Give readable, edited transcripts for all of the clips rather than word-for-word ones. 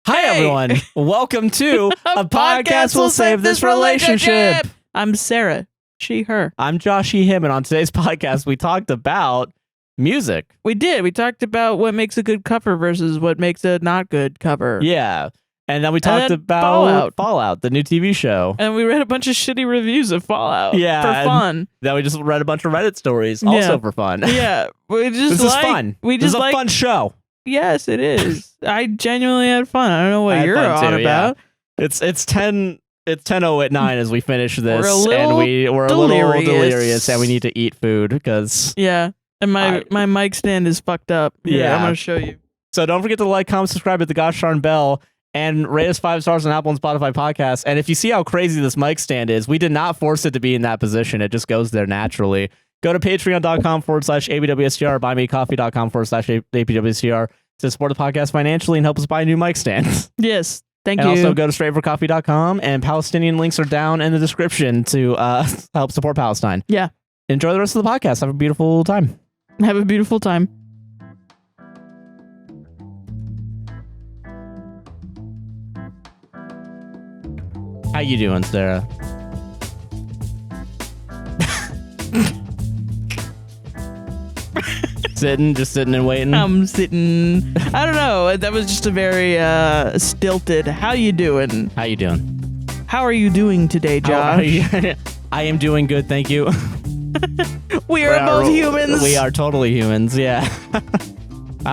Hi, everyone. Welcome to A Podcast Will Save This Relationship. I'm Sarah. She, her. I'm Josh, he, him, and on today's podcast, we talked about music. We did. We talked about what makes a good cover versus what makes a not good cover. Yeah. And then we talked then about FaLlOuT, the new TV show. And we read a bunch of shitty reviews of FaLlOuT. Yeah, for fun. Then we just read a bunch of Reddit stories, also for fun. Yeah. We just This is fun. This is a fun show. Yes, it is. I genuinely had fun. I don't know what you're on about. It's 10:09 as we finish this, and we're a little delirious, and we need to eat food because and my mic stand is fucked up. Here, I'm gonna show you. So don't forget to like, comment, subscribe, hit the gosh darn bell, and rate us 5 stars on Apple and Spotify podcasts. And if you see how crazy this mic stand is, we did not force it to be in that position. It just goes there naturally. Go to patreon.com/APWSTR, buymeacoffee.com/APWSTR to support the podcast financially and help us buy a new mic stand. Yes. Thank you. And also go to straightforcoffee.com, and Palestinian links are down in the description to help support Palestine. Yeah. Enjoy the rest of the podcast. Have a beautiful time. Have a beautiful time. How you doing, Sarah? Just sitting and waiting. I'm sitting. I don't know. That was just a very stilted. How you doing? How you doing? How are you doing today, Josh? I am doing good, thank you. We are both humans. We are totally humans. Yeah. I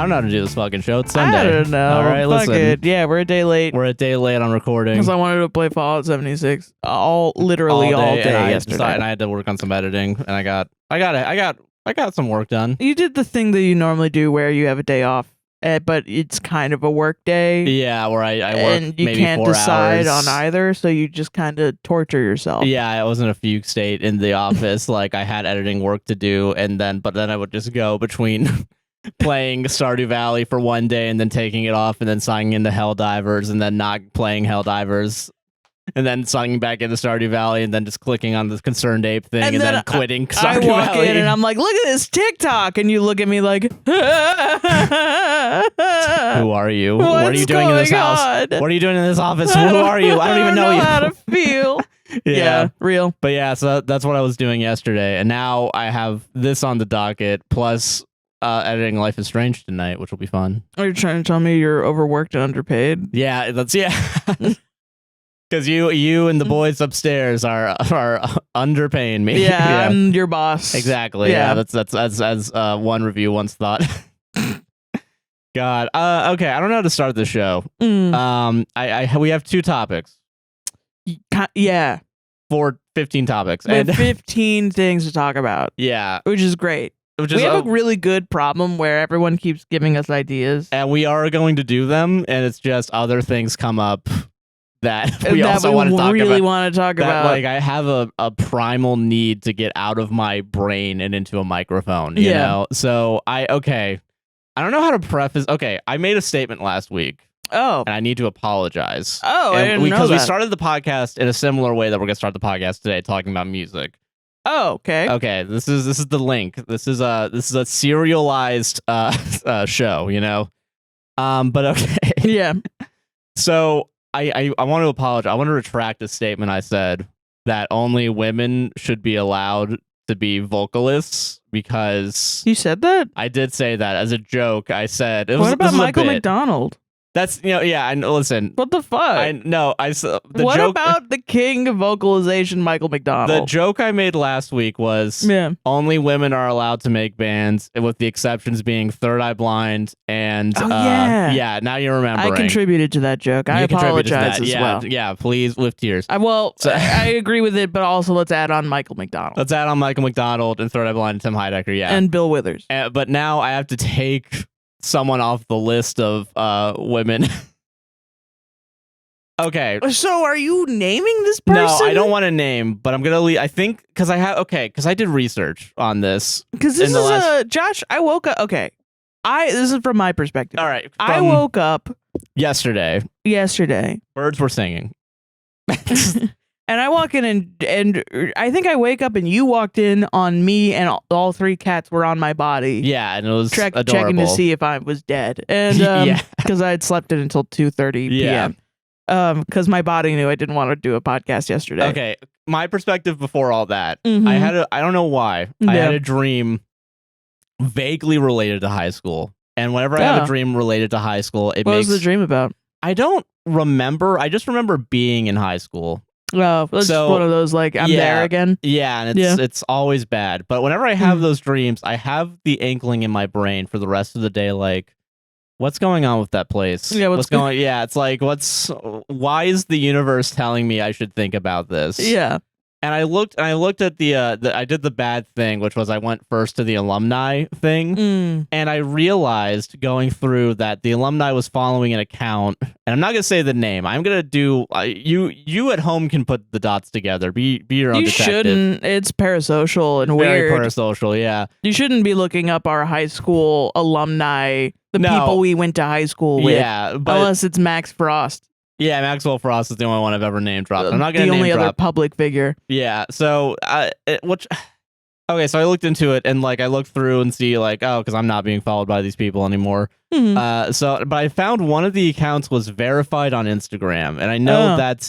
don't know how to do this fucking show. It's Sunday. I don't know. All right, Fuck listen. it. Yeah, we're a day late. We're a day late on recording. Because I wanted to play FaLlOuT 76 literally all day yesterday. And I had to work on some editing, and I got some work done. You did the thing that you normally do where you have a day off, but it's kind of a work day. Yeah, where I work and you maybe can't 4 decide hours. on either, so you just kind of torture yourself. Yeah, I was in a fugue state in the office. Like I had editing work to do, but then I would just go between playing Stardew Valley for one day and then taking it off and then signing into Helldivers and then not playing Helldivers. And then signing back into Stardew Valley and then just clicking on the Concerned Ape thing and then quitting Stardew Valley. I walk in and I'm like, look at this TikTok. And you look at me like, who are you? What are you doing in this house? What are you doing in this office? Who are you? I don't even know you. How to feel. Yeah, real. But yeah, so that's what I was doing yesterday. And now I have this on the docket plus editing Life is Strange tonight, which will be fun. Are you trying to tell me you're overworked and underpaid? Yeah, because you and the boys upstairs are underpaying me. Yeah, I'm your boss. Exactly. Yeah, that's as one review once thought. God. Okay, I don't know how to start the show. We have 2 topics. Yeah. For 15 topics. We have 15 things to talk about. Yeah. Which is great. We have a really good problem where everyone keeps giving us ideas. And we are going to do them, and it's just other things come up that we also want to talk about. Really want to talk about. Like I have a primal need to get out of my brain and into a microphone, you know? So I don't know how to preface. Okay, I made a statement last week. Oh. And I need to apologize. Oh, I didn't know because that. we started the podcast in a similar way that we're going to start the podcast today, talking about music. Oh, okay. Okay, this is the link. This is a serialized show, you know. But okay. Yeah. So I want to apologize. I want to retract a statement I said that only women should be allowed to be vocalists because you said that? I did say that as a joke. I said what about Michael McDonald? That's I know. Listen, what the fuck? What about the king of vocalization, Michael McDonald? The joke I made last week was only women are allowed to make bands, with the exceptions being Third Eye Blind and now you're remembering. I contributed to that joke. I apologize as well. Yeah, please with tears. I agree with it, but also let's add on Michael McDonald. Let's add on Michael McDonald and Third Eye Blind and Tim Heidecker. Yeah, and Bill Withers. But now I have to take someone off the list of women. Okay. So are you naming this person? No, I don't want to name, but I'm gonna leave. I think because I did research on this. Because this is Josh. I woke up. Okay, this is from my perspective. All right, I woke up yesterday. Yesterday, birds were singing. And I walk in and I think I wake up and you walked in on me and all 3 cats were on my body. Yeah, and it was adorable. Checking to see if I was dead. And because I had slept in until 2:30 p.m. Because my body knew I didn't want to do a podcast yesterday. Okay, my perspective before all that, Mhm. I don't know why, I had a dream vaguely related to high school. And whenever I have a dream related to high school, what was the dream about? I don't remember. I just remember being in high school. Oh, it's just one of those like I'm there again. Yeah, and it's always bad. But whenever I have those dreams, I have the inkling in my brain for the rest of the day, like, what's going on with that place? Yeah, what's going? Yeah, it's like, why is the universe telling me I should think about this? Yeah. And I looked at I did the bad thing, which was I went first to the alumni thing, and I realized going through that the alumni was following an account, and I'm not gonna say the name. I'm gonna do you at home can put the dots together. Be your own detective. You shouldn't. It's parasocial and Very weird. parasocial, yeah. You shouldn't be looking up our high school alumni, the people we went to high school with. Yeah, but unless it's Max Frost. Yeah, Maxwell Frost is the only one I've ever name dropped. I'm not gonna the only name other drop. public figure. Yeah, so okay, so I looked into it and like I looked through and see like, because I'm not being followed by these people anymore. But I found one of the accounts was verified on Instagram, and I know that's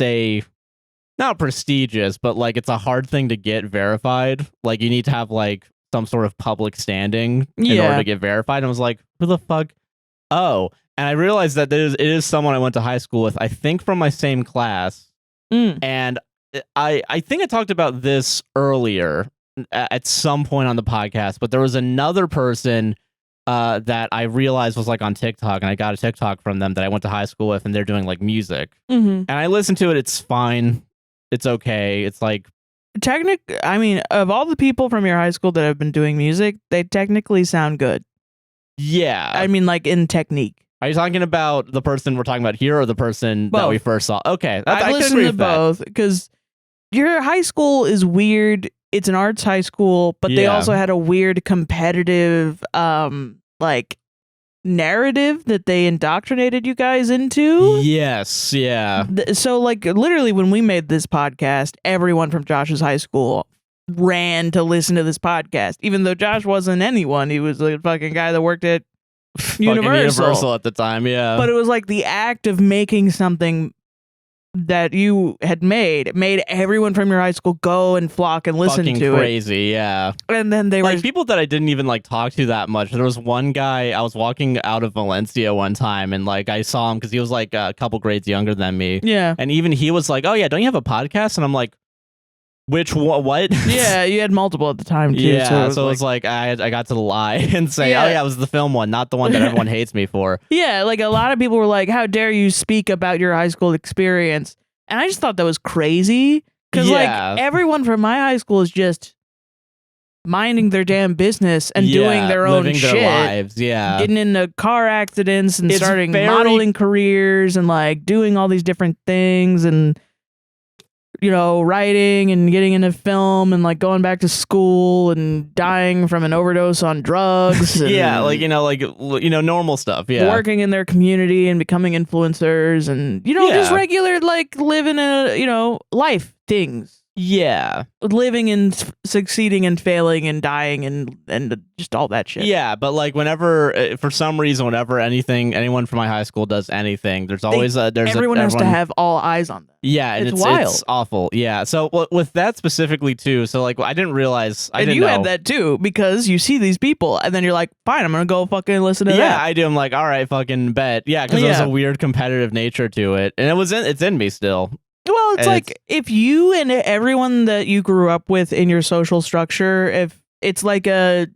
not prestigious, but like it's a hard thing to get verified. Like you need to have like some sort of public standing in order to get verified. And I was like, who the fuck? Oh. And I realized that it is someone I went to high school with, I think from my same class. And I think I talked about this earlier at some point on the podcast, but there was another person that I realized was like on TikTok, and I got a TikTok from them that I went to high school with, and they're doing like music. And I listened to it. It's fine. It's okay. It's like... I mean, of all the people from your high school that have been doing music, they technically sound good. Yeah. I mean, like in technique. Are you talking about the person we're talking about here or the person that we first saw? Okay. I listened to both because your high school is weird. It's an arts high school, but they also had a weird competitive like narrative that they indoctrinated you guys into. Yes, yeah. So like literally when we made this podcast, everyone from Josh's high school ran to listen to this podcast, even though Josh wasn't anyone. He was a fucking guy that worked at Universal at the time, yeah. But it was like the act of making something that you had made everyone from your high school go and flock and listen fucking to crazy, yeah. And then they like were people that I didn't even like talk to that much. There was one guy, I was walking out of Valencia one time, and like I saw him because he was like a couple grades younger than me. Yeah. And even he was like, "Oh yeah, don't you have a podcast?" And I'm like, what? Yeah, you had multiple at the time too. Yeah, so it was like I got to lie and say, oh yeah, it was the film one, not the one that everyone hates me for. Yeah, like a lot of people were like, how dare you speak about your high school experience? And I just thought that was crazy because like everyone from my high school is just minding their damn business and doing their own living shit, their lives, getting into car accidents and starting modeling careers and like doing all these different things and writing and getting into film and like going back to school and dying from an overdose on drugs. And normal stuff. Yeah, working in their community and becoming influencers and just regular like living a life things. Yeah, living and succeeding and failing and dying and just all that shit. Yeah, but like whenever, for some reason, whenever anyone from my high school does anything, there's always everyone has to have all eyes on them. Yeah, and it's wild. It's awful. Yeah, so with that specifically too. So like I didn't realize. I didn't know. Had that too because you see these people and then you're like, fine, I'm gonna go fucking listen to that. Yeah, I do. I'm like, all right, fucking bet. Yeah, because there's a weird competitive nature to it, and it's in me still. Well, it's like if you and everyone that you grew up with in your social structure, if it's like I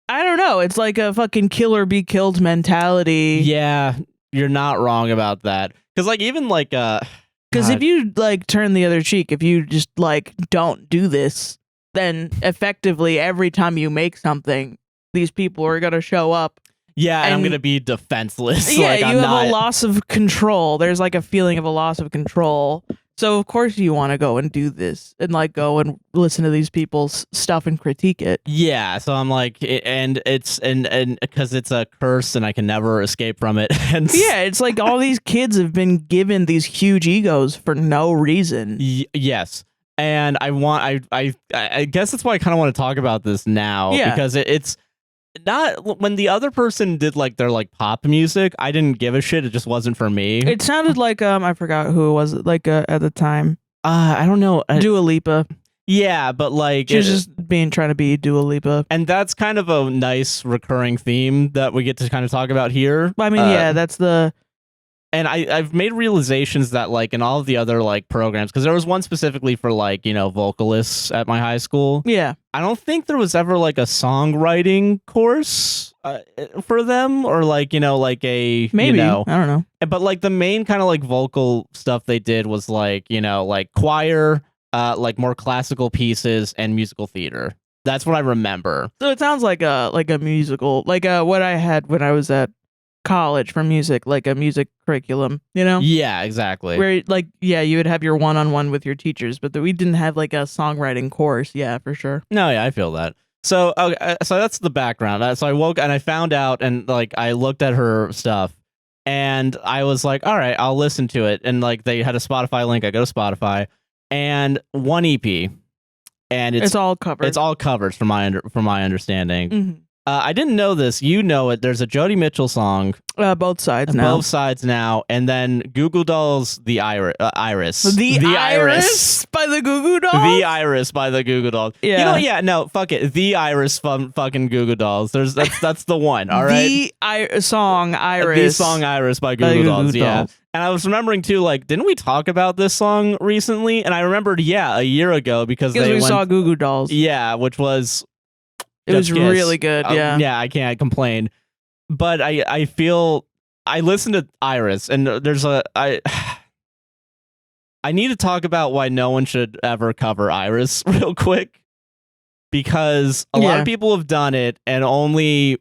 don't know, it's like a fucking kill or be killed mentality. Yeah, you're not wrong about that. Because like even like because if you like turn the other cheek, if you just like don't do this, then effectively every time you make something, these people are gonna show up. Yeah, and I'm going to be defenseless. Yeah, like, you have a loss of control. There's like a feeling of a loss of control So of course you want to go and do this and like go and listen to these people's stuff and critique it. Yeah, so I'm like, and it's and because it's a curse and I can never escape from it. And yeah, it's like all these kids have been given these huge egos for no reason. Yes. And I guess that's why I kind of want to talk about this now, because it's not when the other person did like their like pop music, I didn't give a shit. It just wasn't for me. It sounded like I forgot who it was like at the time. I don't know. Dua Lipa. Yeah, but like she was just trying to be Dua Lipa, and that's kind of a nice recurring theme that we get to kind of talk about here. I mean, yeah, that's the. And I've made realizations that like in all of the other like programs, because there was one specifically for like, you know, vocalists at my high school. Yeah. I don't think there was ever like a songwriting course for them, or like, you know, like a, maybe, you know, I don't know. But like the main kind of like vocal stuff they did was like, you know, like choir, like more classical pieces and musical theater. That's what I remember. So it sounds like a musical, like what I had when I was at college for music, like a music curriculum, you know? Yeah, exactly. Where like, yeah, you would have your one-on-one with your teachers, but we didn't have like a songwriting course. Yeah, for sure. No, yeah, I feel that. So, okay, so that's the background. So I woke and I found out, and like I looked at her stuff, and I was like, all right, I'll listen to it. And like they had a Spotify link. I go to Spotify, and one EP, and it's all covered. It's all covers from my understanding. Mm-hmm. I didn't know this. You know it. There's a Joni Mitchell song. Both sides now. Both sides now. And then Goo Goo Dolls, The Iris. The Iris by the Goo Goo Dolls? The Iris by the Goo Goo Dolls. Yeah. You know, yeah, no, fuck it. The Iris from fucking Goo Goo Dolls. That's the one, all right? The song Iris. The song Iris by Goo Goo Dolls, yeah. And I was remembering too, like, didn't we talk about this song recently? And I remember, yeah, a year ago because we saw Goo Goo Dolls. Yeah, which was... It was really good, yeah. Yeah, I can't complain. But I feel... I listened to Iris, and there's I need to talk about why no one should ever cover Iris real quick. Because a lot of people have done it, and only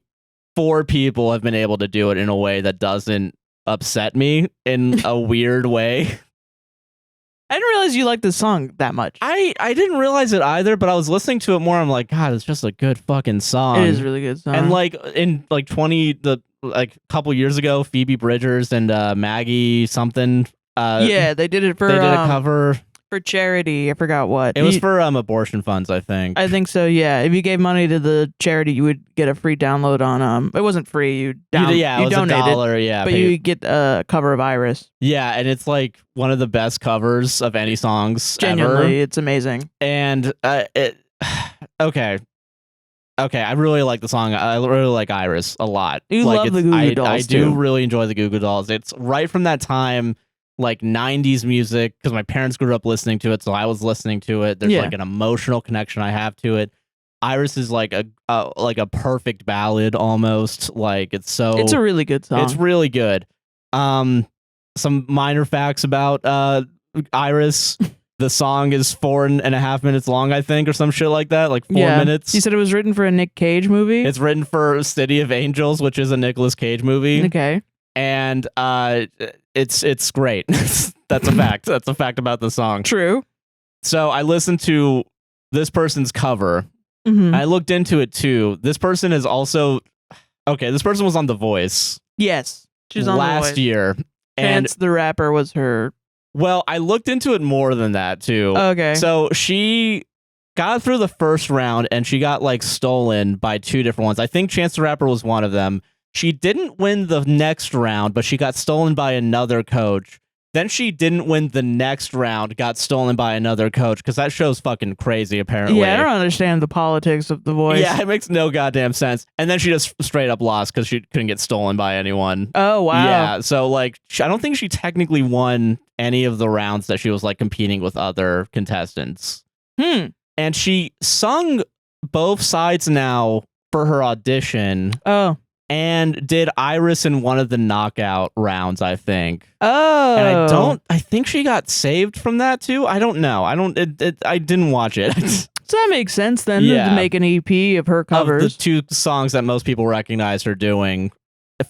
4 people have been able to do it in a way that doesn't upset me in a weird way. I didn't realize you liked this song that much. I didn't realize it either, but I was listening to it more. I'm like, God, it's just a good fucking song. It is a really good song. And like in like a couple years ago, Phoebe Bridgers and Maggie something. Yeah, they did it for. They did a cover for charity. I forgot what. It was for abortion funds, I think. I think so. Yeah, if you gave money to the charity, you would get a free download on. It wasn't free. You donated. $1. Yeah, but you get a cover of Iris. Yeah, and it's like one of the best covers of any songs Genuinely, ever. It's amazing. And okay, I really like the song. I really like Iris a lot. You love the Goo Goo Dolls. I do really enjoy the Goo Goo Dolls. It's right from that time. Like 90s music, because my parents grew up listening to it, so I was listening to it. There's like an emotional connection I have to it. Iris is like a perfect ballad almost. Like it's a really good song. It's really good. Some minor facts about Iris. The song is 4.5 minutes long, I think, or some shit like that. Like 4 minutes. You said it was written for a Nick Cage movie? It's written for City of Angels, which is a Nicolas Cage movie. Okay. And it's great. That's a fact. That's a fact about the song. True. So I listened to this person's cover. Mm-hmm. I looked into it too. This person is also this person was on The Voice. Yes, she's on last year. And Chance the Rapper was her. Well, I looked into it more than that too. Okay. So she got through the first round and she got like stolen by 2 different ones. I think Chance the Rapper was one of them. She didn't win the next round, but she got stolen by another coach. Then she didn't win the next round, got stolen by another coach, because that show's fucking crazy, apparently. Yeah, I don't understand the politics of The Voice. Yeah, it makes no goddamn sense. And then she just straight up lost because she couldn't get stolen by anyone. Oh, wow. Yeah, so like, I don't think she technically won any of the rounds that she was like competing with other contestants. And she sung Both Sides Now for her audition. Oh. And did Iris in one of the knockout rounds, I think. Oh. And I think she got saved from that too. I don't know. I didn't watch it. So that makes sense then to make an EP of her covers. Of the 2 songs that most people recognize her doing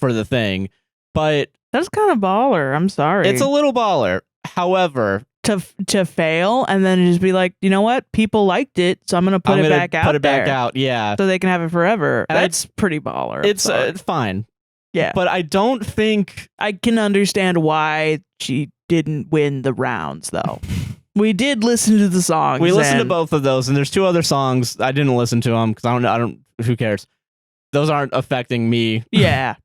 for the thing. But that's kind of baller. I'm sorry. It's a little baller. However, to fail, and then just be like, you know what, people liked it, so I'm gonna put it back out, yeah, so they can have it forever. And that's pretty baller. It's fine, yeah, but I don't think I can understand why she didn't win the rounds though. We did listen to the songs. We listened to both of those, and there's 2 other songs I didn't listen to them because I don't. Who cares? Those aren't affecting me. Yeah.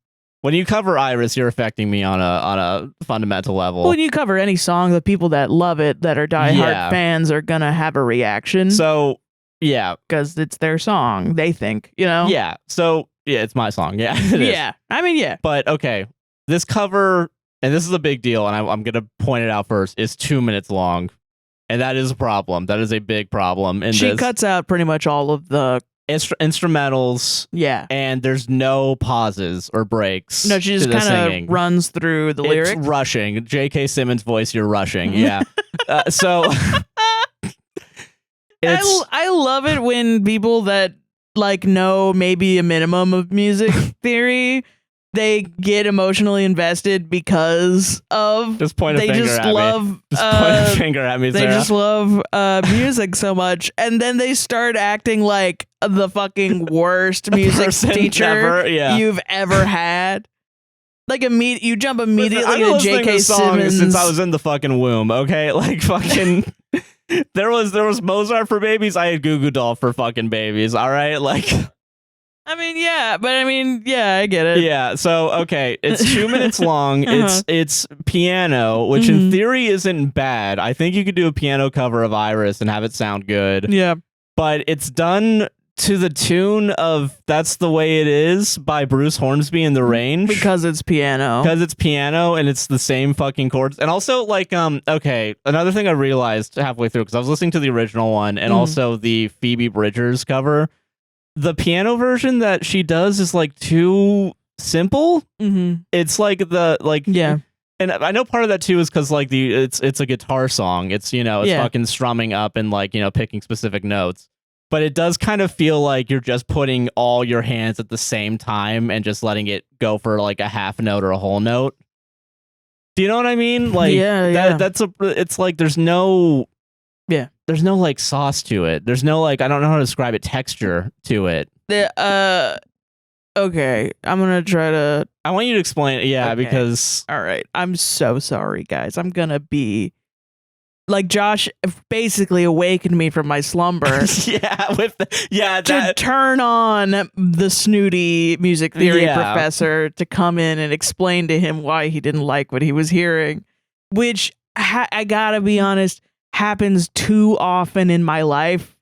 When you cover Iris, you're affecting me on a fundamental level. When you cover any song, the people that love it, that are diehard fans, are gonna have a reaction. So, yeah, because it's their song. They think, you know. Yeah. So, yeah, it's my song. Yeah. It is. Yeah. I mean, yeah. But okay, this cover, and this is a big deal, and I'm gonna point it out first. Is 2 minutes long, and that is a problem. That is a big problem. And she cuts out pretty much all of the instrumentals, and there's no pauses or breaks. No, she just kind of runs through the lyrics. It's rushing. J.K. Simmons' voice, you're rushing. Yeah. So I love it when people that like know maybe a minimum of music theory, they get emotionally invested because of just point a finger just at love me. Just point a finger at me. They Sarah. just love music so much, and then they start acting like the fucking worst music teacher you've ever had. Like you jump immediately to J.K. Simmons since I was in the fucking womb. Okay, like fucking. there was Mozart for babies. I had Goo Goo Doll for fucking babies. All right, like. I mean, yeah, but I mean, yeah, I get it. Yeah, so okay, it's 2 minutes long. It's piano, which in theory isn't bad. I think you could do a piano cover of Iris and have it sound good. Yeah. But it's done to the tune of That's the Way It Is by Bruce Hornsby and the Range. Because it's piano. Because it's piano and it's the same fucking chords. And also, like, okay, another thing I realized halfway through, because I was listening to the original one and also the Phoebe Bridgers cover. The piano version that she does is like too simple. It's like yeah. And I know part of that too is because like it's a guitar song. It's it's fucking strumming up and like picking specific notes. But it does kind of feel like you're just putting all your hands at the same time and just letting it go for like a half note or a whole note. Do you know what I mean? Like it's like there's no. Yeah. There's no like sauce to it. There's no like I don't know how to describe it, texture to it. Okay, I'm gonna try to. I want you to explain it, because all right, I'm so sorry, guys. I'm gonna be like Josh basically awakened me from my slumber. To turn on the snooty music theory professor to come in and explain to him why he didn't like what he was hearing, which I gotta be honest. Happens too often in my life.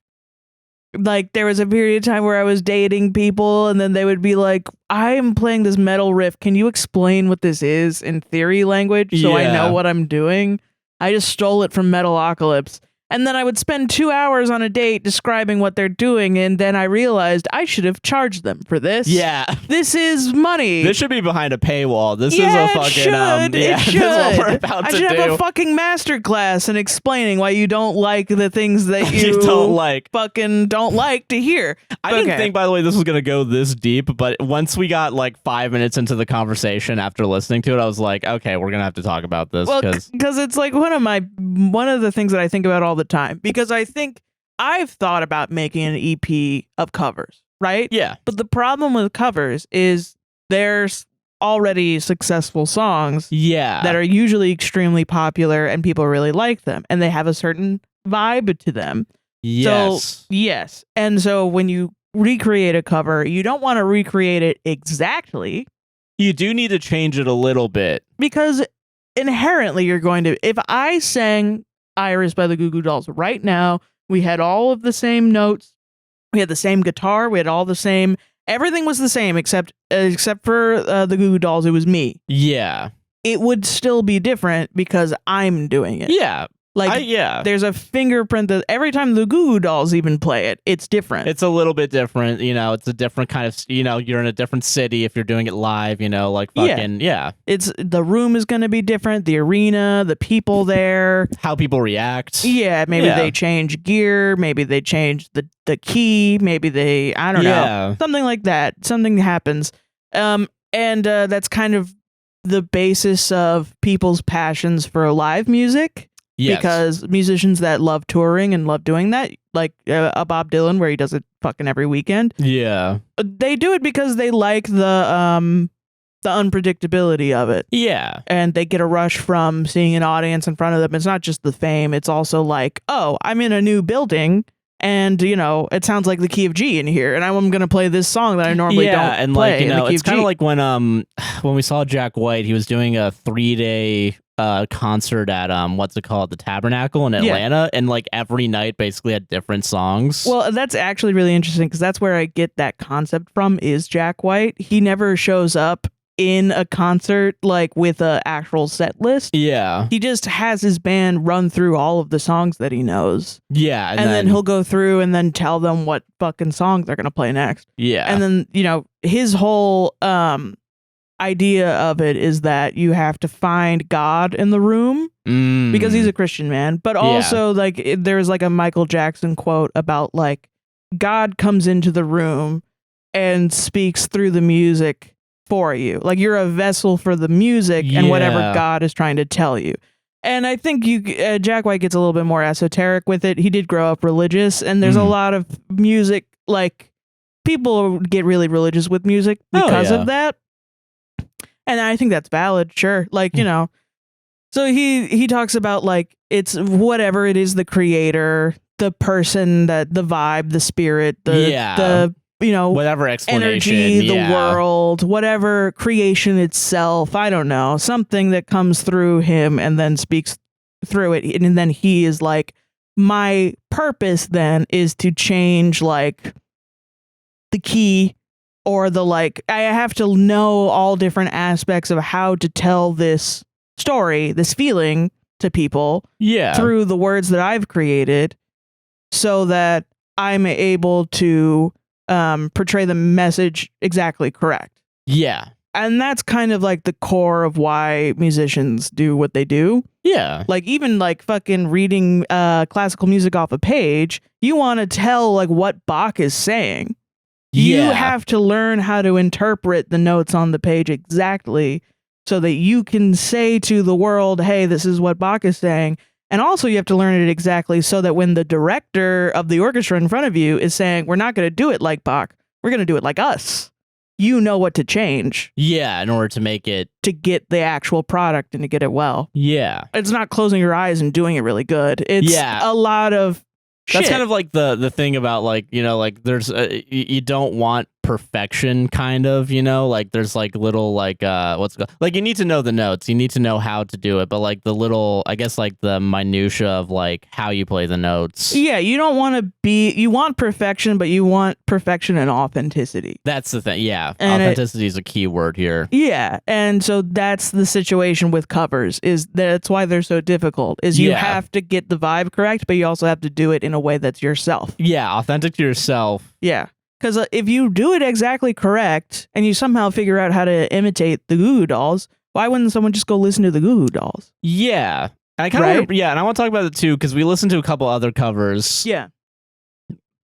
Like there was a period of time where I was dating people and then they would be like, I am playing this metal riff. Can you explain what this is in theory language so I know what I'm doing? I just stole it from Metalocalypse. And then I would spend 2 hours on a date describing what they're doing, and then I realized I should have charged them for this. Yeah. This is money. This should be behind a paywall. This is a fucking it should. This is what we're about I to should do. have a fucking masterclass and explaining why you don't like the things that you don't like. Fucking don't like to hear. I didn't think, by the way, this was gonna go this deep, but once we got like 5 minutes into the conversation after listening to it, I was like, okay, we're gonna have to talk about this. Well, because it's like one of the things that I think about all the time, because I think I've thought about making an EP of covers, right? Yeah. But the problem with covers is there's already successful songs that are usually extremely popular and people really like them and they have a certain vibe to them. Yes. So, yes. And so when you recreate a cover, you don't want to recreate it exactly. You do need to change it a little bit. Because inherently you're going to, if I sang Iris by the Goo Goo Dolls right now, we had all of the same notes, we had the same guitar, we had all the same, everything was the same except for the Goo Goo Dolls, it was me. Yeah. It would still be different because I'm doing it. Yeah. Like, there's a fingerprint that every time the Goo Goo Dolls even play it, it's different. It's a little bit different, it's a different kind of, you're in a different city if you're doing it live, like fucking, It's, the room is going to be different, the arena, the people there. How people react. Yeah, maybe they change gear, maybe they change the key, maybe they, I don't know. Something like that. Something happens. And that's kind of the basis of people's passions for live music. Yes. Because musicians that love touring and love doing that, like a Bob Dylan where he does it fucking every weekend. Yeah. They do it because they like the unpredictability of it. Yeah. And they get a rush from seeing an audience in front of them. It's not just the fame. It's also like, oh, I'm in a new building and, you know, it sounds like the key of G in here. And I'm going to play this song that I normally don't and play. Like, you know, it's kind of like when we saw Jack White, he was doing a 3-day concert at what's it called, the Tabernacle in Atlanta, and like every night basically had different songs. Well, that's actually really interesting because that's where I get that concept from, is Jack White. He never shows up in a concert like with a actual set list. Yeah. He just has his band run through all of the songs that he knows. Yeah. And then he'll go through and then tell them what fucking songs they're going to play next. Yeah. And then, you know, his whole idea of it is that you have to find God in the room because he's a Christian man. But also like there's like a Michael Jackson quote about like God comes into the room and speaks through the music for you. Like you're a vessel for the music and whatever God is trying to tell you. And I think Jack White gets a little bit more esoteric with it. He did grow up religious, and there's a lot of music, like people get really religious with music because of that. And I think that's valid, sure. Like, you know, so he talks about like it's whatever it is, the creator, the person, that the vibe, the spirit, the you know, whatever explanation, energy, the world, whatever creation itself, I don't know, something that comes through him and then speaks through it. And then he is like, my purpose then is to change like the key or the like, I have to know all different aspects of how to tell this story, this feeling to people through the words that I've created so that I'm able to portray the message exactly correct. Yeah. And that's kind of like the core of why musicians do what they do. Yeah. Like even like fucking reading classical music off a page, you want to tell like what Bach is saying. You have to learn how to interpret the notes on the page exactly so that you can say to the world, hey, this is what Bach is saying. And also you have to learn it exactly so that when the director of the orchestra in front of you is saying, we're not going to do it like Bach, we're going to do it like us, you know what to change. Yeah, in order to make it... to get the actual product and to get it well. Yeah. It's not closing your eyes and doing it really good. It's a lot of shit. That's kind of like the thing about like, you know, like there's you don't want perfection kind of, you know, like there's like little like like you need to know the notes, you need to know how to do it, but like the little, I guess like the minutia of like how you play the notes. Yeah, you don't want to you want perfection, but you want perfection and authenticity. That's the thing. Yeah. And authenticity is a key word here. Yeah. And so that's the situation with covers, is that's why they're so difficult, is you have to get the vibe correct, but you also have to do it in a way that's yourself. Yeah. Authentic to yourself. Yeah. Because if you do it exactly correct and you somehow figure out how to imitate the Goo Goo Dolls, why wouldn't someone just go listen to the Goo Goo Dolls? Yeah. I kind of and I want to talk about it too because we listened to a couple other covers. Yeah.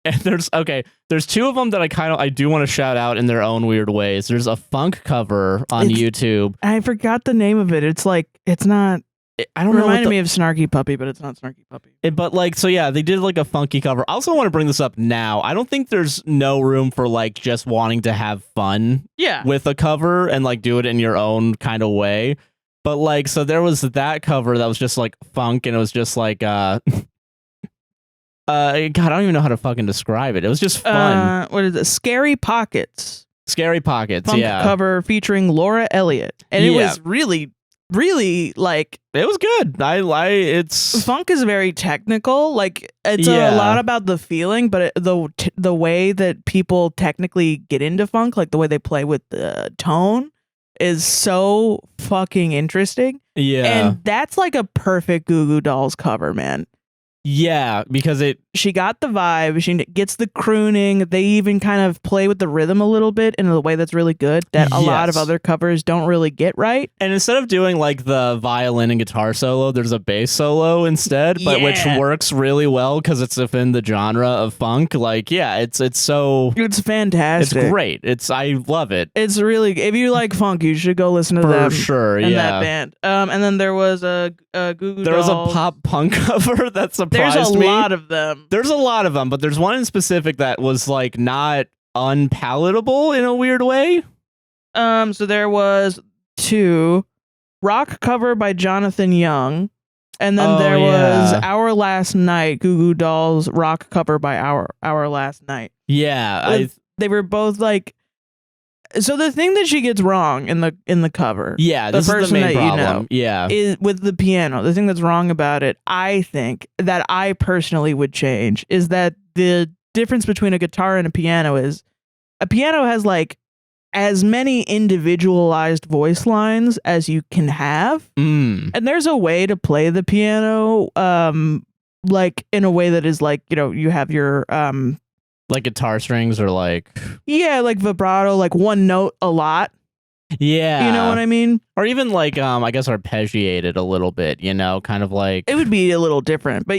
And there's two of them that I do want to shout out in their own weird ways. There's a funk cover on YouTube. I forgot the name of it. It's like it's not. I don't know. Reminded me of Snarky Puppy, but it's not Snarky Puppy. But like, so yeah, they did like a funky cover. I also want to bring this up now. I don't think there's no room for like just wanting to have fun with a cover and like do it in your own kind of way. But like, so there was that cover that was just like funk, and it was just like God, I don't even know how to fucking describe it. It was just fun. What is it? Scary Pockets. Scary Pockets, funk cover featuring Laura Elliott. And it was really like, it was good. It's funk is very technical. Like it's a lot about the feeling, but the way that people technically get into funk, like the way they play with the tone, is so fucking interesting. Yeah, and that's like a perfect Goo Goo Dolls cover, man. Yeah, because she got the vibe. She gets the crooning. They even kind of play with the rhythm a little bit in a way that's really good that a lot of other covers don't really get right. And instead of doing like the violin and guitar solo, there's a bass solo instead, but which works really well because it's within the genre of funk. Like, yeah, it's fantastic. It's great. I love it. It's really, if you like funk, you should go listen to them. For sure, and that band. And then there was a Goo Goo There was Dolls. a pop punk cover that surprised me. There's a lot of them. There's a lot of them, but there's one in specific that was like not unpalatable in a weird way. So there was 2 rock cover by Jonathan Young, and then there was Our Last Night, Goo Goo Dolls rock cover by Our Last Night. Yeah, they were both like. So the thing that she gets wrong in the cover, this is the main problem. Is with the piano. The thing that's wrong about it, I think, that I personally would change, is that the difference between a guitar and a piano is a piano has like as many individualized voice lines as you can have, and there's a way to play the piano, like in a way that is like, you know, you have your like guitar strings or like like vibrato, like one note a lot. Yeah, you know what I mean? Or even like I guess arpeggiated a little bit, you know, kind of like it would be a little different, but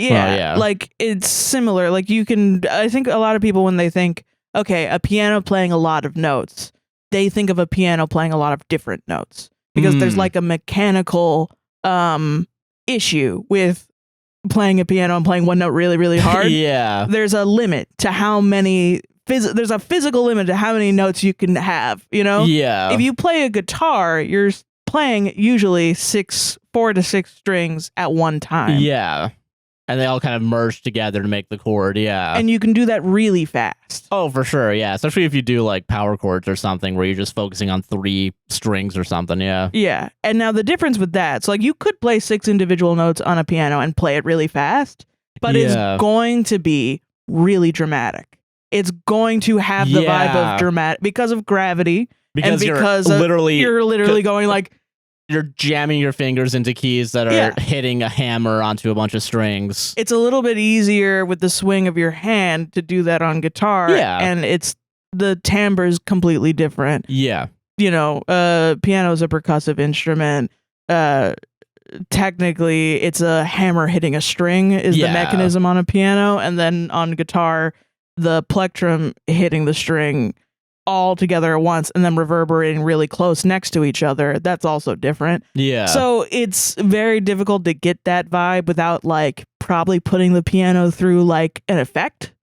like it's similar. Like you can, I think a lot of people, when they think, okay, a piano playing a lot of notes, they think of a piano playing a lot of different notes because there's like a mechanical issue with playing a piano and playing one note really, really hard. There's a limit to how many there's a physical limit to how many notes you can have, you know? If you play a guitar, you're playing usually 4 to 6 strings at one time. And they all kind of merge together to make the chord. And you can do that really fast. Oh, for sure. Yeah. Especially if you do like power chords or something where you're just focusing on 3 strings or something. Yeah. And now the difference with that, so like you could play 6 individual notes on a piano and play it really fast, but it's going to be really dramatic. It's going to have the vibe of dramatic because of gravity. Because you're literally going like, you're jamming your fingers into keys that are hitting a hammer onto a bunch of strings. It's a little bit easier with the swing of your hand to do that on guitar. And the timbre is completely different. You know, piano is a percussive instrument. Technically, it's a hammer hitting a string is the mechanism on a piano. And then on guitar, the plectrum hitting the string all together at once and then reverberating really close next to each other. That's also different. So it's very difficult to get that vibe without like probably putting the piano through like an effect.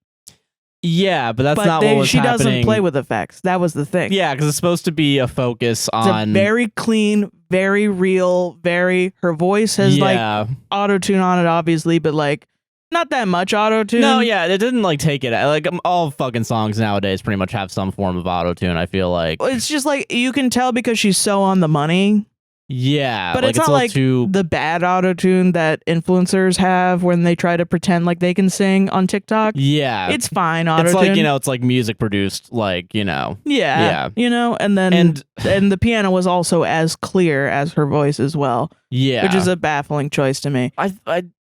But that's not what was she happening. Doesn't play with effects. That was the thing. Because it's supposed to be a focus on... It's a very clean, very real, her voice has like auto-tune on it, obviously, but like not that much auto-tune. No, it didn't like take it. Like all fucking songs nowadays pretty much have some form of auto-tune, I feel like. It's just like you can tell because she's so on the money. But like it's not like the bad auto-tune that influencers have when they try to pretend like they can sing on TikTok. It's fine auto-tune. It's like, you know, it's like music produced, like, you know. You know, and then and the piano was also as clear as her voice as well. Which is a baffling choice to me.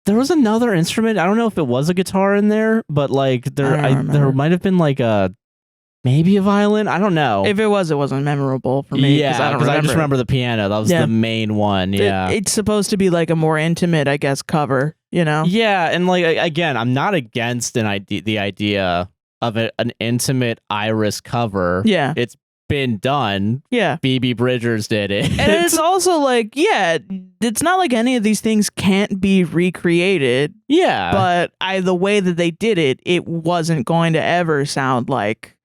There was another instrument. I don't know if it was a guitar in there, but like there might have been like maybe a violin. I don't know. If it was, it wasn't memorable for me. Because I just remember the piano. That was the main one. It's supposed to be like a more intimate, I guess, cover. You know. And like again, I'm not against the idea of an intimate Iris cover. It's been done. Phoebe Bridgers did it. And it's also like, it's not like any of these things can't be recreated. But the way that they did it, it wasn't going to ever sound like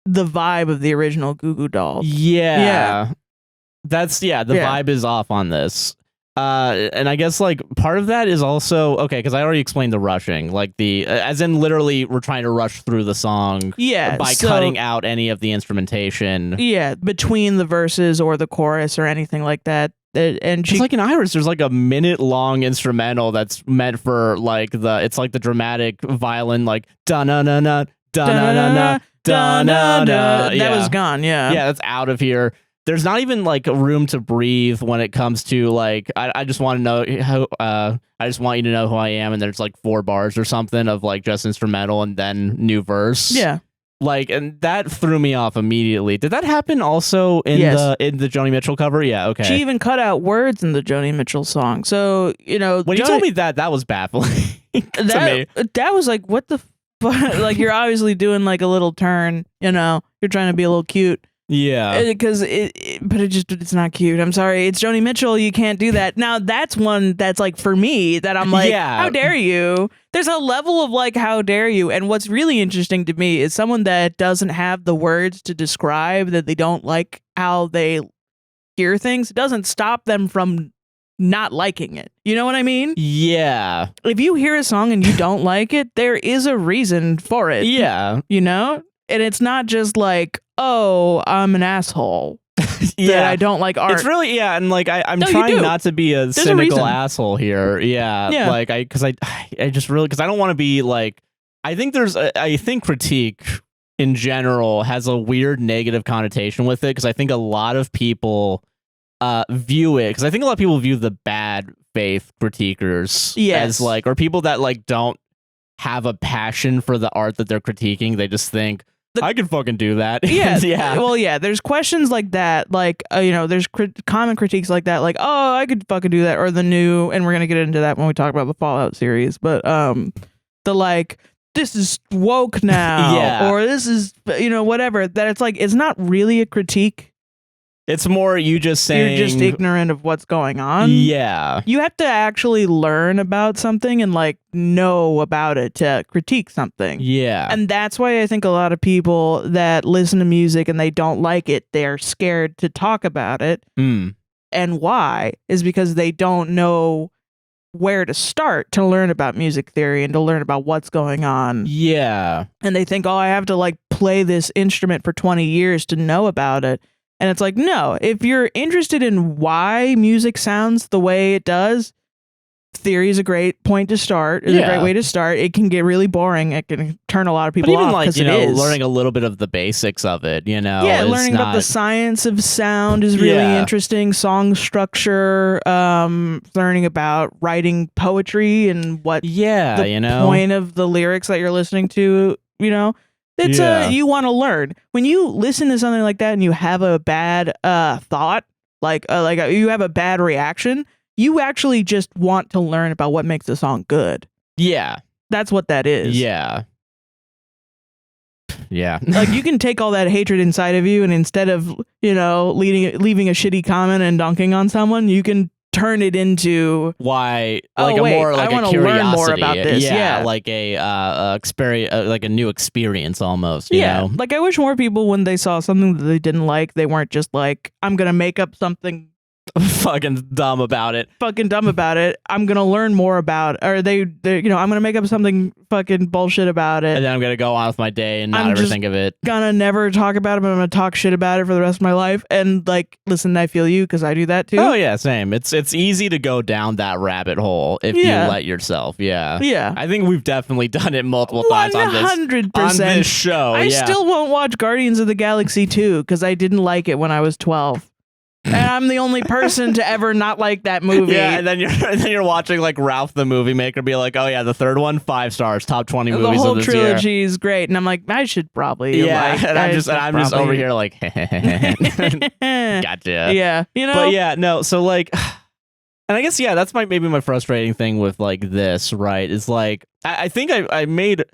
the vibe of the original Goo Goo Dolls. That's the vibe is off on this. And I guess like part of that is also okay because I already explained the rushing, like as in literally we're trying to rush through the song by cutting out any of the instrumentation between the verses or the chorus or anything like that. And it's like in Iris, there's like a minute-long instrumental that's meant for like it's like the dramatic violin, like da-na-na-na, da-na-na-na, da-na-na. That was gone, that's out of here. there's not even like room to breathe when it comes to like I just want to know how I just want you to know who I am, and there's like 4 bars or something of like just instrumental and then new verse. Yeah. Like, and that threw me off immediately. Did that happen also in the Joni Mitchell cover? Yeah, okay. She even cut out words in the Joni Mitchell song. So, you know, when you told me that was baffling to me. That was like, what the fuck? Like, you're obviously doing like a little turn, you know, you're trying to be a little cute. Yeah. Because it's not cute. I'm sorry. It's Joni Mitchell. You can't do that. Now, that's one that's like, for me, that I'm like, how dare you? There's a level of like, how dare you? And what's really interesting to me is someone that doesn't have the words to describe that they don't like how they hear things. It doesn't stop them from not liking it. You know what I mean? Yeah. If you hear a song and you don't like it, there is a reason for it. Yeah. You know? And it's not just like, oh, I'm an asshole. Yeah, that I don't like art. It's really, and like I'm trying not to be a cynical asshole here. Yeah. Like I just really, because I don't want to be like, I think critique in general has a weird negative connotation with it, because I think a lot of people view it, because I think a lot of people view the bad faith critiquers as like, or people that like don't have a passion for the art that they're critiquing. They just think, I can fucking do that. Yeah. Yeah. Well, yeah, there's questions like that. Like, you know, there's common critiques like that. Like, oh, I could fucking do that. Or the new, and we're going to get into that when we talk about the FaLlOuT series. But the like, this is woke now. Yeah. Or this is, you know, whatever. That it's like, it's not really a critique. It's more you just saying... You're just ignorant of what's going on. Yeah. You have to actually learn about something and, like, know about it to critique something. Yeah. And that's why I think a lot of people that listen to music and they don't like it, they're scared to talk about it. Mm. And why? Is because they don't know where to start to learn about music theory and to learn about what's going on. Yeah. And they think, oh, I have to, like, play this instrument for 20 years to know about it. And it's like, no, if you're interested in why music sounds the way it does, theory is a great point to start. It's a great way to start. It can get really boring. It can turn a lot of people off. But even like, you know, learning a little bit of the basics of it, you know. Yeah, learning about the science of sound is really interesting. Song structure, learning about writing poetry and what the point of the lyrics that you're listening to, you know. It's you want to learn. When you listen to something like that and you have a bad thought, like you have a bad reaction, you actually just want to learn about what makes a song good. Yeah. That's what that is. Yeah. Yeah. Like, you can take all that hatred inside of you, and instead of, you know, leaving a shitty comment and dunking on someone, you can turn it into why, like more like I want to learn more about this. Yeah, like a experience, like a new experience almost. You know? Like, I wish more people, when they saw something that they didn't like, they weren't just like, I'm gonna make up something fucking dumb about it. I'm gonna learn more about it. Or they you know, I'm gonna make up something fucking bullshit about it, and then I'm gonna go on with my day and not ever think of it. Gonna never talk about it, but I'm gonna talk shit about it for the rest of my life. And like, listen, I feel you, because I do that too. Oh yeah, same. It's easy to go down that rabbit hole if you let yourself. Yeah. I think we've definitely done it multiple times on 100% show. I still won't watch Guardians of the Galaxy 2 because I didn't like it when I was 12. And I'm the only person to ever not like that movie. Yeah, and then you're watching like Ralph the Movie Maker be like, oh yeah, the third one, 5 stars, top 20 movies of this year. The whole trilogy is great, and I'm like, I should probably. Yeah, and I'm just over here like, gotcha. Yeah, you know. But yeah, no. So like, and I guess that's maybe my frustrating thing with like this, right? Is like, I think I made.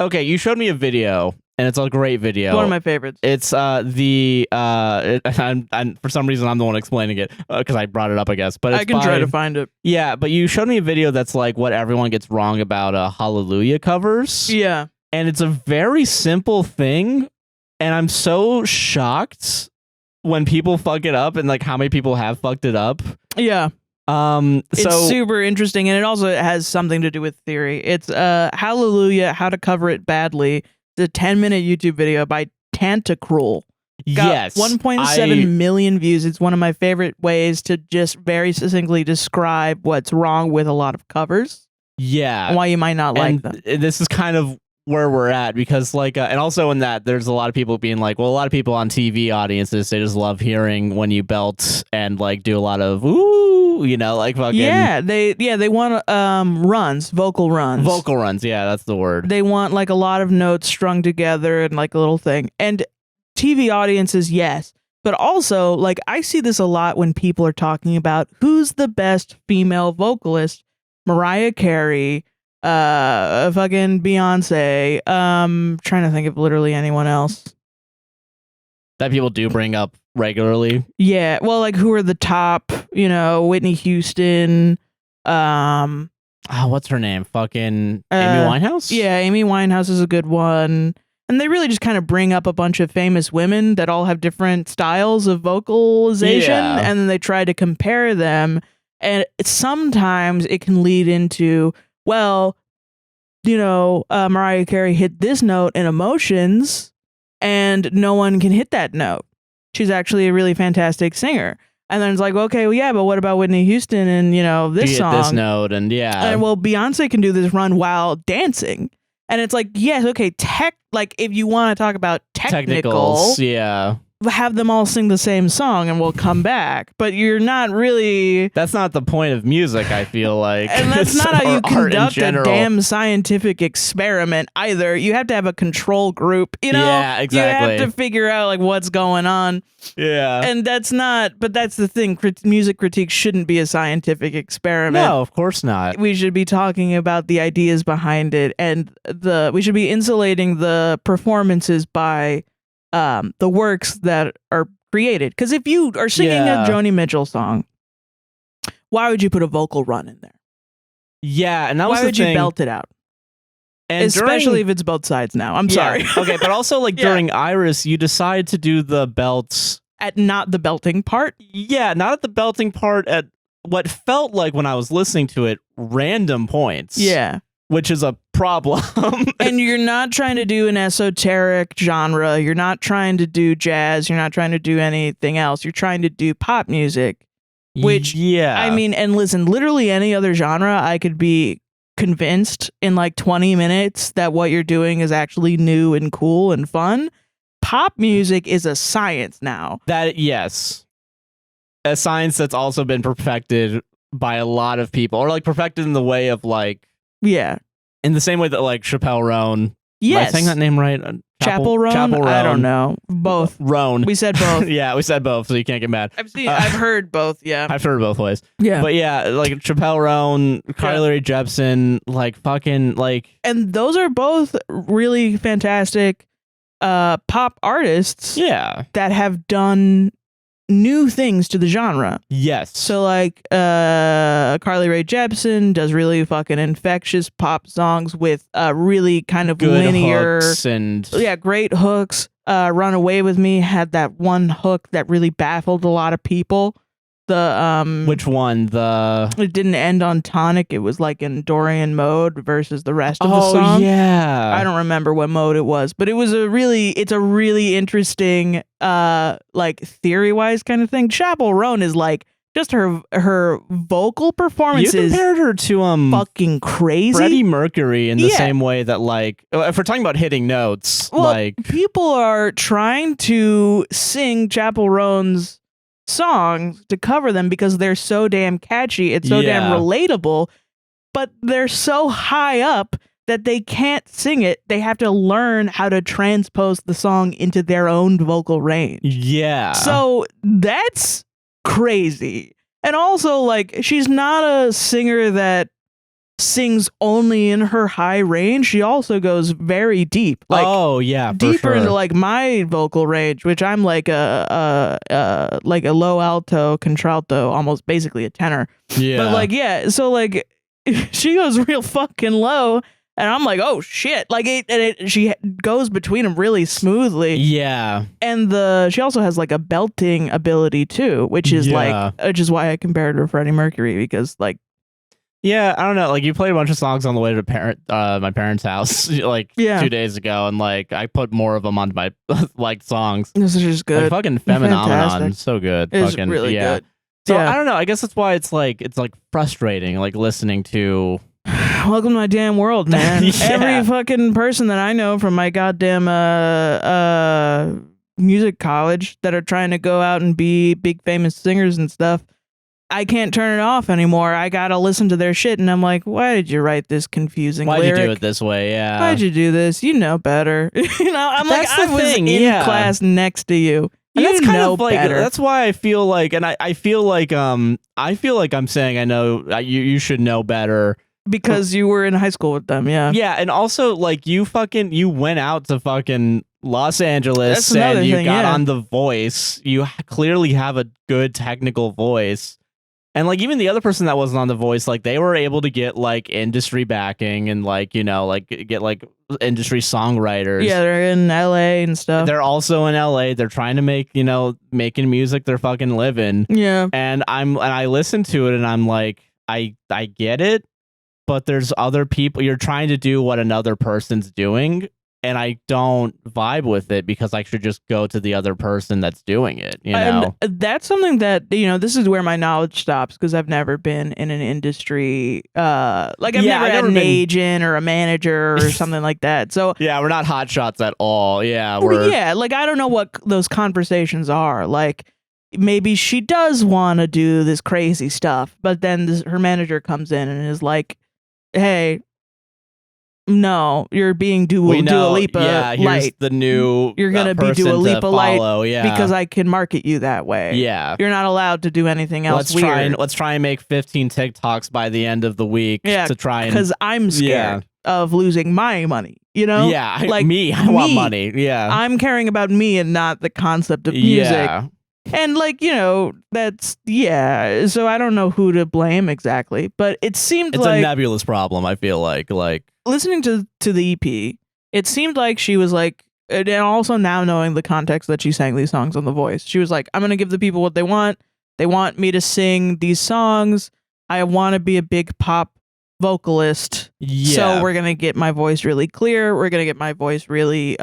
Okay, you showed me a video. And it's a great video. One of my favorites. It's for some reason I'm the one explaining it because I brought it up, I guess. But I can try to find it. Yeah, but you showed me a video that's like what everyone gets wrong about Hallelujah covers. Yeah, and it's a very simple thing, and I'm so shocked when people fuck it up, and like how many people have fucked it up. Yeah. It's so super interesting, and it also has something to do with theory. It's Hallelujah, How to Cover It Badly. It's a 10-minute YouTube video by Tantacruel. Got 1.7 million views. It's one of my favorite ways to just very succinctly describe what's wrong with a lot of covers. Yeah. And why you might not like them. This is kind of where we're at, because like and also in that there's a lot of people being like, well, a lot of people on TV audiences, they just love hearing when you belt and like do a lot of ooh, you know, like fucking they want vocal runs, yeah, that's the word. They want like a lot of notes strung together and like a little thing. And TV audiences, yes, but also like I see this a lot when people are talking about who's the best female vocalist. Mariah Carey, fucking Beyonce, trying to think of literally anyone else that people do bring up regularly. Yeah, well, like who are the top, you know, Whitney Houston, what's her name? Fucking Amy Winehouse? Yeah, Amy Winehouse is a good one. And they really just kind of bring up a bunch of famous women that all have different styles of vocalization, and then they try to compare them. And sometimes it can lead into, well, you know, Mariah Carey hit this note in Emotions, and no one can hit that note. She's actually a really fantastic singer. And then it's like, okay, well, yeah, but what about Whitney Houston and, you know, this song? This note, and and well, Beyonce can do this run while dancing. And it's like, yes, okay, like if you want to talk about technicals, yeah, have them all sing the same song and we'll come back. But you're not really... That's not the point of music, I feel like. And that's not how you conduct a damn scientific experiment either. You have to have a control group, you know? Yeah, exactly. You have to figure out like what's going on. Yeah. And that's the thing. Music critique shouldn't be a scientific experiment. No, of course not. We should be talking about the ideas behind it, and we should be insulating the performances by the works that are created. Because if you are singing a Joni Mitchell song, why would you put a vocal run in there? Yeah, and that was why would you belt it out? And especially if it's both sides now. I'm sorry. Okay, but also like during Iris, you decide to do the belts at not the belting part. Yeah, not at the belting part, at what felt like when I was listening to it, random points. Yeah. Which is a problem. And you're not trying to do an esoteric genre. You're not trying to do jazz. You're not trying to do anything else. You're trying to do pop music. Which, I mean, and listen, literally any other genre, I could be convinced in like 20 minutes that what you're doing is actually new and cool and fun. Pop music is a science now. Yes. A science that's also been perfected by a lot of people, or like perfected in the way of like... Yeah. In the same way that like Chappelle Roan. Yes. Am I saying that name right? Chapel Roan? I don't know. Both. Roan. We said both. Yeah, we said both, so you can't get mad. I've heard both, yeah. I've heard both ways. Yeah. But yeah, like Chappelle Roan, Carly Rae Jepsen, like fucking like... And those are both really fantastic pop artists. Yeah. That have done new things to the genre. Yes. So like Carly Rae Jepsen does really fucking infectious pop songs with really kind of good linear hooks and great hooks. Run Away With Me had that one hook that really baffled a lot of people. The which one? It didn't end on tonic. It was like in Dorian mode versus the rest of the song. Yeah. I don't remember what mode it was, but it's a really interesting like theory-wise kind of thing. Chappell Roan is like just her vocal performances. You compared her to fucking crazy Freddie Mercury in the same way that like if we're talking about hitting notes, well, like people are trying to sing Chappell Roan's songs to cover them because they're so damn catchy, it's so damn relatable, but they're so high up that they can't sing it. They have to learn how to transpose the song into their own vocal range. Yeah. So that's crazy. And also, like, she's not a singer that sings only in her high range. She also goes very deep. Like, deeper into like my vocal range, which I'm like a low alto contralto, almost basically a tenor. Yeah. But like, so like she goes real fucking low, and I'm like, oh shit! Like she goes between them really smoothly. Yeah. And she also has like a belting ability too, which is which is why I compared her to Freddie Mercury, because like. Yeah, I don't know. Like, you played a bunch of songs on the way to my parents' house like 2 days ago, and like I put more of them on my liked songs. This is just good. Like, fucking Phenomenon, so good. It's fucking really good. So I don't know. I guess that's why it's like frustrating, like listening to. welcome to my damn world, man. Every fucking person that I know from my goddamn music college that are trying to go out and be big famous singers and stuff, I can't turn it off anymore. I gotta listen to their shit, and I'm like, why did you write this confusing lyric? Why'd you do it this way? Yeah. Why'd you do this? You know better. I'm That's like, I was in class next to you. And that's kind of like, better. that's why I feel like, and I feel like I'm saying I know you should know better because you were in high school with them. Yeah, and also like you went out to fucking Los Angeles and you got on The Voice. You clearly have a good technical voice. And like even the other person that wasn't on The Voice, like they were able to get like industry backing and like, you know, like get like industry songwriters. Yeah, they're in LA and stuff. They're also in LA. They're trying to make, you know, making music they're fucking living. Yeah. And I listen to it and I'm like, I get it, but there's other people. You're trying to do what another person's doing. And I don't vibe with it because I should just go to the other person that's doing it, you know? And that's something that, you know, this is where my knowledge stops because I've never been in an industry, like I've never had an agent or a manager or something like that. So yeah, we're not hot shots at all. Yeah, like I don't know what those conversations are. Like maybe she does want to do this crazy stuff, but then her manager comes in and is like, hey, no, you're being Dua Lipa. Yeah, here's light. The new. You're gonna be Dua Lipa light, yeah, because I can market you that way. Yeah, you're not allowed to do anything else. Let's try and make 15 TikToks by the end of the week. Yeah, to try and because I'm scared of losing my money. You know, I want money. Yeah, I'm caring about me and not the concept of music. Yeah. And like, you know, that's so I don't know who to blame exactly, but it seemed it's like a nebulous problem. I feel like listening to the EP, it seemed like she was like, and also now knowing the context that she sang these songs on The Voice, she was like, I'm gonna give the people what they want. They want me to sing these songs. I want to be a big pop vocalist. Yeah. So we're gonna get my voice really clear. We're gonna get my voice really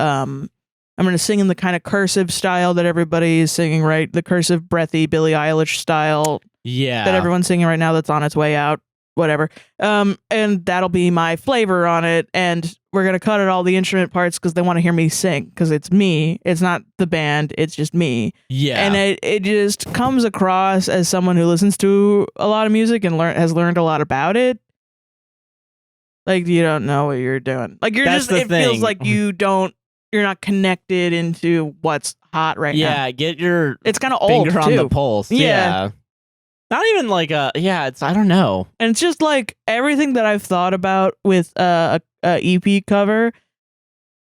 I'm going to sing in the kind of cursive style that everybody is singing, right? The cursive, breathy, Billie Eilish style that everyone's singing right now that's on its way out, whatever. And that'll be my flavor on it. And we're going to cut out all the instrument parts because they want to hear me sing because it's me. It's not the band. It's just me. Yeah. And it just comes across as someone who listens to a lot of music and has learned a lot about it. Like, you don't know what you're doing. Like, it feels like you're not connected into what's hot right now. Yeah, get your it's kind of old finger on the pulse. Yeah. Not even like it's I don't know. And it's just like everything that I've thought about with a EP cover,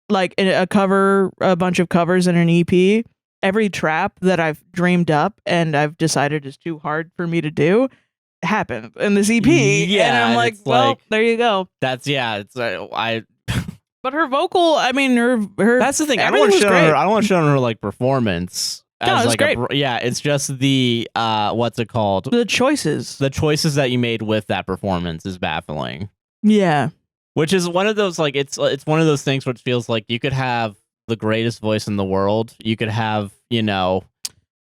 like a bunch of covers in an EP, every trap that I've dreamed up and I've decided is too hard for me to do happened in this EP. Yeah. And I'm like, well, there you go. That's it's But her vocal, I mean, her that's the thing. I don't want to show on her like performance. No, it's great. It's just the what's it called? The choices that you made with that performance is baffling. Yeah. Which is one of those like it's one of those things which feels like you could have the greatest voice in the world. You could have, you know,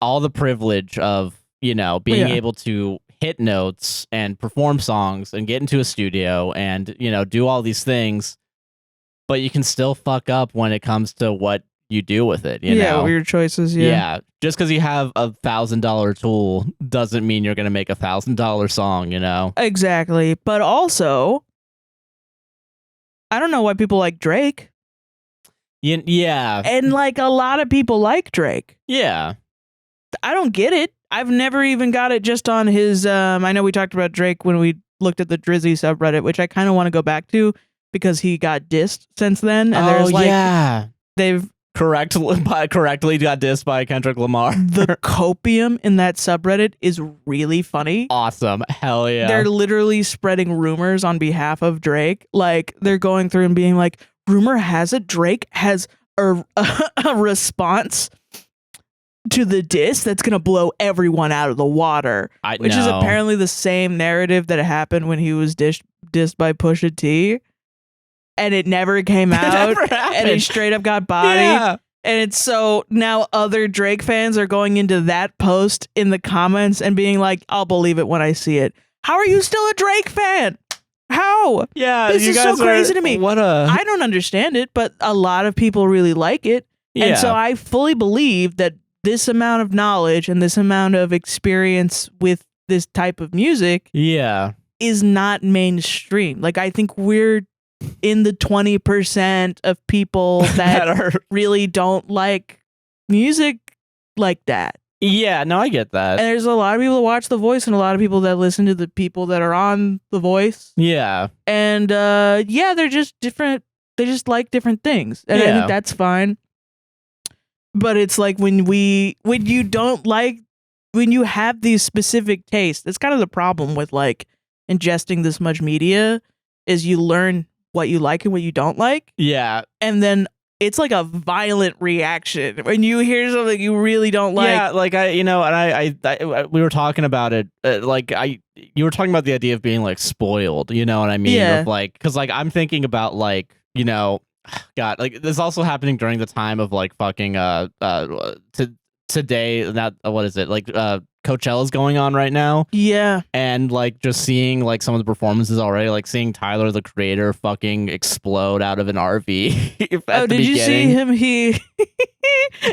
all the privilege of, you know, being able to hit notes and perform songs and get into a studio and, you know, do all these things. But you can still fuck up when it comes to what you do with it. You know? Weird choices. Yeah. Just because you have $1,000 tool doesn't mean you're going to make $1,000 song, you know? Exactly. But also, I don't know why people like Drake. Yeah. And like a lot of people like Drake. Yeah. I don't get it. I've never even got it just on his, I know we talked about Drake when we looked at the Drizzy subreddit, which I kind of want to go back to. Because he got dissed since then, and there's like they've correctly got dissed by Kendrick Lamar. The copium in that subreddit is really funny. Awesome, hell yeah! They're literally spreading rumors on behalf of Drake. Like they're going through and being like, "Rumor has it Drake has a response to the diss that's gonna blow everyone out of the water," which is apparently the same narrative that happened when he was dissed by Pusha T. And it never came out, and he straight up got bodied. Yeah. And it's so now other Drake fans are going into that post in the comments and being like, I'll believe it when I see it. How are you still a Drake fan? How? Yeah, this you is guys so crazy to me. I don't understand it, but a lot of people really like it. Yeah. And so I fully believe that this amount of knowledge and this amount of experience with this type of music is not mainstream. Like, I think we're in the 20% of people that really don't like music like that. Yeah, no, I get that. And there's a lot of people that watch The Voice and a lot of people that listen to the people that are on The Voice. Yeah. And they're just different. They just like different things. And I think that's fine. But it's like when you have these specific tastes, that's kind of the problem with like ingesting this much media is you learn what you like and what you don't like. Yeah. And then it's like a violent reaction when you hear something you really don't like. Yeah, like we were talking about it. You were talking about the idea of being like spoiled. You know what I mean? Yeah. Of like, because like I'm thinking about like, you know, God, like this also happening during the time of like fucking today. That what is it like? Coachella's going on right now. Yeah. And like just seeing like some of the performances already, like seeing Tyler the Creator fucking explode out of an RV. Did you see him? He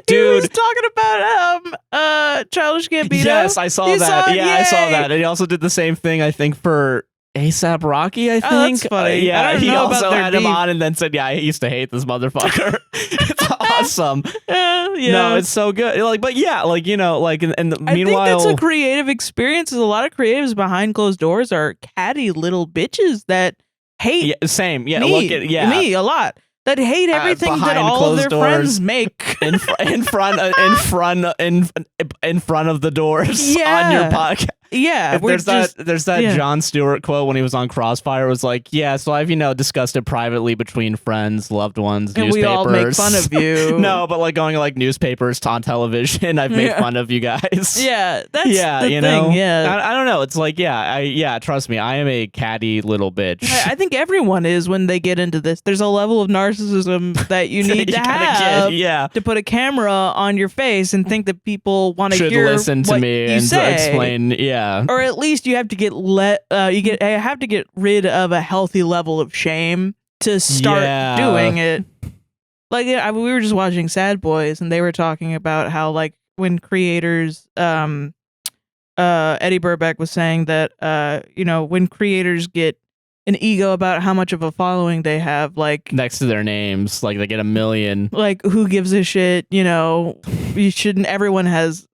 was talking about Childish Gambino. Yes, I saw that. I saw that. And he also did the same thing, I think, for ASAP Rocky, I think. Oh, that's funny. He also had him on and then said, I used to hate this motherfucker. It's awesome. No, it's so good. Like, but yeah, like, you know, like, and meanwhile, I think that's a creative experience. A lot of creatives behind closed doors are catty little bitches that hate me a lot. That hate everything that all of their friends make in front of the doors on your podcast. Yeah, there's that Jon Stewart quote when he was on Crossfire. It was like, so I've discussed it privately between friends, loved ones, and newspapers. We all make fun of you. No, but like going to like newspapers on television, I've made fun of you guys. Yeah, that's the thing. Know? Yeah, I don't know. It's like trust me, I am a catty little bitch. I think everyone is when they get into this. There's a level of narcissism that you need to have to put a camera on your face and think that people want to hear listen to what me you and say. Explain. Or at least you have to get have to get rid of a healthy level of shame to start doing it. Like we were just watching Sad Boys and they were talking about how like when creators Eddie Burback was saying that when creators get an ego about how much of a following they have, like next to their names, like they get 1 million. Like who gives a shit? You shouldn't. Everyone has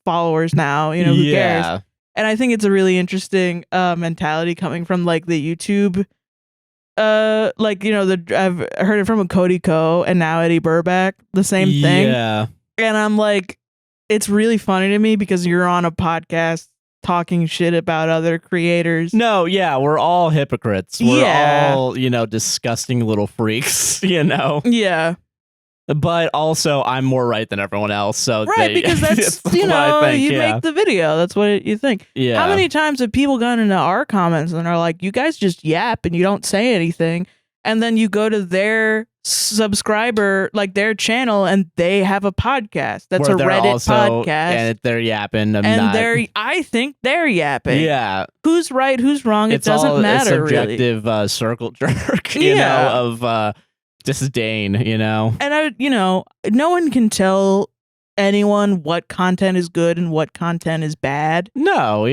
followers now. Who cares? And I think it's a really interesting mentality coming from like the YouTube, I've heard it from Cody Ko and now Eddie Burback, the same thing. Yeah. And I'm like, it's really funny to me because you're on a podcast talking shit about other creators. No, we're all hypocrites. We're all, disgusting little freaks, Yeah. But also, I'm more right than everyone else. So because that's you make the video. That's what you think. Yeah. How many times have people gone into our comments and are like, "You guys just yap and you don't say anything," and then you go to their subscriber, like their channel, and they have a podcast. That's where a Reddit podcast, and they're yapping. I think they're yapping. Yeah. Who's right? Who's wrong? It doesn't matter. It's subjective really. Circle jerk. Of. Disdain, and no one can tell anyone what content is good and what content is bad. No,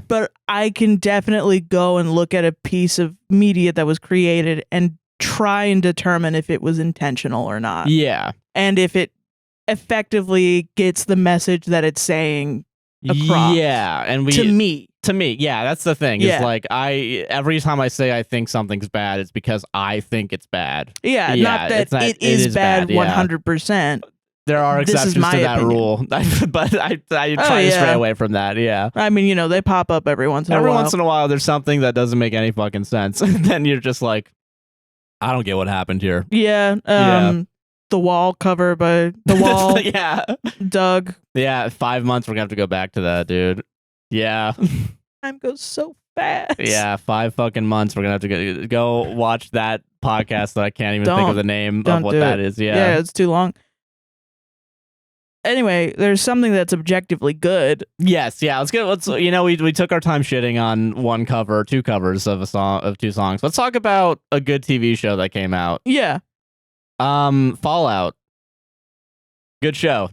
but I can definitely go and look at a piece of media that was created and try and determine if it was intentional or not. And if it effectively gets the message that it's saying across. And to me, that's the thing. It's like every time I say I think something's bad, it's because I think it's bad. Not that it is bad 100%. There are exceptions to that rule, but I try to stray away from that. Yeah, I mean, they pop up every once in a while. Every once in a while, there's something that doesn't make any fucking sense, and then you're just like, I don't get what happened here. The Wall cover by The Wall. Doug. 5 months. We're gonna have to go back to that, dude. Yeah. Time goes so fast. 5 fucking months. We're gonna have to go watch that podcast that I can't even think of the name of what that is. Yeah, it's too long. anyway, there's something that's objectively good. Yes, yeah. Let's we took our time shitting on two covers of two songs. Let's talk about a good TV show that came out. Yeah. FaLlOuT. Good show.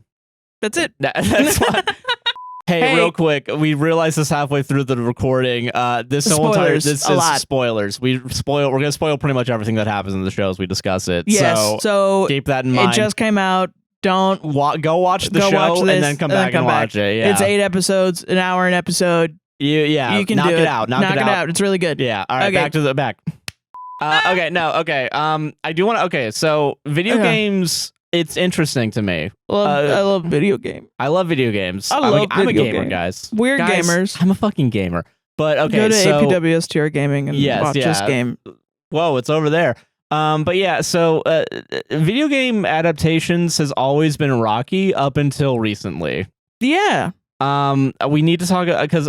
That's it. That's what. Hey, real quick, we realized this halfway through the recording. This is spoilers. We're gonna spoil pretty much everything that happens in the show as we discuss it. Yes, so keep that in mind. It just came out. Don't go watch the show and then come back and watch it. Yeah. It's 8 episodes, an hour an episode. You can knock it it out. Knock it out. It's really good. Yeah. All right. Okay. Back. Okay. I do want to. Okay. So video games. It's interesting to me. I love video games. I love video games. I'm a gamer, guys. We're gamers. I'm a fucking gamer. But okay, go to APWSTR Gaming and watch this game. Whoa, it's over there. But yeah, so video game adaptations has always been rocky up until recently. Yeah. We need to talk because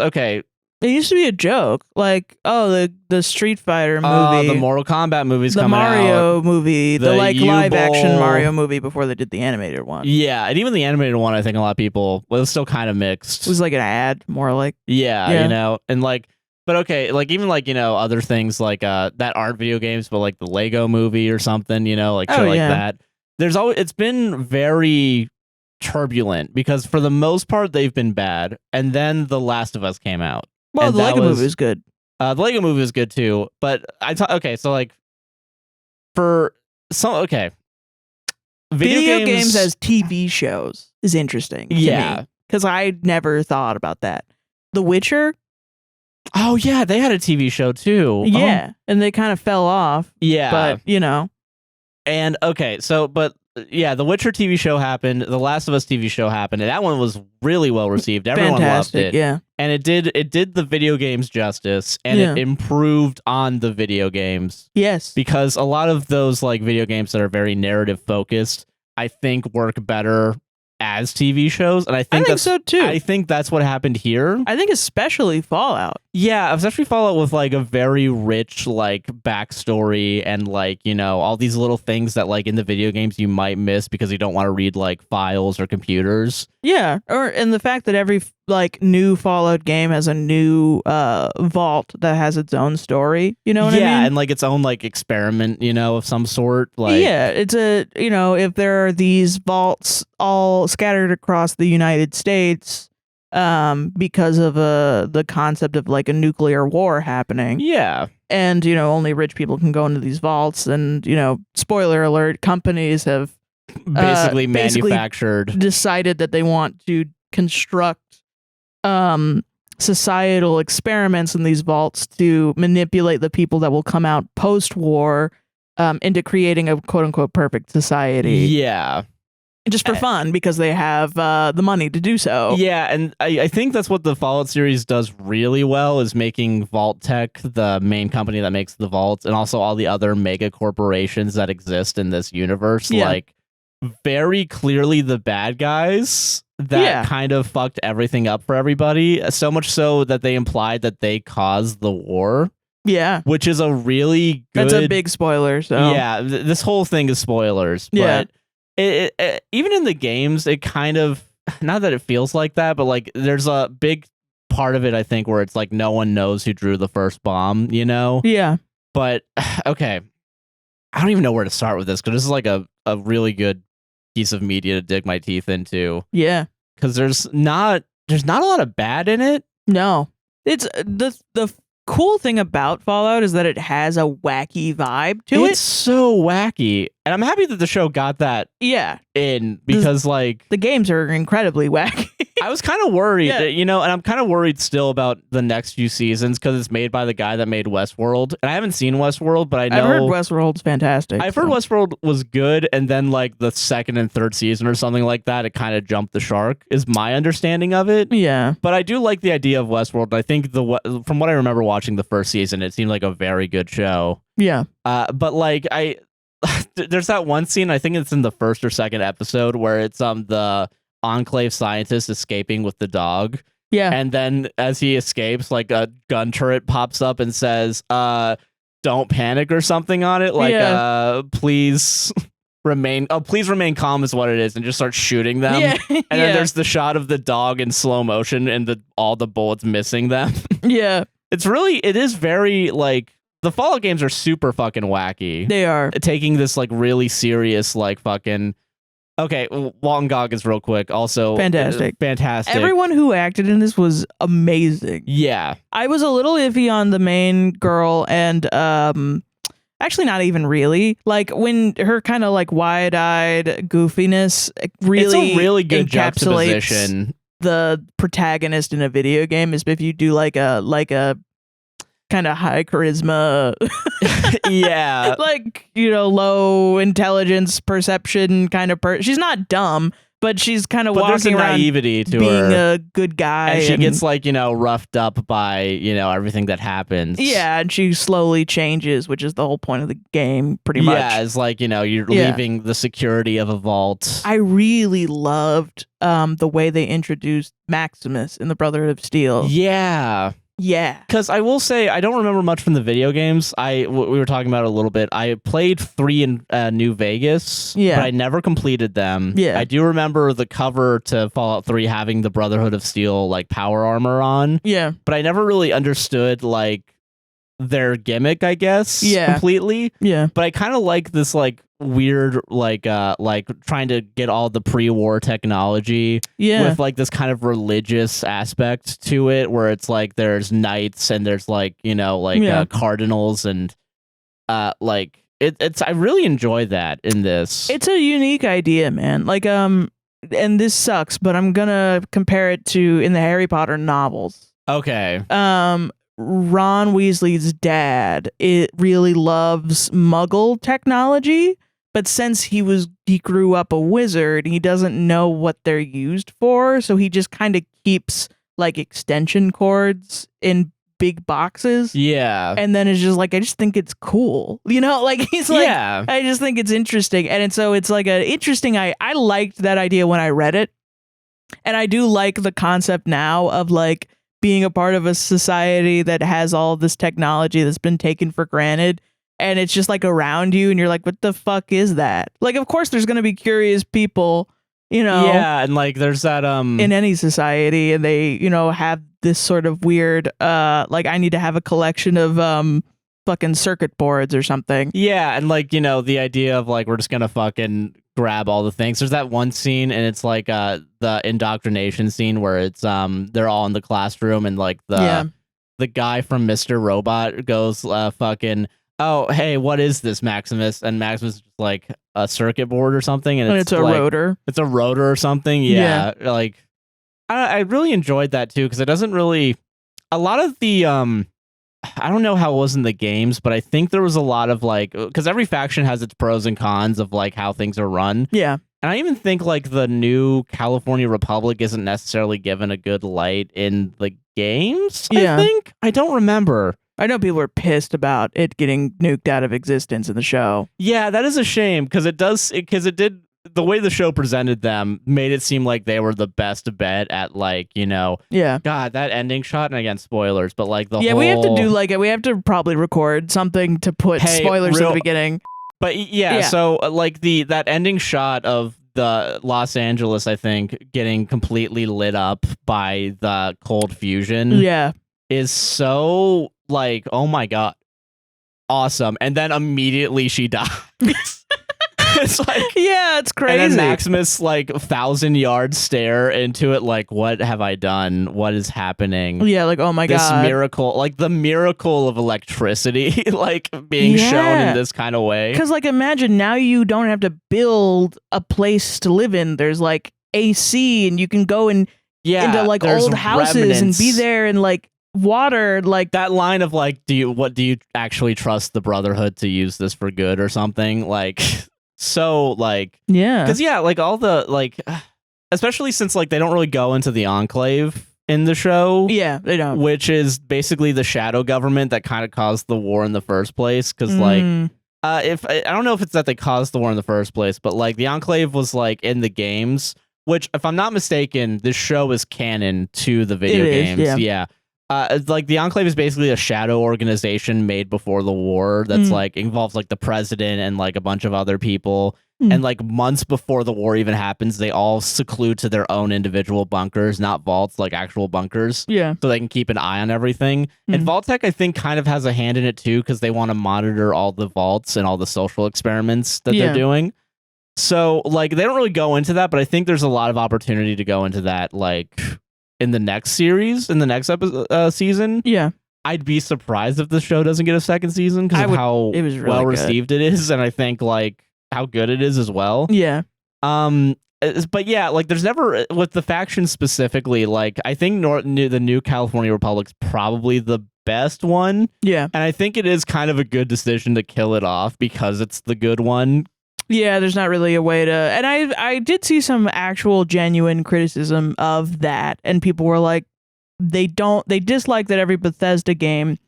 it used to be a joke, like, the Street Fighter movie, the Mortal Kombat movies, the coming Mario out, movie, the live action Mario movie before they did the animated one. Yeah, and even the animated one, I think a lot of people was still kind of mixed. It was like an ad, more like. Yeah. And like, but okay, like even like other things like that aren't video games, but like the Lego movie or something, like shit like that. It's been very turbulent because for the most part they've been bad, and then The Last of Us came out. Well, the Lego movie is good. The Lego movie is good too, but so like video games as TV shows is interesting. Yeah, because I never thought about that. The Witcher. Oh yeah, they had a TV show too. Yeah, and they kind of fell off. Yeah, but and the Witcher TV show happened. The Last of Us TV show happened, and that one was really well received. Everyone loved it. Yeah, and it did the video games justice, and it improved on the video games. Yes, because a lot of those like video games that are very narrative focused, I think work better as TV shows, and I think that's so too. I think that's what happened here. I think especially FaLlOuT. Yeah, especially FaLlOuT with like a very rich like backstory and like all these little things that like in the video games you might miss because you don't want to read like files or computers. Yeah, and the fact that every like new FaLlOuT game has a new vault that has its own story. You know what I mean? Yeah, and like its own like experiment, of some sort. Like it's a if there are these vaults all scattered across the United States because of the concept of like a nuclear war happening. Yeah. And only rich people can go into these vaults, and spoiler alert, companies have basically manufactured decided that they want to construct societal experiments in these vaults to manipulate the people that will come out post-war into creating a quote-unquote perfect society. Yeah. Just for fun, because they have the money to do so. Yeah, and I think that's what the FaLlOuT series does really well, is making Vault Tech the main company that makes the vaults, and also all the other mega corporations that exist in this universe, like very clearly the bad guys that kind of fucked everything up for everybody, so much so that they implied that they caused the war. Yeah. Which is a really good... That's a big spoiler, so... Yeah, this whole thing is spoilers, but it, even in the games, it kind of... Not that it feels like that, but like there's a big part of it, I think, where it's like no one knows who drew the first bomb, Yeah. But, okay. I don't even know where to start with this, because this is like a really good piece of media to dig my teeth into. Yeah. Because there's not a lot of bad in it. No. It's the cool thing about FaLlOuT is that it has a wacky vibe to it. It's so wacky. And I'm happy that the show got that in, because like the games are incredibly wacky. I was kind of worried, and I'm kind of worried still about the next few seasons because it's made by the guy that made Westworld. And I haven't seen Westworld, but I've heard Westworld's fantastic. I've heard Westworld was good, and then like the second and third season or something like that, it kind of jumped the shark, is my understanding of it. Yeah. But I do like the idea of Westworld. I think from what I remember watching the first season, it seemed like a very good show. Yeah. But like there's that one scene, I think it's in the first or second episode, where it's the Enclave scientist escaping with the dog. Yeah. And then as he escapes, like a gun turret pops up and says, don't panic or something on it. Like, please please remain calm is what it is, and just start shooting them. Yeah. And then there's the shot of the dog in slow motion and all the bullets missing them. Yeah. It is very like the FaLlOuT games are super fucking wacky. They are taking this like really serious like fucking. Okay, Walton Goggins real quick. Also fantastic. Everyone who acted in this was amazing. Yeah. I was a little iffy on the main girl and actually not even really. Like when her kind of like wide-eyed goofiness really it's a really good encapsulates juxtaposition. The protagonist in a video game is if you do like a kind of high charisma yeah, like, you know, low intelligence perception kind of she's not dumb, but she's kind of walking around naivety to being her. a good guy, and she gets like, you know, roughed up by, you know, everything that happens. Yeah, and she slowly changes, which is the whole point of the game pretty much. Yeah, it's like, you know, you're leaving the security of a vault. I really loved the way they introduced Maximus in the Brotherhood of Steel. Yeah. Because I will say, I don't remember much from the video games. We were talking about it a little bit. I played 3 in New Vegas, but I never completed them. Yeah. I do remember the cover to FaLlOuT 3 having the Brotherhood of Steel, like, power armor on. Yeah. But I never really understood, like, their gimmick, I guess, completely. Yeah. But I kind of like this, like, weird like trying to get all the pre-war technology with like this kind of religious aspect to it, where it's like there's knights and there's like, you know, like cardinals and like it's I really enjoy that in this. It's a unique idea, man. Like and this sucks, but I'm gonna compare it to in the Harry Potter novels. Okay. Ron Weasley's dad, it really loves Muggle technology, but since he grew up a wizard, he doesn't know what they're used for, so he just kind of keeps like extension cords in big boxes. Yeah. And then it's just like, I just think it's cool. You know, like he's like, I just think it's interesting. And so it's like an interesting, I liked that idea when I read it. And I do like the concept now of like being a part of a society that has all this technology that's been taken for granted. And it's just like around you and you're like, what the fuck is that? Like, of course, there's going to be curious people, you know. Yeah. And like there's that in any society, and they, you know, have this sort of weird like I need to have a collection of fucking circuit boards or something. Yeah. And like, you know, the idea of like we're just gonna fucking grab all the things. There's that one scene and it's like the indoctrination scene where it's they're all in the classroom and like the guy from Mr. Robot goes fucking, oh, hey, what is this, Maximus? And Maximus is just like a circuit board or something. And it's a like, rotor. It's a rotor or something. Yeah. Like, I really enjoyed that too, because it doesn't really... A lot of the... I don't know how it was in the games, but I think there was a lot of like... Because every faction has its pros and cons of like how things are run. Yeah. And I even think like the new California Republic isn't necessarily given a good light in the games, I think. I don't remember. I know people are pissed about it getting nuked out of existence in the show. Yeah, that is a shame because it did the way the show presented them made it seem like they were the best bet at like, you know, God, that ending shot, and again, spoilers, but like the whole... we have to do like we have to probably record something to put spoilers at the beginning. But so like that ending shot of the Los Angeles, I think, getting completely lit up by the cold fusion is so like, oh my God, awesome. And then immediately she dies. It's like, it's crazy. And then Maximus like 1,000-yard stare into it like, what have I done? What is happening? Yeah, like, oh my God. This miracle, like the miracle of electricity like being shown in this kind of way. Because like imagine now you don't have to build a place to live in. There's like AC and you can go into like old houses and be there and like water, like that line of like, do you actually trust the Brotherhood to use this for good or something? Like... So like because like all the like especially since like they don't really go into the Enclave in the show, they don't, which is basically the shadow government that kind of caused the war in the first place, because like if I don't know if it's that they caused the war in the first place, but like the Enclave was like in the games, which if I'm not mistaken this show is canon to the video games. Like the Enclave is basically a shadow organization made before the war that's like involves like the president and like a bunch of other people, And like months before the war even happens, they all seclude to their own individual bunkers, not vaults, like actual bunkers. Yeah. So they can keep an eye on everything. And Vault-Tec, I think, kind of has a hand in it too, because they want to monitor all the vaults and all the social experiments that they're doing. So like they don't really go into that, but I think there's a lot of opportunity to go into that like in the next series, in the next season. Yeah. I'd be surprised if the show doesn't get a second season because of how well received it is, and I think like how good it is as well. Yeah. But yeah, like there's never with the faction specifically. Like I think the New California Republic's probably the best one. Yeah. And I think it is kind of a good decision to kill it off because it's the good one. Yeah, there's not really a way to, and I did see some actual genuine criticism of that, and people were like, they dislike that every Bethesda game.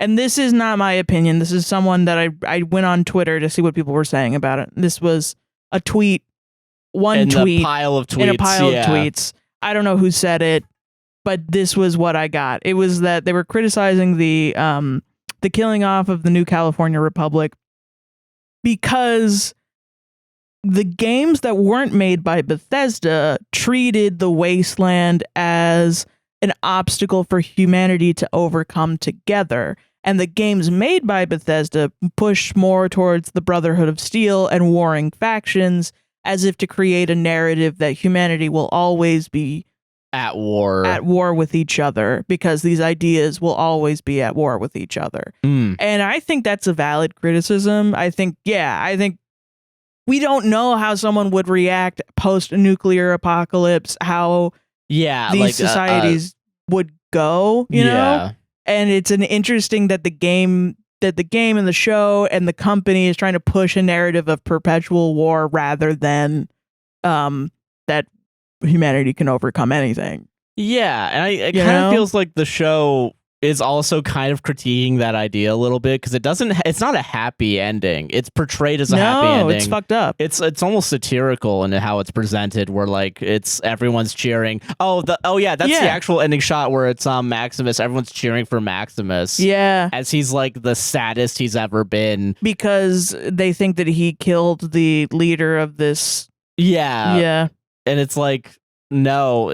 And this is not my opinion. This is someone that I went on Twitter to see what people were saying about it. This was a tweet, in a pile of tweets. I don't know who said it, but this was what I got. It was that they were criticizing the killing off of the New California Republic because the games that weren't made by Bethesda treated the wasteland as an obstacle for humanity to overcome together. And the games made by Bethesda pushed more towards the Brotherhood of Steel and warring factions as if to create a narrative that humanity will always be at war with each other because these ideas will always be at war with each other. And I think that's a valid criticism. I think we don't know how someone would react post nuclear apocalypse, how these societies would go, you know? And it's an interesting that the game and the show and the company is trying to push a narrative of perpetual war rather than that humanity can overcome anything. Yeah, and it kind of feels like the show is also kind of critiquing that idea a little bit because it's not a happy ending. It's portrayed as a happy ending. No, it's fucked up. It's almost satirical in how it's presented, where like everyone's cheering. That's the actual ending shot where it's Maximus. Everyone's cheering for Maximus. Yeah, as he's like the saddest he's ever been because they think that he killed the leader of this. Yeah, and it's like no,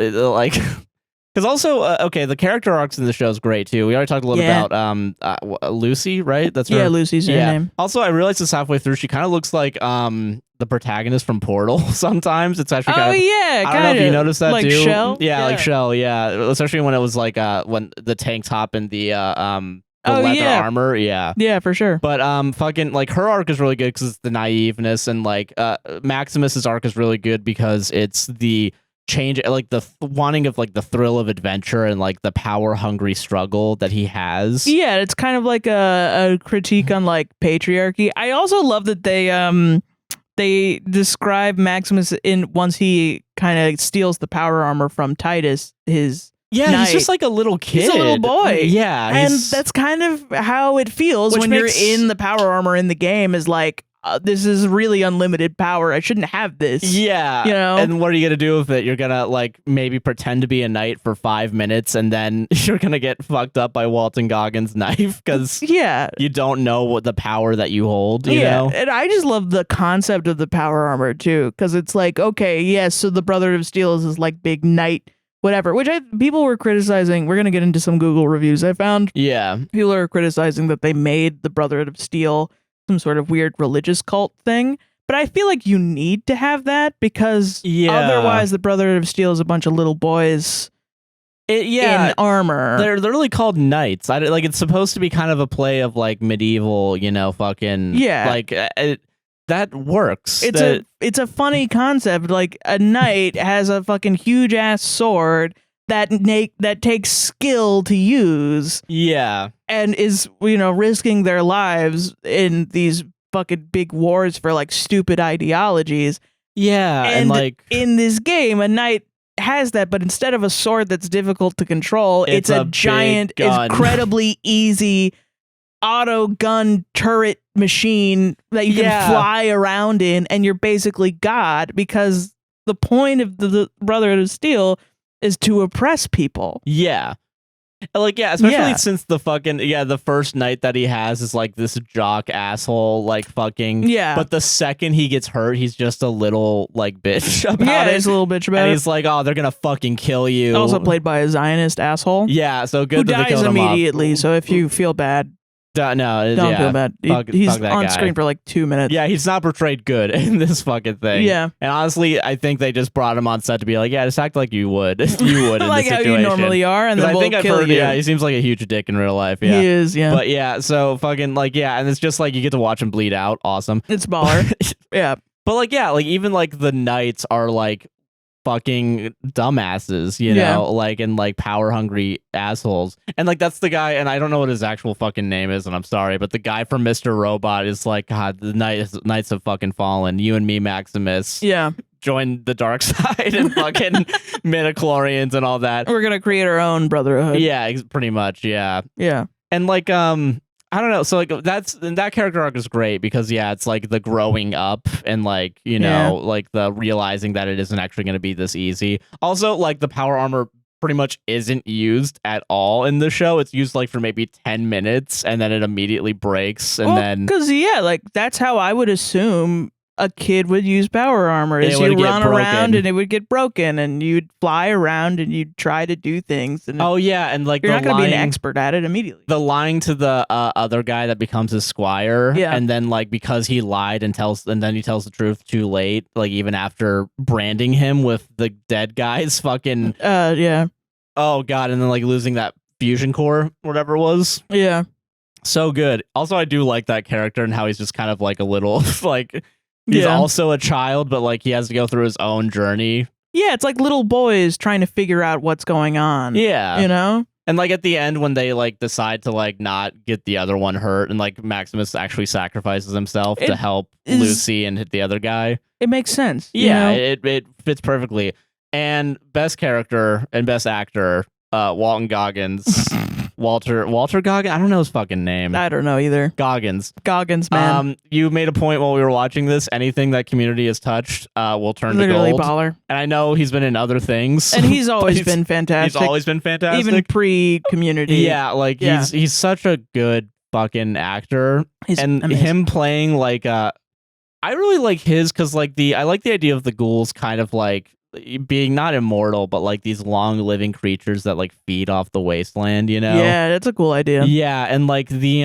because also, the character arcs in the show is great too. We already talked a little about Lucy, right? That's her. Yeah, Lucy's her name. Also, I realized this halfway through, she kind of looks like the protagonist from Portal. Sometimes it's actually kind of. I don't know if you noticed that like too. Shell? Yeah, like Shell. Yeah, especially when it was like when the tanks hop in the leather armor. Yeah, for sure. But fucking like her arc is really good because it's the naiveness, and like Maximus's arc is really good because it's the change, like the wanting of like the thrill of adventure and like the power hungry struggle that he has. Yeah, it's kind of like a critique on like patriarchy. I also love that they describe Maximus once he kind of steals the power armor from Titus, his knight. He's just like a little kid. He's a little boy. Yeah, and that's kind of how it feels when you're in the power armor in the game, is like, this is really unlimited power. I shouldn't have this. Yeah. You know? And what are you going to do with it? You're going to like maybe pretend to be a knight for 5 minutes and then you're going to get fucked up by Walton Goggins' knife because you don't know what the power that you hold, you know? And I just love the concept of the power armor too, because it's like, okay, yes, so the Brotherhood of Steel is this like big knight, whatever, which people were criticizing. We're going to get into some Google reviews I found. Yeah. People are criticizing that they made the Brotherhood of Steel some sort of weird religious cult thing, but I feel like you need to have that because otherwise the Brotherhood of Steel is a bunch of little boys in armor. They're literally called knights. Like it's supposed to be kind of a play of like medieval, fucking like that works. It's a funny concept. Like a knight has a fucking huge ass sword that takes skill to use. Yeah. And is, risking their lives in these fucking big wars for like stupid ideologies. Yeah. And like in this game, a knight has that, but instead of a sword that's difficult to control, it's a giant, incredibly easy auto gun turret machine that you can fly around in, and you're basically God, because the point of the Brotherhood of Steel is to oppress people. Yeah. Like, yeah, especially since the fucking, the first night that he has is like this jock asshole, like fucking. Yeah. But the second he gets hurt, he's just a little like bitch about it. He's a little bitch about and it. He's like, oh, they're gonna fucking kill you. Also played by a Zionist asshole. Yeah, so good who that they dies killed him immediately. So if you feel bad, don't feel bad. He's fuck that on guy. screen for like 2 minutes. Yeah, he's not portrayed good in this fucking thing. Yeah. And honestly, I think they just brought him on set to be like, yeah, just act like you would. You would in like this how situation. you normally are, and then we'll kill you. Yeah, he seems like a huge dick in real life. Yeah. He is, yeah. But yeah, so fucking like, yeah, and it's just like you get to watch him bleed out. Awesome. It's baller. Yeah. But like, yeah, like even like the knights are like fucking dumbasses, you know, like, and like power hungry assholes. And like that's the guy, and I don't know what his actual fucking name is, and I'm sorry, but the guy from Mr. Robot is like, God, the knights have fucking fallen. You and me, Maximus. Yeah. Join the dark side and fucking midichlorians and all that. We're gonna create our own brotherhood. Yeah, pretty much. Yeah. Yeah. And like, I don't know. So like that character arc is great because it's like the growing up and like, you know, like the realizing that it isn't actually going to be this easy. Also, like the power armor pretty much isn't used at all in the show. It's used like for maybe 10 minutes and then it immediately breaks. And then because like that's how I would assume a kid would use power armor. Is you run around and it would get broken, and you'd fly around and you'd try to do things. And and like you're not going to be an expert at it immediately. The lying to the other guy that becomes his squire, yeah, and then like because he lied and then he tells the truth too late, like even after branding him with the dead guy's fucking yeah. Oh god, and then like losing that fusion core, whatever it was. Yeah, so good. Also, I do like that character and how he's just kind of like a little like. He's also a child, but like he has to go through his own journey. Yeah, it's like little boys trying to figure out what's going on. Yeah. You know? And like at the end when they like decide to like not get the other one hurt and like Maximus actually sacrifices himself to help Lucy and hit the other guy. It makes sense. Yeah, it fits perfectly. And best character and best actor, Walton Goggins. Walter Goggins? I don't know his fucking name. I don't know either. Goggins, man. You made a point while we were watching this. Anything that Community has touched will turn literally to gold. Baller. And I know he's been in other things. And he's always been fantastic. He's always been fantastic. Even pre-Community. Yeah, like he's such a good fucking actor. He's and amazing. Him playing like I really like his because like I like the idea of the ghouls kind of like being not immortal, but like these long living creatures that like feed off the wasteland, you know? Yeah, that's a cool idea. Yeah, and like the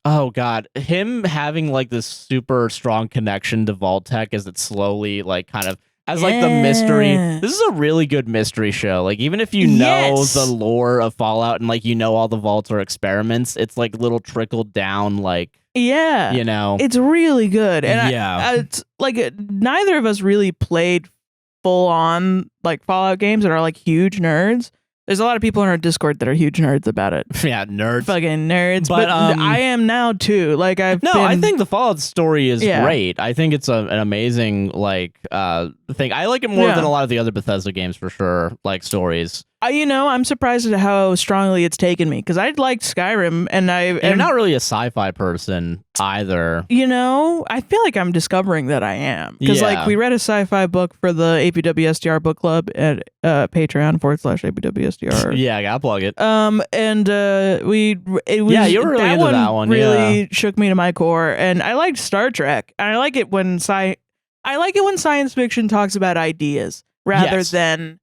oh god, him having like this super strong connection to Vault-Tec as it slowly like kind of as like the mystery. This is a really good mystery show. Like even if you know the lore of FaLlOuT and like you know all the vaults are experiments, it's like little trickled down like you know. It's really good. And it's like neither of us really played full on like FaLlOuT games that are like huge nerds. There's a lot of people in our Discord that are huge nerds about it. Yeah, nerds. Fucking nerds. But I am now too. Like I think the FaLlOuT story is great. I think it's an amazing like thing. I like it more than a lot of the other Bethesda games for sure. Like stories. I'm surprised at how strongly it's taken me because I liked Skyrim and you're not really a sci-fi person either. I feel like I'm discovering that I am because like we read a sci-fi book for the APWSTR book club at Patreon.com/APWSTR. Yeah, I gotta plug it. And you were really into that one. Really shook me to my core, and I liked Star Trek. And I like it when science fiction talks about ideas rather than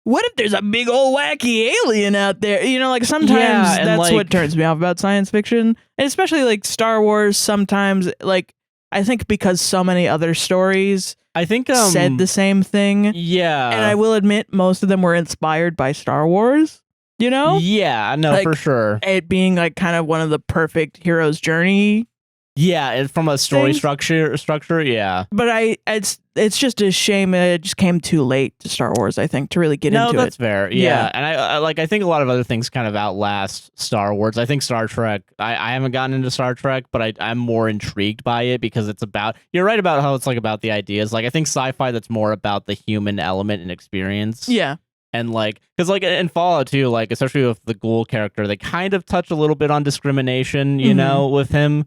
what if there's a big old wacky alien out there? Like sometimes that's what turns me off about science fiction. And especially like Star Wars sometimes, like I think because so many other stories said the same thing. Yeah. And I will admit most of them were inspired by Star Wars, Yeah, no, like, for sure. It being like kind of one of the perfect hero's journey. Yeah, from a story structure, yeah. But it's just a shame it just came too late to Star Wars, I think, to really get into it. No, that's fair. Yeah. And I think a lot of other things kind of outlast Star Wars. I think Star Trek, I haven't gotten into Star Trek, but I'm more intrigued by it because it's about, you're right about how it's like about the ideas. Like I think sci-fi that's more about the human element and experience. Yeah. And like, because like in FaLlOuT too, like especially with the ghoul character, they kind of touch a little bit on discrimination, you know, with him.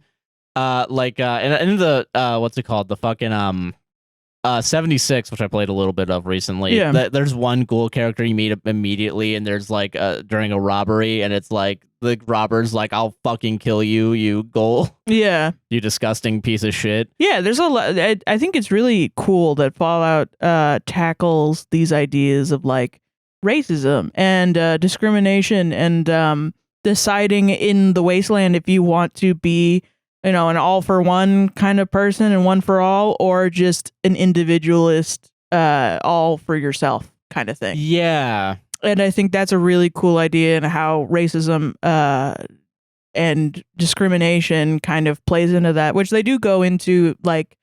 And in the what's it called? The fucking 76, which I played a little bit of recently. Yeah. There's one ghoul character you meet immediately, and there's like during a robbery, and it's like the robber's like, "I'll fucking kill you, you ghoul." Yeah. You disgusting piece of shit. Yeah, there's a lot. I think it's really cool that FaLlOuT tackles these ideas of like racism and discrimination and deciding in the wasteland if you want to be, an all for one kind of person and one for all, or just an individualist, all for yourself kind of thing. Yeah. And I think that's a really cool idea, and how racism and discrimination kind of plays into that, which they do go into, like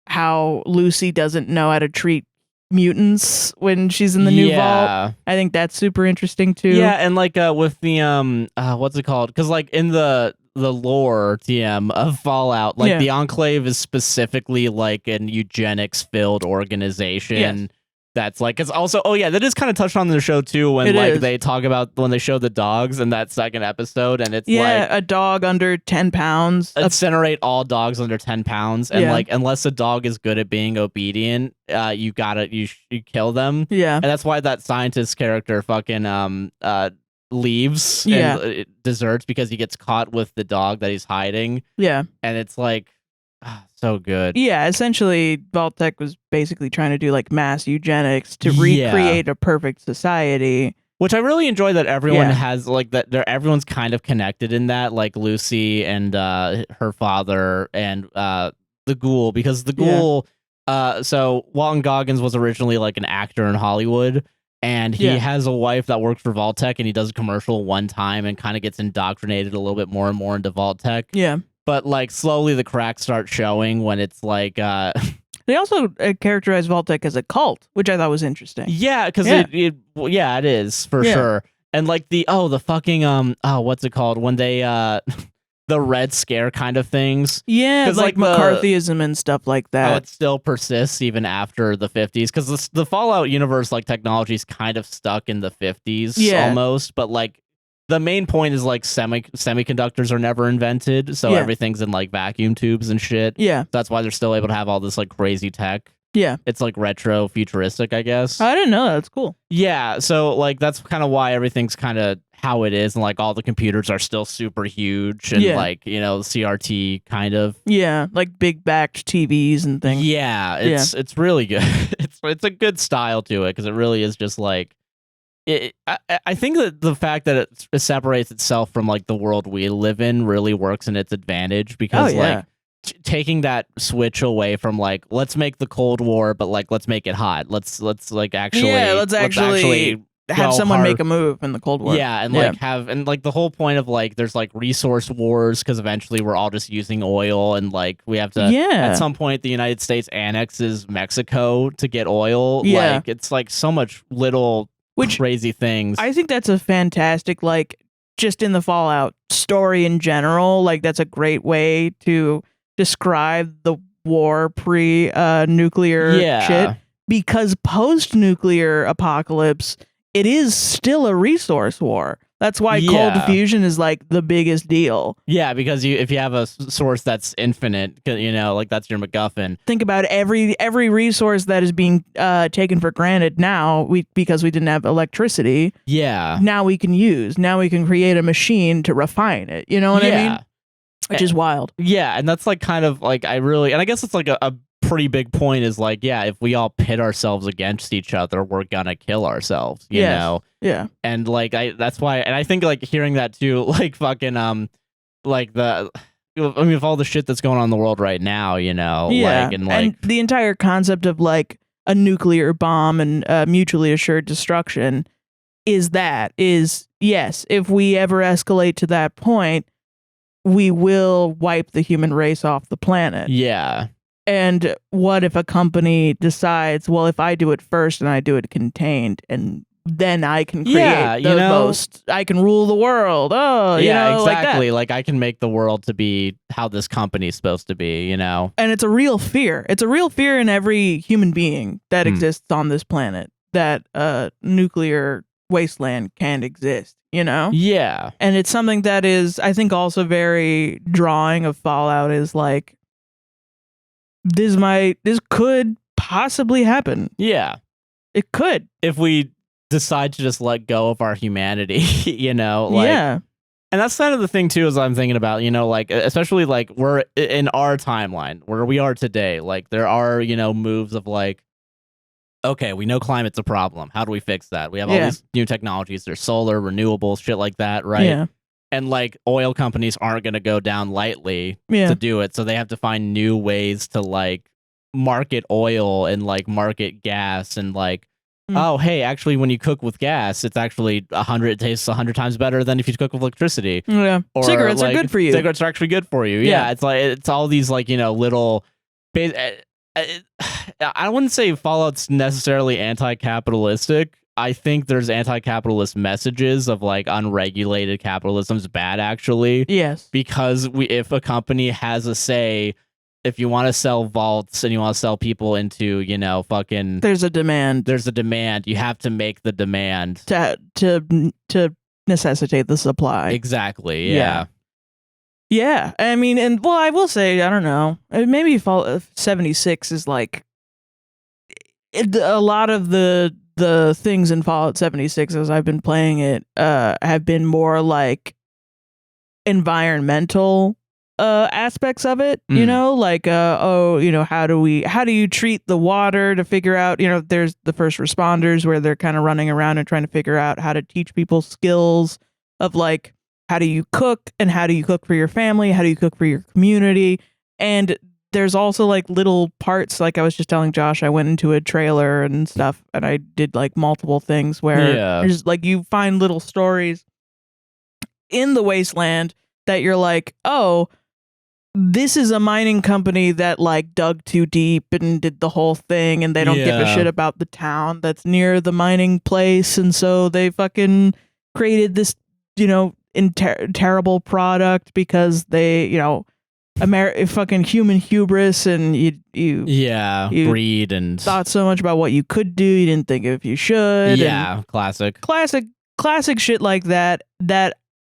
how Lucy doesn't know how to treat mutants when she's in the new vault. I think that's super interesting too. Yeah, and like with the what's it called? Because like in the lore TM of FaLlOuT, like the Enclave is specifically like an eugenics filled organization. Yes. That's like, it's also, that is kind of touched on in the show too, when they talk about when they show the dogs in that second episode, and it's like a dog under 10 pounds. Incinerate all dogs under 10 pounds, and like unless a dog is good at being obedient, you kill them. Yeah, and that's why that scientist character fucking leaves and deserts, because he gets caught with the dog that he's hiding. Yeah, and it's like, so good. Yeah, essentially, Vault-Tec was basically trying to do like mass eugenics to recreate a perfect society. Which I really enjoy that everyone has like that. Everyone's kind of connected in that, like Lucy and her father and the ghoul, because the ghoul. So Walton Goggins was originally like an actor in Hollywood, and he has a wife that works for Vault-Tec, and he does a commercial one time and kind of gets indoctrinated a little bit more and more into Vault-Tec. Yeah. But like slowly the cracks start showing when it's like they also characterize Vault-Tec as a cult, which I thought was interesting. Yeah, because it is for sure. And like the fucking what's it called when they the Red Scare kind of things. Yeah, like McCarthyism and stuff like that. How it still persists even after the 50s, because the FaLlOuT universe, like technology is kind of stuck in the 50s almost, but like the main point is like semiconductors are never invented, so everything's in like vacuum tubes and shit. Yeah, that's why they're still able to have all this like crazy tech. Yeah, it's like retro futuristic, I guess. I didn't know that. That's cool. Yeah, so like that's kind of why everything's kind of how it is, and like all the computers are still super huge and like CRT kind of. Yeah, like big backed TVs and things. Yeah, it's really good. it's a good style to it, because it really is just like. I think that the fact that it separates itself from like the world we live in really works in its advantage, because like taking that switch away from like, let's make the Cold War, but like let's make it hot. Let's like actually let's actually have someone make a move in the Cold War. Yeah, and like like the whole point of like there's like resource wars, because eventually we're all just using oil, and like we have to at some point the United States annexes Mexico to get oil. Like it's like so much little crazy things. I think that's a fantastic, like, just in the FaLlOuT story in general, like that's a great way to describe the war pre-nuclear shit, because post-nuclear apocalypse, it is still a resource war. That's why cold fusion is like the biggest deal. Yeah, because if you have a source that's infinite, like that's your MacGuffin. Think about every resource that is being taken for granted now, because we didn't have electricity. Yeah. Now we can create a machine to refine it. You know what I mean? Which is wild. Yeah, and that's like kind of like and I guess it's like a pretty big point is like, if we all pit ourselves against each other, we're gonna kill ourselves, you know? Yeah. And like that's why, and I think like hearing that too, like fucking like with all the shit that's going on in the world right now, like and the entire concept of like a nuclear bomb and mutually assured destruction is yes, if we ever escalate to that point, we will wipe the human race off the planet. Yeah. And what if a company decides, well, if I do it first and I do it contained, and then I can create the most, I can rule the world. Oh, exactly. Like I can make the world to be how this company's supposed to be, And it's a real fear. It's a real fear in every human being that exists on this planet, that nuclear wasteland can't exist, Yeah. And it's something that is, I think, also very drawing of FaLlOuT, is like, this could possibly happen. Yeah. It could. If we decide to just let go of our humanity, you know? Like, yeah. And that's kind of the thing, too, as I'm thinking about, you know, like, especially, like, we're in our timeline, where we are today. Like, there are, you know, moves of, like, okay, we know climate's a problem. How do we fix that? We have all these new technologies. There's solar, renewables, shit like that, right? Yeah. And, like, oil companies aren't going to go down lightly to do it. So they have to find new ways to, like, market oil and, like, market gas and, like, oh, hey, actually, when you cook with gas, it's actually it tastes 100 times better than if you cook with electricity. Yeah. Or, cigarettes like, are good for you. Cigarettes are actually good for you. Yeah. It's like, it's all these, like, you know, little... I wouldn't say FaLlOuT's necessarily anti-capitalistic. I think there's anti-capitalist messages of, like, unregulated capitalism's bad, actually. Yes. Because if a company has a say... If you want to sell vaults and you want to sell people into, you know, fucking... There's a demand. You have to make the demand. To necessitate the supply. Exactly, yeah. Yeah, I mean, and, well, I will say, I don't know, maybe FaLlOut 76 is, like... a lot of the things in FaLlOut 76 as I've been playing it have been more, like, environmental... aspects of it, you know, like you know, how do you treat the water to figure out, you know, there's the first responders where they're kind of running around and trying to figure out how to teach people skills of, like, how do you cook and how do you cook for your family, how do you cook for your community. And there's also, like, little parts, like I was just telling Josh, I went into a trailer and stuff and I did, like, multiple things where there's, like, you find little stories in the wasteland that you're like, oh, this is a mining company that, like, dug too deep and did the whole thing, and they don't give a shit about the town that's near the mining place, and so they fucking created this, you know, terrible product because they, you know, fucking human hubris, and you breed and thought so much about what you could do, you didn't think if you should. Yeah, classic shit like that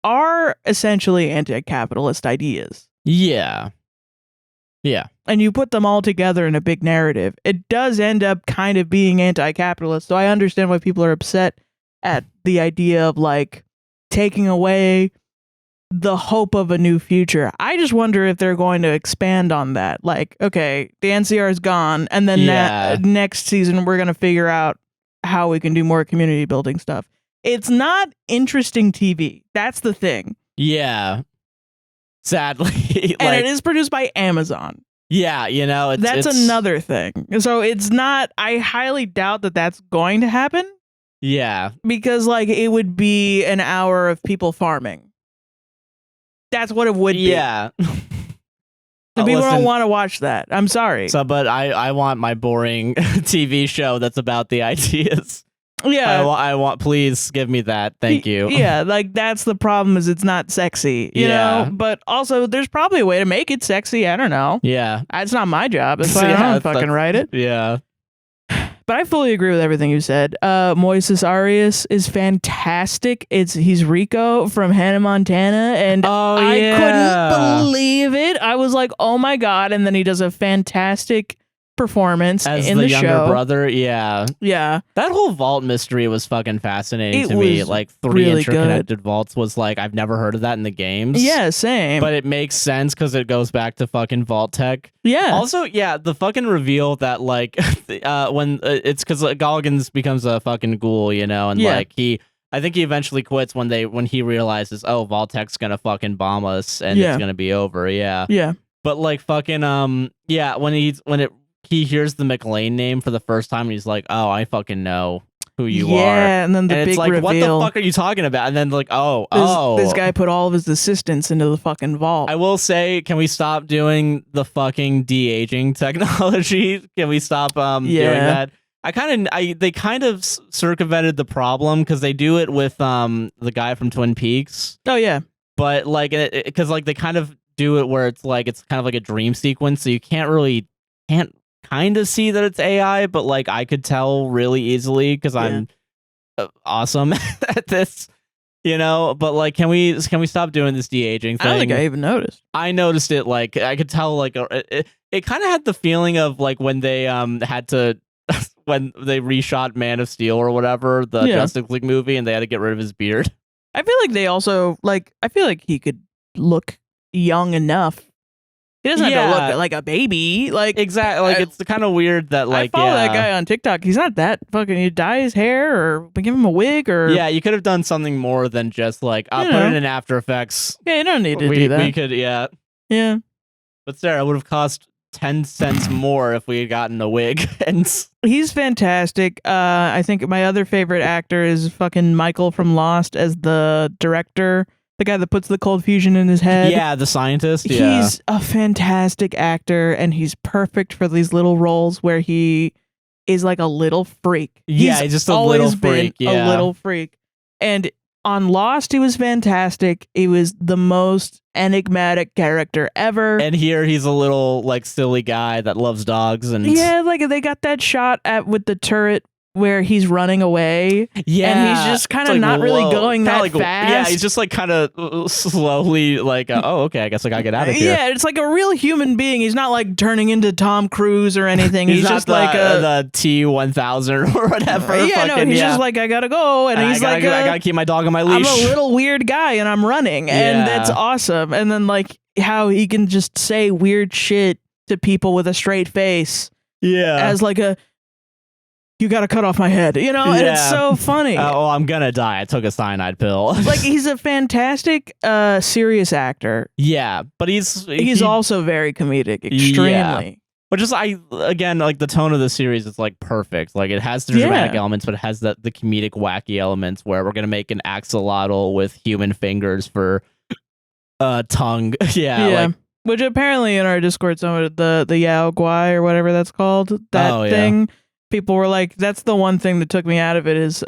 are essentially anti-capitalist ideas. Yeah. And you put them all together in a big narrative. It does end up kind of being anti-capitalist. So I understand why people are upset at the idea of, like, taking away the hope of a new future. I just wonder if they're going to expand on that. Like, okay, the NCR is gone, and then next season we're going to figure out how we can do more community building stuff. It's not interesting TV. That's the thing. Yeah. Sadly. And it is produced by Amazon. Yeah, you know, that's another thing. So it's not, I highly doubt that that's going to happen. Yeah. Because, like, it would be an hour of people farming. That's what it would be. Yeah. And people don't want to watch that. I'm sorry. So, but I want my boring TV show that's about the ideas. Yeah. I want, please give me that. Thank you. Yeah, like, that's the problem, is it's not sexy, you know? But also, there's probably a way to make it sexy. I don't know. Yeah. It's not my job. That's why I don't fucking write it. Yeah. But I fully agree with everything you said. Moises Arias is fantastic. He's Rico from Hannah Montana, and I couldn't believe it. I was like, oh my God. And then he does a fantastic performance as in the younger show. Brother. Yeah. That whole vault mystery was fucking fascinating to me. Like, three really interconnected vaults was like, I've never heard of that in the games. Yeah, same. But it makes sense because it goes back to fucking vault tech. Yeah. Also, yeah, the fucking reveal that, like, when it's because Goggins becomes a fucking ghoul, you know, and like I think he eventually quits when he realizes, oh, vault tech's gonna fucking bomb us and it's gonna be over. Yeah. But, like, fucking when he hears the McLean name for the first time, and he's like, oh, I fucking know who you are. Yeah, and then the big it's like, reveal. what the fuck are you talking about? And then, like, this guy put all of his assistants into the fucking vault. I will say, can we stop doing the fucking de-aging technology? Can we stop doing that? They kind of circumvented the problem because they do it with the guy from Twin Peaks. Oh yeah. But, like, because, like, they kind of do it where it's like it's kind of like a dream sequence, so you can't kind of see that it's AI, but, like, I could tell really easily because I'm awesome at this. You know, but like, can we stop doing this de-aging thing? I don't think I even noticed. I noticed it. Like, I could tell. Like, it kind of had the feeling of like when they had to when they reshot Man of Steel or whatever, the Justice League movie, and they had to get rid of his beard. I feel like they also like. I feel like he could look young enough. He doesn't have to look like a baby. Like exactly. Like it's kind of weird that like I follow that guy on TikTok. He's not that fucking. You dye his hair or give him a wig or you could have done something more than just like put it in After Effects. Yeah, you don't need to do that. We could yeah. But Sarah, it would have cost 10 cents more if we had gotten a wig. And he's fantastic. I think my other favorite actor is fucking Michael from Lost as the director. The guy that puts the cold fusion in his head. Yeah, the scientist. Yeah. He's a fantastic actor, and he's perfect for these little roles where he is like a little freak. Yeah, he's just a little freak. A little freak. And on Lost, he was fantastic. He was the most enigmatic character ever. And here he's a little like silly guy that loves dogs. And like they got that shot with the turret where he's running away. Yeah. And he's just kind of not really going that fast. Yeah, he's just like kind of slowly like, oh, okay, I guess I gotta get out of here. Yeah, it's like a real human being. He's not like turning into Tom Cruise or anything. he's just like the T-1000 or whatever. He's just like, I gotta go. And he's I gotta keep my dog on my leash. I'm a little weird guy and I'm running. And that's awesome. And then like how he can just say weird shit to people with a straight face. Yeah. As like you gotta cut off my head, and it's so funny. I'm gonna die. I took a cyanide pill. Like he's a fantastic, serious actor. Yeah, but he's also very comedic, extremely. Yeah. But just again, like the tone of the series is like perfect. Like it has the dramatic elements, but it has the comedic, wacky elements where we're gonna make an axolotl with human fingers for tongue. Like, which apparently in our Discord, some of the Yao Guai or whatever that's called, that thing. People were like, "That's the one thing that took me out of it is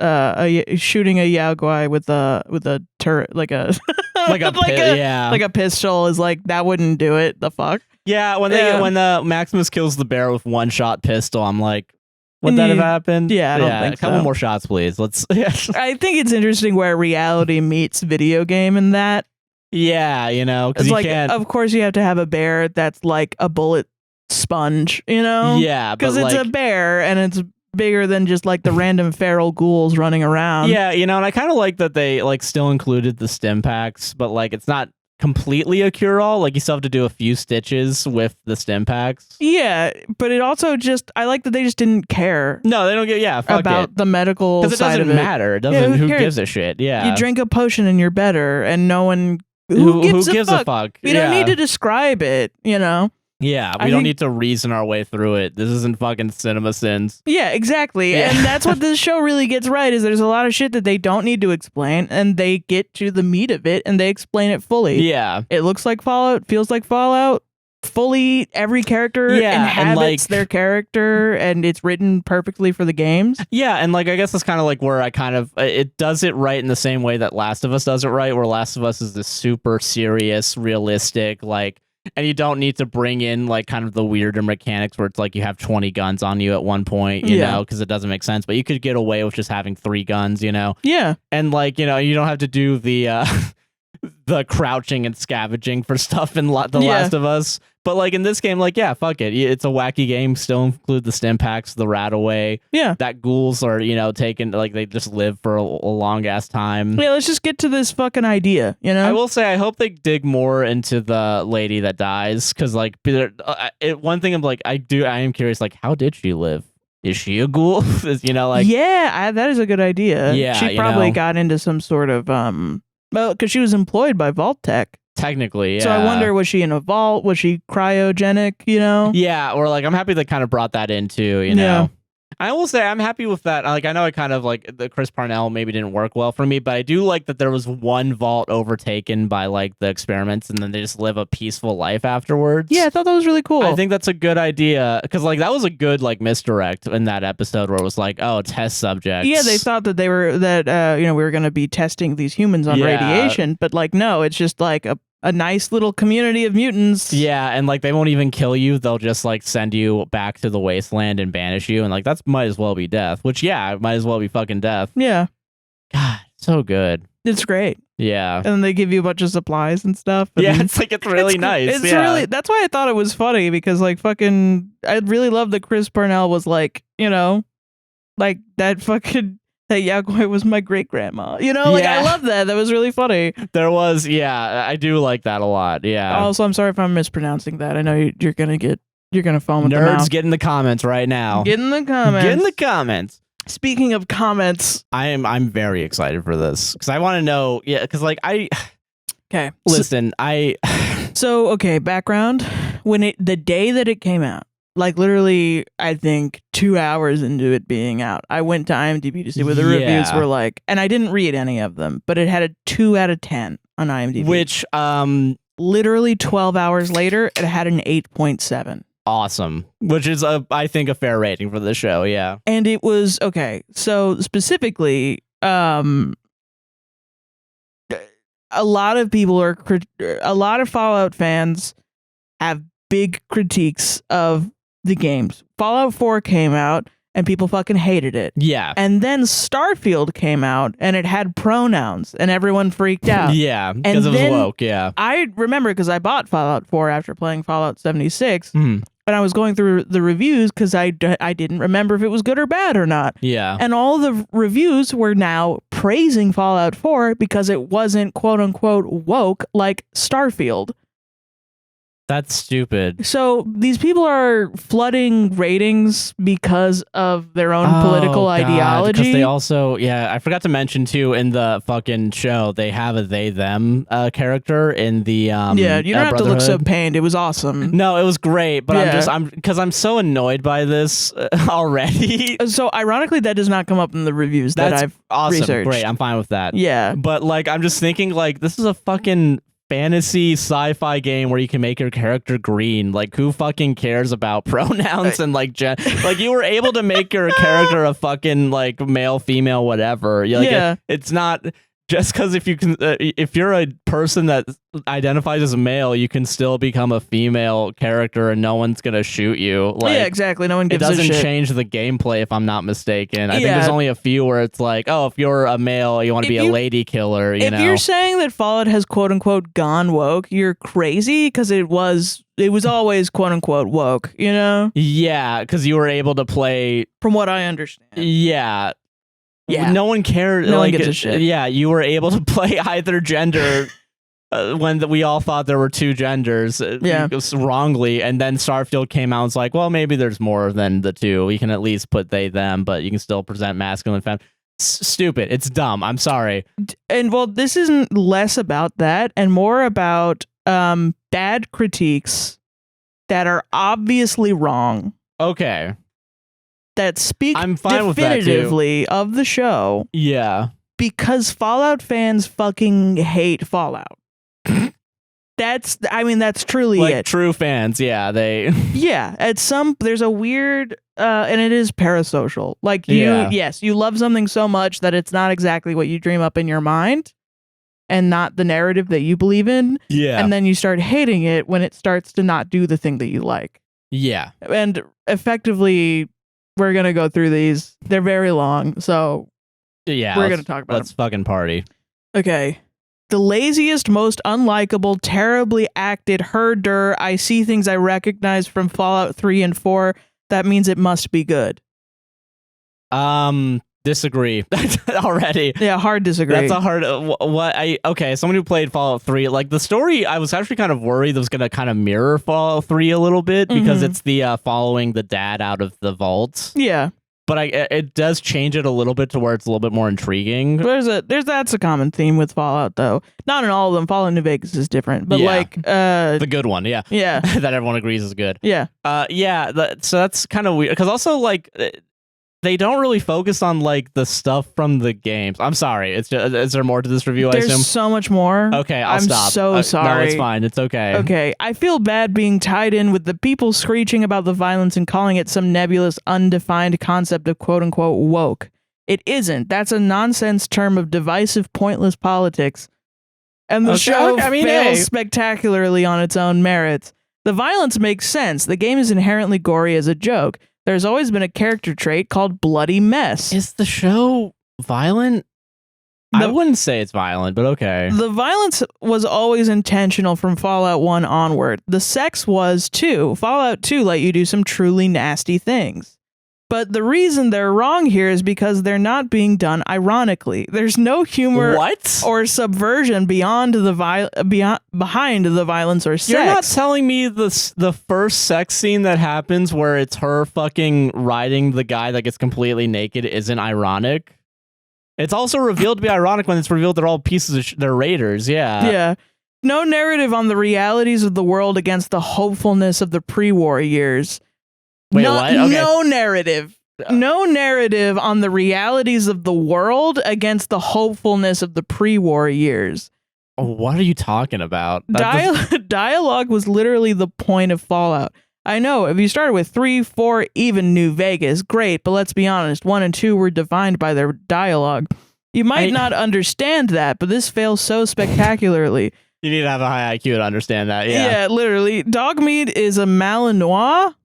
shooting a Yao Guai with a turret, like a like a pistol is like that wouldn't do it. The fuck." Yeah, when Maximus kills the bear with one shot pistol, I'm like, would that have happened? Yeah, I don't think a couple more shots, please. Let's. I think it's interesting where reality meets video game in that. Yeah, because you can't. Of course, you have to have a bear that's like a bullet sponge, Yeah, because it's a bear and it's bigger than just like the random feral ghouls running around. Yeah, and I kind of like that they like still included the stim packs, but like it's not completely a cure-all. Like you still have to do a few stitches with the stim packs. Yeah, but it also I like that they just didn't care. No, they don't get about the medical because it side doesn't matter. It doesn't. Who gives a shit? Yeah, you drink a potion and you're better, and no one who gives a fuck. You don't need to describe it. Yeah, we don't need to reason our way through it. This isn't fucking Cinema Sins. Yeah, exactly. Yeah. And that's what this show really gets right, is there's a lot of shit that they don't need to explain, and they get to the meat of it, and they explain it fully. Yeah. It looks like FaLlOuT, feels like FaLlOuT. Fully, every character inhabits their character, and it's written perfectly for the games. Yeah, and like I guess that's kind of like where I it does it right in the same way that Last of Us does it right, where Last of Us is this super serious, realistic, and you don't need to bring in like kind of the weirder mechanics where it's like you have 20 guns on you at one point, you know, because it doesn't make sense. But you could get away with just having 3 guns, Yeah. And like, you don't have to do the the crouching and scavenging for stuff in The Last of Us. But like in this game, like, yeah, fuck it. It's a wacky game. Still include the stim packs, the rat away. Yeah. That ghouls are, taken, like they just live for a long ass time. Yeah, let's just get to this fucking idea, I will say, I hope they dig more into the lady that dies. Cause like, one thing I'm like, I am curious, like, how did she live? Is she a ghoul? Yeah, that is a good idea. Yeah. She probably got into some sort of, because she was employed by Vault Tech. Technically, yeah. So I wonder, was she in a vault? Was she cryogenic, Yeah, or like, I'm happy they kind of brought that into, you know? I will say I'm happy with that. Like, I know I kind of like the Chris Parnell maybe didn't work well for me, but I do like that there was one vault overtaken by like the experiments and then they just live a peaceful life afterwards. Yeah, I thought that was really cool. I think that's a good idea because like that was a good like misdirect in that episode where it was like, oh, test subjects. Yeah, they thought that we were going to be testing these humans on radiation, but like, no, it's just like a nice little community of mutants. Yeah, and like they won't even kill you. They'll just like send you back to the wasteland and banish you. And like that's might as well be death. Which might as well be fucking death. Yeah. God, so good. It's great. Yeah. And then they give you a bunch of supplies and stuff. And Yeah, it's really nice. It's really, that's why I thought it was funny, because like fucking, I really love that Chris Parnell was like, you know, like that fucking, that Yaguai was my great grandma. You know, like I love that. That was really funny. There was, I do like that a lot. Yeah. Also, I'm sorry if I'm mispronouncing that. I know you're gonna foam at the mouth. Nerds, get in the comments right now. Get in the comments. Get in the comments. Speaking of comments, I'm very excited for this because I want to know. Yeah, because like okay, listen, so okay, background. When the day that it came out, like literally, I think 2 hours into it being out, I went to IMDb to see what the reviews were like, and I didn't read any of them, but it had a 2 out of 10 on IMDb. Which literally 12 hours later, it had an 8.7. Awesome, which is I think a fair rating for the show. Yeah, and it was okay. So specifically, a lot of people a lot of FaLlOuT fans have big critiques of the games. FaLlOuT 4 came out and people fucking hated it. Yeah. And then Starfield came out and it had pronouns and everyone freaked out. Yeah, because it was woke. Yeah. I remember because I bought FaLlOuT 4 after playing Fallout 76. And I was going through the reviews because I didn't remember if it was good or bad or not. Yeah. And all the reviews were now praising Fallout 4 because it wasn't quote unquote woke like Starfield. That's stupid. So these people are flooding ratings because of their own political ideology. Because they also, I forgot to mention too, in the fucking show, they have a they/them character in the yeah, you don't have to look so pained. It was awesome. No, it was great, but I'm so annoyed by this already. So ironically, that does not come up in the reviews that I've researched. Great, I'm fine with that. Yeah, but like, I'm just thinking like this is a fucking fantasy sci-fi game where you can make your character green. Like, who fucking cares about pronouns and like like you were able to make your character a fucking like male, female, whatever. Like, it's not just because if you're a person that identifies as a male, you can still become a female character and no one's gonna shoot you. Like, yeah, exactly. No one gives a shit. It doesn't change the gameplay, if I'm not mistaken. I think there's only a few where it's like, oh, if you're a male, you want to be a lady killer. You know? If you're saying that Fallout has quote unquote gone woke, you're crazy, because it was always quote unquote woke. You know? Yeah, because you were able to play. From what I understand. Yeah. Yeah. No one cared. No one gives a shit. Yeah, you were able to play either gender when we all thought there were two genders wrongly, and then Starfield came out and was like, well, maybe there's more than the two. We can at least put they, them, but you can still present masculine and feminine. Stupid. It's dumb. I'm sorry. And well, this isn't less about that and more about bad critiques that are obviously wrong. Okay. That speak definitively with that of the show. Yeah. Because Fallout fans fucking hate Fallout. That's truly like it. True fans, yeah, there's a weird and it is parasocial. Like you love something so much that it's not exactly what you dream up in your mind and not the narrative that you believe in. Yeah. And then you start hating it when it starts to not do the thing that you like. Yeah. And effectively, we're going to go through these. They're very long, so we're going to talk about Let's fucking party. Okay. The laziest, most unlikable, terribly acted, herder. I see things I recognize from Fallout 3 and 4. That means it must be good. Disagree already. Yeah, hard disagree. That's a hard someone who played Fallout 3, like the story, I was actually kind of worried that was going to kind of mirror Fallout 3 a little bit because it's the following the dad out of the vault. Yeah. But it does change it a little bit to where it's a little bit more intriguing. That's a common theme with Fallout, though. Not in all of them. Fallout New Vegas is different, but the good one, yeah, that everyone agrees is good. Yeah, so that's kind of weird because also like they don't really focus on like the stuff from the games. I'm sorry. Is there more to this review? I assume there's so much more. Okay, I'm stop. So sorry. No, it's fine. It's okay. Okay, I feel bad being tied in with the people screeching about the violence and calling it some nebulous, undefined concept of quote unquote woke. It isn't. That's a nonsense term of divisive, pointless politics. And the show fails spectacularly on its own merits. The violence makes sense. The game is inherently gory as a joke. There's always been a character trait called bloody mess. Is the show violent? I wouldn't say it's violent, but okay. The violence was always intentional from Fallout 1 onward. The sex was too. Fallout 2 let you do some truly nasty things. But the reason they're wrong here is because they're not being done ironically. There's no humor or subversion behind the violence or sex. You're not telling me the first sex scene that happens where it's her fucking riding the guy that gets completely naked isn't ironic? It's also revealed to be ironic when it's revealed they're all pieces of they're raiders, yeah. Yeah. No narrative on the realities of the world against the hopefulness of the pre-war years. Wait, what? Okay. No narrative. No narrative on the realities of the world against the hopefulness of the pre-war years. What are you talking about? Dialogue was literally the point of Fallout. I know, if you started with 3, 4, even New Vegas, great, but let's be honest, 1 and 2 were defined by their dialogue. You might not understand that, but this fails so spectacularly. You need to have a high IQ to understand that, yeah. Yeah, literally. Dogmeat is a Malinois?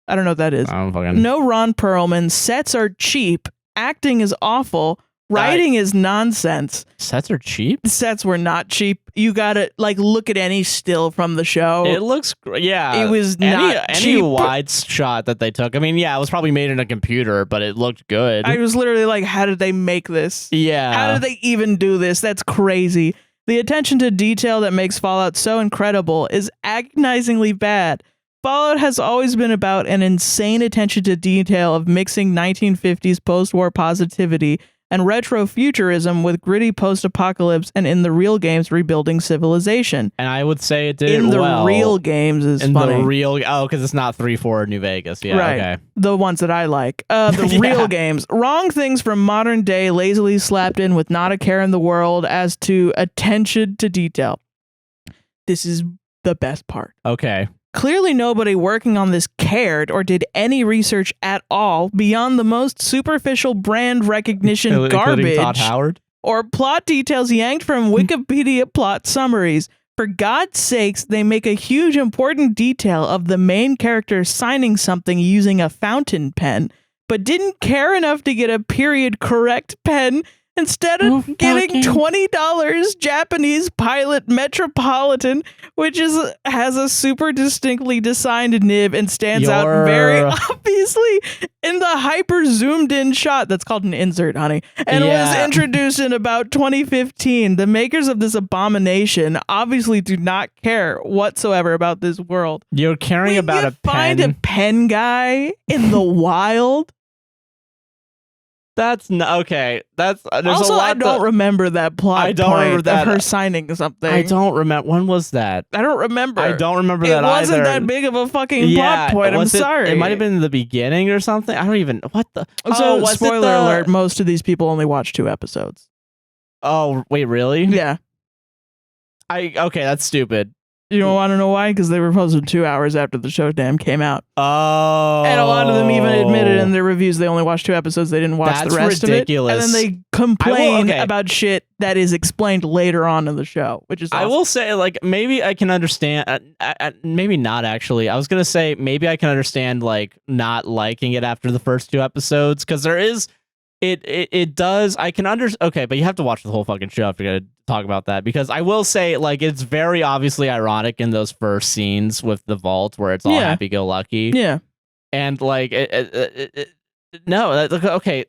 I don't know what that is. No Ron Perlman. Sets are cheap. Acting is awful. Writing is nonsense. Sets are cheap? Sets were not cheap. You gotta look at any still from the show. It looks yeah. It was not cheap. Any wide shot that they took. I mean, yeah, it was probably made in a computer, but it looked good. I was literally like, how did they make this? Yeah. How did they even do this? That's crazy. The attention to detail that makes Fallout so incredible is agonizingly bad. Fallout has always been about an insane attention to detail of mixing 1950s post-war positivity and retro-futurism with gritty post-apocalypse and in the real games rebuilding civilization. And I would say it did in the well. real games is funny. The real because it's not 3, 4 New Vegas. Yeah, right. Okay. The ones that I like. The real games. Wrong things from modern day lazily slapped in with not a care in the world as to attention to detail. This is the best part. Okay. Clearly nobody working on this cared or did any research at all beyond the most superficial brand recognition garbage Todd Howard? Or plot details yanked from Wikipedia plot summaries. For God's sakes, they make a huge important detail of the main character signing something using a fountain pen, but didn't care enough to get a period correct pen. Instead of getting $20 Japanese Pilot Metropolitan, which has a super distinctly designed nib and stands out very obviously in the hyper zoomed in shot that's called an insert, honey, and was introduced in about 2015. The makers of this abomination obviously do not care whatsoever about this world. You're caring about a pen. Find a pen guy in the wild. That's okay. That's also I don't remember that plot. I don't remember that of her signing something. I don't remember. When was that? I don't remember. I don't remember that either. It wasn't that big of a fucking plot point. I'm sorry. It might have been in the beginning or something. I don't even. What the? So spoiler alert: most of these people only watch 2 episodes. Oh wait, really? Yeah. Okay, that's stupid. You don't want to know why? Because they were posted 2 hours after the show came out. Oh. And a lot of them even admitted in their reviews they only watched 2 episodes. They didn't watch the rest ridiculous. of it. And then they complain about shit that is explained later on in the show, which is awesome. I will say, like, maybe I can understand. Maybe not, actually. I was going to say maybe I can understand, like, not liking it after the first 2 episodes. Because there is... It does. I can understand. Okay, but you have to watch the whole fucking show if you're going to talk about that. Because I will say, like, it's very obviously ironic in those first scenes with the vault where it's all happy-go-lucky. Yeah. And, like, okay,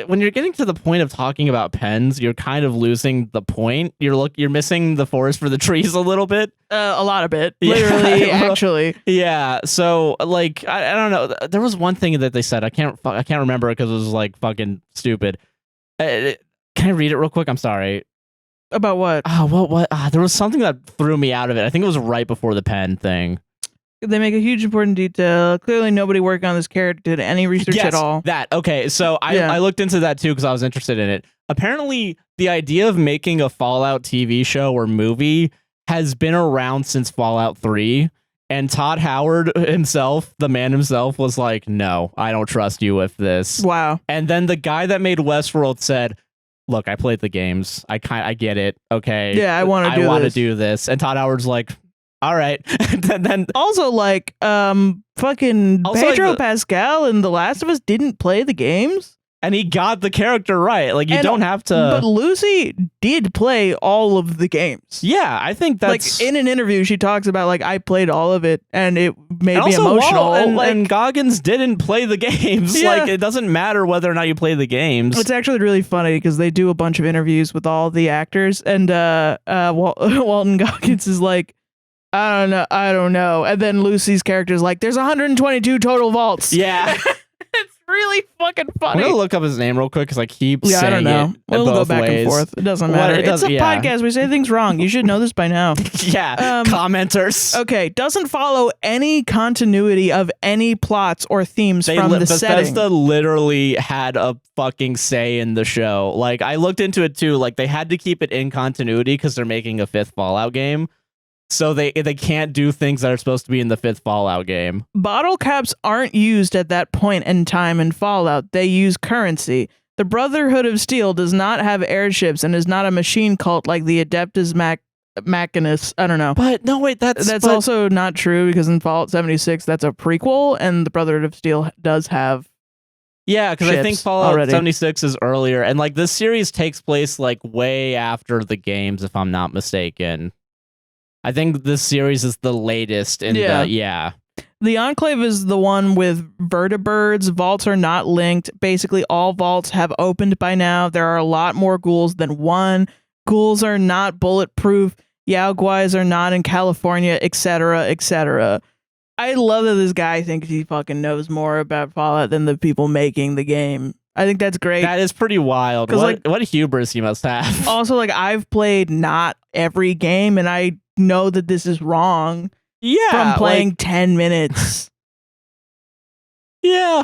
when you're getting to the point of talking about pens, you're kind of losing the point. You're missing the forest for the trees a little bit. A lot of it, literally, actually. Yeah. So, like, I don't know. There was one thing that they said. I can't remember it because it was like fucking stupid. Can I read it real quick? I'm sorry. About what? What? There was something that threw me out of it. I think it was right before the pen thing. They make a huge important detail. Clearly, nobody working on this character did any research at all. That. Okay, so I looked into that too because I was interested in it. Apparently, the idea of making a Fallout TV show or movie has been around since Fallout 3. And Todd Howard himself, the man himself, was like, no, I don't trust you with this. Wow. And then the guy that made Westworld said, look, I played the games. I get it. Okay. Yeah, I want to do this. And Todd Howard's like, all right. then also, like, fucking Pedro Pascal and The Last of Us didn't play the games. And he got the character right. Like, you don't have to. But Lucy did play all of the games. Yeah, I think that's. Like, in an interview, she talks about, like, I played all of it, and it made me emotional. And Goggins didn't play the games. Yeah. Like, it doesn't matter wher or not you play the games. It's actually really funny because they do a bunch of interviews with all the actors, and Walton Goggins is like, I don't know. And then Lucy's character is like, there's 122 total vaults. Yeah. It's really fucking funny. I'm gonna look up his name real quick because I keep saying I don't know. We'll go back and forth. It doesn't matter. It's a podcast. We say things wrong. You should know this by now. Yeah. Commenters. Okay. Doesn't follow any continuity of any plots or themes from the setting. Bethesda literally had a fucking say in the show. Like, I looked into it too. Like, they had to keep it in continuity because they're making a 5th Fallout game. So they can't do things that are supposed to be in the 5th Fallout game. Bottle caps aren't used at that point in time in Fallout. They use currency. The Brotherhood of Steel does not have airships and is not a machine cult like the Adeptus Machinus. I don't know. But no, wait, that's also not true because in Fallout 76, that's a prequel, and the Brotherhood of Steel does have. Yeah, because I think Fallout 76 is earlier, and like this series takes place like way after the games, if I'm not mistaken. I think this series is the latest in The Enclave is the one with vertibirds. Vaults are not linked. Basically, all vaults have opened by now. There are a lot more ghouls than one. Ghouls are not bulletproof. Yaoguais are not in California, etc., etc. I love that this guy thinks he fucking knows more about Fallout than the people making the game. I think that's great. That is pretty wild. What hubris he must have. Also, like, I've played not every game, and I know that this is wrong. Yeah, from playing 10 minutes. Yeah,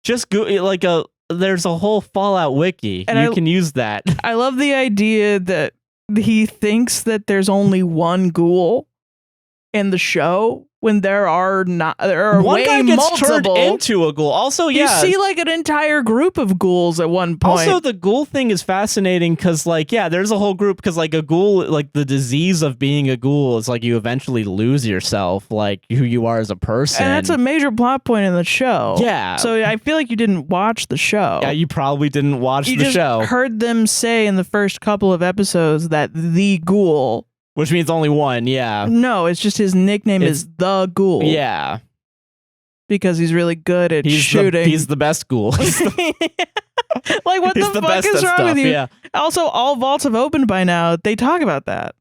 just go there's a whole Fallout wiki, and you can use that. I love the idea that he thinks that there's only one ghoul in the show when there are one way guy gets multiple. turned into a ghoul. Also, you see like an entire group of ghouls at one point. Also, the ghoul thing is fascinating because, like, there's a whole group because, like, a ghoul, like, the disease of being a ghoul is like you eventually lose yourself, like who you are as a person. And that's a major plot point in the show. Yeah. So I feel like you didn't watch the show. Yeah, you probably didn't watch the show. You heard them say in the first couple of episodes that the ghoul. Which means only one, yeah. No, it's just his nickname is the Ghoul. Yeah. Because he's really good at shooting. He's the best ghoul. Like, what the fuck is wrong with you? Yeah. Also, all vaults have opened by now. They talk about that.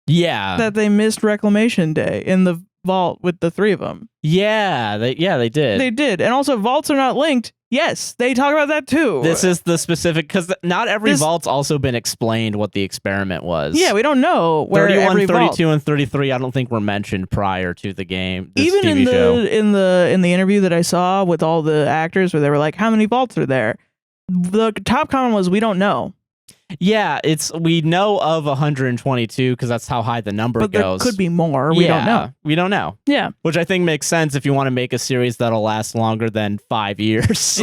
Yeah. That they missed Reclamation Day in the vault with the 3 of them. Yeah, they did. They did. And also, vaults are not linked. Yes, they talk about that too. This is the specific, because not every vault's also been explained what the experiment was. Yeah, we don't know where 31, every 32, vault. And 33 I don't think were mentioned prior to the game. Even TV show. in the interview that I saw with all the actors where they were like, how many vaults are there? The top comment was, we don't know. Yeah, we know of 122 because that's how high the number goes. But there could be more. We don't know. We don't know. Yeah. Which I think makes sense if you want to make a series that'll last longer than 5 years.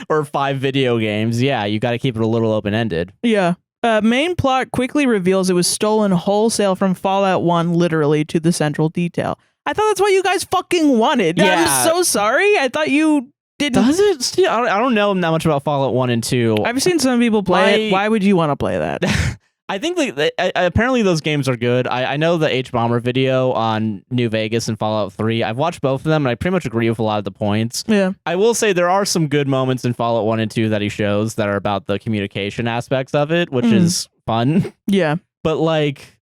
Or 5 video games. Yeah, you got to keep it a little open-ended. Yeah. Main plot quickly reveals it was stolen wholesale from Fallout 1, literally, to the central detail. I thought that's what you guys fucking wanted. Yeah. I'm so sorry. I thought you didn't. Does it? I don't know that much about Fallout 1 and 2. I've seen some people play it. Why would you want to play that? I think apparently those games are good. I know the H-Bomber video on New Vegas and Fallout 3. I've watched both of them, and I pretty much agree with a lot of the points. Yeah. I will say there are some good moments in Fallout 1 and 2 that he shows that are about the communication aspects of it, which is fun. Yeah. But, like,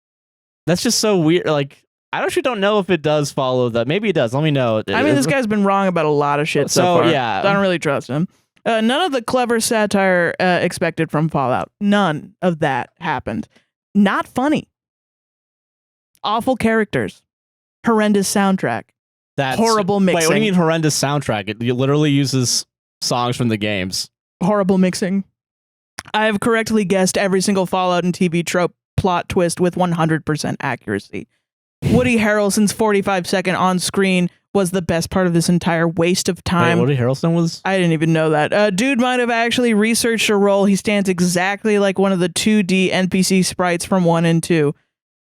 that's just so weird. Like, I actually don't know if it does follow that. Maybe it does. Let me know. I mean, this guy's been wrong about a lot of shit so far. Yeah. I don't really trust him. None of the clever satire expected from Fallout. None of that happened. Not funny. Awful characters. Horrendous soundtrack. That's horrible mixing. Wait, what do you mean horrendous soundtrack? It literally uses songs from the games. Horrible mixing. I have correctly guessed every single Fallout and TV trope plot twist with 100% accuracy. Woody Harrelson's 45-second on-screen was the best part of this entire waste of time. Wait, Woody Harrelson was? I didn't even know that. Dude might have actually researched a role. He stands exactly like one of the 2D NPC sprites from 1 and 2.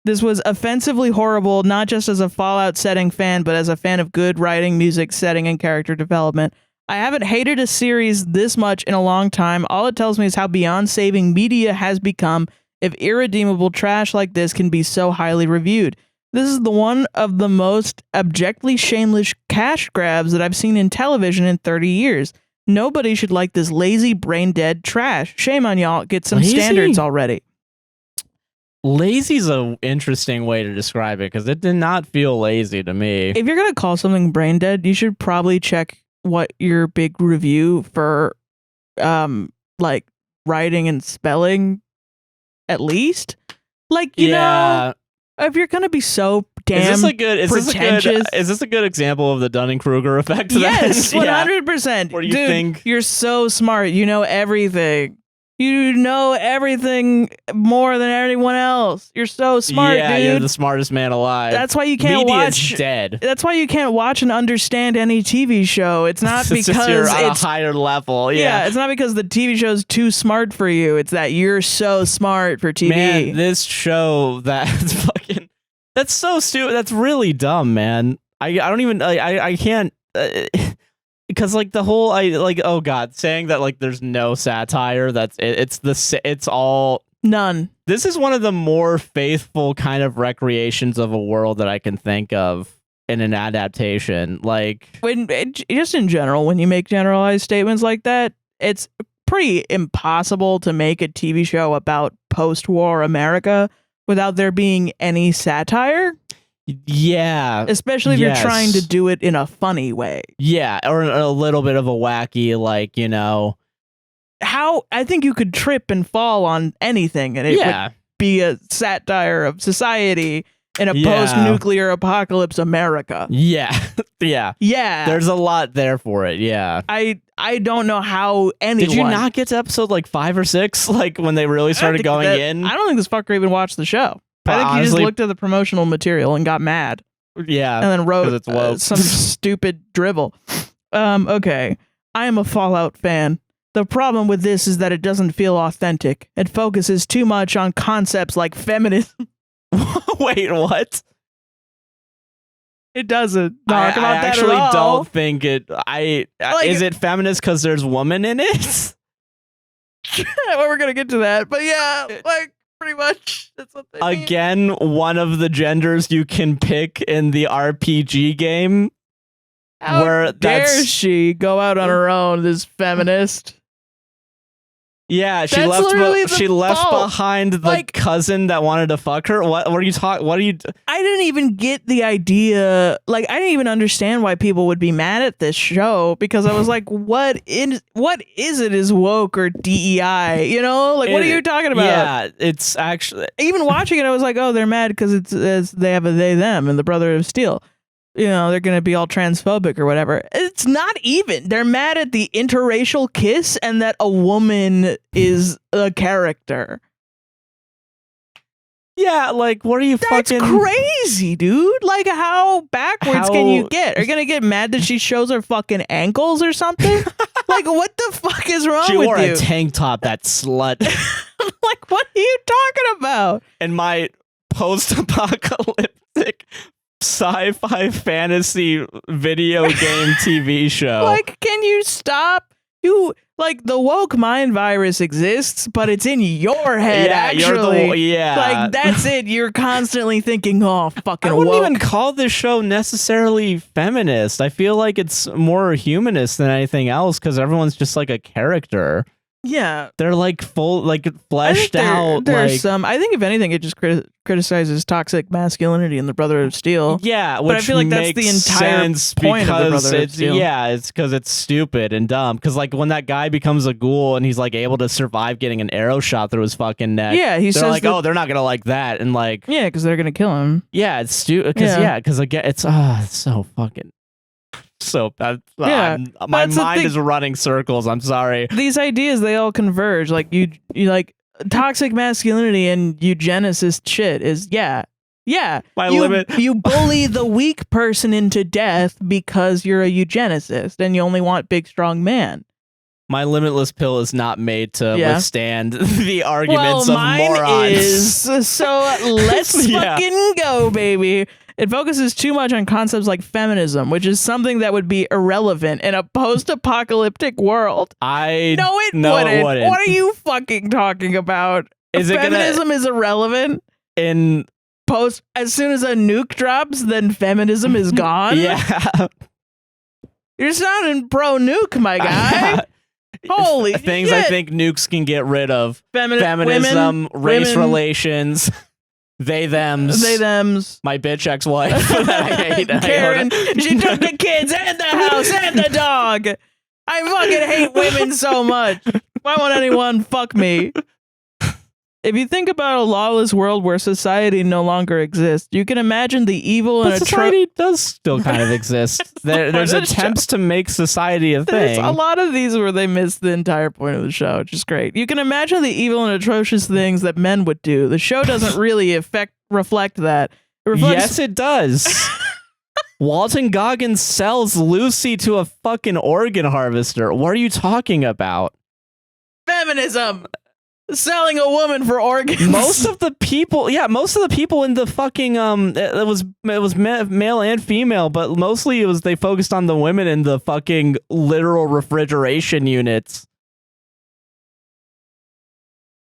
This was offensively horrible, not just as a Fallout setting fan, but as a fan of good writing, music, setting, and character development. I haven't hated a series this much in a long time. All it tells me is how beyond saving media has become if irredeemable trash like this can be so highly reviewed. This is the one of the most abjectly shameless cash grabs that I've seen in television in 30 years. Nobody should like this lazy, brain-dead trash. Shame on y'all. Get some standards already. Lazy's an interesting way to describe it because it did not feel lazy to me. If you're going to call something brain-dead, you should probably check what your big review for like writing and spelling at least. Like, you know, if you're going to be so damn pretentious. Is this a good example of the Dunning-Kruger effect? Yes, 100%. Where you think you're so smart, you know everything. You know everything more than anyone else. You're so smart, dude. You're the smartest man alive. That's why you can't Media's dead. That's why you can't watch and understand any TV show. It's not because you're on a higher level. Yeah, it's not because the TV show's too smart for you. It's that you're so smart for TV. Man, this show that's so stupid. That's really dumb, man. I don't even I can't. Because like the whole oh god, saying that like there's no satire, it's all none. This is one of the more faithful kind of recreations of a world that I can think of in an adaptation. Like just in general, when you make generalized statements like that, it's pretty impossible to make a TV show about post-war America without there being any satire. Yeah. Especially if you're trying to do it in a funny way. Yeah, or a little bit of a wacky, like, you know. How I think you could trip and fall on anything and it would be a satire of society in a post-nuclear apocalypse America. Yeah. Yeah. Yeah. There's a lot there for it, yeah. I don't know how anyone... Did you not get to episode like 5 or 6? Like when they really started going in? I don't think this fucker even watched the show. I think he just looked at the promotional material and got mad. Yeah. And then wrote some stupid drivel. Okay. I am a FaLlOuT fan. The problem with this is that it doesn't feel authentic. It focuses too much on concepts like feminism. Wait, what? It doesn't talk about that actually at all. Don't think it. Is it feminist because there's woman in it? Well, we're going to get to that. But yeah, like. Pretty much. That's what they mean. Again, one of the genders you can pick in the RPG game. How dare she go out on her own, this feminist? Yeah, she left behind the cousin that wanted to fuck her. What are you talking? What are you? I didn't even get the idea. Like, I didn't even understand why people would be mad at this show because I was like, what is it? Is woke or DEI? You know, like what are you talking about? Yeah, it's actually even watching it. I was like, oh, they're mad because they have a they them and the brother of steel. You know, they're going to be all transphobic or whatever. It's not even. They're mad at the interracial kiss and that a woman is a character. Yeah, like, what are you That's crazy, dude. Like, how backwards can you get? Are you going to get mad that she shows her fucking ankles or something? Like, what the fuck is wrong with you? She wore a tank top, that slut. Like, what are you talking about? And my post-apocalyptic sci-fi fantasy video game TV show. Like, can you stop? Like, the woke mind virus exists, but it's in your head, actually. Like, that's it. You're constantly thinking, oh, fucking woke. I wouldn't even call this show necessarily feminist. I feel like it's more humanist than anything else because everyone's just like a character. Yeah. They're like full, like fleshed out. There's some, I think if anything, it just criticizes toxic masculinity in the Brother of Steel. Yeah, but I feel like that's the entire point of the Brother of Steel. Yeah, it's because it's stupid and dumb. Because like when that guy becomes a ghoul and he's like able to survive getting an arrow shot through his fucking neck. Yeah, they're like, oh, they're not gonna like that. And like, yeah, because they're gonna kill him. Yeah, it's stupid. Because again, it's so fucking. So bad. Yeah, my mind is running circles. I'm sorry. These ideas, they all converge. Like you like toxic masculinity and eugenicist shit is limit. You bully the weak person into death because you're a eugenicist and you only want big strong man. My limitless pill is not made to withstand the arguments of mine morons. Is, so let's fucking go, baby. It focuses too much on concepts like feminism, which is something that would be irrelevant in a post-apocalyptic world. No, it wouldn't. wouldn't. What are you fucking talking about? Feminism is irrelevant? As soon as a nuke drops, then feminism is gone? Yeah. You're sounding pro-nuke, my guy. Holy things shit. I think nukes can get rid of. Feminism, women, race relations, thems. My bitch ex-wife that I hate. Karen, she took the kids and the house and the dog. I fucking hate women so much. Why won't anyone fuck me? If you think about a lawless world where society no longer exists, you can imagine the evil and society does still kind of exist. There's attempts to make society a thing. There's a lot of these where they miss the entire point of the show, which is great. You can imagine the evil and atrocious things that men would do. The show doesn't really reflect that. Yes, it does. Walton Goggins sells Lucy to a fucking organ harvester. What are you talking about? Feminism. Selling a woman for organs. Most of the people in the fucking it was male and female, but mostly they focused on the women in the fucking literal refrigeration units.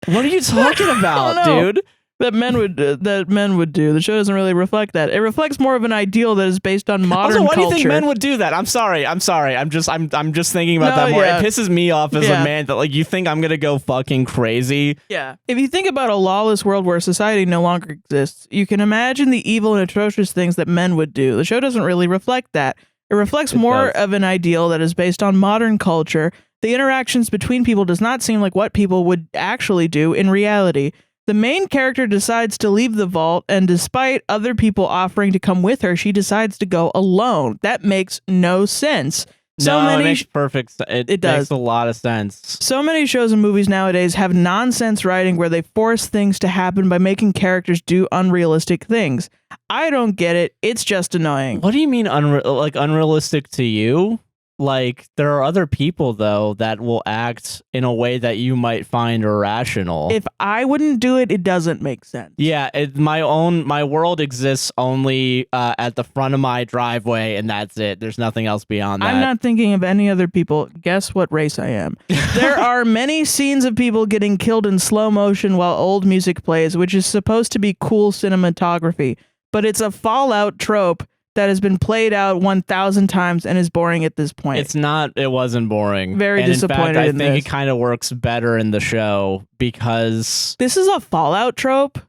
What are you talking about, dude? That men would do. The show doesn't really reflect that. It reflects more of an ideal that is based on modern culture. culture. Why do you think men would do that? I'm sorry. I'm just thinking about that more. Yeah. It pisses me off as a man that you think I'm gonna go fucking crazy. Yeah. If you think about a lawless world where society no longer exists, you can imagine the evil and atrocious things that men would do. The show doesn't really reflect that. It reflects more of an ideal that is based on modern culture. The interactions between people does not seem like what people would actually do in reality. The main character decides to leave the vault, and despite other people offering to come with her, she decides to go alone. That makes no sense. It makes perfect sense. It does. Makes a lot of sense. So many shows and movies nowadays have nonsense writing where they force things to happen by making characters do unrealistic things. I don't get it. It's just annoying. What do you mean unrealistic to you? There are other people, though, that will act in a way that you might find irrational. If I wouldn't do it, it doesn't make sense. Yeah, my world exists only at the front of my driveway, and that's it. There's nothing else beyond that. I'm not thinking of any other people. Guess what race I am? There are many scenes of people getting killed in slow motion while old music plays, which is supposed to be cool cinematography, but it's a FaLlOuT trope that has been played out 1,000 times and is boring at this point. It's not. It wasn't boring. Very disappointed. In fact, I think it kind of works better in the show because this is a FaLlOuT trope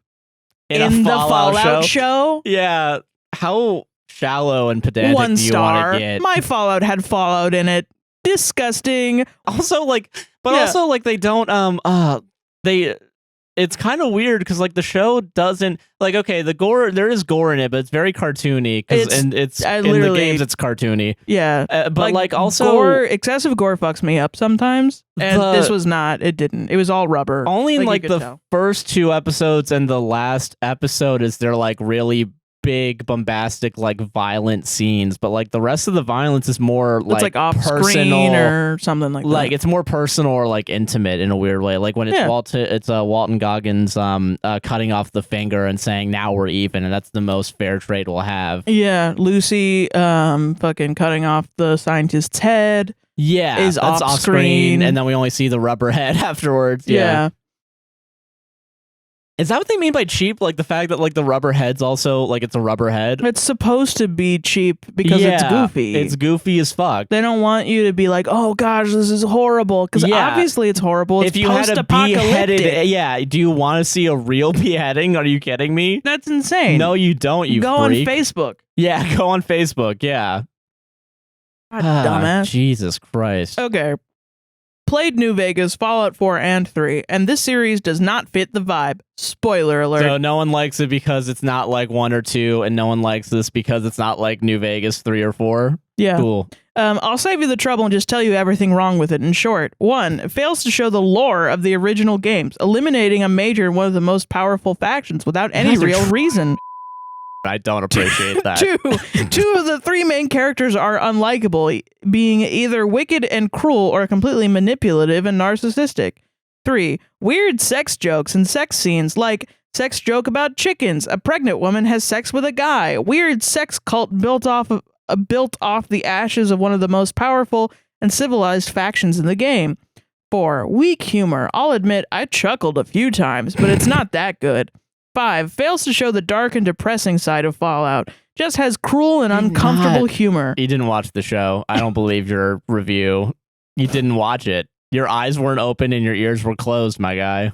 in the FaLlOuT show. Yeah, how shallow and pedantic do you want to get? My FaLlOuT had FaLlOuT in it. Disgusting. Also, they don't. It's kind of weird because the show doesn't the gore. There is gore in it, but it's very cartoony. In the games it's cartoony. Yeah, but also gore, excessive gore fucks me up sometimes. And this was not. It didn't. It was all rubber. Only in the first 2 episodes and the last episode is there really big bombastic violent scenes, but the rest of the violence is more it's off screen or something like that. It's more personal or intimate in a weird way. When it's Walton Goggins cutting off the finger and saying now we're even, and that's the most fair trade we'll have. Yeah, Lucy fucking cutting off the scientist's head. Yeah, is that's off screen, and then we only see the rubber head afterwards. Yeah. Is that what they mean by cheap? The fact that the rubber head's also it's a rubber head? It's supposed to be cheap because it's goofy. It's goofy as fuck. They don't want you to be oh gosh, this is horrible. Because obviously it's horrible. It's if you had a beheaded, do you want to see a real beheading? Are you kidding me? That's insane. No, you don't. You go freak. On Facebook. Yeah, go on Facebook. Yeah. God, dumbass. Jesus Christ. Okay. Played New Vegas, FaLlOuT 4 and 3, and this series does not fit the vibe. Spoiler alert. So no one likes it because it's not 1 or 2, and no one likes this because it's not New Vegas 3 or 4? Yeah. Cool. I'll save you the trouble and just tell you everything wrong with it in short. 1, it fails to show the lore of the original games, eliminating a major and one of the most powerful factions without any real reason. I don't appreciate that. 2 of the 3 main characters are unlikable, being either wicked and cruel or completely manipulative and narcissistic. 3, weird sex jokes and sex scenes Sex joke about chickens. A pregnant woman has sex with a guy. Weird sex cult built off the ashes of one of the most powerful and civilized factions in the game. 4. Weak humor. I'll admit I chuckled a few times, but it's not that good. 5. Fails to show the dark and depressing side of FaLlOuT. Just has cruel and uncomfortable humor. You didn't watch the show. I don't believe your review. You didn't watch it. Your eyes weren't open and your ears were closed, my guy.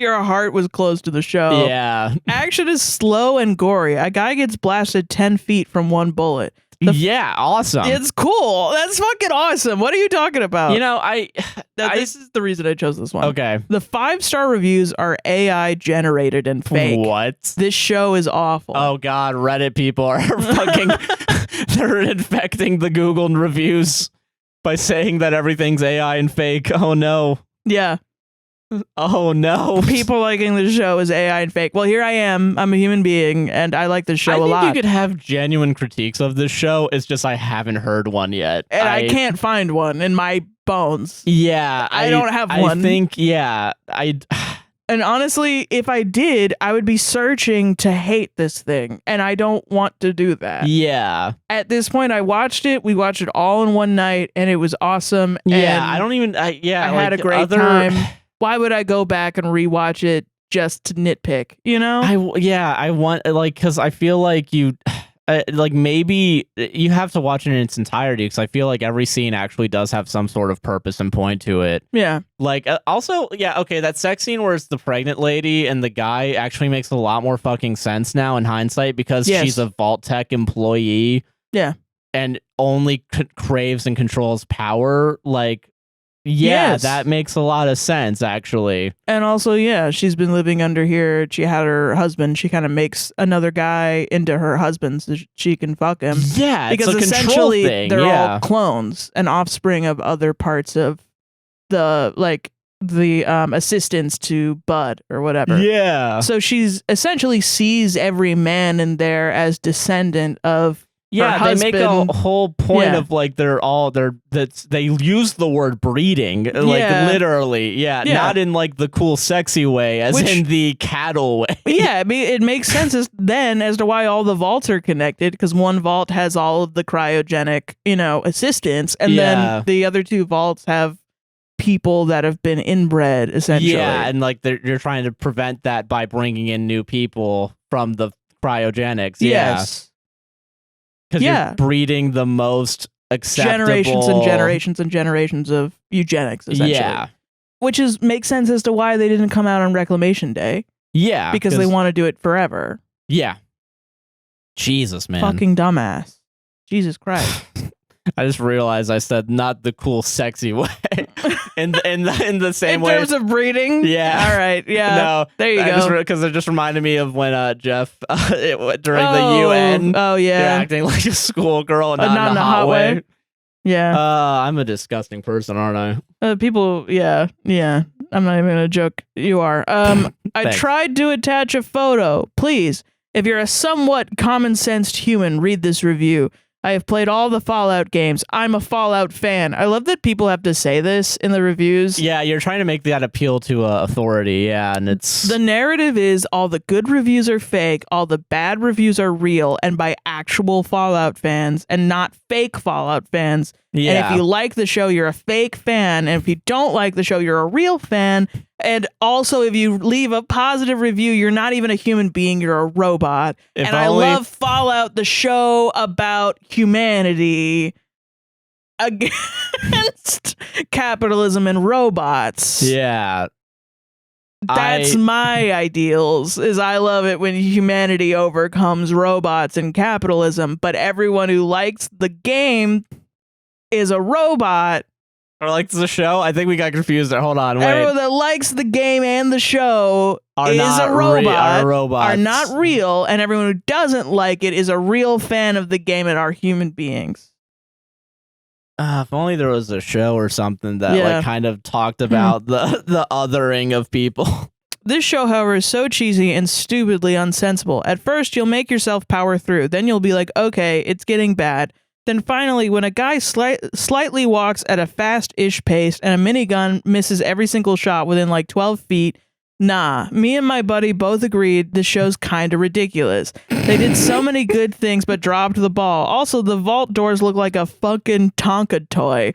Your heart was closed to the show. Yeah. Action is slow and gory. A guy gets blasted 10 feet from one bullet. Yeah, awesome. It's cool. That's fucking awesome. What are you talking about? You know, this is the reason I chose this one. Okay. The 5-star reviews are AI generated and fake. What? This show is awful. Oh God, Reddit people are fucking they're infecting the Google reviews by saying that everything's AI and fake. Oh no. Yeah. Oh no. People liking the show is AI and fake. Well, here I am. I'm a human being and I like this show a lot. I think you could have genuine critiques of this show. It's just I haven't heard one yet. And I can't find one in my bones. Yeah. I don't have one. I think, yeah. And honestly, if I did, I would be searching to hate this thing. And I don't want to do that. Yeah. At this point, I watched it. We watched it all in one night and it was awesome. Yeah. And I don't even, I had a great time. Why would I go back and rewatch it just to nitpick, you know? I want, like, because I feel like you, like, maybe you have to watch it in its entirety because I feel like every scene actually does have some sort of purpose and point to it. Yeah. Like, also, yeah, okay, that sex scene where it's the pregnant lady and the guy actually makes a lot more fucking sense now in hindsight because she's a Vault Tech employee. Yeah. And only craves and controls power, like, yeah, that makes a lot of sense, actually. And also, yeah, she's been living under here. She had her husband. She kind of makes another guy into her husband so she can fuck him. Yeah, because it's a essentially thing. They're all clones and offspring of other parts of the assistants to Bud or whatever. Yeah. So she's essentially sees every man in there as descendant of. Yeah, they make a whole point of like they use the word breeding, like literally, not in like the cool sexy way, as in the cattle way. Yeah, I mean, it makes sense as to why all the vaults are connected, because one vault has all of the cryogenic, assistants, and then the other 2 vaults have people that have been inbred, essentially. Yeah, and like you're trying to prevent that by bringing in new people from the cryogenics. Yes. Because you're breeding the most acceptable... Generations and generations and generations of eugenics, essentially. Yeah. Which makes sense as to why they didn't come out on Reclamation Day. Yeah. Because they want to do it forever. Yeah. Jesus, man. Fucking dumbass. Jesus Christ. I just realized I said not the cool, sexy way. in the same way. In terms of breeding? Yeah. All right. Yeah. No. There you go. Because it just reminded me of when Jeff, during the UN. Oh, yeah. You're acting like a schoolgirl and not in a hot way. Yeah. I'm a disgusting person, aren't I? People, yeah. I'm not even going to joke. You are. I tried to attach a photo. Please, if you're a somewhat common-sensed human, read this review. I have played all the FaLlOuT games. I'm a FaLlOuT fan. I love that people have to say this in the reviews. Yeah, you're trying to make that appeal to authority, yeah, and it's... The narrative is all the good reviews are fake, all the bad reviews are real, and by actual FaLlOuT fans, and not fake FaLlOuT fans. Yeah. And if you like the show, you're a fake fan, and if you don't like the show, you're a real fan. And also, if you leave a positive review, you're not even a human being, you're a robot. I love FaLlOuT, the show about humanity against capitalism and robots. Yeah. That's my ideals, is I love it when humanity overcomes robots and capitalism, but everyone who likes the game is a robot. Or likes the show? I think we got confused there. Hold on, wait. Everyone that likes the game and the show are not real, and everyone who doesn't like it is a real fan of the game and are human beings. If only there was a show or something that like kind of talked about the othering of people. This show, however, is so cheesy and stupidly unsensible. At first, you'll make yourself power through. Then you'll be like, okay, it's getting bad. Then finally, when a guy slightly walks at a fast-ish pace and a minigun misses every single shot within like 12 feet, Nah, me and my buddy both agreed the show's kind of ridiculous. They did so many good things but dropped the ball. Also, the vault doors look like a fucking Tonka toy.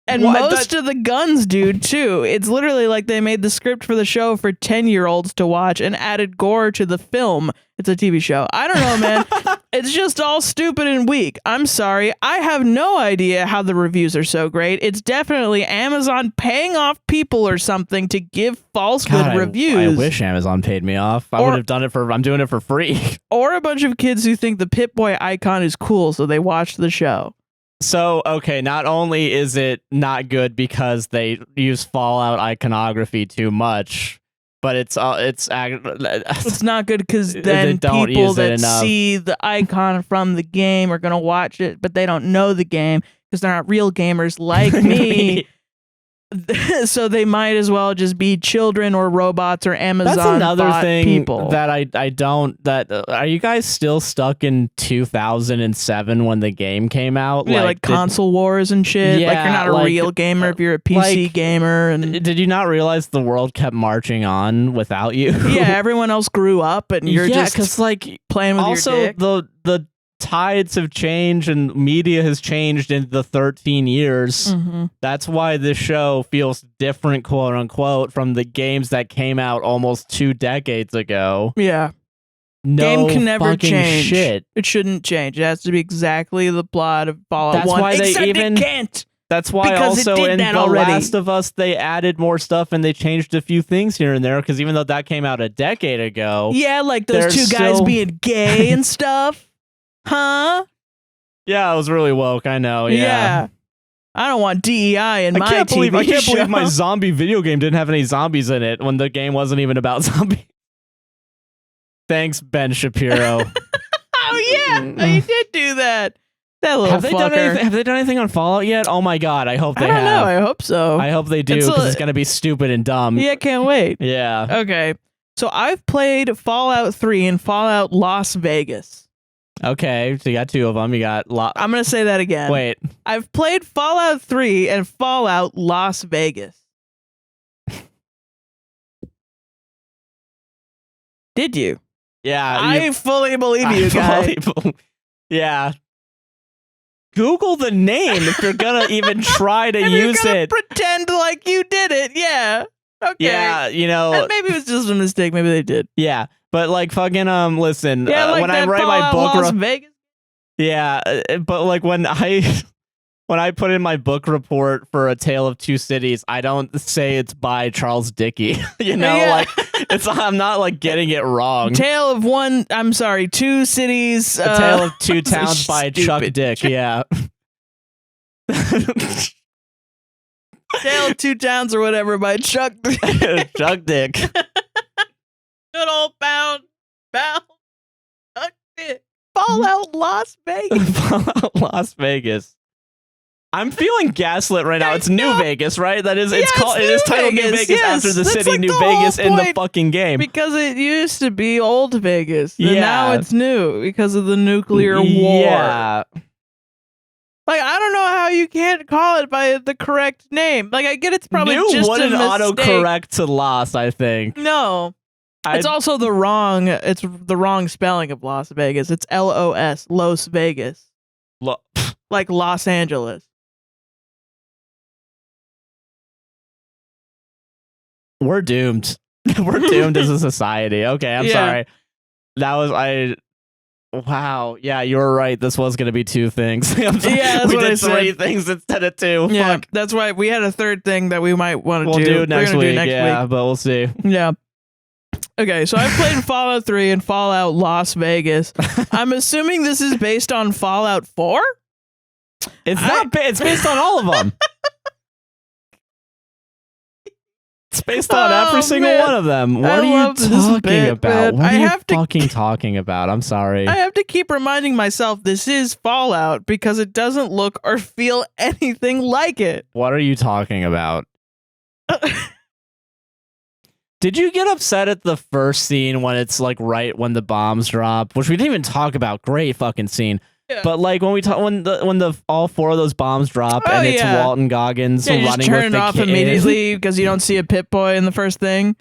And most of the guns do, too. It's literally like they made the script for the show for 10-year-olds to watch and added gore to the film. It's a TV show. I don't know, man. It's just all stupid and weak. I'm sorry. I have no idea how the reviews are so great. It's definitely Amazon paying off people or something to give false good reviews. I wish Amazon paid me off. I would have done it I'm doing it for free. Or a bunch of kids who think the Pip-Boy icon is cool, so they watch the show. So, okay, not only is it not good because they use FaLlOuT iconography too much, but it's not good because then people that see the icon from the game are going to watch it, but they don't know the game because they're not real gamers like me. So they might as well just be children or robots or Amazon. That's another thing people. That I don't. Are you guys still stuck in 2007 when the game came out? Yeah, like console wars and shit. Yeah, like you're not a real gamer if you're a PC gamer. And did you not realize the world kept marching on without you? Yeah, everyone else grew up and you're just because like playing with your dick. the tides have changed and media has changed in the 13 years. Mm-hmm. That's why this show feels different, quote unquote, from the games that came out almost 2 decades ago. Yeah. No game can never change. Shit. It shouldn't change. It has to be exactly the plot of FaLlOuT 1. Why Except it can't. That's why also in The Last of Us they added more stuff and they changed a few things here and there because even though that came out a decade ago. Yeah, like those two guys being gay and stuff. Huh? Yeah, it was really woke. I know. Yeah. I don't want DEI in my I can't believe my zombie video game didn't have any zombies in it when the game wasn't even about zombies. Thanks, Ben Shapiro. Oh yeah, oh, you did do that. That little have they done anything on FaLlOuT yet? Oh my god, I hope they have. I don't know. I hope so. I hope they do because it's gonna be stupid and dumb. Yeah, can't wait. Yeah. Okay, so I've played FaLlOuT 3 and FaLlOuT Las Vegas. Okay, so you got 2 of them. You got I'm going to say that again. Wait. I've played FaLlOuT 3 and FaLlOuT Las Vegas. Did you? Yeah. I fully believe you guys. Yeah. Google the name if you're going to even try to use it. Pretend like you did it. Yeah. Okay. Yeah, you know. And maybe it was just a mistake. Maybe they did. Yeah. But like fucking listen, yeah, like when I write my book Las Vegas. Yeah, but like when I put in my book report for A Tale of Two Cities, I don't say it's by Charles Dickey. You know, like I'm not like getting it wrong. Two Cities. A Tale of Two Towns by Chuck Dick. Yeah. Tale of Two Towns or whatever by Chuck Dick. Chuck Dick. Good old bound Chuck Dick. FaLlOuT Las Vegas. FaLlOuT Las Vegas. I'm feeling gaslit right now. It's New Vegas, right? That is, it is titled New Vegas after the city New Vegas in the fucking game. Because it used to be Old Vegas. And yeah. now it's new because of the nuclear war. Yeah. Like, I don't know how you can't call it by the correct name. Like, I get it's probably New just wouldn't a mistake. autocorrect to Las, I think. No. It's also the wrong spelling of Las Vegas. It's LOS, Los Vegas. Like Los Angeles. We're doomed. We're doomed as a society. Okay, I'm sorry. That was wow. Yeah, you were right. This was going to be 2 things. Yeah, that's we what did I said. 3 things instead of 2. Yeah, Fuck. that's why we had a third thing that we might want to We'll do next week. Yeah, but we'll see. Yeah. Okay, so I played FaLlOuT 3 and FaLlOuT Las Vegas. I'm assuming this is based on FaLlOuT 4? It's not. It's based on all of them. It's based on every single one of them. What are you talking about? What are you fucking talking about? I'm sorry. I have to keep reminding myself this is FaLlOuT because it doesn't look or feel anything like it. What are you talking about? Did you get upset at the first scene when it's like right when the bombs drop, which we didn't even talk about? Great fucking scene. Yeah. But like when we talk when the all 4 of those bombs drop and it's Walton Goggins running just turn with it off immediately because you don't see a Pip-Boy in the first thing.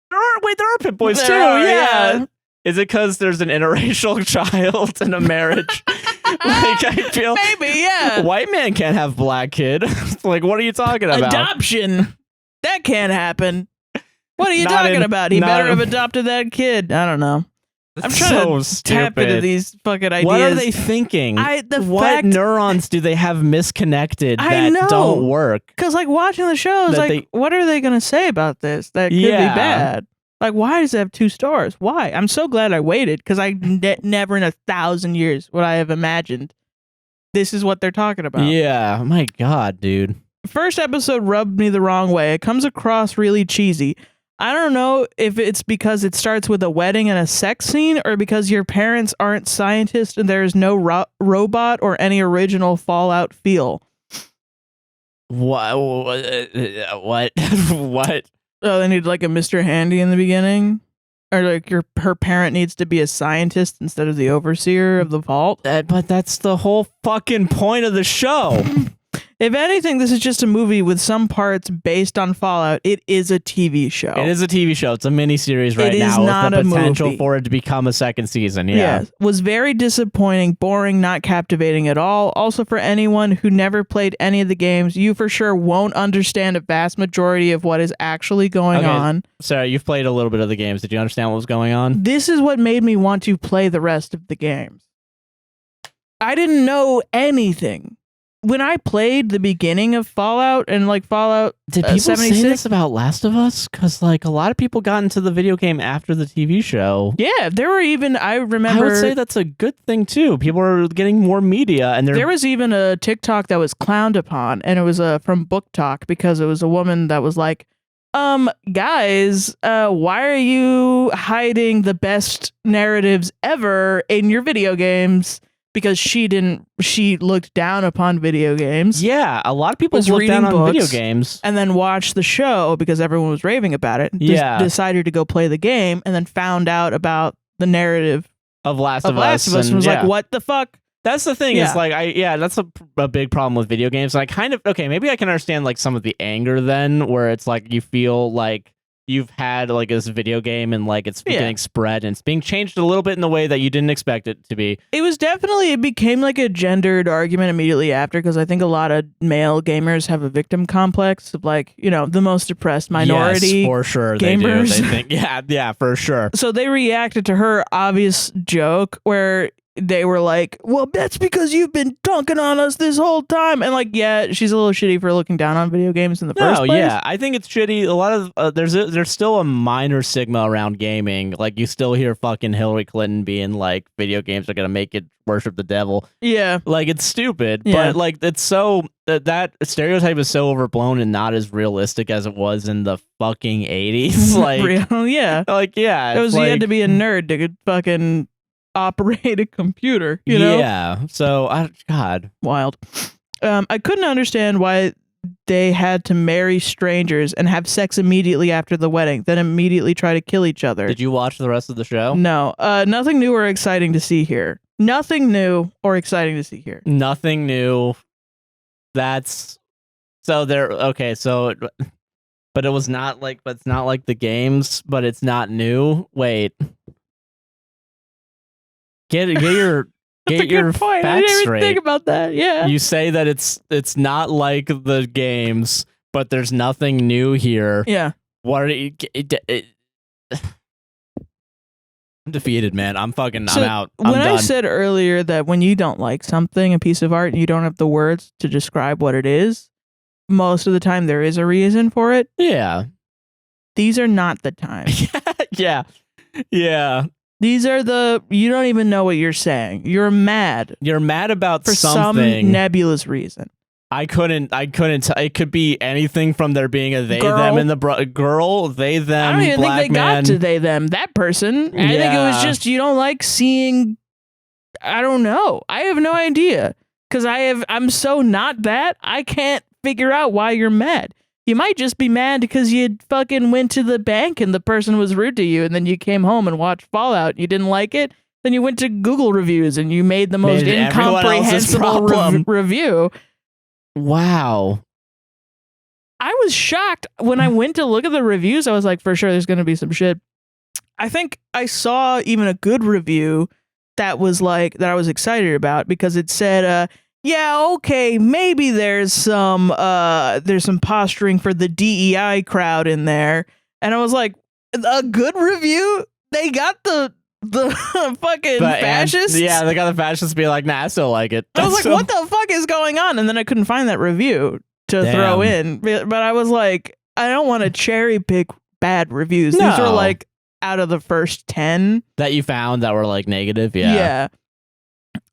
There are Pip Boys too. Yeah. Is it because there's an interracial child in a marriage? Like, I feel maybe, yeah. White man can't have black kid. Like, what are you talking about? Adoption. That can't happen. What are you talking about? He better have adopted that kid. I don't know. I'm trying to tap into these fucking ideas. What are they thinking? What neurons do they have misconnected that don't work? Because, like, watching the show is like, what are they going to say about this that could be bad? Like, why does it have 2 stars? Why? I'm so glad I waited, because I never in 1,000 years would I have imagined this is what they're talking about. Yeah. My God, dude. First episode rubbed me the wrong way. It comes across really cheesy. I don't know if it's because it starts with a wedding and a sex scene, or because your parents aren't scientists and there is no robot or any original FaLlOuT feel. What? What? Oh, they need like a Mr. Handy in the beginning? Or like her parent needs to be a scientist instead of the overseer of the vault? But that's the whole fucking point of the show. If anything, this is just a movie with some parts based on FaLlOuT. It is a TV show. It is a TV show. It's a miniseries right now with the potential for it to become a second season. Yeah. Yes. Was very disappointing, boring, not captivating at all. Also, for anyone who never played any of the games, you for sure won't understand a vast majority of what is actually going on. Sorry, you've played a little bit of the games. Did you understand what was going on? This is what made me want to play the rest of the games. I didn't know anything. When I played the beginning of FaLlOuT and like FaLlOuT, did people say this about Last of Us? Because like a lot of people got into the video game after the TV show. Yeah, there were even I remember. I would say that's a good thing too. People are getting more media, and there was even a TikTok that was clowned upon, and it was from Book Talk, because it was a woman that was like, guys, why are you hiding the best narratives ever in your video games? Because she looked down upon video games. Yeah, a lot of people looked down on video games. And then watched the show because everyone was raving about it. Yeah. Decided to go play the game, and then found out about the narrative of Last of Us. And was like, what the fuck? That's the thing. Is like, that's a big problem with video games. I kind of, maybe I can understand like some of the anger then, where it's like you feel like you've had like this video game and like it's getting spread and it's being changed a little bit in the way that you didn't expect it to be. It became like a gendered argument immediately after, because I think a lot of male gamers have a victim complex of like, the most oppressed minority. Yes, for sure. Gamers. They do. They think, yeah, for sure. So they reacted to her obvious joke where they were like, well, that's because you've been dunking on us this whole time. And like, yeah, she's a little shitty for looking down on video games in the first place. Yeah, I think it's shitty. A lot of there's still a minor stigma around gaming. Like, you still hear fucking Hillary Clinton being like, video games are gonna make it worship the devil. Yeah, like, it's stupid. But like, it's so that stereotype is so overblown and not as realistic as it was in the fucking 80s. Like, yeah, like, yeah, it was like, you had to be a nerd to fucking operate a computer, you know? Yeah. So, God. Wild. I couldn't understand why they had to marry strangers and have sex immediately after the wedding, then immediately try to kill each other. Did you watch the rest of the show? No. Nothing new or exciting to see here. Nothing new or exciting to see here. Nothing new. That's... So they're... Okay, so... But it was not like... But it's not like the games, but it's not new. Wait... Get your point. I didn't even think about that. Yeah. You say that it's not like the games, but there's nothing new here. Yeah. What are you? I'm defeated, man. I'm out. I'm done. I said earlier that when you don't like something, a piece of art, and you don't have the words to describe what it is, most of the time there is a reason for it. Yeah. These are not the times. Yeah. Yeah. These are you don't even know what you're saying. You're mad. You're mad about for something. Some nebulous reason. I couldn't it could be anything from there being a they, them, and the girl, they, them, I don't even black think they man. got to they, them. That person. I think it was just, you don't like seeing, I don't know. I have no idea. Because I'm so not that, I can't figure out why you're mad. You might just be mad because you fucking went to the bank and the person was rude to you, and then you came home and watched FaLlOuT and you didn't like it. Then you went to Google reviews and you made the most incomprehensible review. Wow. I was shocked when I went to look at the reviews. I was like, for sure, there's going to be some shit. I think I saw even a good review that was like, that I was excited about because it said, yeah, okay, maybe there's some posturing for the DEI crowd in there. And I was like, a good review? They got the fucking fascists? Yeah, they got the fascists be like, nah, I still like it. I was like, what the fuck is going on? And then I couldn't find that review to throw in. But I was like, I don't want to cherry pick bad reviews. No. These are like out of the first 10 that you found that were like negative. Yeah.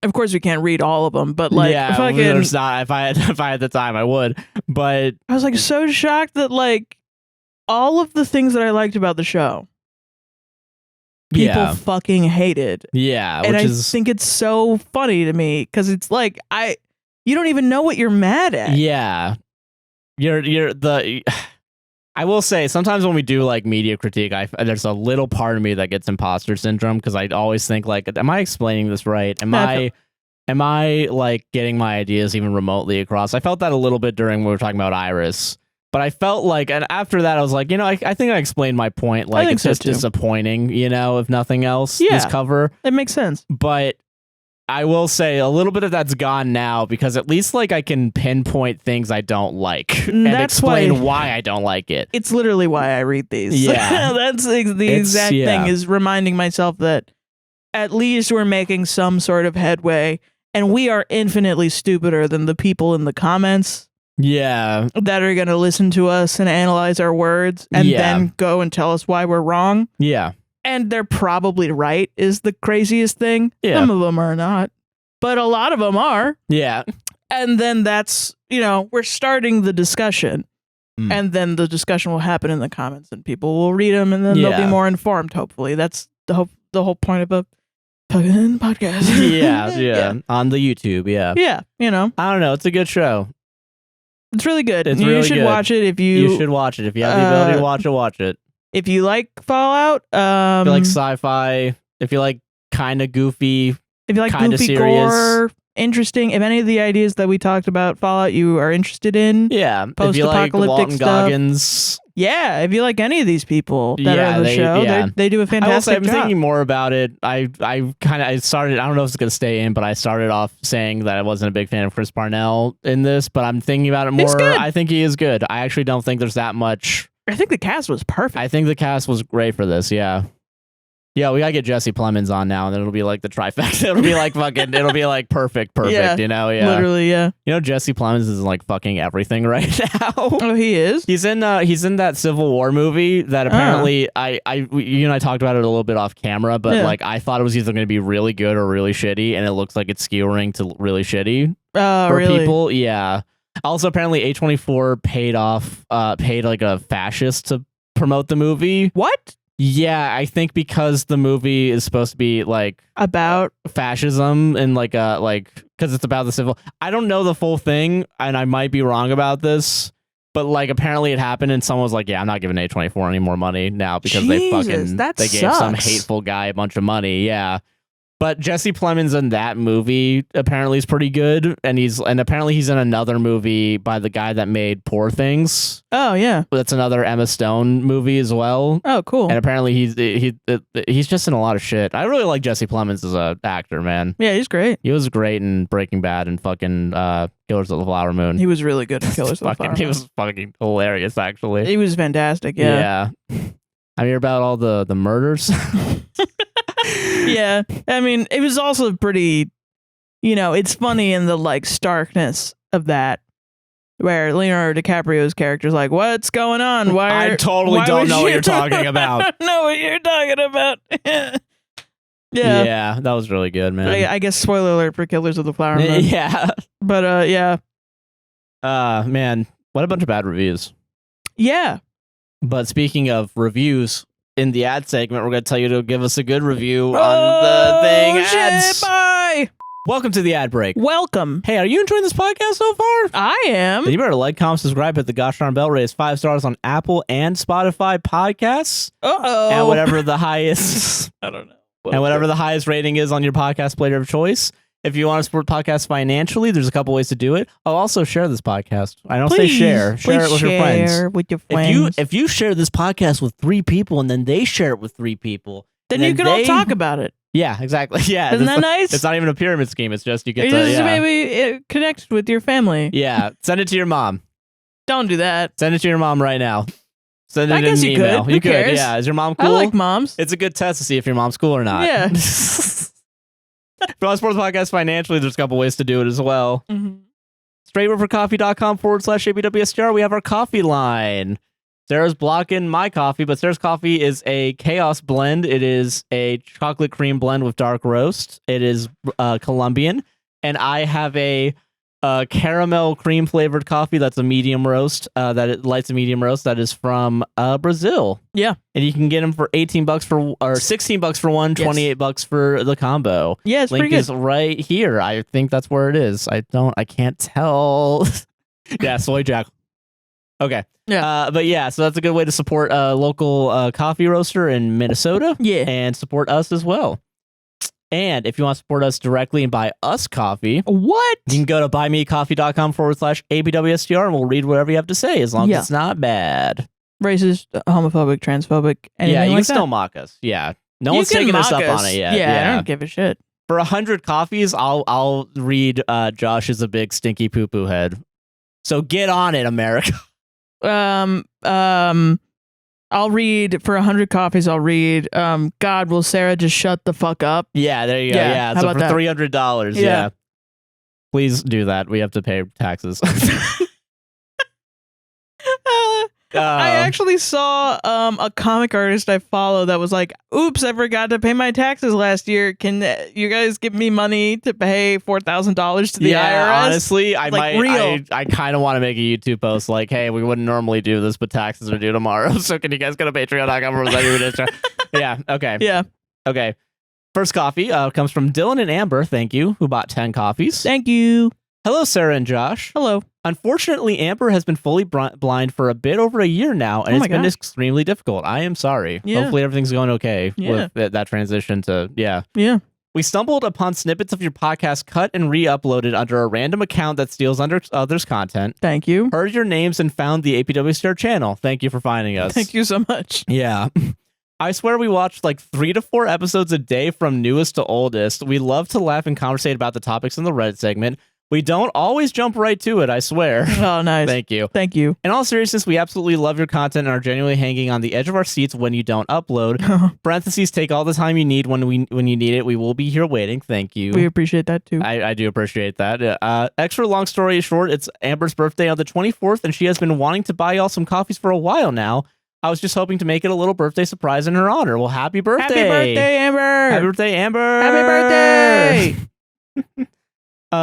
Of course we can't read all of them, but like fucking, there's not, if I had the time I would. But I was like so shocked that like all of the things that I liked about the show, people fucking hated. Yeah. And I think it's so funny to me because it's like you don't even know what you're mad at. Yeah. I will say sometimes when we do like media critique, there's a little part of me that gets imposter syndrome because I always think like, am I explaining this right? Am I like getting my ideas even remotely across? I felt that a little bit during when we were talking about Iris, but I felt like, and after that I was like, I think I explained my point. Like it's just disappointing, if nothing else. This cover, it makes sense. But I will say a little bit of that's gone now because at least like I can pinpoint things I don't like and explain why I don't like it. It's literally why I read these. Yeah. That's the exact thing, is reminding myself that at least we're making some sort of headway and we are infinitely stupider than the people in the comments. Yeah. That are going to listen to us and analyze our words and then go and tell us why we're wrong. Yeah. And they're probably right is the craziest thing. Yeah. Some of them are not, but a lot of them are. Yeah. And then that's, we're starting the discussion. And then the discussion will happen in the comments and people will read them and then they'll be more informed, hopefully. That's the whole point of a fucking podcast. Yeah. On the YouTube, yeah. Yeah, I don't know. It's a good show. It's really good. It's you really should good. watch it if you should watch it. If you have the ability to watch it. If you like FaLlOuT, if you like sci-fi, if you like kind of goofy, if you like goofy serious, gore, interesting, if any of the ideas that we talked about FaLlOuT you are interested in, post-apocalyptic stuff. Goggins, if you like any of these people that are on the show, they do a fantastic job. I'm thinking more about it. I started, I don't know if it's going to stay in, but I started off saying that I wasn't a big fan of Chris Parnell in this, but I'm thinking about it more. I think he is good. I actually don't think there's that much. I think the cast was perfect. I think the cast was great for this, yeah. Yeah, we gotta get Jesse Plemons on now, and then it'll be like the trifecta. It'll be like fucking. It'll be like perfect. Yeah, literally, yeah. Jesse Plemons is like fucking everything right now. Oh, he is. He's in that Civil War movie that apparently you and I talked about it a little bit off camera, but like I thought it was either going to be really good or really shitty, and it looks like it's skewering to really shitty for people. Yeah. Also, apparently, A24 paid like a fascist to promote the movie. What? Yeah, I think because the movie is supposed to be like about fascism and because it's about the civil. I don't know the full thing, and I might be wrong about this, but like apparently it happened, and someone was like, "Yeah, I'm not giving A24 any more money now because they gave some hateful guy a bunch of money." Yeah. But Jesse Plemons in that movie apparently is pretty good, and apparently he's in another movie by the guy that made Poor Things. Oh yeah, that's another Emma Stone movie as well. Oh cool. And apparently he's just in a lot of shit. I really like Jesse Plemons as an actor, man. Yeah, he's great. He was great in Breaking Bad and fucking Killers of the Flower Moon. He was really good in Killers of the Flower Moon. He was fucking hilarious, actually. He was fantastic. Yeah. I hear about all the murders. Yeah, I mean, it was also pretty, it's funny in the like starkness of that, where Leonardo DiCaprio's character is like, "What's going on? I totally don't know what you're talking about." I don't know what you're talking about. Yeah, that was really good, man. But I guess spoiler alert for Killers of the Flower Moon. Yeah, but yeah. Man, what a bunch of bad reviews. Yeah, but speaking of reviews. In the ad segment, we're going to tell you to give us a good review on the thing ads. Bye. Welcome to the ad break. Welcome. Hey, are you enjoying this podcast so far? I am. Then you better like, comment, subscribe, hit the gosh darn bell, rate us 5 stars on Apple and Spotify podcasts. And whatever the highest, I don't know. And whatever the highest rating is on your podcast player of choice. If you want to support podcasts financially, there's a couple ways to do it. I'll also share this podcast. I don't say share. Share it with your friends. With your friends. If you share this podcast with 3 people and then they share it with 3 people, then you can all talk about it. Yeah, exactly. Yeah, isn't that nice? It's not even a pyramid scheme. It's just you get maybe connect with your family. Yeah, send it to your mom. Don't do that. Send it to your mom right now. Send it in an email. You could. Yeah. Is your mom cool? I like moms. It's a good test to see if your mom's cool or not. Yeah. If you want to support the podcast financially, there's a couple ways to do it as well. Mm-hmm. Straightforcoffee.com/APWSTR. We have our coffee line. Sarah's blocking my coffee, but Sarah's coffee is a chaos blend. It is a chocolate cream blend with dark roast. It is Colombian. And I have a caramel cream flavored coffee that's a medium roast. That it lights a medium roast that is from Brazil. Yeah, and you can get them for $18 for or $16 for one, $28 for the combo. Yeah, it's Link pretty good. is right here. I think that's where it is. I can't tell. Yeah, soy jack. Okay. Yeah. But yeah, so that's a good way to support a local coffee roaster in Minnesota. Yeah, and support us as well. And if you want to support us directly and buy us coffee, what? You can go to buymecoffee.com/APWSTR and we'll read whatever you have to say as long as it's not bad. Racist, homophobic, transphobic, anything you like can still mock us. Yeah. No one's taking us up on it yet. Yeah, I don't give a shit. For 100 coffees, I'll read Josh is a big stinky poo-poo head. So get on it, America. I'll read for 100 coffees. I'll read. God, will Sarah just shut the fuck up? Yeah, there you go. Yeah, so for $300. Yeah, please do that. We have to pay taxes. I actually saw a comic artist I follow that was like, "Oops, I forgot to pay my taxes last year. Can you guys give me money to pay $4,000 to the IRS?" Honestly, I might. I kind of want to make a YouTube post like, "Hey, we wouldn't normally do this, but taxes are due tomorrow. So can you guys go to Patreon.com?" Yeah. Okay. Yeah. Okay. First coffee comes from Dylan and Amber. Thank you. Who bought 10 coffees? Thank you. Hello, Sarah and Josh. Hello. Unfortunately, Amber has been fully blind for a bit over a year now, and it's been extremely difficult. I am sorry. Yeah. Hopefully everything's going okay with that transition to, Yeah. We stumbled upon snippets of your podcast cut and re-uploaded under a random account that steals others' content. Thank you. Heard your names and found the APWSTR channel. Thank you for finding us. Thank you so much. Yeah. I swear we watched like 3 to 4 episodes a day from newest to oldest. We love to laugh and conversate about the topics in the Reddit segment. We don't always jump right to it, I swear. Oh, nice. Thank you. Thank you. In all seriousness, we absolutely love your content and are genuinely hanging on the edge of our seats when you don't upload. Parentheses, take all the time you need when you need it. We will be here waiting. Thank you. We appreciate that too. I do appreciate that. Extra long story short, it's Amber's birthday on the 24th, and she has been wanting to buy y'all some coffees for a while now. I was just hoping to make it a little birthday surprise in her honor. Well, happy birthday. Happy birthday, Amber. Happy birthday, Amber. Happy birthday.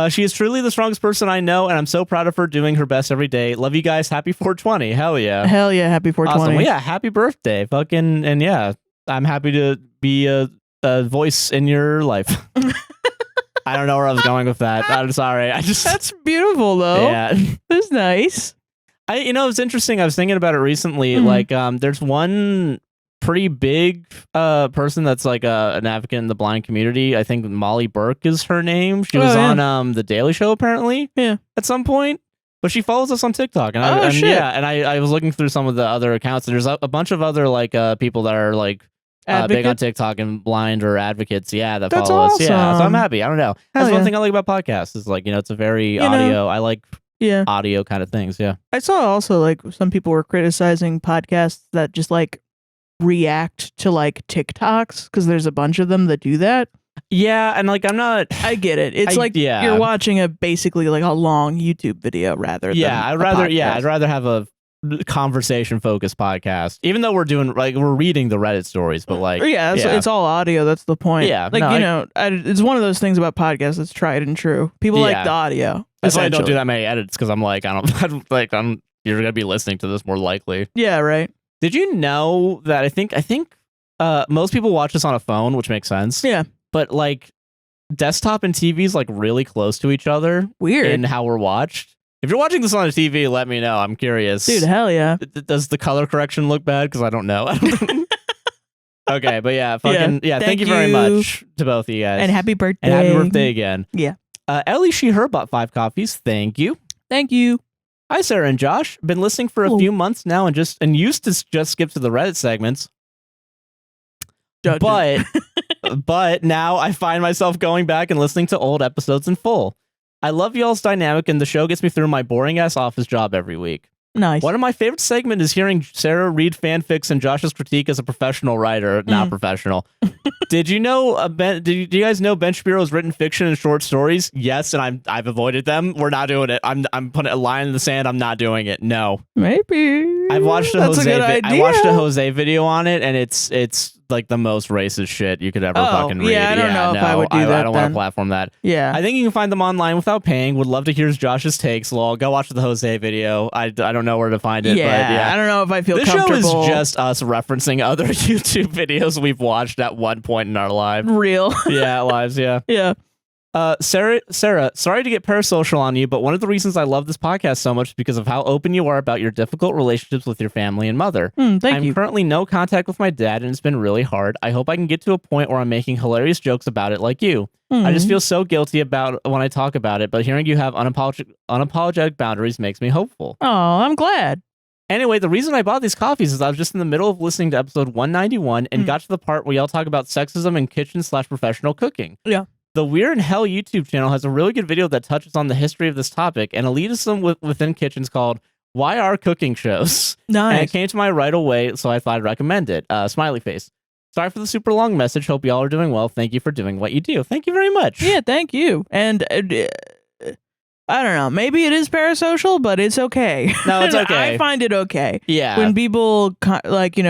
She is truly the strongest person I know, and I'm so proud of her doing her best every day. Love you guys. Happy 420. Hell yeah. Hell yeah. Happy 420. Awesome. Well, yeah, happy birthday. Fucking, and yeah, I'm happy to be a voice in your life. I don't know where I was going with that. I'm sorry. That's beautiful, though. Yeah. That's nice. It's interesting. I was thinking about it recently. Like, there's one pretty big person that's like an advocate in the blind community. I think Molly Burke is her name. She was on the Daily Show apparently. Yeah. At some point. But she follows us on TikTok. And I was looking through some of the other accounts, and there's a bunch of other like people that are like big on TikTok and blind or advocates. Yeah, that follow us. Yeah. So I'm happy. I don't know. That's one thing I like about podcasts is like, it's a very audio. I like audio kind of things. Yeah. I saw also like some people were criticizing podcasts that just like react to like TikToks because there's a bunch of them that do that. Yeah, and like I get it. It's you're watching basically like a long YouTube video rather than I'd rather have a conversation focused podcast. Even though we're reading the Reddit stories, but like it's all audio. That's the point. Yeah, it's one of those things about podcasts that's tried and true. People like the audio. That's why I don't do that many edits because I'm like you're gonna be listening to this more likely. Yeah, right. Did you know that I think most people watch this on a phone, which makes sense. Yeah. But like desktop and TV is like really close to each other. Weird. In how we're watched. If you're watching this on a TV, let me know. I'm curious. Dude, hell yeah. Does the color correction look bad? Because I don't know. Okay, but yeah, fucking thank you very much to both of you guys. And happy birthday. And happy birthday again. Yeah. Ellie, she, her bought 5 coffees. Thank you. Thank you. Hi, Sarah and Josh. Been listening for a few months now and used to just skip to the Reddit segments. But now I find myself going back and listening to old episodes in full. I love y'all's dynamic, and the show gets me through my boring-ass office job every week. Nice. One of my favorite segments is hearing Sarah read fanfics and Josh's critique as a professional writer, not professional. Did you know? Do you guys know Ben Shapiro's written fiction and short stories? Yes, and I've avoided them. We're not doing it. I'm putting a line in the sand. I'm not doing it. No. Maybe. I've watched a That's Jose. a good idea. I watched a Jose video on it, and it's like the most racist shit you could ever fucking read. Yeah, I don't know if I would do that. I don't want to platform that. Yeah. I think you can find them online without paying. Would love to hear Josh's takes. Lol. Go watch the Jose video. I don't know where to find it. Yeah, but yeah. I don't know if I feel this comfortable. This show is just us referencing other YouTube videos we've watched at one point in our life. Real. Yeah, lives. Yeah. Yeah. Sarah, sorry to get parasocial on you, but one of the reasons I love this podcast so much is because of how open you are about your difficult relationships with your family and mother. Thank you. I'm currently no contact with my dad, and it's been really hard. I hope I can get to a point where I'm making hilarious jokes about it like you. I just feel so guilty about when I talk about it, but hearing you have unapologetic boundaries makes me hopeful. Oh, I'm glad. Anyway, the reason I bought these coffees is I was just in the middle of listening to episode 191 and got to the part where y'all talk about sexism in kitchen/professional cooking. Yeah. The Weird in Hell YouTube channel has a really good video that touches on the history of this topic and elitism within kitchens called Why Are Cooking Shows? Nice. And it came to my right away, so I thought I'd recommend it. Smiley face. Sorry for the super long message. Hope y'all are doing well. Thank you for doing what you do. Thank you very much. Yeah, thank you. And I don't know. Maybe it is parasocial, but it's okay. No, it's okay. I find it okay. Yeah. When people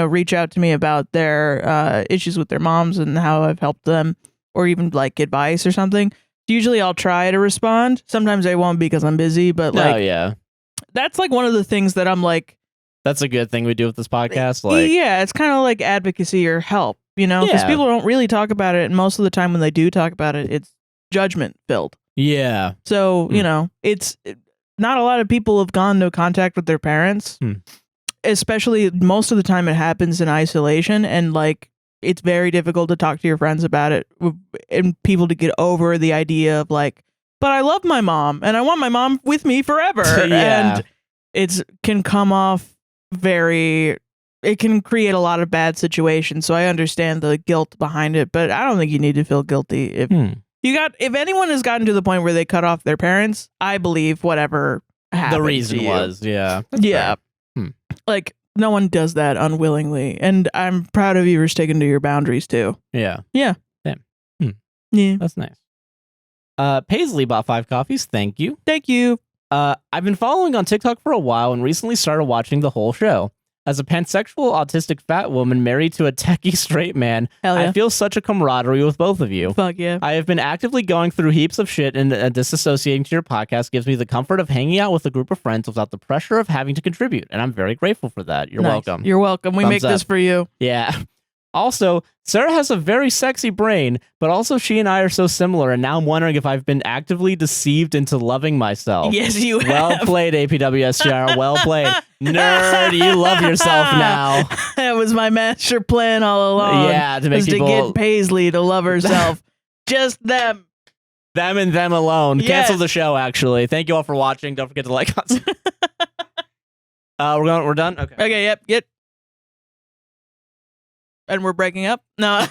reach out to me about their issues with their moms and how I've helped them, or even like advice or something, usually I'll try to respond. Sometimes I won't because I'm busy, but that's like one of the things that I'm like, that's a good thing we do with this podcast. Like, yeah, it's kind of like advocacy or help, because people don't really talk about it, and most of the time when they do talk about it, it's judgment filled. Yeah. So it's not a lot of people have gone no contact with their parents, especially most of the time it happens in isolation, and like it's very difficult to talk to your friends about it and people to get over the idea of like, but I love my mom and I want my mom with me forever. And it can come off it can create a lot of bad situations. So I understand the guilt behind it, but I don't think you need to feel guilty. If anyone has gotten to the point where they cut off their parents, I believe whatever happened the reason to you. was, yeah. Like, no one does that unwillingly, and I'm proud of you for sticking to your boundaries too. Yeah. Yeah. Damn. Yeah. That's nice. Paisley bought 5 coffees. Thank you. Thank you. I've been following on TikTok for a while and recently started watching the whole show. As a pansexual autistic fat woman married to a techie straight man, I feel such a camaraderie with both of you. Fuck yeah. I have been actively going through heaps of shit, and disassociating to your podcast gives me the comfort of hanging out with a group of friends without the pressure of having to contribute, and I'm very grateful for that. You're welcome. You're welcome. We make this for you. Yeah. Also, Sarah has a very sexy brain, but also she and I are so similar, and now I'm wondering if I've been actively deceived into loving myself. Yes, you have. Well played, APWSTR. Well played. Nerd, you love yourself now. That was my master plan all along. Yeah, to make people... to get Paisley to love herself. Just them. Them and them alone. Yes. Cancel the show, actually. Thank you all for watching. Don't forget to like us. We're done? Okay, yep, get. And we're breaking up? No.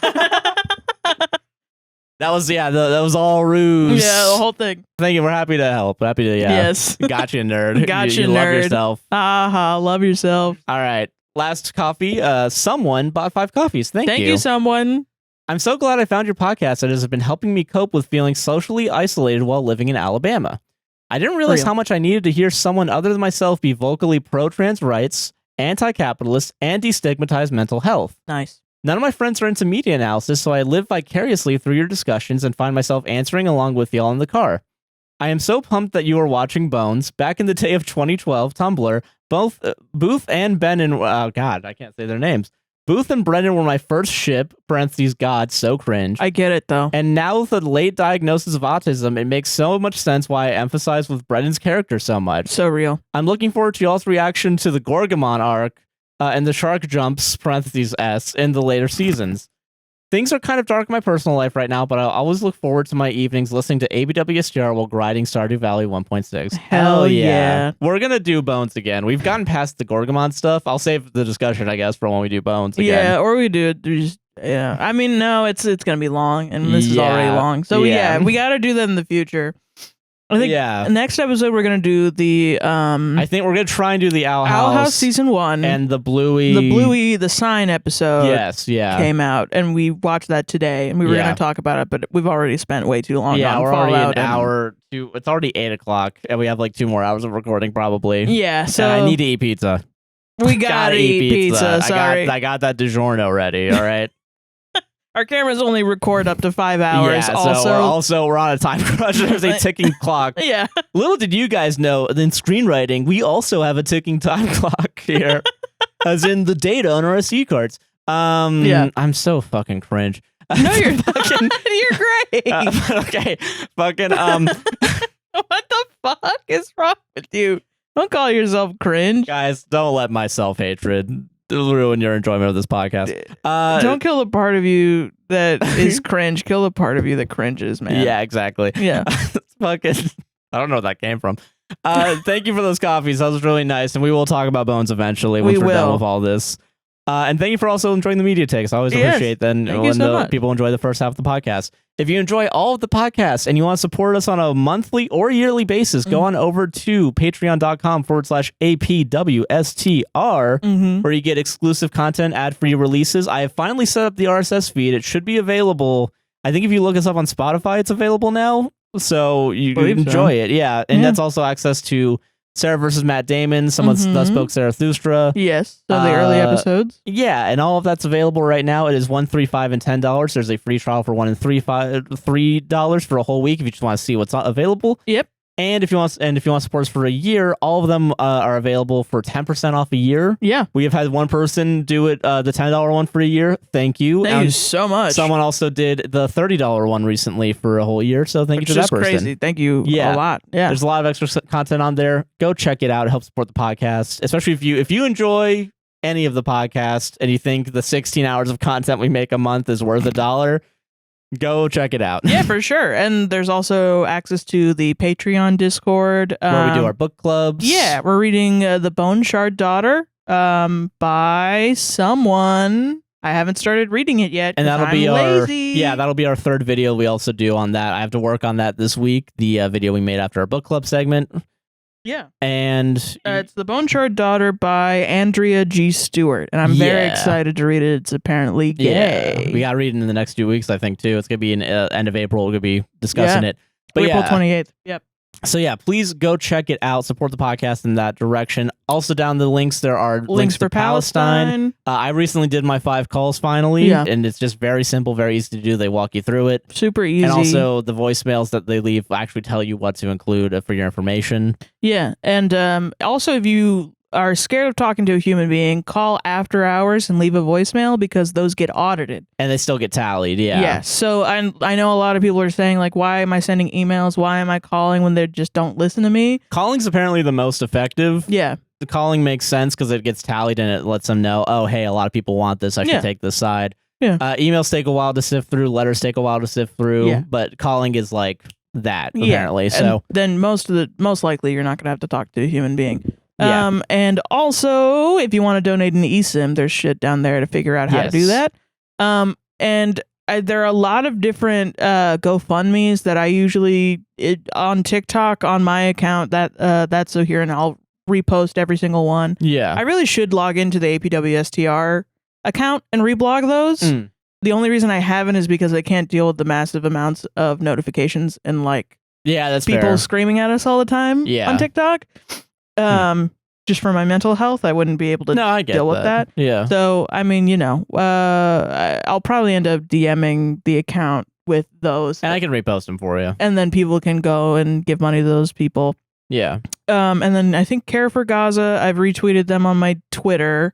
That was all ruse. Yeah, the whole thing. Thank you. We're happy to help. Happy to, Yes. Gotcha, nerd. Gotcha, you nerd. love yourself. Love yourself. All right. Last coffee. Someone bought 5 coffees. Thank you. Thank you, someone. I'm so glad I found your podcast that has been helping me cope with feeling socially isolated while living in Alabama. I didn't realize how much I needed to hear someone other than myself be vocally pro-trans rights, anti-capitalist, and destigmatize mental health. Nice. None of my friends are into media analysis, so I live vicariously through your discussions and find myself answering along with y'all in the car. I am so pumped that you are watching Bones. Back in the day of 2012, Tumblr, both Booth and Ben and... Oh, God, I can't say their names. Booth and Brendan were my first ship, parentheses, God, so cringe. I get it, though. And now with the late diagnosis of autism, it makes so much sense why I emphasize with Brendan's character so much. So real. I'm looking forward to y'all's reaction to the Gorgamon arc, and the shark jumps (parentheses S) in the later seasons. Things are kind of dark in my personal life right now, but I always look forward to my evenings listening to APWSTR while grinding Stardew Valley 1.6. Hell yeah. We're going to do Bones again. We've gotten past the Gorgamon stuff. I'll save the discussion, I guess, for when we do Bones again. Yeah, or we do it. Yeah. I mean, no, it's going to be long, and this is already long. So, yeah, we got to do that in the future. I think next episode we're gonna do the I think we're gonna try and do the Owl House season 1 and the Bluey the sign episode. Yes, came out, and we watched that today, and we were gonna talk about it, but we've already spent way too long. Yeah, on we're FaLlOuT already an hour. It's already 8:00, and we have like 2 more hours of recording probably. Yeah, so and I need to eat pizza. We gotta eat pizza. Sorry, I got that DiGiorno ready. All right. Our cameras only record up to 5 hours. Yeah, so we're on a time crunch. There's a ticking clock. Yeah. Little did you guys know, in screenwriting, we also have a ticking time clock here, as in the data on our SD cards. I'm so fucking cringe. No, you're fucking. You're great. Okay, fucking. What the fuck is wrong with you? Don't call yourself cringe, guys. Don't let my self-hatred ruin your enjoyment of this podcast. Don't kill the part of you that is cringe. Kill the part of you that cringes, man. Yeah, exactly. Yeah. Fucking. I don't know where that came from. Thank you for those coffees. That was really nice, and we will talk about Bones eventually once we're done with all this. And thank you for also enjoying the media takes. I always appreciate that when people enjoy the first half of the podcast. If you enjoy all of the podcasts and you want to support us on a monthly or yearly basis, go on over to patreon.com/APWSTR, where you get exclusive content, ad-free releases. I have finally set up the RSS feed. It should be available. I think if you look us up on Spotify, it's available now. So you can enjoy it. Yeah. And that's also access to Sarah versus Matt Damon, someone that spoke Zarathustra. Yes, so the early episodes. Yeah, and all of that's available right now. It is $1, $3, $5, and $10. There's a free trial for $1 and $3 for a whole week if you just want to see what's available. Yep. And if you want to support us for a year, all of them are available for 10% off a year. Yeah. We have had one person do it, the $10 one for a year. Thank you. Thank you so much. Someone also did the $30 one recently for a whole year. So thank you to that person. Crazy. Thank you a lot. Yeah. There's a lot of extra content on there. Go check it out. It helps support the podcast, especially if you enjoy any of the podcast and you think the 16 hours of content we make a month is worth $1. Go check it out. Yeah, for sure. And there's also access to the Patreon Discord. Where we do our book clubs. Yeah, we're reading The Bone Shard Daughter by someone. I haven't started reading it yet. And that'll be that'll be our third video we also do on that. I have to work on that this week, the video we made after our book club segment. Yeah. And it's The Bone Shard Daughter by Andrea G. Stewart. And I'm very excited to read it. It's apparently gay. Yeah. We got to read it in the next 2 weeks, I think, too. It's going to be in end of April. We're going to be discussing it. But April 28th. Yep. So yeah, please go check it out. Support the podcast in that direction. Also down the links, there are links for Palestine. I recently did my 5 calls finally, and it's just very simple, very easy to do. They walk you through it. Super easy. And also the voicemails that they leave actually tell you what to include for your information. Yeah, and also if you are scared of talking to a human being, call after hours and leave a voicemail because those get audited. And they still get tallied, yeah. Yeah, so I know a lot of people are saying, like, why am I sending emails? Why am I calling when they just don't listen to me? Calling's apparently the most effective. Yeah. The calling makes sense because it gets tallied and it lets them know, oh, hey, a lot of people want this. I should take this side. Yeah. Emails take a while to sift through. Letters take a while to sift through. But calling is like that, apparently. And so then most likely you're not going to have to talk to a human being. Yeah. And also, if you want to donate an eSIM, there's shit down there to figure out how to do that. And there are a lot of different GoFundMes that I usually on TikTok on my account. That's so here, and I'll repost every single one. Yeah, I really should log into the APWSTR account and reblog those. The only reason I haven't is because I can't deal with the massive amounts of notifications and that's people fair. screaming at us all the time on TikTok. Just for my mental health, I wouldn't be able to deal with that. Yeah. So, I mean, I'll probably end up DMing the account with those. And I can repost them for you. And then people can go and give money to those people. Yeah. And then I think Care for Gaza, I've retweeted them on my Twitter.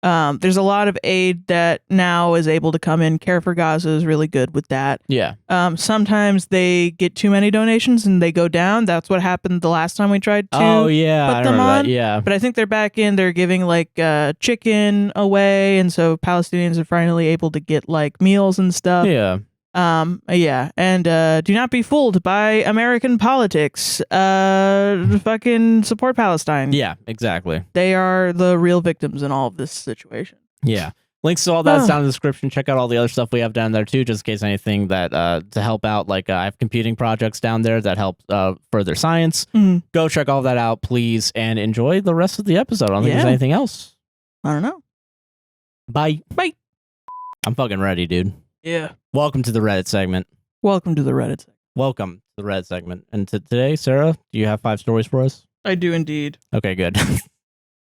There's a lot of aid that now is able to come in. Care for Gaza is really good with that. Yeah. Sometimes they get too many donations and they go down. That's what happened the last time we tried to put them on. That. Yeah. But I think they're back in. They're giving like chicken away, and so Palestinians are finally able to get like meals and stuff. Yeah. And do not be fooled by American politics. Fucking support Palestine. Yeah, exactly. They are the real victims in all of this situation. Yeah. Links to all that's down in the description. Check out all the other stuff we have down there too, just in case anything that to help out. Like I have computing projects down there that help further science. Go check all that out, please, and enjoy the rest of the episode. I don't think there's anything else. I don't know. Bye. Bye. I'm fucking ready, dude. Yeah. Welcome to the Reddit segment. Welcome to the Reddit segment. Welcome to the Reddit segment. And today, Sarah, do you have 5 stories for us? I do indeed. Okay, good. I don't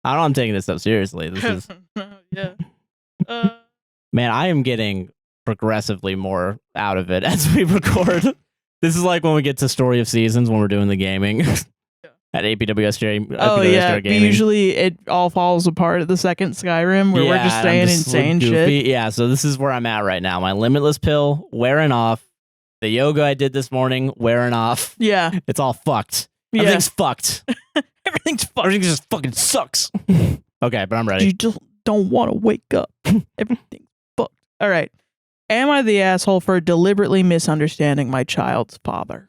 know, I'm taking this stuff seriously. This is yeah. Man, I am getting progressively more out of it as we record. This is like when we get to Story of Seasons when we're doing the gaming at APWSTR. Oh yeah, gaming. Usually it all falls apart at the second Skyrim where we're just saying insane shit. Yeah, so this is where I'm at right now. My limitless pill wearing off. The yoga I did this morning wearing off. Yeah, it's all fucked. Everything's fucked. Everything's fucked. Everything just fucking sucks. Okay, but I'm ready. You just don't want to wake up. Everything's fucked. All right. Am I the asshole for deliberately misunderstanding my child's father?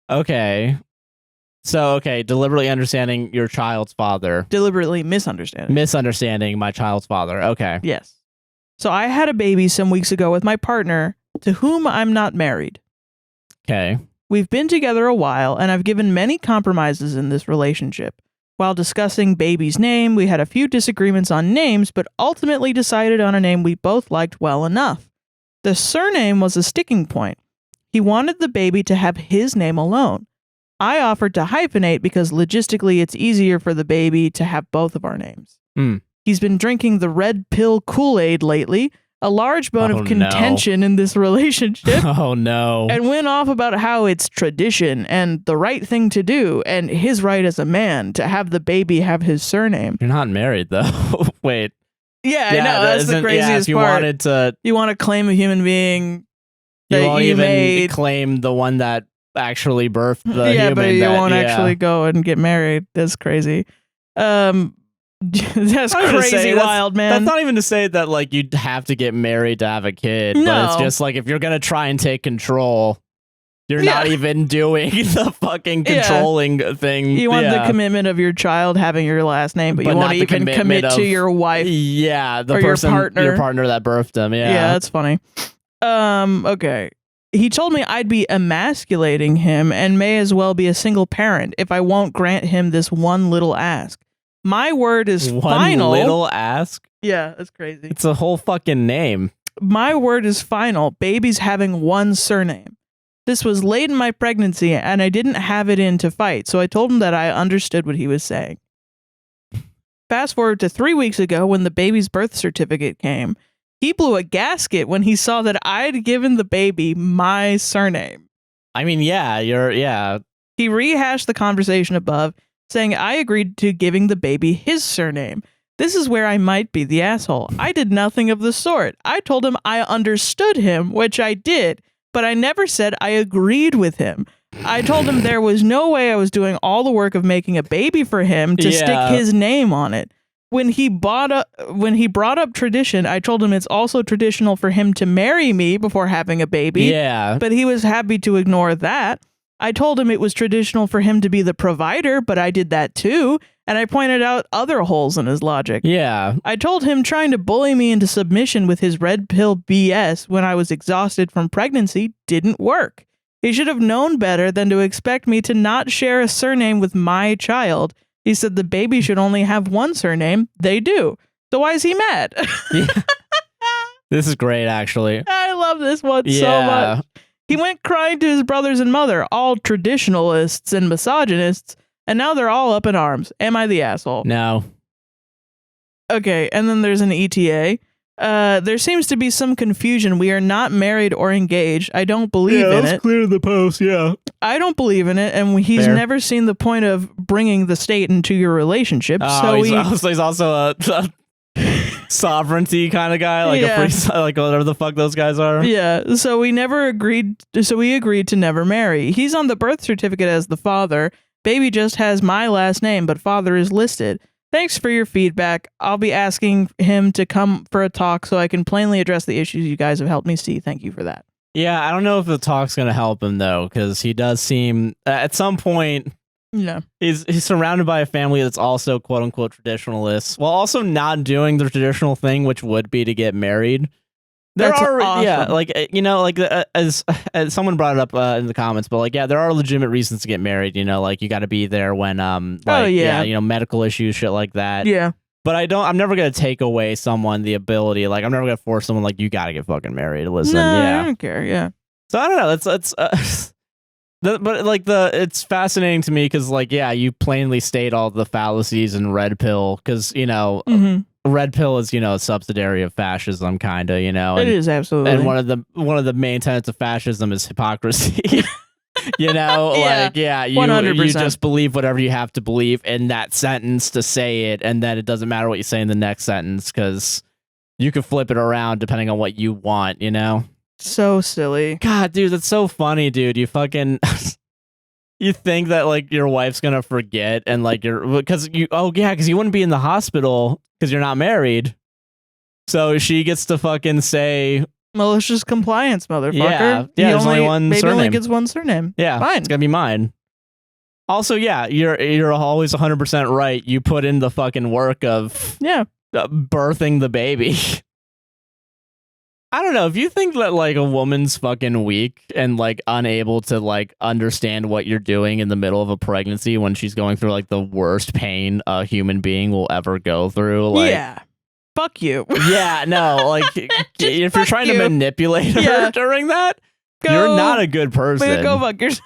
Okay. So, deliberately understanding your child's father. Deliberately misunderstanding. Misunderstanding my child's father. Okay. Yes. So I had a baby some weeks ago with my partner, to whom I'm not married. Okay. We've been together a while, and I've given many compromises in this relationship. While discussing baby's name, we had a few disagreements on names, but ultimately decided on a name we both liked well enough. The surname was a sticking point. He wanted the baby to have his name alone. I offered to hyphenate because logistically it's easier for the baby to have both of our names. He's been drinking the red pill Kool-Aid lately, a large bone of contention in this relationship. Oh no. And went off about how it's tradition and the right thing to do and his right as a man to have the baby have his surname. You're not married though. Wait. Yeah, I know. That's the craziest part. You want to claim a human being that you won't you even made. Claim the one that actually birthed the human. But you won't actually go and get married. That's crazy. That's crazy wild, man. That's not even to say that like you'd have to get married to have a kid, but it's just like if you're gonna try and take control, you're not even doing the fucking controlling thing. You want the commitment of your child having your last name, but you won't even commit to your wife. Yeah, the or person, your partner that birthed him. Yeah, that's funny. Okay. He told me I'd be emasculating him and may as well be a single parent if I won't grant him this one little ask. My word is final. One little ask? Yeah, that's crazy. It's a whole fucking name. My word is final. Baby's having one surname. This was late in my pregnancy, and I didn't have it in to fight, so I told him that I understood what he was saying. Fast forward to 3 weeks ago when the baby's birth certificate came. He blew a gasket when he saw that I'd given the baby my surname. I mean, yeah. He rehashed the conversation above, saying I agreed to giving the baby his surname. This is where I might be the asshole. I did nothing of the sort. I told him I understood him, which I did, but I never said I agreed with him. I told him there was no way I was doing all the work of making a baby for him to stick his name on it. When he brought up tradition, I told him it's also traditional for him to marry me before having a baby. Yeah. But he was happy to ignore that. I told him it was traditional for him to be the provider, but I did that too. And I pointed out other holes in his logic. Yeah. I told him trying to bully me into submission with his red pill BS when I was exhausted from pregnancy didn't work. He should have known better than to expect me to not share a surname with my child. He said the baby should only have one surname. They do. So why is he mad? Yeah. This is great, actually. I love this one so much. He went crying to his brothers and mother, all traditionalists and misogynists, and now they're all up in arms. Am I the asshole? No. Okay, and then there's an ETA. There seems to be some confusion. We are not married or engaged. I don't believe in it. Clear the post, yeah. I don't believe in it, and he's never seen the point of bringing the state into your relationship. Oh, he's also sovereignty kind of guy, like a free, like whatever the fuck those guys are. Yeah. So we agreed to never marry. He's on the birth certificate as the father. Baby just has my last name, but father is listed. Thanks for your feedback. I'll be asking him to come for a talk so I can plainly address the issues you guys have helped me see. Thank you for that. Yeah, I don't know if the talk's gonna help him though, because he does seem at some point. Yeah, he's surrounded by a family that's also quote unquote traditionalists, while also not doing the traditional thing, which would be to get married. There are awesome. Like like as someone brought it up in the comments, but like there are legitimate reasons to get married. Like you got to be there when medical issues, shit like that. Yeah. But I'm never gonna take away someone the ability. Like I'm never gonna force someone like you got to get fucking married. Listen, I don't care. Yeah. So I don't know. It's it's fascinating to me because you plainly state all the fallacies in red pill because red pill is a subsidiary of fascism kind of it is absolutely, and one of the main tenets of fascism is hypocrisy. You 100%. You just believe whatever you have to believe in that sentence to say it, and then it doesn't matter what you say in the next sentence because you can flip it around depending on what you want. So silly. God, dude, that's so funny, dude. You fucking you think that your wife's gonna forget and because you wouldn't be in the hospital because you're not married. So she gets to fucking say malicious compliance, motherfucker. Yeah, there's only one baby surname. Only gets one surname. Yeah, fine. It's gonna be mine. Also, you're always 100% right. You put in the fucking work of birthing the baby. I don't know if you think that a woman's fucking weak and unable to understand what you're doing in the middle of a pregnancy when she's going through the worst pain a human being will ever go through. Fuck you. Yeah, no, if you're trying to manipulate her during that, you're not a good person. Go fuck yourself.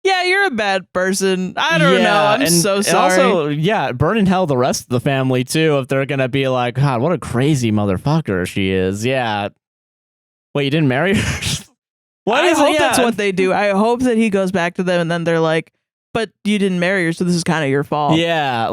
Yeah, you're a bad person. I don't know. I'm so sorry. And also, burn in hell the rest of the family too if they're gonna be like, God, what a crazy motherfucker she is. Yeah. Wait, you didn't marry her? I hope that's what they do. I hope that he goes back to them and then they're like, but you didn't marry her, so this is kind of your fault. Yeah,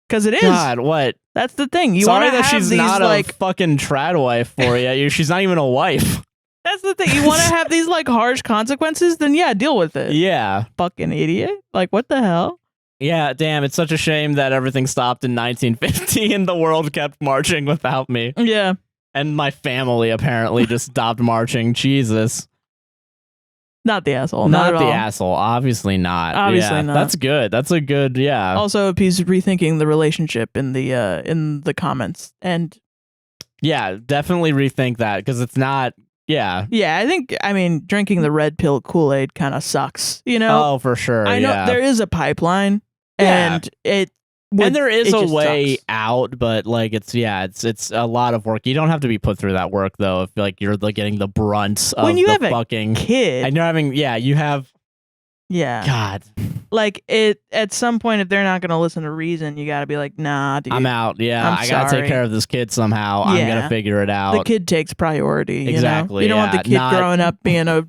because it is. God, what? That's the thing. Sorry that she's not a fucking trad wife for you. She's not even a wife. That's the thing. You want to have these harsh consequences? Then deal with it. Yeah. Fucking idiot. What the hell? Yeah, damn. It's such a shame that everything stopped in 1950 and the world kept marching without me. Yeah. And my family apparently just stopped marching. Jesus. Not the asshole. Not the asshole. Obviously not. Obviously not. That's good. That's a good, Also, if he's rethinking the relationship in the comments. And yeah, definitely rethink that because it's not. Yeah. Yeah, I mean, drinking the red pill Kool-Aid kind of sucks, Oh, for sure. I know there is a pipeline and there is a way out, but it's a lot of work. You don't have to be put through that work though if you're getting the brunt of when you have fucking a kid. And you're having you have God. At some point, if they're not going to listen to reason, you got to be like, nah, dude. I'm out. Yeah, I got to take care of this kid somehow. I'm going to figure it out. The kid takes priority. Exactly. You don't want the kid growing up being a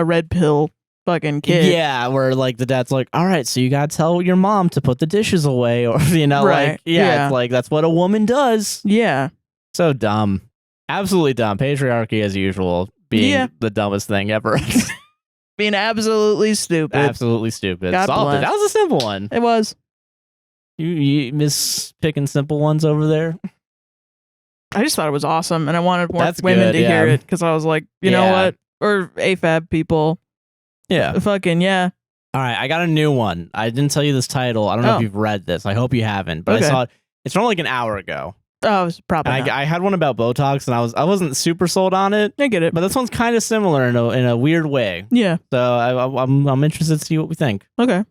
red pill fucking kid. Yeah, where the dad's like, all right, so you got to tell your mom to put the dishes away. Or, right. It's that's what a woman does. Yeah. So dumb. Absolutely dumb. Patriarchy as usual being the dumbest thing ever. Being absolutely stupid. Absolutely stupid. God bless. That was a simple one. It was. You miss picking simple ones over there? I just thought it was awesome, and I wanted more women to hear it, because I was like, you know what? Or AFAB people. Yeah. Fucking yeah. All right, I got a new one. I didn't tell you this title. I don't know if you've read this. I hope you haven't, but I saw it. It's from an hour ago. Oh, it was probably I had one about Botox, and I wasn't super sold on it. I get it, but this one's kind of similar in a weird way. Yeah. So I'm interested to see what we think. Okay.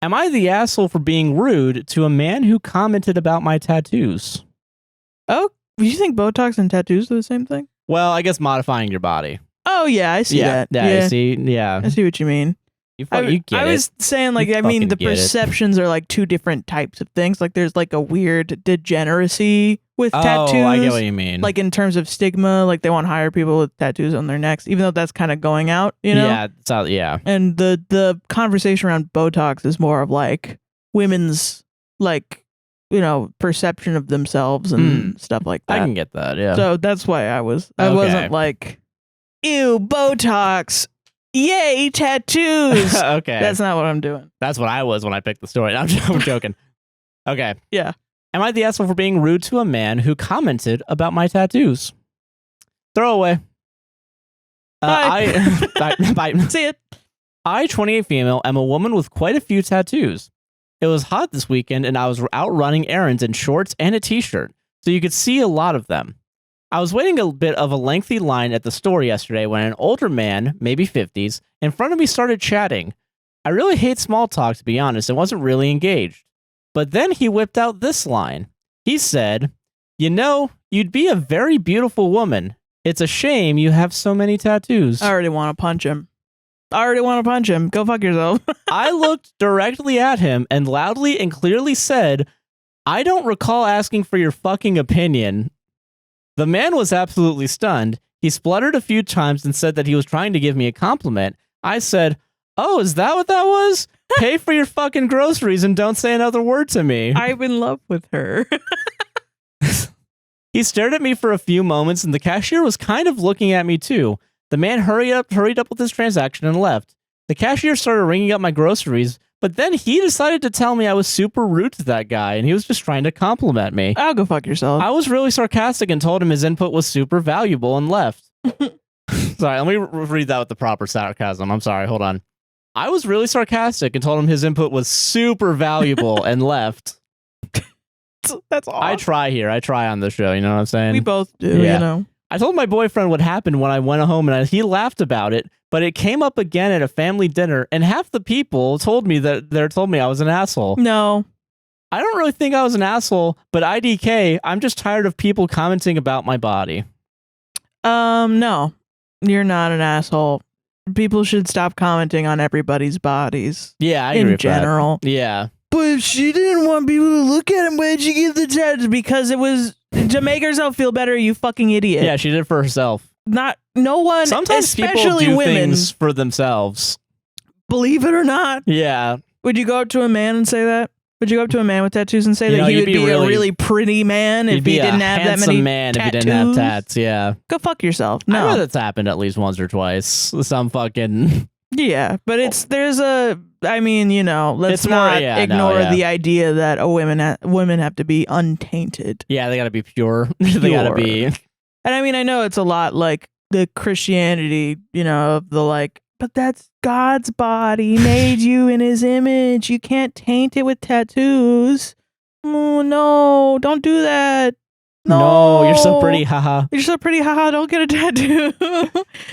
Am I the asshole for being rude to a man who commented about my tattoos? Oh, you think Botox and tattoos are the same thing? Well, I guess modifying your body. Oh yeah, I see that. Yeah, I see. Yeah, I see what you mean. You get I was saying the perceptions are two different types of things. There's a weird degeneracy with tattoos. Oh, I get what you mean. In terms of stigma, they won't hire people with tattoos on their necks, even though that's kind of going out, Yeah, it's out, yeah. And the conversation around Botox is more of women's perception of themselves and stuff like that. I can get that, yeah. So that's why I wasn't like, ew, Botox, yay, tattoos. Okay. That's not what I'm doing. That's what I was when I picked the story. I'm joking. Okay. Yeah. Am I the asshole for being rude to a man who commented about my tattoos? Throwaway. Bye. See it. I, 28 female, am a woman with quite a few tattoos. It was hot this weekend and I was out running errands in shorts and a t-shirt, so you could see a lot of them. I was waiting a bit of a lengthy line at the store yesterday when an older man, maybe 50s, in front of me started chatting. I really hate small talk, to be honest, and wasn't really engaged. But then he whipped out this line. He said, you'd be a very beautiful woman. It's a shame you have so many tattoos. I already want to punch him. Go fuck yourself. I looked directly at him and loudly and clearly said, I don't recall asking for your fucking opinion. The man was absolutely stunned. He spluttered a few times and said that he was trying to give me a compliment. I said, oh, is that what that was? Pay for your fucking groceries and don't say another word to me. I'm in love with her. He stared at me for a few moments and the cashier was kind of looking at me too. The man hurried up with his transaction and left. The cashier started ringing up my groceries, but then he decided to tell me I was super rude to that guy and he was just trying to compliment me. I'll go fuck yourself. I was really sarcastic and told him his input was super valuable and left. Sorry, let me read that with the proper sarcasm. I'm sorry, hold on. I was really sarcastic and told him his input was super valuable and left. That's awesome. I try on the show, you know what I'm saying? We both do, I told my boyfriend what happened when I went home and he laughed about it, but it came up again at a family dinner and half the people told me I was an asshole. No. I don't really think I was an asshole, but IDK, I'm just tired of people commenting about my body. No. You're not an asshole. People should stop commenting on everybody's bodies. Yeah, I agree with general. That. Yeah. But if she didn't want people to look at him, why did she give the tattoo? Because it was to make herself feel better, you fucking idiot. Yeah, she did it for herself. No one, sometimes especially people do women, things for themselves. Believe it or not. Yeah. Would you go up to a man and say that? Would you go up to a man with tattoos and say that he would be a really pretty man if he didn't have that many man tattoos? If he didn't have tats, yeah. Go fuck yourself. No. I know that's happened at least once or twice. Some fucking... Yeah, but let's not ignore the idea that women have to be untainted. Yeah, they gotta be pure. They gotta be... And I know it's a lot like the Christianity, of the like, but that's God's body, made you in his image. You can't taint it with tattoos. Oh, no, don't do that. No, you're so pretty, haha. You're so pretty, haha. Don't get a tattoo.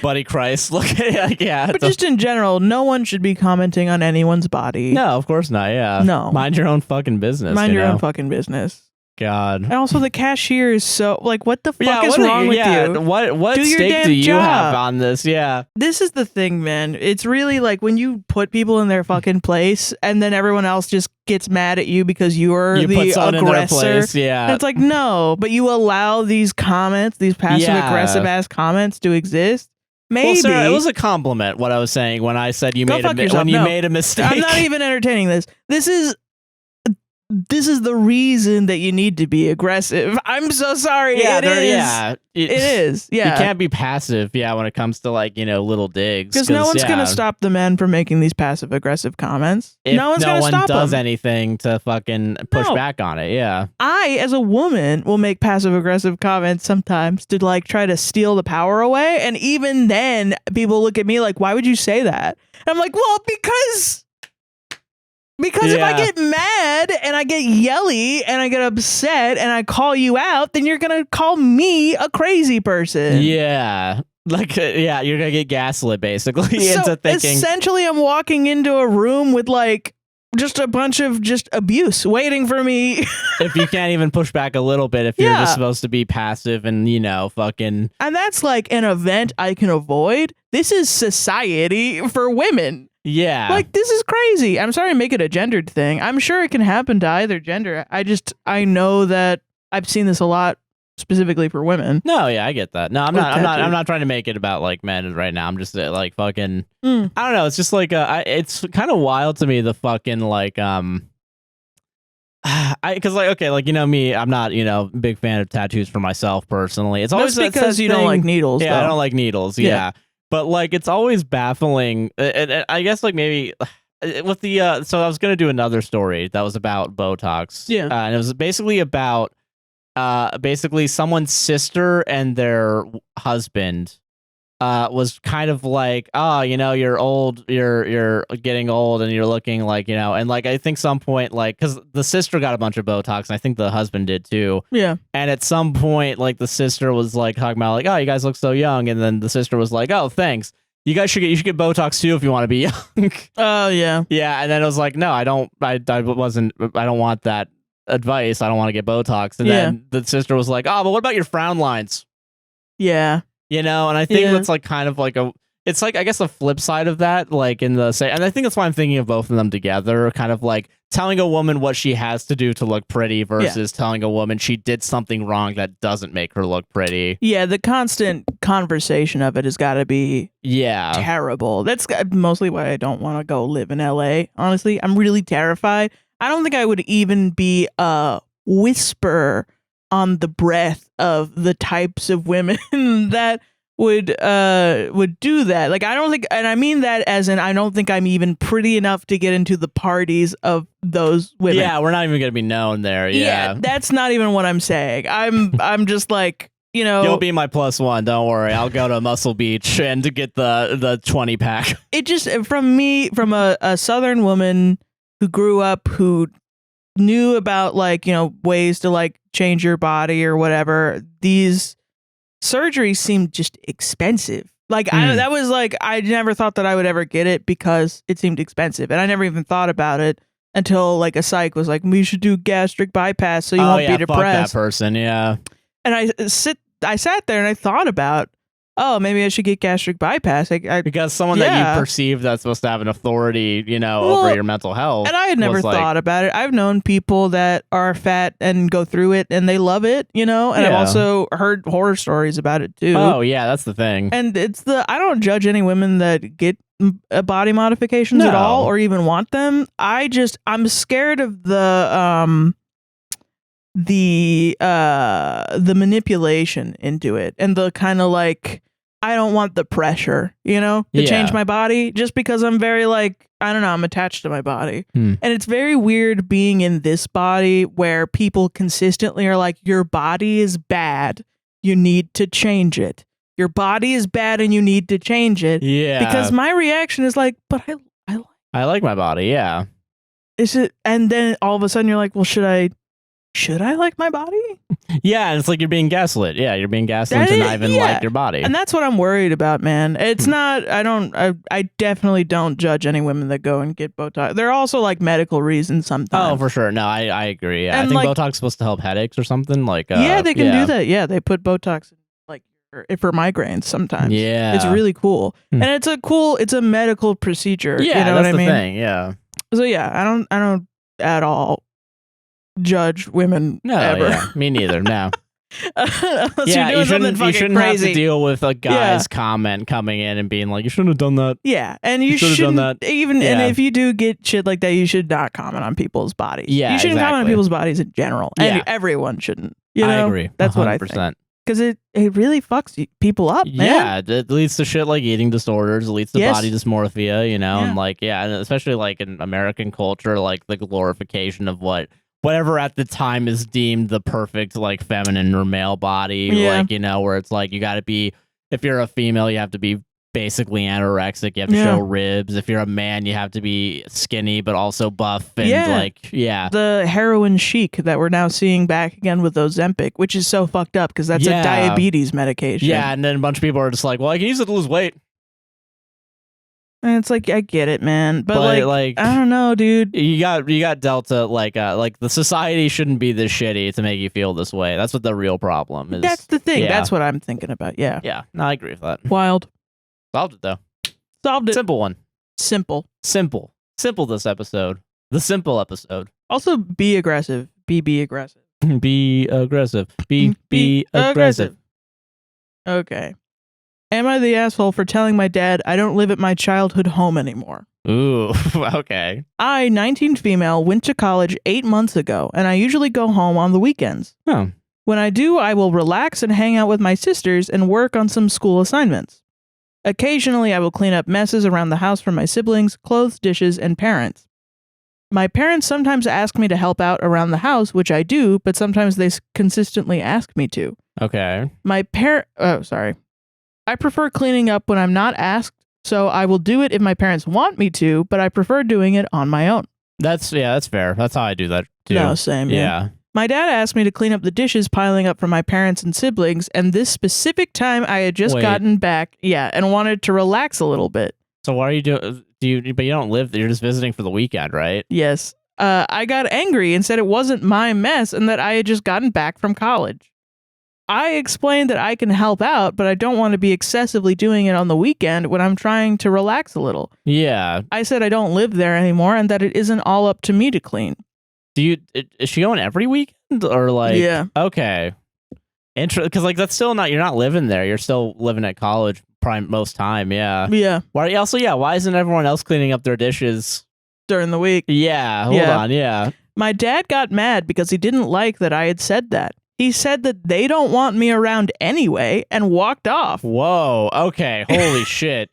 Buddy Christ, look at it. Yeah. But just in general, no one should be commenting on anyone's body. No, of course not, yeah. No. Mind your own fucking business. Mind your own fucking business. God. And also the cashier is so like, what the fuck is wrong with you? What stake do you have on this? Yeah. This is the thing, man. It's really like when you put people in their fucking place and then everyone else just gets mad at you because you're the aggressor. In their place, yeah. And it's like, no, but you allow these comments, these passive aggressive ass comments to exist. Maybe. Well, Sarah, it was a compliment what I was saying when I said you made a mistake. I'm not even entertaining this. This is the reason that you need to be aggressive. I'm so sorry. Yeah, it is. Yeah. You can't be passive, when it comes to little digs. Because no one's going to stop the men from making these passive aggressive comments. If no one's going to stop them. No one does anything to fucking push back on it, yeah. I, as a woman, will make passive aggressive comments sometimes to try to steal the power away. And even then, people look at me like, why would you say that? And I'm like, well, because if I get mad and I get yelly and I get upset and I call you out, then you're going to call me a crazy person. Yeah. You're going to get gaslit basically into thinking. Essentially, I'm walking into a room with just a bunch of abuse waiting for me. If you can't even push back a little bit, if you're just supposed to be passive and, fucking. And that's like an event I can avoid. This is society for women. Yeah. This is crazy. I'm sorry to make it a gendered thing. I'm sure it can happen to either gender. I know that I've seen this a lot specifically for women. No, yeah, I get that. No, I'm not trying to make it about men right now. I'm just fucking I don't know, it's just it's kind of wild to me the fucking Because like, okay, like, me, I'm not, a big fan of tattoos for myself personally. It's always because you don't like needles. Yeah, though. I don't like needles. Yeah. But like, it's always baffling. And I guess like maybe with the so I was gonna do another story that was about Botox. Yeah. And it was basically about basically someone's sister and their husband was kind of like, you're old, you're getting old, and you're looking like, and like I think some point, like, because the sister got a bunch of Botox, and I think the husband did too. Yeah. And at some point, like the sister was like talking about like, oh, you guys look so young, and then the sister was like, oh, thanks. You should get Botox too if you want to be young. Oh yeah. Yeah, and then it was like, no, I don't want that advice. I don't want to get Botox. And then the sister was like, oh, but what about your frown lines? Yeah. And I think that's like kind of like it's like, I guess, a flip side of that, like in the say, and I think that's why I'm thinking of both of them together, kind of like telling a woman what she has to do to look pretty versus telling a woman she did something wrong that doesn't make her look pretty. Yeah, the constant conversation of it has got to be terrible. That's mostly why I don't want to go live in LA. Honestly, I'm really terrified. I don't think I would even be a whisper on the breath of the types of women that would do that. Like, I don't think, and I mean that as in, I don't think I'm even pretty enough to get into the parties of those women. Yeah, we're not even gonna be known there. Yeah, that's not even what I'm saying. I'm just like, you'll be my +1. Don't worry. I'll go to Muscle Beach and to get the 20 pack. It just from a Southern woman who grew up, who knew about like, ways to like change your body or whatever, these surgeries seemed just expensive. Like that was like, I never thought that I would ever get it because it seemed expensive, and I never even thought about it until like a psych was like, we should do gastric bypass so you won't be depressed. Fuck that person. Yeah. And I sat there and I thought about, oh, maybe I should get gastric bypass. Because someone that you perceive that's supposed to have an authority, over your mental health. And I had never thought about it. I've known people that are fat and go through it and they love it, and I've also heard horror stories about it too. Oh yeah, that's the thing. And I don't judge any women that get body modifications at all or even want them. I'm scared of the manipulation into it and the kind of like, I don't want the pressure, to change my body just because I'm very like, I don't know, I'm attached to my body. And it's very weird being in this body where people consistently are like, your body is bad, you need to change it. Your body is bad and you need to change it. Yeah. Because my reaction is like, but I like my body, yeah. Is it? And then all of a sudden you're like, well, should I like my body? Yeah, and it's like you're being gaslit. Yeah, you're being gaslit to not even like your body. And that's what I'm worried about, man. It's not, I definitely don't judge any women that go and get Botox. There are also like medical reasons sometimes. Oh, for sure. No, I agree. Yeah. I think Botox is supposed to help headaches or something. Like, yeah, they can do that. Yeah, they put Botox in like for migraines sometimes. Yeah. It's really cool. And it's a medical procedure. Yeah, you know what I mean? Thing, yeah. So yeah, I don't at all judge women ever. Yeah, me neither. No. You shouldn't have to deal with a guy's comment coming in and being like, you shouldn't have done that. Yeah, and you shouldn't done that. Even and if you do get shit like that, you should not comment on people's bodies. Yeah, you shouldn't comment on people's bodies in general. And everyone shouldn't. I agree. That's 100%. What I think. Because it really fucks people up, man. Yeah, it leads to shit like eating disorders. It leads to body dysmorphia, and like, and especially like in American culture, like the glorification of whatever at the time is deemed the perfect like feminine or male body, like, where it's like you got to be, if you're a female, you have to be basically anorexic, you have to show ribs. If you're a man, you have to be skinny but also buff and the heroin chic that we're now seeing back again with Ozempic, which is so fucked up because that's a diabetes medication. Yeah, and then a bunch of people are just like, well, I can use it to lose weight. And it's like, I get it, man, but like I don't know, dude. You got Delta, like the society shouldn't be this shitty to make you feel this way. That's what the real problem is. That's the thing. That's what I'm thinking about. Yeah. Yeah. No, I agree with that. Wild. Solved it though. Solved it. Simple one. Simple. This episode. The simple episode. Also, be aggressive. Be aggressive. Be aggressive. Be aggressive. Okay. Am I the asshole for telling my dad I don't live at my childhood home anymore? Ooh, okay. I, 19 female, went to college 8 months ago, and I usually go home on the weekends. Oh. When I do, I will relax and hang out with my sisters and work on some school assignments. Occasionally, I will clean up messes around the house for my siblings, clothes, dishes, and parents. My parents sometimes ask me to help out around the house, which I do, but sometimes they consistently ask me to. Okay. I prefer cleaning up when I'm not asked, so I will do it if my parents want me to, but I prefer doing it on my own. That's fair. That's how I do that too. No, same. Yeah. My dad asked me to clean up the dishes piling up from my parents and siblings, and this specific time I had just gotten back, and wanted to relax a little bit. So what are you doing? But you don't live there. You're just visiting for the weekend, right? Yes. I got angry and said it wasn't my mess and that I had just gotten back from college. I explained that I can help out, but I don't want to be excessively doing it on the weekend when I'm trying to relax a little. Yeah. I said I don't live there anymore and that it isn't all up to me to clean. Is she going every weekend or like? Yeah. Okay. Because like that's still not, you're not living there. You're still living at college most time. Yeah. Yeah. Why isn't everyone else cleaning up their dishes during the week? Yeah. Hold on. Yeah. My dad got mad because he didn't like that I had said that. He said that they don't want me around anyway and walked off. Whoa. Okay. Holy shit.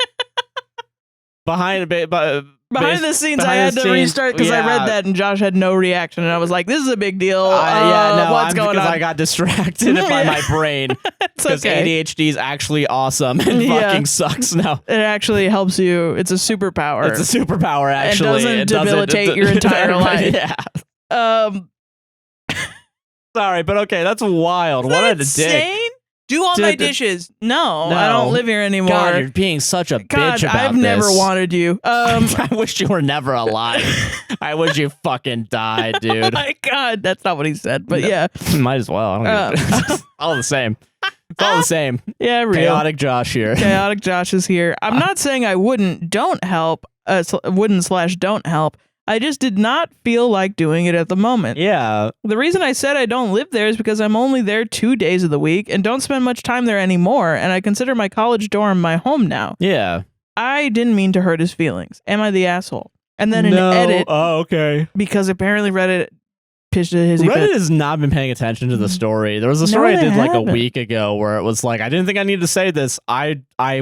Behind the scenes, I had to restart because I read that and Josh had no reaction, and I was like, "This is a big deal." What's going on? I got distracted by my brain because ADHD is actually awesome and fucking sucks now. It actually helps you. It's a superpower. It's a superpower. Actually, it doesn't debilitate your entire life. Yeah. Sorry, but okay, that's wild. What a dick. Do all my dishes. No, I don't live here anymore. God, you're being such a bitch about I've never wanted you. I wish you were never alive. I wish you fucking died, dude. Oh my God, that's not what he said, but yeah. Might as well. I don't give all the same. It's all the same. Yeah, real. Chaotic Josh here. Chaotic Josh is here. I'm not saying I don't help. I just did not feel like doing it at the moment. Yeah. The reason I said I don't live there is because I'm only there 2 days of the week and don't spend much time there anymore, and I consider my college dorm my home now. Yeah. I didn't mean to hurt his feelings. Am I the asshole? And then an edit. Oh, okay. Because apparently Reddit pitched his Reddit has not been paying attention to the story. There was a story I did like a week ago where it was like, I didn't think I needed to say this. I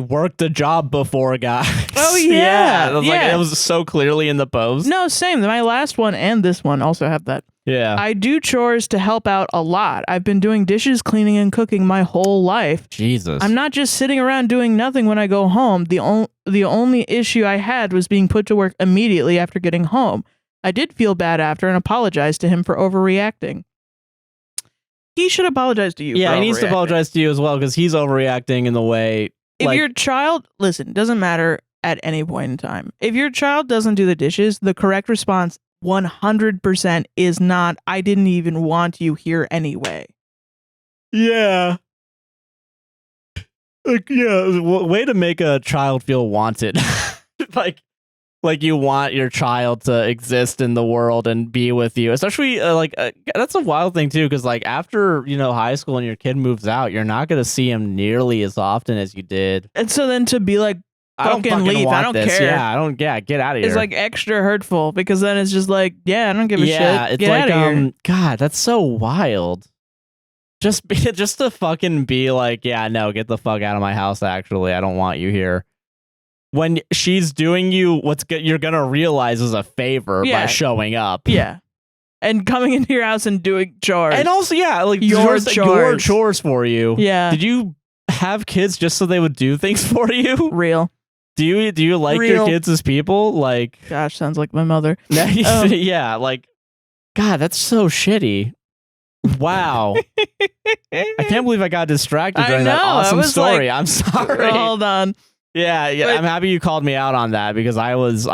worked a job before, guys. Oh, yeah. It was like, it was so clearly in the post. No, same. My last one and this one also have that. Yeah. I do chores to help out a lot. I've been doing dishes, cleaning, and cooking my whole life. Jesus. I'm not just sitting around doing nothing when I go home. The only issue I had was being put to work immediately after getting home. I did feel bad after and apologized to him for overreacting. He should apologize to you. Yeah, he needs to apologize to you as well because he's overreacting in the way. If your child, listen, doesn't matter at any point in time. If your child doesn't do the dishes, the correct response 100% is not, I didn't even want you here anyway. Yeah. Way to make a child feel wanted. Like you want your child to exist in the world and be with you, especially that's a wild thing too. Because like after high school and your kid moves out, you're not gonna see him nearly as often as you did. And so then to be like, I don't leave. I don't care. Yeah, I don't. Yeah, get out of here. It's like extra hurtful because then it's just like, I don't give a shit. Yeah, it's get like out of here. God, that's so wild. Just to fucking be like, no, get the fuck out of my house. Actually, I don't want you here. When she's doing you you're gonna realize is a favor by showing up. Yeah. And coming into your house and doing chores. And also, like your chores for you. Yeah. Did you have kids just so they would do things for you? Real. Do you like your kids as people? Like, gosh, sounds like my mother. Yeah, like, God, that's so shitty. Wow. I can't believe I got distracted during that awesome story. I'm sorry. Hold on. Yeah, I'm happy you called me out on that because I was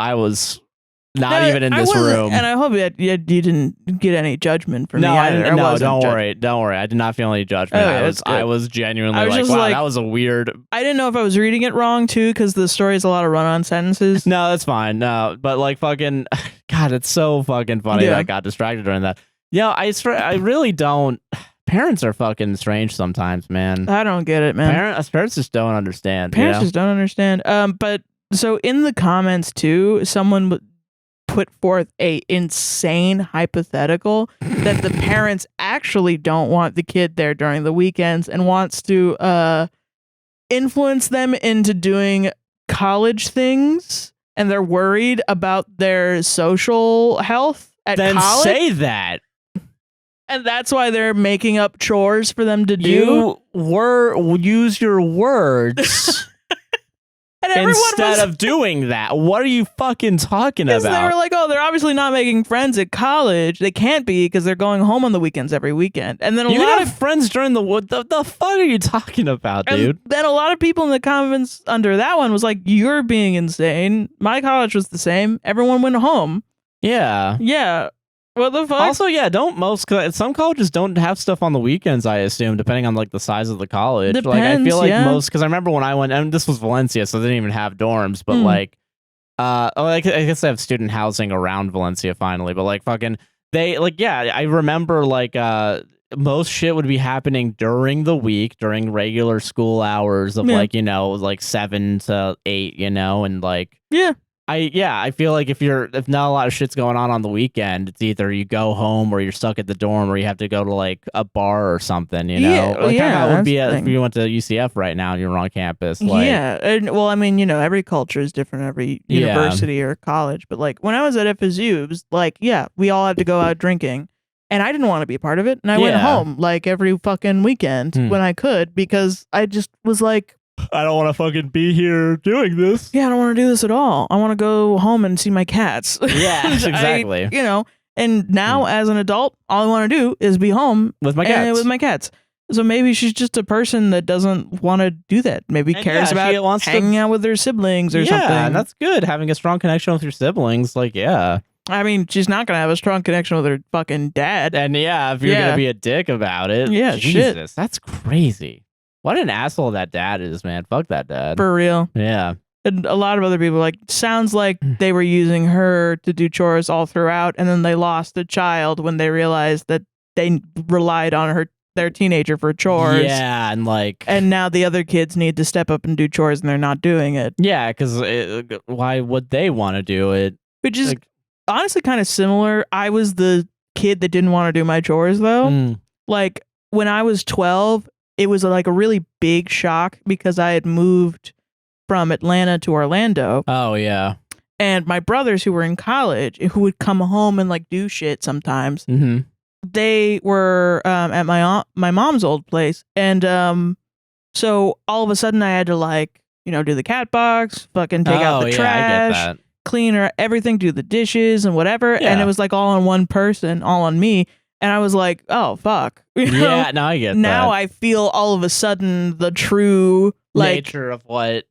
not even in this room. And I hope you didn't get any judgment from me. No, don't worry. Don't worry. I did not feel any judgment. I was genuinely like, wow, that was a weird. I didn't know if I was reading it wrong too because the story has a lot of run-on sentences. No, that's fine. No, but like fucking, God, it's so fucking funny that I got distracted during that. Yeah, I really don't. Parents are fucking strange sometimes, man. I don't get it, man. Parents just don't understand. Parents just don't understand. But So in the comments too, someone put forth a insane hypothetical that the parents actually don't want the kid there during the weekends and wants to influence them into doing college things, and they're worried about their social health at then college. Say that. And that's why they're making up chores for them to do. Use your words. And instead of doing that, what are you fucking talking about? They were like, oh, they're obviously not making friends at college. They can't be because they're going home on the weekends every weekend. And then a lot of friends during the wood. The fuck are you talking about, dude? Then a lot of people in the comments under that one was like, you're being insane. My college was the same. Everyone went home. Yeah. Yeah. What the fuck? Also, yeah, some colleges don't have stuff on the weekends, I assume, depending on like the size of the college. Depends, like I feel like yeah. most, because I remember when I went, and this was Valencia, so they didn't even have dorms, but I guess they have student housing around Valencia finally, but like fucking I remember like most shit would be happening during the week, during regular school hours of like 7 to 8, and like I feel like if not a lot of shit's going on the weekend, it's either you go home or you're stuck at the dorm or you have to go to like a bar or something, Like how it would be if you went to UCF right now and you're on campus. Like, and well, I mean, every culture is different, every university or college, but like when I was at FSU, it was like, we all had to go out drinking. And I didn't want to be a part of it. And I went home like every fucking weekend when I could, because I just was like, I don't want to fucking be here doing this. Yeah, I don't want to do this at all. I want to go home and see my cats. Yeah, exactly. And now as an adult, all I want to do is be home with my cats. So maybe she's just a person that doesn't want to do that. Maybe cares about hanging out with her siblings or something. Yeah, that's good. Having a strong connection with your siblings, like, yeah. I mean, she's not going to have a strong connection with her fucking dad. And if you're going to be a dick about it. Yeah, Jesus, shit. That's crazy. What an asshole that dad is, man. Fuck that dad. For real. Yeah. And a lot of other people sounds like they were using her to do chores all throughout, and then they lost a child when they realized that they relied on their teenager for chores. Yeah, and now the other kids need to step up and do chores, and they're not doing it. Yeah, because why would they want to do it? Which is honestly kind of similar. I was the kid that didn't want to do my chores, though. Like, when I was 12, it was like a really big shock because I had moved from Atlanta to Orlando. Oh, yeah. And my brothers who were in college, who would come home and like do shit sometimes, they were at my mom's old place. And so all of a sudden I had to do the cat box, fucking take out the trash, clean everything, do the dishes and whatever. Yeah. And it was like all on one person, all on me. And I was like, oh, fuck. Yeah, no, I get now that. I feel all of a sudden the true nature of what.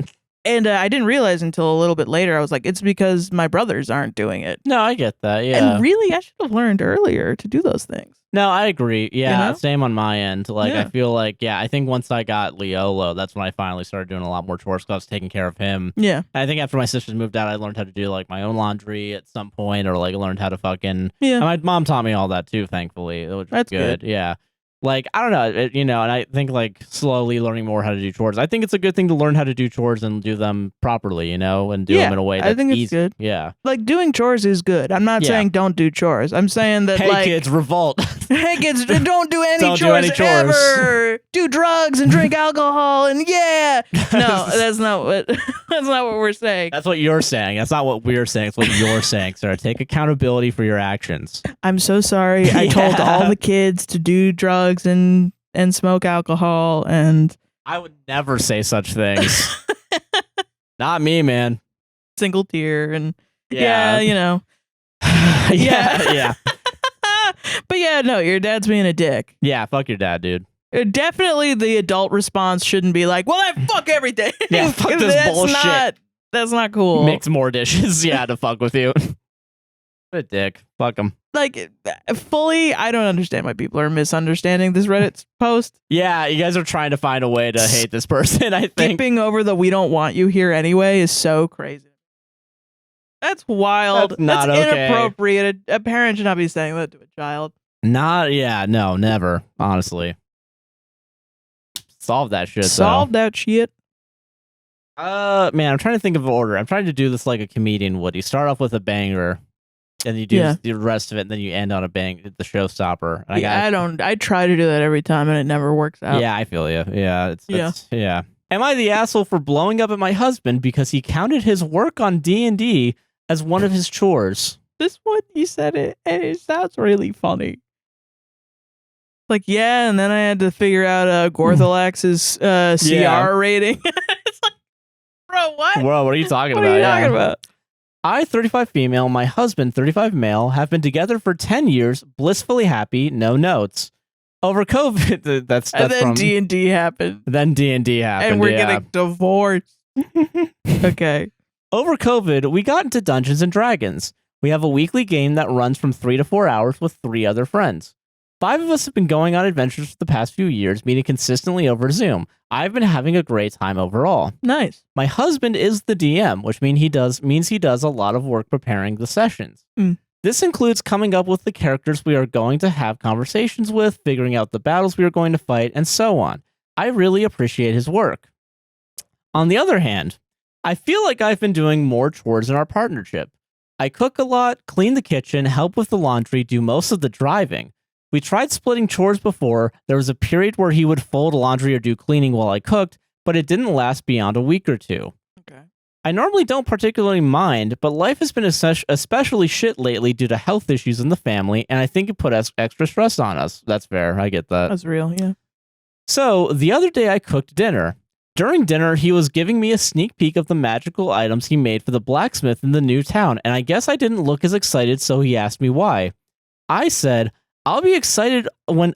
And I didn't realize until a little bit later. I was like, it's because my brothers aren't doing it. No, I get that. Yeah. And really, I should have learned earlier to do those things. No, I agree. Yeah, same on my end. I feel like, I think once I got Leolo, that's when I finally started doing a lot more chores because I was taking care of him. Yeah. And I think after my sisters moved out, I learned how to do my own laundry at some point, or learned how to fucking. Yeah. And my mom taught me all that too, thankfully. Which that's good. Yeah. I don't know, and I think slowly learning more how to do chores. I think it's a good thing to learn how to do chores and do them properly, and do them in a way that's I think it's easy. good. Yeah. Doing chores is good. I'm not saying don't do chores. I'm saying that hey kids, revolt. Hey kids, don't do any chores ever. Do drugs and drink alcohol and No, that's not what we're saying. That's what you're saying. That's not what we're saying. It's what you're saying, sir. Take accountability for your actions. I'm so sorry. I told all the kids to do drugs and smoke alcohol, and I would never say such things. Not me, man. Single tear and yeah. But no, your dad's being a dick. Yeah, fuck your dad, dude. Definitely the adult response shouldn't be like, well, I fuck everything. Yeah, fuck this bullshit. That's not cool. Mix more dishes, to fuck with you. What a dick. Fuck him. Fully, I don't understand why people are misunderstanding this Reddit post. Yeah, you guys are trying to find a way to hate this person, I think. Skipping over the we don't want you here anyway is so crazy. That's wild. That's inappropriate. A parent should not be saying that to a child. No, never. Honestly. Solve that shit, Solve that shit. Man, I'm trying to think of order. I'm trying to do this like a comedian would. You start off with a banger, and you do the rest of it, and then you end on a bang, the showstopper. I try to do that every time, and it never works out. Yeah, I feel you. Yeah, yeah. Am I the asshole for blowing up at my husband because he counted his work on D&D as one of his chores? This one, you said it, and it sounds really funny. Like, yeah, and then I had to figure out Gorthalax's CR rating. It's like, bro, what? Bro, what are you talking about? What are you talking about? I, 35 female, my husband, 35 male, have been together for 10 years, blissfully happy, no notes. Over COVID, that's and then D&D happened. Then D&D happened, and we're getting divorced. Okay. Over COVID, we got into Dungeons and Dragons. We have a weekly game that runs from 3 to 4 hours with 3 other friends. 5 of us have been going on adventures for the past few years, meeting consistently over Zoom. I've been having a great time overall. Nice. My husband is the DM, which means he does a lot of work preparing the sessions. This includes coming up with the characters we are going to have conversations with, figuring out the battles we are going to fight, and so on. I really appreciate his work. On the other hand, I feel like I've been doing more chores in our partnership. I cook a lot, clean the kitchen, help with the laundry, do most of the driving. We tried splitting chores before. There was a period where he would fold laundry or do cleaning while I cooked, but it didn't last beyond a week or two. Okay. I normally don't particularly mind, but life has been especially shit lately due to health issues in the family, and I think it put extra stress on us. That's fair. I get that. That's real, yeah. So, the other day I cooked dinner. During dinner, he was giving me a sneak peek of the magical items he made for the blacksmith in the new town, and I guess I didn't look as excited, so he asked me why. I said, I'll be excited when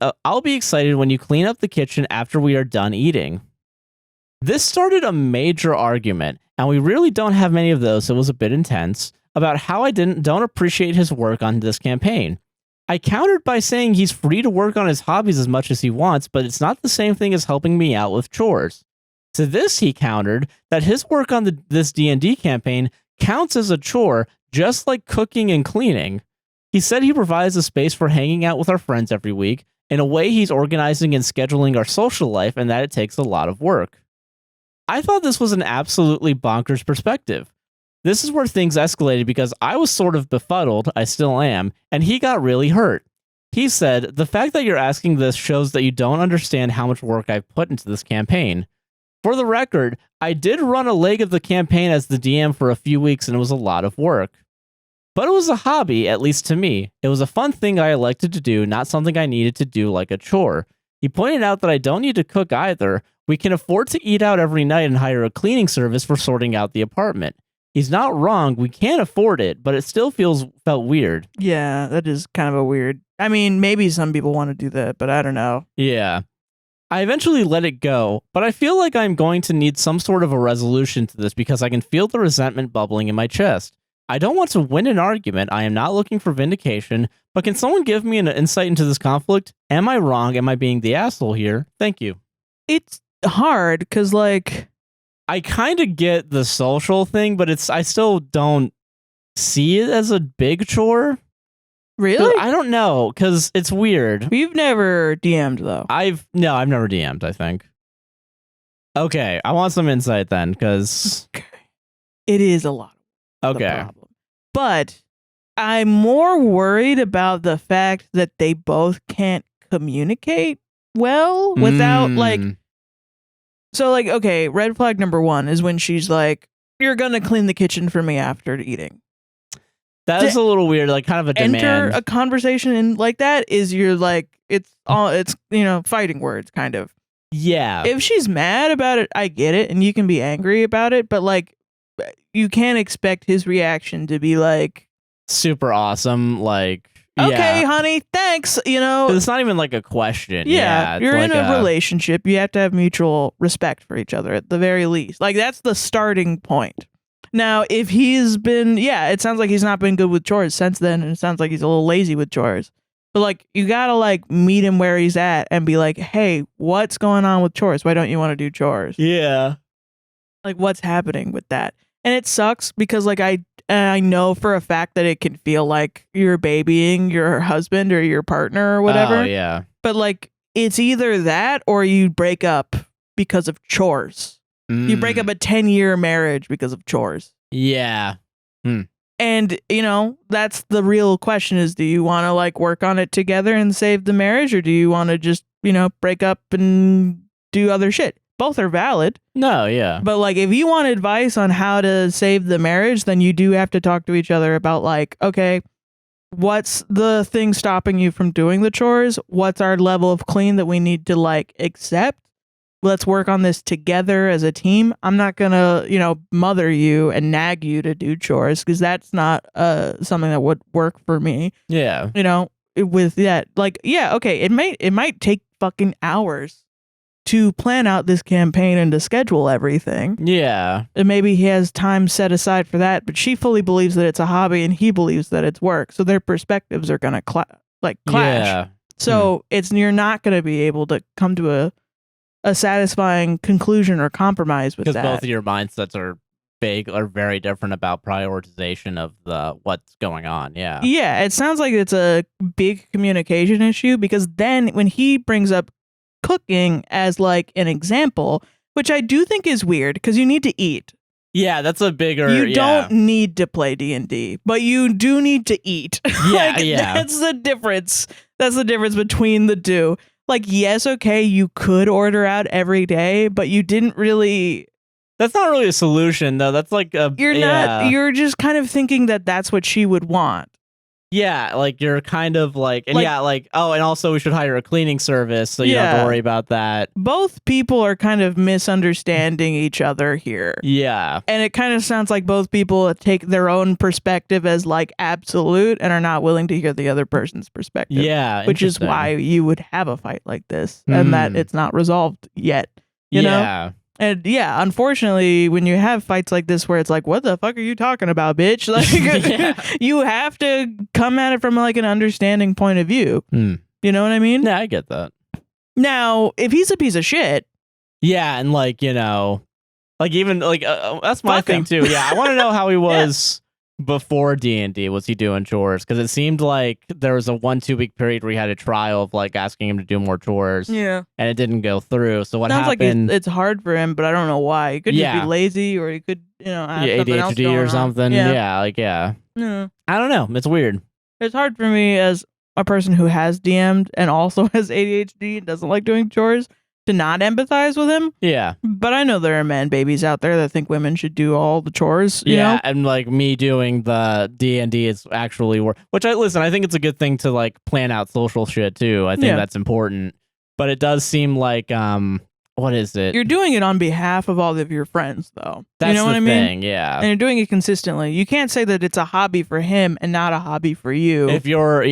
you clean up the kitchen after we are done eating. This started a major argument, and we really don't have many of those, so it was a bit intense, about how I don't appreciate his work on this campaign. I countered by saying he's free to work on his hobbies as much as he wants, but it's not the same thing as helping me out with chores. To this, he countered that his work on this D&D campaign counts as a chore, just like cooking and cleaning. He said he provides a space for hanging out with our friends every week. In a way, he's organizing and scheduling our social life, and that it takes a lot of work. I thought this was an absolutely bonkers perspective. This is where things escalated because I was sort of befuddled, I still am, and he got really hurt. He said, the fact that you're asking this shows that you don't understand how much work I've put into this campaign. For the record, I did run a leg of the campaign as the DM for a few weeks and it was a lot of work. But it was a hobby, at least to me. It was a fun thing I elected to do, not something I needed to do like a chore. He pointed out that I don't need to cook either. We can afford to eat out every night and hire a cleaning service for sorting out the apartment. He's not wrong, we can't afford it, but it still felt weird. Yeah, that is kind of a weird... I mean, maybe some people want to do that, but I don't know. Yeah. I eventually let it go, but I feel like I'm going to need some sort of a resolution to this because I can feel the resentment bubbling in my chest. I don't want to win an argument, I am not looking for vindication, but can someone give me an insight into this conflict? Am I wrong? Am I being the asshole here? Thank you. It's hard, because, like... I kind of get the social thing, but I still don't see it as a big chore. Really? I don't know, because it's weird. You've never DM'd, though. I've never DM'd, I think. Okay, I want some insight then, because... It is a lot. Okay. But I'm more worried about the fact that they both can't communicate well without, like... So, like, okay, red flag number 1 is when she's like, you're gonna clean the kitchen for me after eating. That is a little weird, like kind of a demand. Enter a conversation and like that is you're like, it's fighting words, kind of. Yeah. If she's mad about it, I get it, and you can be angry about it, but like, you can't expect his reaction to be like... super awesome, like... Okay, honey, thanks, It's not even like a question. Yeah, you're like in a relationship. You have to have mutual respect for each other at the very least. Like, that's the starting point. Now, if he's been... Yeah, it sounds like he's not been good with chores since then, and it sounds like he's a little lazy with chores. But, like, you gotta, like, meet him where he's at and be like, hey, what's going on with chores? Why don't you want to do chores? Yeah. Like, what's happening with that? And it sucks because, like, I know for a fact that it can feel like you're babying your husband or your partner or whatever. Oh, yeah. But, like, it's either that or you break up because of chores. You break up a 10-year marriage because of chores. Yeah. And, that's the real question is, do you want to like work on it together and save the marriage, or do you want to just, break up and do other shit? Both are valid. No, yeah. But like, if you want advice on how to save the marriage, then you do have to talk to each other about like, okay, what's the thing stopping you from doing the chores? What's our level of clean that we need to like accept? Let's work on this together as a team. I'm not gonna, mother you and nag you to do chores because that's not something that would work for me. Yeah. With that, like, yeah, okay, it might take fucking hours to plan out this campaign and to schedule everything. Yeah. And maybe he has time set aside for that, but she fully believes that it's a hobby and he believes that it's work. So their perspectives are gonna clash. Yeah. So you're not gonna be able to come to a satisfying conclusion or compromise with that. Because both of your mindsets are very different about prioritization of what's going on. Yeah. Yeah, it sounds like it's a big communication issue, because then when he brings up cooking as like an example, which I do think is weird because you need to eat. Yeah, that's a bigger... You don't need to play D&D, but you do need to eat. Yeah, yeah. That's the difference. That's the difference between the two. Like, yes, okay, you could order out every day, but you didn't really... That's not really a solution, though. That's like a... You're just kind of thinking that that's what she would want. Yeah, like, you're kind of like... And oh, and also we should hire a cleaning service, so you don't have to worry about that. Both people are kind of misunderstanding each other here. Yeah. And it kind of sounds like both people take their own perspective as, like, absolute and are not willing to hear the other person's perspective. Yeah, which is why you would have a fight like this, and that it's not resolved yet. You know? And yeah, unfortunately, when you have fights like this where it's like, what the fuck are you talking about, bitch? Like, you have to come at it from like an understanding point of view. You know what I mean? Yeah, I get that. Now, if he's a piece of shit. Yeah, and like, like even like, that's my thing too. Yeah, I want to know how he was before D&D. Was he doing chores? Because it seemed like there was a 1-2 week period where he had a trial of like asking him to do more chores. Yeah. And it didn't go through. So what Sounds happened? Like it's hard for him, but I don't know why. He could just be lazy, or he could, have something else going or something. On. Yeah. I don't know. It's weird. It's hard for me as a person who has DM'd and also has ADHD and doesn't like doing chores to not empathize with him. Yeah. But I know there are man babies out there that think women should do all the chores. You know? And like me doing the D&D is actually work. Which I think it's a good thing to like plan out social shit too. I think that's important. But it does seem like what is it? You're doing it on behalf of all of your friends, though. That's you know what I mean? Yeah. And you're doing it consistently. You can't say that it's a hobby for him and not a hobby for you. If you're,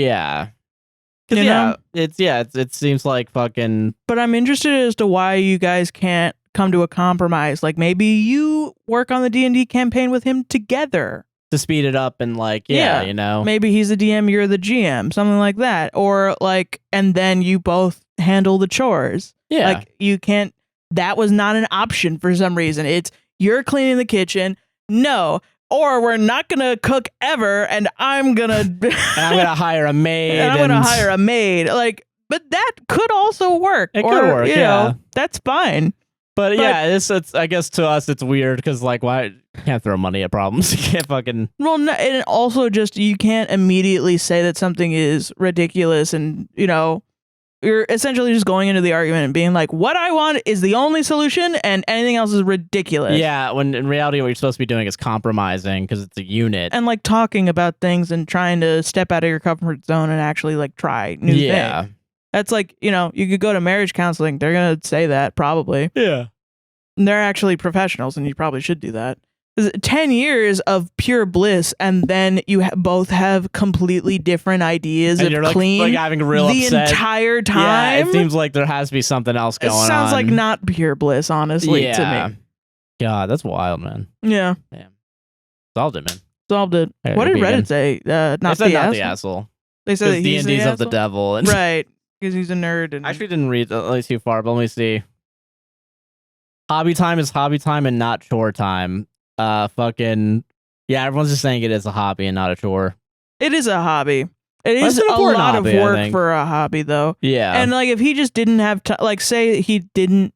it seems like fucking... But I'm interested as to why you guys can't come to a compromise. Like, maybe you work on the D&D campaign with him together. To speed it up and like, Maybe he's the DM, you're the GM, something like that. Or like, and then you both handle the chores. Yeah. Like, you can't... That was not an option for some reason. It's, you're cleaning the kitchen. No. Or we're not gonna cook ever, and I'm gonna hire a maid. And I'm gonna hire a maid. Like, but that could also work. It could work. You know, that's fine. But yeah, it's I guess to us it's weird because like, why you can't throw money at problems? You can't fucking. Well, no, and also just you can't immediately say that something is ridiculous, and you're essentially just going into the argument and being like, what I want is the only solution and anything else is ridiculous. Yeah, when in reality what you're supposed to be doing is compromising because it's a unit. And like talking about things and trying to step out of your comfort zone and actually like try new things. That's like, you could go to marriage counseling. They're going to say that probably. Yeah. And they're actually professionals and you probably should do that. 10 years of pure bliss, and then you both have completely different ideas and of you're clean like having a real the upset. Entire time. Yeah, it seems like there has to be something else going on. It sounds like not pure bliss, honestly, to me. God, that's wild, man. Yeah. Damn. Solved it, man. Solved it. What did Reddit say? Not the asshole. They said that he's D&D's of the devil. And right. Because he's a nerd. And... I actually didn't read too far, but let me see. Hobby time is hobby time and not chore time. Everyone's just saying it is a hobby and not a chore. It is a hobby. It is a lot of work for a hobby, though. Yeah. And like, if he just didn't have time, like, say he didn't,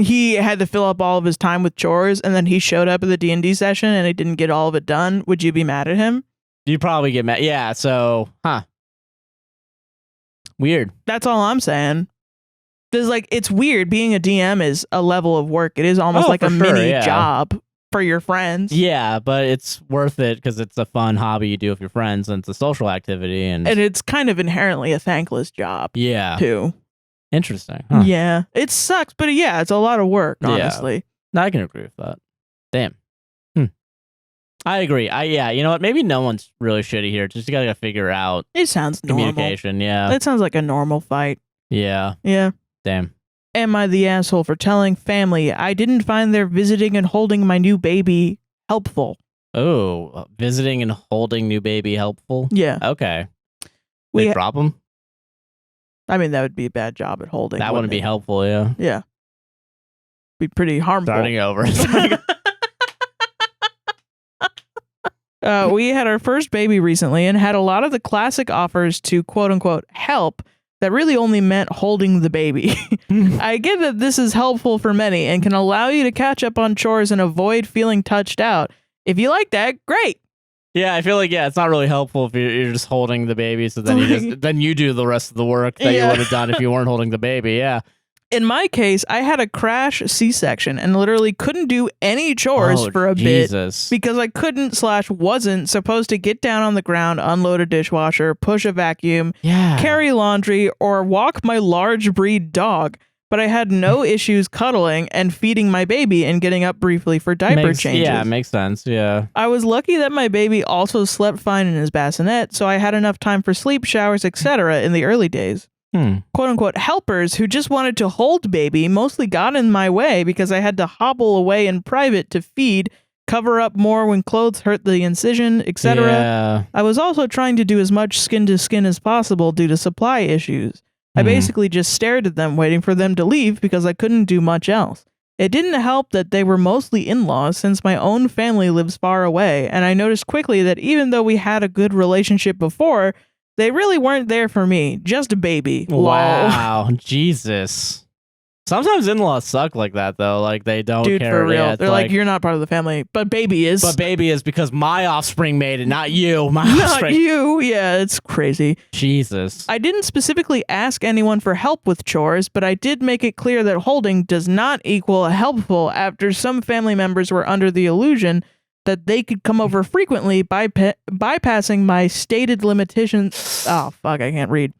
he had to fill up all of his time with chores, and then he showed up at the D&D session and he didn't get all of it done, would you be mad at him? You probably get mad. Yeah, so, weird. That's all I'm saying. Because, like, it's weird. Being a DM is a level of work. It is almost like a mini job for your friends. Yeah, but it's worth it because it's a fun hobby you do with your friends, and it's a social activity. And it's kind of inherently a thankless job. Yeah. Too. Interesting. Huh. Yeah. It sucks, but yeah, it's a lot of work, honestly. Yeah. No, I can agree with that. Damn. I agree. You know what? Maybe no one's really shitty here. Just gotta figure out. It sounds communication. Normal. Yeah. It sounds like a normal fight. Yeah. Yeah. Damn. Am I the asshole for telling family I didn't find their visiting and holding my new baby helpful? Oh, visiting and holding new baby helpful? Yeah. Okay. Big problem? I mean, that would be a bad job at holding. That wouldn't be helpful, yeah. Yeah. Be pretty harmful. Starting over. We had our first baby recently and had a lot of the classic offers to quote-unquote help that really only meant holding the baby. I get that this is helpful for many and can allow you to catch up on chores and avoid feeling touched out. If you like that, great. Yeah, I feel like, it's not really helpful if you're just holding the baby, so then you do the rest of the work that you would have done if you weren't holding the baby, yeah. In my case, I had a crash C-section and literally couldn't do any chores for a bit because I couldn't/wasn't supposed to get down on the ground, unload a dishwasher, push a vacuum, carry laundry, or walk my large breed dog. But I had no issues cuddling and feeding my baby and getting up briefly for diaper changes. Yeah, makes sense, yeah. I was lucky that my baby also slept fine in his bassinet, so I had enough time for sleep, showers, etc. in the early days. Quote-unquote helpers who just wanted to hold baby mostly got in my way because I had to hobble away in private to feed, cover up more when clothes hurt the incision, etc. Yeah. I was also trying to do as much skin-to-skin as possible due to supply issues. I basically just stared at them, waiting for them to leave because I couldn't do much else. It didn't help that they were mostly in-laws since my own family lives far away, and I noticed quickly that even though we had a good relationship before, they really weren't there for me. Just a baby. Wow. Jesus. Sometimes in-laws suck like that, though. Like, they don't care. For real. Yeah, they're like, you're not part of the family. But baby is. But baby is because my offspring made it, not you. Not you. Yeah, it's crazy. Jesus. I didn't specifically ask anyone for help with chores, but I did make it clear that holding does not equal helpful after some family members were under the illusion that they could come over frequently bypassing my stated limitations. Oh, fuck, I can't read.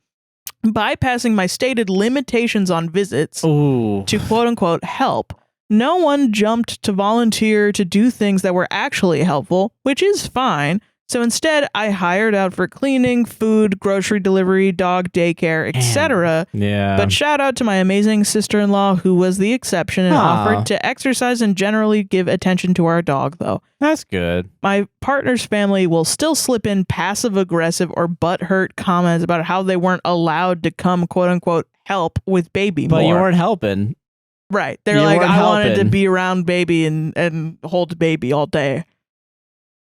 Bypassing my stated limitations on visits to quote-unquote help. No one jumped to volunteer to do things that were actually helpful, which is fine. So instead, I hired out for cleaning, food, grocery delivery, dog daycare, etc. Yeah. But shout out to my amazing sister-in-law who was the exception and offered to exercise and generally give attention to our dog, though. That's good. My partner's family will still slip in passive-aggressive or butthurt comments about how they weren't allowed to come, quote-unquote, help with baby more. But you weren't helping. Right. They're like, I wanted to be around baby and hold baby all day.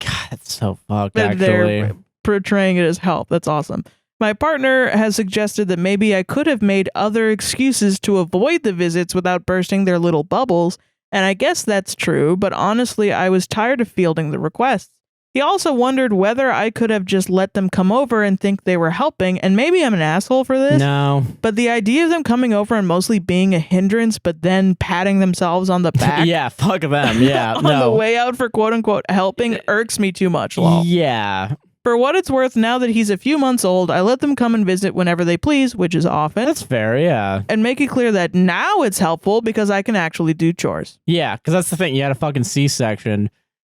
God, that's so fucked, actually. They're portraying it as help. That's awesome. My partner has suggested that maybe I could have made other excuses to avoid the visits without bursting their little bubbles, and I guess that's true, but honestly, I was tired of fielding the requests. He also wondered whether I could have just let them come over and think they were helping, and maybe I'm an asshole for this. No. But the idea of them coming over and mostly being a hindrance, but then patting themselves on the back. Yeah, fuck them. Yeah, on the way out for quote-unquote helping irks me too much, lol. Yeah. For what it's worth, now that he's a few months old, I let them come and visit whenever they please, which is often. That's fair, yeah. And make it clear that now it's helpful because I can actually do chores. Yeah, because that's the thing. You had a fucking C-section.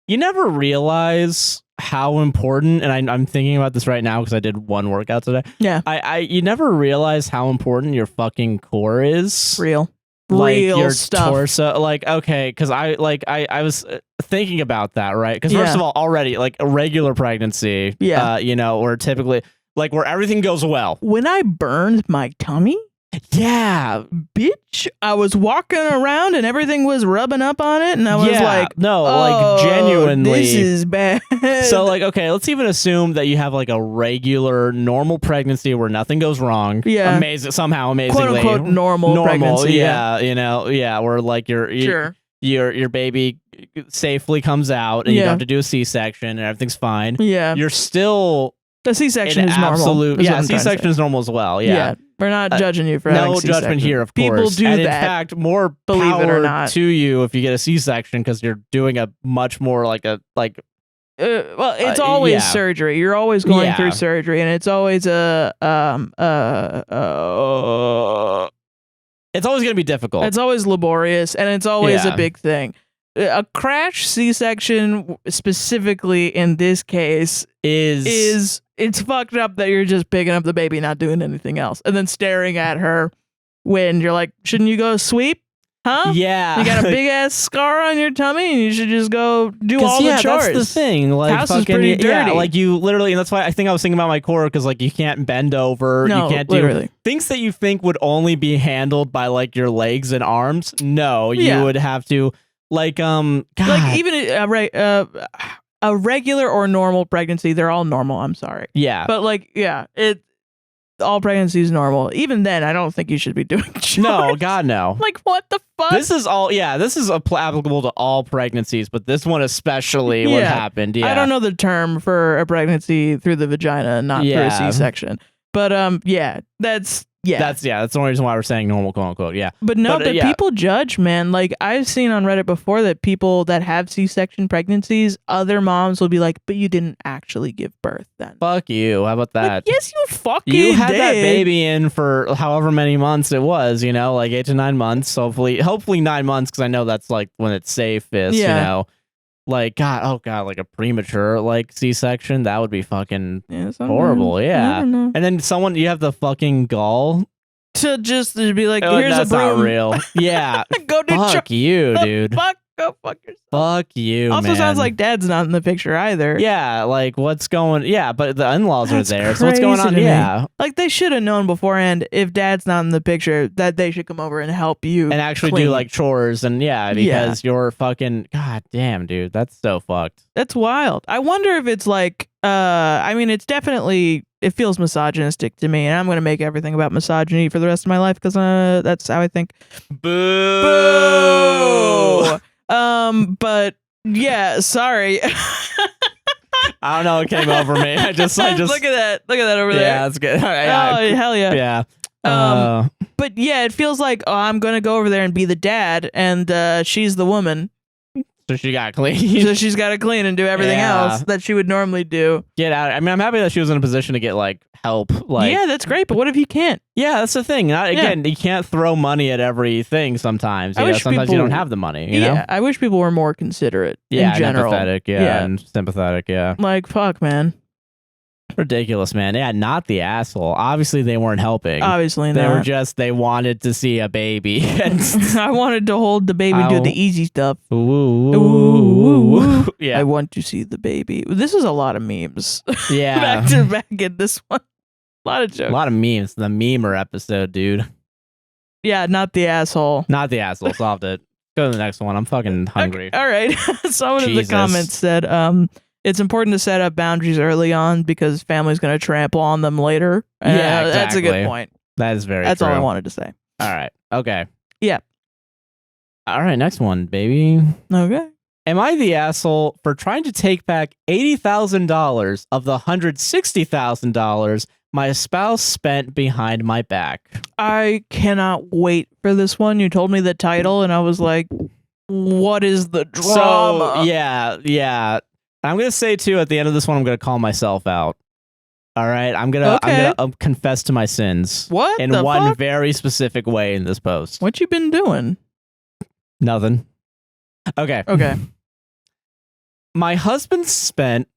You never realize how important, and I'm thinking about this right now because I did one workout today. Yeah. You never realize how important your fucking core is. Real your stuff. Torso, okay, because I was thinking about that, right? Because first of all, already like a regular pregnancy, or typically like where everything goes well. When I burned my tummy, Yeah, bitch, I was walking around and everything was rubbing up on it, and I was like, no, oh, like genuinely, this is bad. So like, okay, let's even assume that you have like a regular, normal pregnancy where nothing goes wrong. Yeah, amazingly, quote unquote normal pregnancy. Yeah, where like your baby safely comes out and you don't have to do a C-section and everything's fine. Yeah, you're still. The C-section is normal. Yeah, C-section is normal as well. Yeah. We're not judging you for having no C-section. judgment here, of People course. do and that. In fact, more believe power it or not. to you if you get a C-section because you're doing a much more well, it's always surgery. You're always going through surgery, and it's always it's always going to be difficult. It's always laborious, and it's always a big thing. A crash C-section, specifically in this case, is it's fucked up that you're just picking up the baby, not doing anything else, and then staring at her when you're like, shouldn't you go sweep? Huh? Yeah. You got a big ass scar on your tummy and you should just go do all the chores. That's the thing. Like, house is pretty dirty. Yeah, like you literally, and that's why I think I was thinking about my core, because like you can't bend over. No, you can't literally. do things that you think would only be handled by like your legs and arms. No, you would have to like God. Like even a regular or normal pregnancy, they're all normal. I'm sorry. Yeah. But like, all pregnancy is normal. Even then, I don't think you should be doing chores. No, God, no. Like, what the fuck? This is applicable to all pregnancies, but this one especially what happened. Yeah. I don't know the term for a pregnancy through the vagina, not through a C-section. But that's the only reason why we're saying normal, quote unquote. Yeah. But people judge, man. Like, I've seen on Reddit before that people that have C-section pregnancies, other moms will be like, but you didn't actually give birth then. Fuck you. How about that? Like, yes, you fucking You had did. that baby in for however many months it was, like 8 to 9 months. Hopefully 9 months, because I know that's like when it's safest, Like, God, like a premature like C-section, that would be fucking horrible. Yeah. And then you have the fucking gall to just be like, here's that's a broom. Not real. Yeah. Go do fuck you, dude. Go fuck yourself. Fuck you, also, man. sounds like dad's not in the picture either. Yeah, like what's going? Yeah, but the in-laws are there. So what's crazy going on? to me. Yeah, like they should have known beforehand if dad's not in the picture that they should come over and help you and actually clean. do like chores and because you're fucking god damn, dude. That's so fucked. That's wild. I wonder if it's like I mean, it's definitely it feels misogynistic to me, and I'm gonna make everything about misogyny for the rest of my life because that's how I think. Boo. Boo. But yeah, sorry. I don't know. It came over me. I just look at that over there. Yeah, that's good. Oh hell yeah. Yeah. But yeah, it feels like I'm gonna go over there and be the dad, and she's the woman. So she got clean. So she's got to clean and do everything else that she would normally do. Get out. I mean, I'm happy that she was in a position to get like help. Like, yeah, that's great. But what if you can't? Yeah, that's the thing. Again, you can't throw money at everything. Sometimes, sometimes you don't have the money. You know? I wish people were more considerate. Yeah, in general. empathetic. Yeah, and sympathetic. Yeah, like fuck, man. Ridiculous, man. Yeah, not the asshole. Obviously, they weren't helping. Obviously, they not. they wanted to see a baby. I wanted to hold the baby and do the easy stuff. Ooh. Yeah. I want to see the baby. This is a lot of memes. Yeah. Back to back in this one. A lot of jokes. A lot of memes. The memer episode, dude. Yeah, not the asshole. Not the asshole. Solved it. Go to the next one. I'm fucking hungry. Okay. All right. Someone in the comments said, it's important to set up boundaries early on because family's going to trample on them later. Yeah, exactly. That's a good point. That is very That's true. all I wanted to say. All right. Okay. Yeah. All right. Next one, baby. Okay. Am I the asshole for trying to take back $80,000 of the $160,000 my spouse spent behind my back? I cannot wait for this one. You told me the title and I was like, what is the drama? So, yeah. I'm going to say, too, at the end of this one, I'm going to call myself out. All right? I'm going to confess to my sins. What? In one very specific way in this post. What you been doing? Nothing. Okay. My husband spent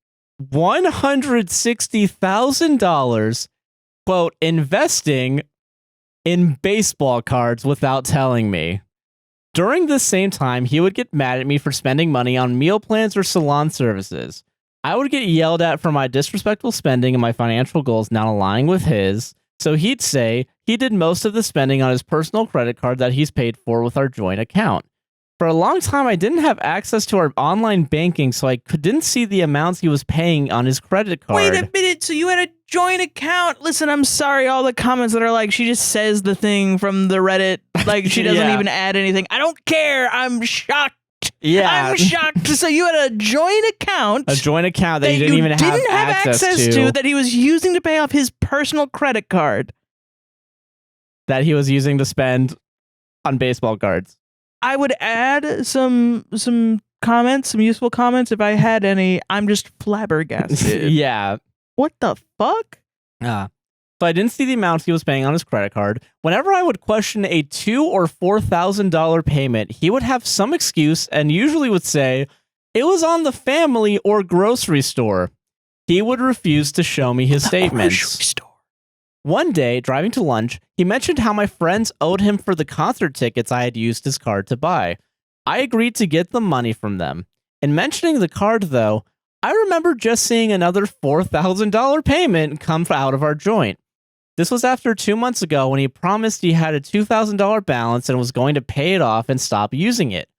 $160,000, quote, investing in baseball cards without telling me. During this same time, he would get mad at me for spending money on meal plans or salon services. I would get yelled at for my disrespectful spending and my financial goals not aligning with his. So he'd say he did most of the spending on his personal credit card that he's paid for with our joint account. For a long time, I didn't have access to our online banking, so I didn't see the amounts he was paying on his credit card. Wait a minute, so you had a joint account? Listen, I'm sorry, all the comments that are like, she just says the thing from the Reddit, like she doesn't even add anything. I don't care, I'm shocked. Yeah. I'm shocked. So you had a joint account. A joint account that you didn't even have access to. That he was using to pay off his personal credit card. That he was using to spend on baseball cards. I would add some comments, some useful comments if I had any. I'm just flabbergasted. Yeah. What the fuck? So I didn't see the amounts he was paying on his credit card. Whenever I would question a $2,000 or $4,000 payment, he would have some excuse and usually would say, it was on the family or grocery store. He would refuse to show me his statements. One day, driving to lunch, he mentioned how my friends owed him for the concert tickets I had used his card to buy. I agreed to get the money from them. In mentioning the card, though, I remember just seeing another $4,000 payment come out of our joint. This was after 2 months ago when he promised he had a $2,000 balance and was going to pay it off and stop using it.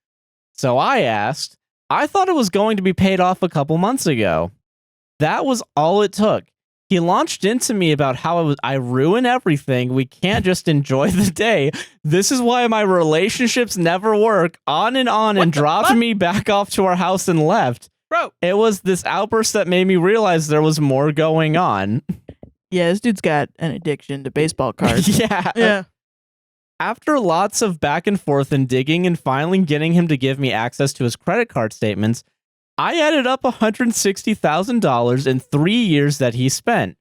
So I asked, I thought it was going to be paid off a couple months ago. That was all it took. He launched into me about how I ruin everything. We can't just enjoy the day. This is why my relationships never work. On and dropped me back off to our house and left. Bro. It was this outburst that made me realize there was more going on. Yeah, this dude's got an addiction to baseball cards. Yeah. After lots of back and forth and digging and finally getting him to give me access to his credit card statements, I added up $160,000 in 3 years that he spent.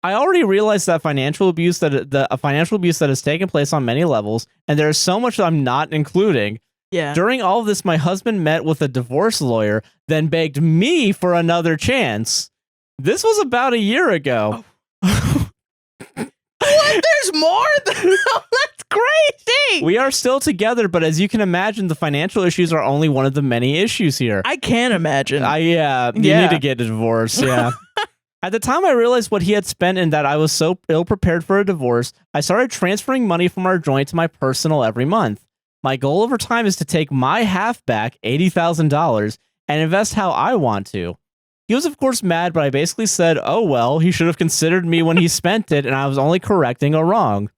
I already realized that financial abuse that has taken place on many levels, and there is so much that I'm not including. Yeah. During all of this, my husband met with a divorce lawyer, then begged me for another chance. This was about a year ago. Oh. What? There's more? That's crazy. We are still together, but as you can imagine, the financial issues are only one of the many issues here. I can't imagine. You need to get a divorce, yeah. At the time I realized what he had spent and that I was so ill-prepared for a divorce, I started transferring money from our joint to my personal every month. My goal over time is to take my half back, $80,000, and invest how I want to. He was, of course, mad, but I basically said, oh, well, he should have considered me when he spent it, and I was only correcting a wrong.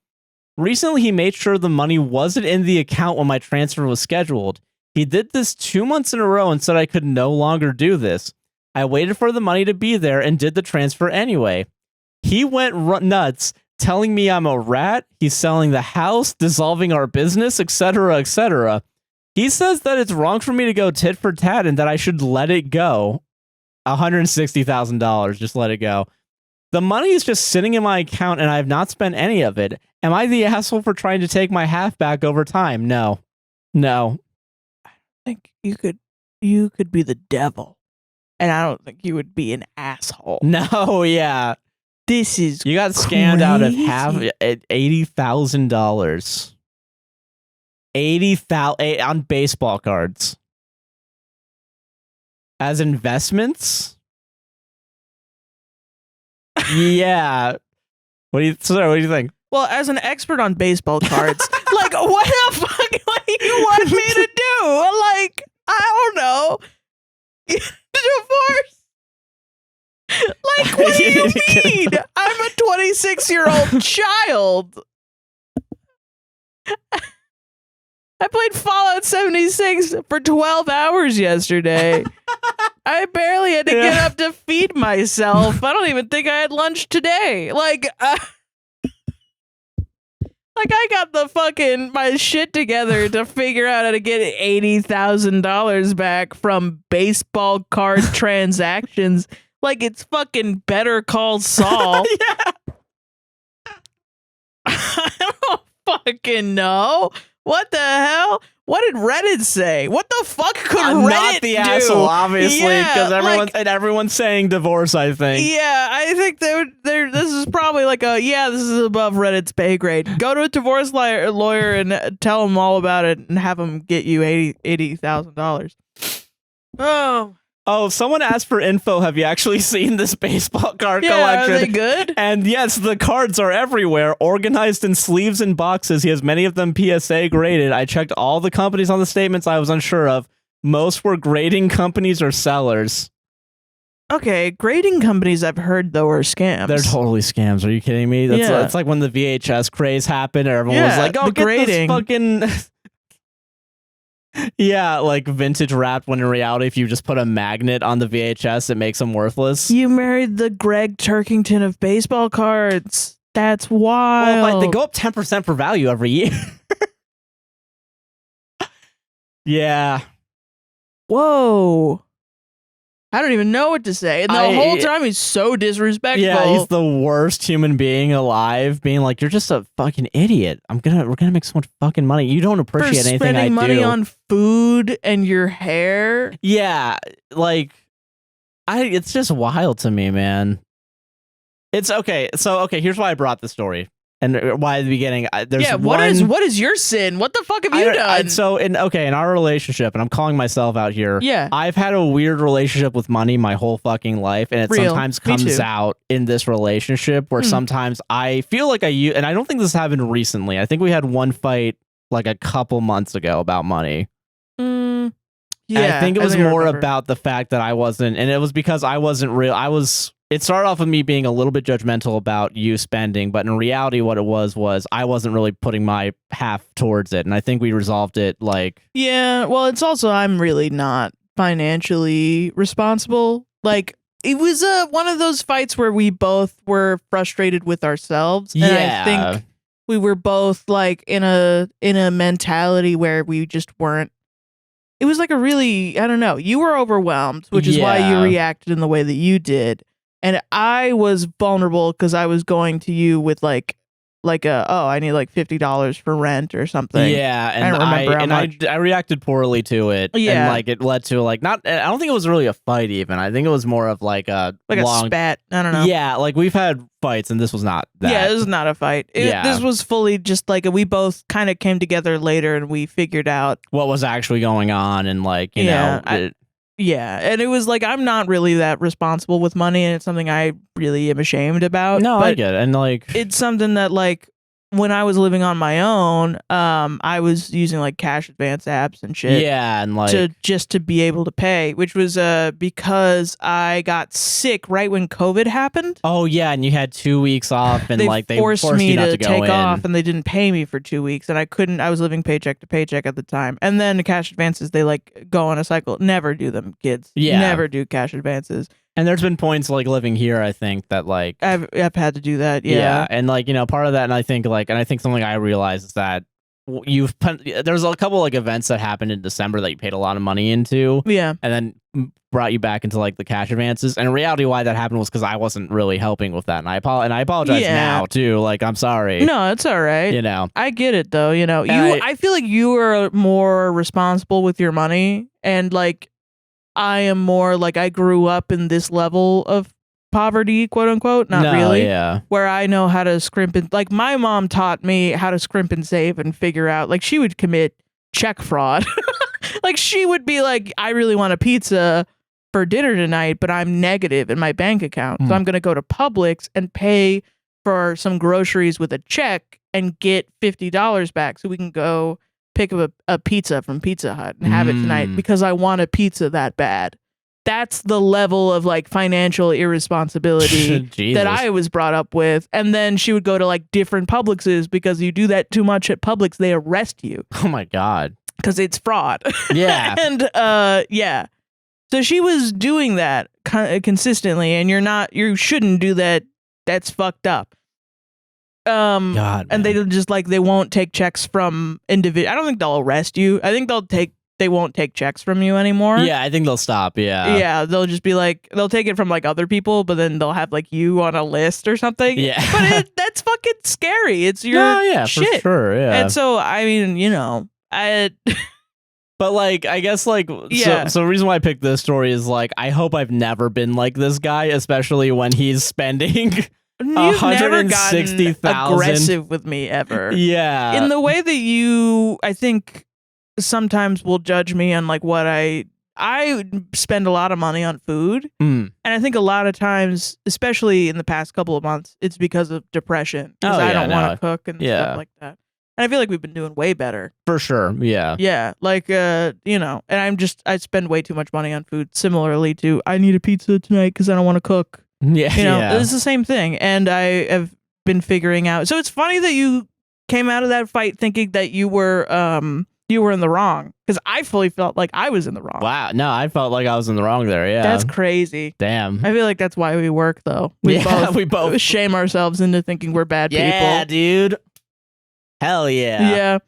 Recently, he made sure the money wasn't in the account when my transfer was scheduled. He did this 2 months in a row and said I could no longer do this. I waited for the money to be there and did the transfer anyway. He went nuts, telling me I'm a rat, he's selling the house, dissolving our business, etc., etc. He says that it's wrong for me to go tit for tat and that I should let it go. $160,000, just let it go. The money is just sitting in my account and I have not spent any of it. Am I the asshole for trying to take my half back over time? No. I think you could be the devil. And I don't think you would be an asshole. No, yeah. This is You got scammed out of $80,000. $80,000 on baseball cards. As investments? Yeah. What do you think? Well, as an expert on baseball cards, like, what the fuck do you want me to do? Like, I don't know. Divorce? Like, what do you mean? I'm a 26-year-old child. I played FaLlOuT 76 for 12 hours yesterday. I barely had to get up to feed myself. I don't even think I had lunch today. Like I got my shit together to figure out how to get $80,000 back from baseball card transactions. Like it's fucking Better Call Saul. Yeah. I don't fucking know. What the hell? What did Reddit say? What the fuck could Reddit do? Not the asshole, obviously, because everyone's saying divorce, I think. Yeah, I think this is probably like this is above Reddit's pay grade. Go to a divorce lawyer and tell them all about it and have them get you $80,000. Oh. Oh, someone asked for info. Have you actually seen this baseball card collection? Are they good? And yes, the cards are everywhere, organized in sleeves and boxes. He has many of them PSA graded. I checked all the companies on the statements I was unsure of. Most were grading companies or sellers. Okay, grading companies I've heard, though, are scams. They're totally scams. Are you kidding me? It's like when the VHS craze happened, everyone was like, oh, get grading. this fucking... Yeah, like vintage wrapped, when in reality, if you just put a magnet on the VHS, it makes them worthless. You married the Greg Turkington of baseball cards. That's wild. Well, they go up 10% per value every year. Yeah. Whoa. I don't even know what to say. And the whole time he's so disrespectful. Yeah, he's the worst human being alive, being like, you're just a fucking idiot. We're gonna make so much fucking money. You don't appreciate anything I do. Spending money on food and your hair. Yeah, like it's just wild to me, man. It's okay. So here's why I brought the story. And why at the beginning, what is your sin? What the fuck have you done? So in our relationship, and I'm calling myself out here. Yeah, I've had a weird relationship with money my whole fucking life, and it sometimes comes out in this relationship where sometimes I feel like and I don't think this happened recently. I think we had one fight like a couple months ago about money. Yeah, I think it was more about the fact that I wasn't, and it was because I wasn't real. It started off with me being a little bit judgmental about you spending, but in reality, what it was I wasn't really putting my half towards it, and I think we resolved it like... Yeah, well, it's also I'm really not financially responsible. Like, it was one of those fights where we both were frustrated with ourselves, and I think we were both like in a mentality where we just weren't. It was like a really, I don't know, you were overwhelmed, which is why you reacted in the way that you did. And I was vulnerable because I was going to you with like I need like $50 for rent or something. Yeah, and I don't remember how much. I reacted poorly to it. Yeah, and like it led to like not. I don't think it was really a fight even. I think it was more of like a long spat. I don't know. Yeah, like we've had fights, and this was not that. Yeah, this was not a fight. This was fully just like we both kind of came together later, and we figured out what was actually going on, and like you know. Yeah, and it was like I'm not really that responsible with money, and it's something I really am ashamed about. No, I get it, and like it's something that like when I was living on my own, I was using like cash advance apps and shit. Yeah, and like to be able to pay, which was because I got sick right when COVID happened. Oh yeah, and you had 2 weeks off, and they forced me you not to go take in. off, and they didn't pay me for 2 weeks, and I couldn't. I was living paycheck to paycheck at the time, and then the cash advances they like go on a cycle. Never do them, kids. Yeah, never do cash advances. And there's been points like living here, I think that like I've had to do that. Yeah, and like part of that, and I think something I realized is that there's a couple like events that happened in December that you paid a lot of money into. Yeah, and then brought you back into like the cash advances. And in reality, why that happened was because I wasn't really helping with that, and I apologize now too. Like I'm sorry. No, it's all right. I get it though. I feel like you are more responsible with your money, and like. I am more like I grew up in this level of poverty, quote unquote. Not really. Yeah. Where I know how to scrimp and like my mom taught me how to scrimp and save and figure out like she would commit check fraud. Like she would be like, I really want a pizza for dinner tonight, but I'm negative in my bank account. So I'm going to go to Publix and pay for some groceries with a check and get $50 back so we can go pick up a pizza from Pizza Hut and have it tonight because I want a pizza that bad. That's the level of like financial irresponsibility that I was brought up with. And then she would go to like different Publixes because you do that too much at Publix, they arrest you. Oh my God. Because it's fraud. Yeah. And yeah. So she was doing that consistently, and you shouldn't do that. That's fucked up. God, and they just like they won't take checks from individual. I don't think they'll arrest you. I think they won't take checks from you anymore. Yeah, I think they'll stop. Yeah, they'll just be like they'll take it from like other people, but then they'll have like you on a list or something. Yeah, but that's fucking scary. It's your shit. For sure. Yeah, and so I mean, I. But like, I guess like, so the reason why I picked this story is like, I hope I've never been like this guy, especially when he's spending. You've never gotten aggressive with me ever. Yeah. In the way that you, I think, sometimes will judge me on like what I I spend a lot of money on food, Mm. and I think a lot of times, especially in the past couple of months, it's because of depression. Because I don't want to cook and stuff like that. And I feel like we've been doing way better. For sure. Yeah. Yeah. Like, you know, and I spend way too much money on food. Similarly to, I need a pizza tonight because I don't want to cook. Yeah. You know, it's the same thing. And I have been figuring out. So it's funny that you came out of that fight thinking that you were in the wrong, because I fully felt like I was in the wrong. Wow. No, I felt like I was in the wrong there. Yeah. That's crazy. Damn. I feel like that's why we work, though. We both shame ourselves into thinking we're bad people. Yeah, dude. Hell yeah. Yeah.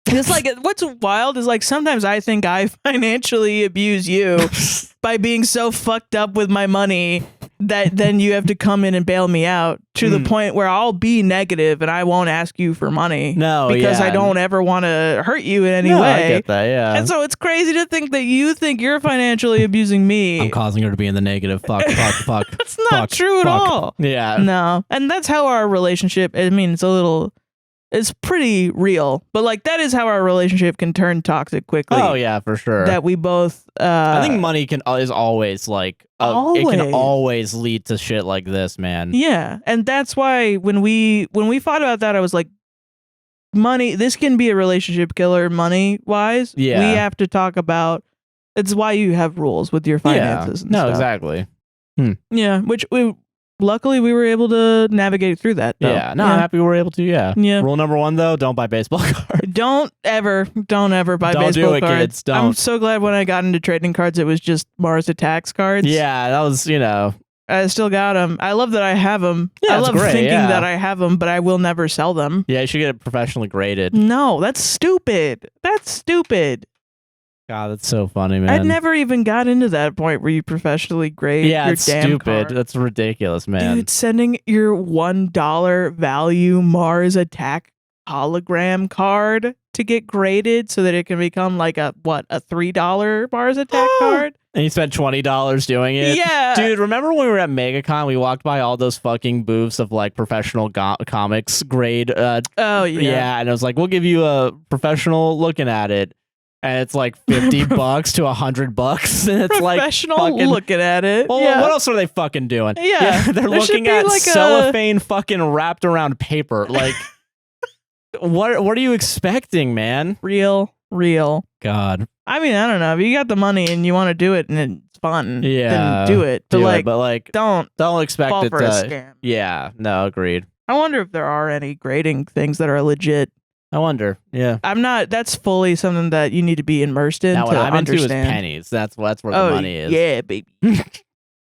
It's like, what's wild is like sometimes I think I financially abuse you by being so fucked up with my money that then you have to come in and bail me out to the point where I'll be negative and I won't ask you for money. No, because I don't ever want to hurt you in any way. I get that, yeah. And so it's crazy to think that you think you're financially abusing me. I'm causing her to be in the negative. Fuck. That's not true at all. Yeah. No. And that's how our relationship, I mean, it's pretty real, but like that is how our relationship can turn toxic quickly. Oh yeah, for sure. That we both. I think money is always like it can always lead to shit like this, man. Yeah, and that's why when we fought about that, I was like, money. This can be a relationship killer, money wise. Yeah, we have to talk about. It's why you have rules with your finances. And stuff. Exactly. Yeah, which luckily we were able to navigate through that, though. Yeah, no, I'm happy we were able to, yeah. Rule number 1, though, don't buy baseball cards. Don't ever buy baseball cards. Don't do it, kids. Don't. I'm so glad when I got into trading cards, it was just Mars Attacks cards. Yeah, that was, you know. I still got them. I love that I have them. Yeah, I love thinking that I have them, but I will never sell them. Yeah, you should get it professionally graded. No, that's stupid. God, that's so funny, man. I never even got into that point where you professionally grade your damn stupid. card. That's ridiculous, man. Dude, sending your $1 value Mars Attack hologram card to get graded so that it can become like a $3 Mars Attack card? And you spent $20 doing it? Yeah. Dude, remember when we were at MegaCon, we walked by all those fucking booths of like professional comics grade? Oh, yeah. Yeah, and I was like, we'll give you a professional looking at it. And it's like $50 to $100, and it's like professional looking at it. Well, yeah. What else are they fucking doing? Yeah, they're looking at like cellophane fucking wrapped around paper. Like, what are you expecting, man? Real. God. I mean, I don't know. If you got the money and you want to do it and it's fun, then do it. But don't expect fall it for to. A scam. Yeah. No, agreed. I wonder if there are any grading things that are legit. I wonder. Yeah. I'm not. That's fully something that you need to be immersed in. Now, what I'm understand. into is pennies. That's where the money is. Yeah, baby.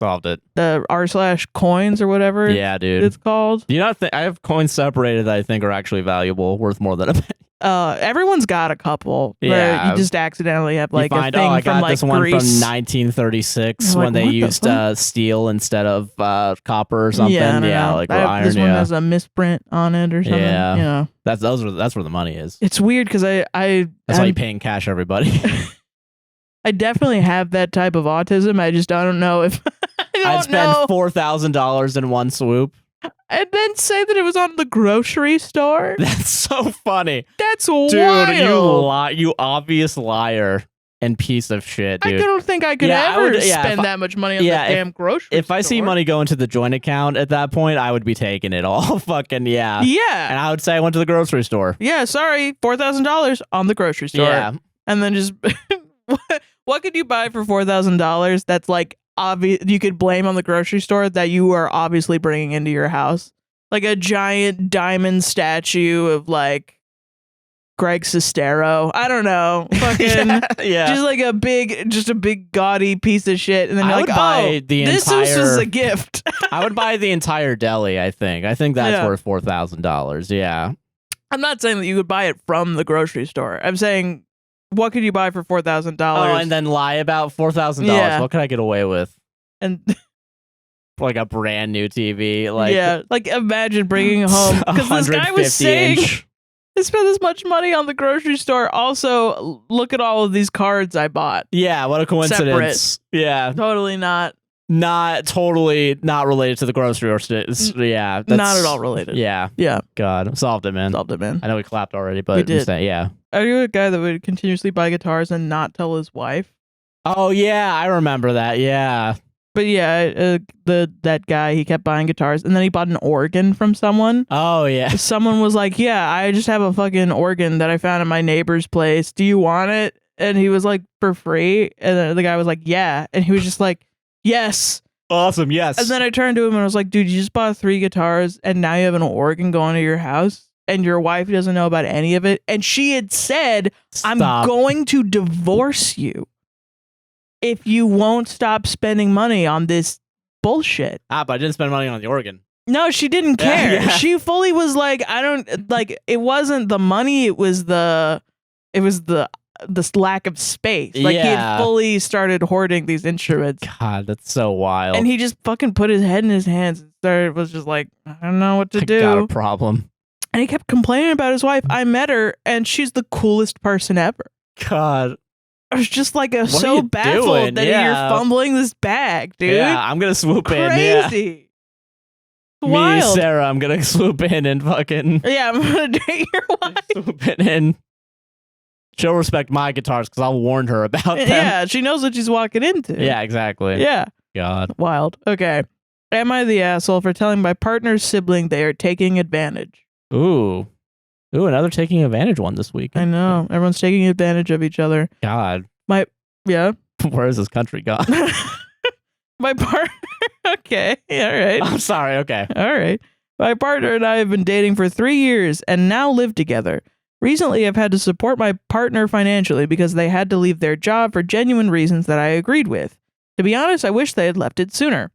Solved it. The r/coins or whatever. Yeah, dude. It's called. Do you not think I have coins separated that I think are actually valuable, worth more than a penny? Everyone's got a couple. Yeah. Where you just accidentally have like a thing I got from this like one Greece. from 1936 when they used steel instead of copper or something. Yeah, like iron. This one has a misprint on it or something. Yeah. You know. That's where the money is. It's weird because that's why you paying cash, everybody. I definitely have that type of autism. I just don't know if I'd spend $4,000 in one swoop. And then say that it was on the grocery store. That's so funny. That's wild. Dude, you obvious liar and piece of shit, dude. I don't think I could ever spend that much money on the damn grocery store. If I see money go into the joint account at that point, I would be taking it all. Fucking yeah. Yeah. And I would say I went to the grocery store. Yeah, sorry. $4,000 on the grocery store. Yeah. And then just what could you buy for $4,000 that's like obvious you could blame on the grocery store that you are obviously bringing into your house? Like a giant diamond statue of like Greg Sestero. I don't know. Fucking yeah. Just like a big gaudy piece of shit. And then you're like, buy this is a gift. I would buy the entire deli, I think. I think that's worth $4,000. Yeah. I'm not saying that you could buy it from the grocery store. I'm saying, what could you buy for $4,000? Oh, and then lie about $4,000. Yeah. What could I get away with? And like a brand new TV. Like, yeah, like imagine bringing home, because this guy was saying I spent this much money on the grocery store. Also, look at all of these cards I bought. Yeah, what a coincidence. Separate. Yeah. Totally not. Totally not related to the grocery store. Yeah. Not at all related. Yeah. Yeah. God, solved it, man. I know we clapped already, but we did. Yeah. Are you a guy that would continuously buy guitars and not tell his wife? Oh yeah, I remember that. Yeah. But yeah, that guy, he kept buying guitars, and then he bought an organ from someone. Oh yeah. Someone was like, "Yeah, I just have a fucking organ that I found in my neighbor's place. Do you want it?" And he was like, "For free?" And then the guy was like, "Yeah," and he was just like, "Yes." Awesome. Yes. And then I turned to him and I was like, "Dude, you just bought 3 guitars, and now you have an organ going to your house, and your wife doesn't know about any of it." And she had said, "I'm going to divorce you if you won't stop spending money on this bullshit." But I didn't spend money on the organ. No, she didn't care. Yeah. She fully was like, I don't like, it wasn't the money, it was this lack of space. Like he had fully started hoarding these instruments. God, that's so wild. And he just fucking put his head in his hands and was just like, I don't know what to do. Got a problem. And he kept complaining about his wife. I met her and she's the coolest person ever. God. I was just like so baffled that you're fumbling this bag, dude. Yeah, I'm gonna swoop in. Crazy. Me, Sarah, I'm gonna swoop in and fucking. Yeah, I'm gonna date your wife. Swoop in. She'll respect my guitars because I'll warn her about them. Yeah, she knows what she's walking into. Yeah, exactly. Yeah. God. Wild. Okay. Am I the asshole for telling my partner's sibling they are taking advantage? Ooh, another taking advantage one this week. I know. Everyone's taking advantage of each other. God. Yeah. Where is this country gone? My partner. Okay. All right. I'm sorry. Okay. All right. My partner and I have been dating for 3 years and now live together. Recently, I've had to support my partner financially because they had to leave their job for genuine reasons that I agreed with. To be honest, I wish they had left it sooner.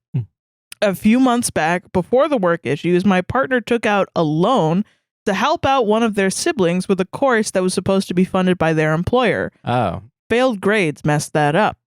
A few months back, before the work issues, my partner took out a loan to help out one of their siblings with a course that was supposed to be funded by their employer. Oh. Failed grades messed that up.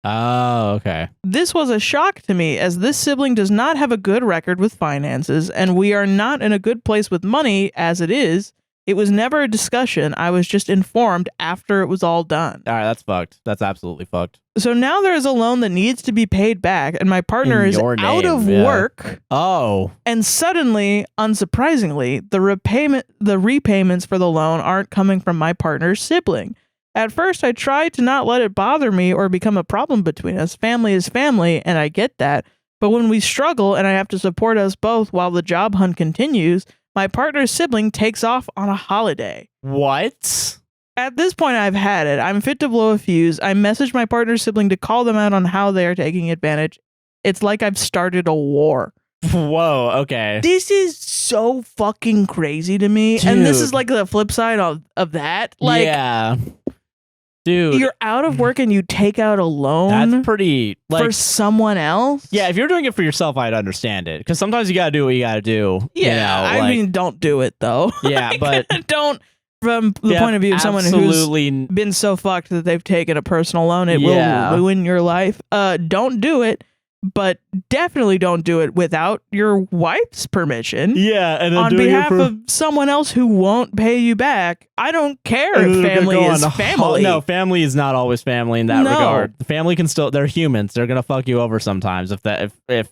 Oh, okay. This was a shock to me, as this sibling does not have a good record with finances, and we are not in a good place with money as it is. It was never a discussion. I was just informed after it was all done. All right, that's fucked. That's absolutely fucked. So now there is a loan that needs to be paid back, and my partner is out of work. Oh. And suddenly, unsurprisingly, the repayments for the loan aren't coming from my partner's sibling. At first, I tried to not let it bother me or become a problem between us. Family is family, and I get that. But when we struggle and I have to support us both while the job hunt continues, my partner's sibling takes off on a holiday. What? At this point, I've had it. I'm fit to blow a fuse. I messaged my partner's sibling to call them out on how they are taking advantage. It's like I've started a war. Whoa, okay. This is so fucking crazy to me. Dude. And this is like the flip side of that. Like, yeah. Dude. You're out of work and you take out a loan. That's pretty, like, for someone else? Yeah, if you're doing it for yourself, I'd understand it. Because sometimes you gotta do what you gotta do. Yeah, you know, I mean, don't do it, though. Yeah, but... From the point of view of someone who's been so fucked that they've taken a personal loan, it will ruin your life. Don't do it, but definitely don't do it without your wife's permission. Yeah, and on behalf of someone else who won't pay you back. I don't care if family is family. No, family is not always family in that regard. The family can still, they're humans. They're gonna fuck you over sometimes if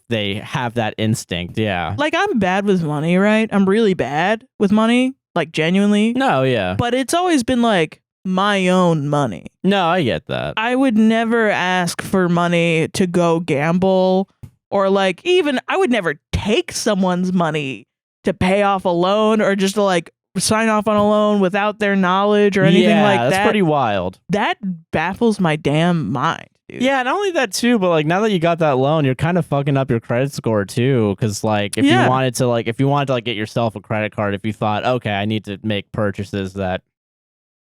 they have that instinct. Yeah. Like, I'm bad with money, right? I'm really bad with money. Like, genuinely. No, yeah. But it's always been like my own money. No, I get that. I would never ask for money to go gamble, or like, even I would never take someone's money to pay off a loan, or just to like sign off on a loan without their knowledge or anything like that. That's pretty wild. That baffles my damn mind. Dude. Yeah, not only that too, but like now that you got that loan, you're kind of fucking up your credit score too. Because like if you wanted to like get yourself a credit card, if you thought, okay, I need to make purchases that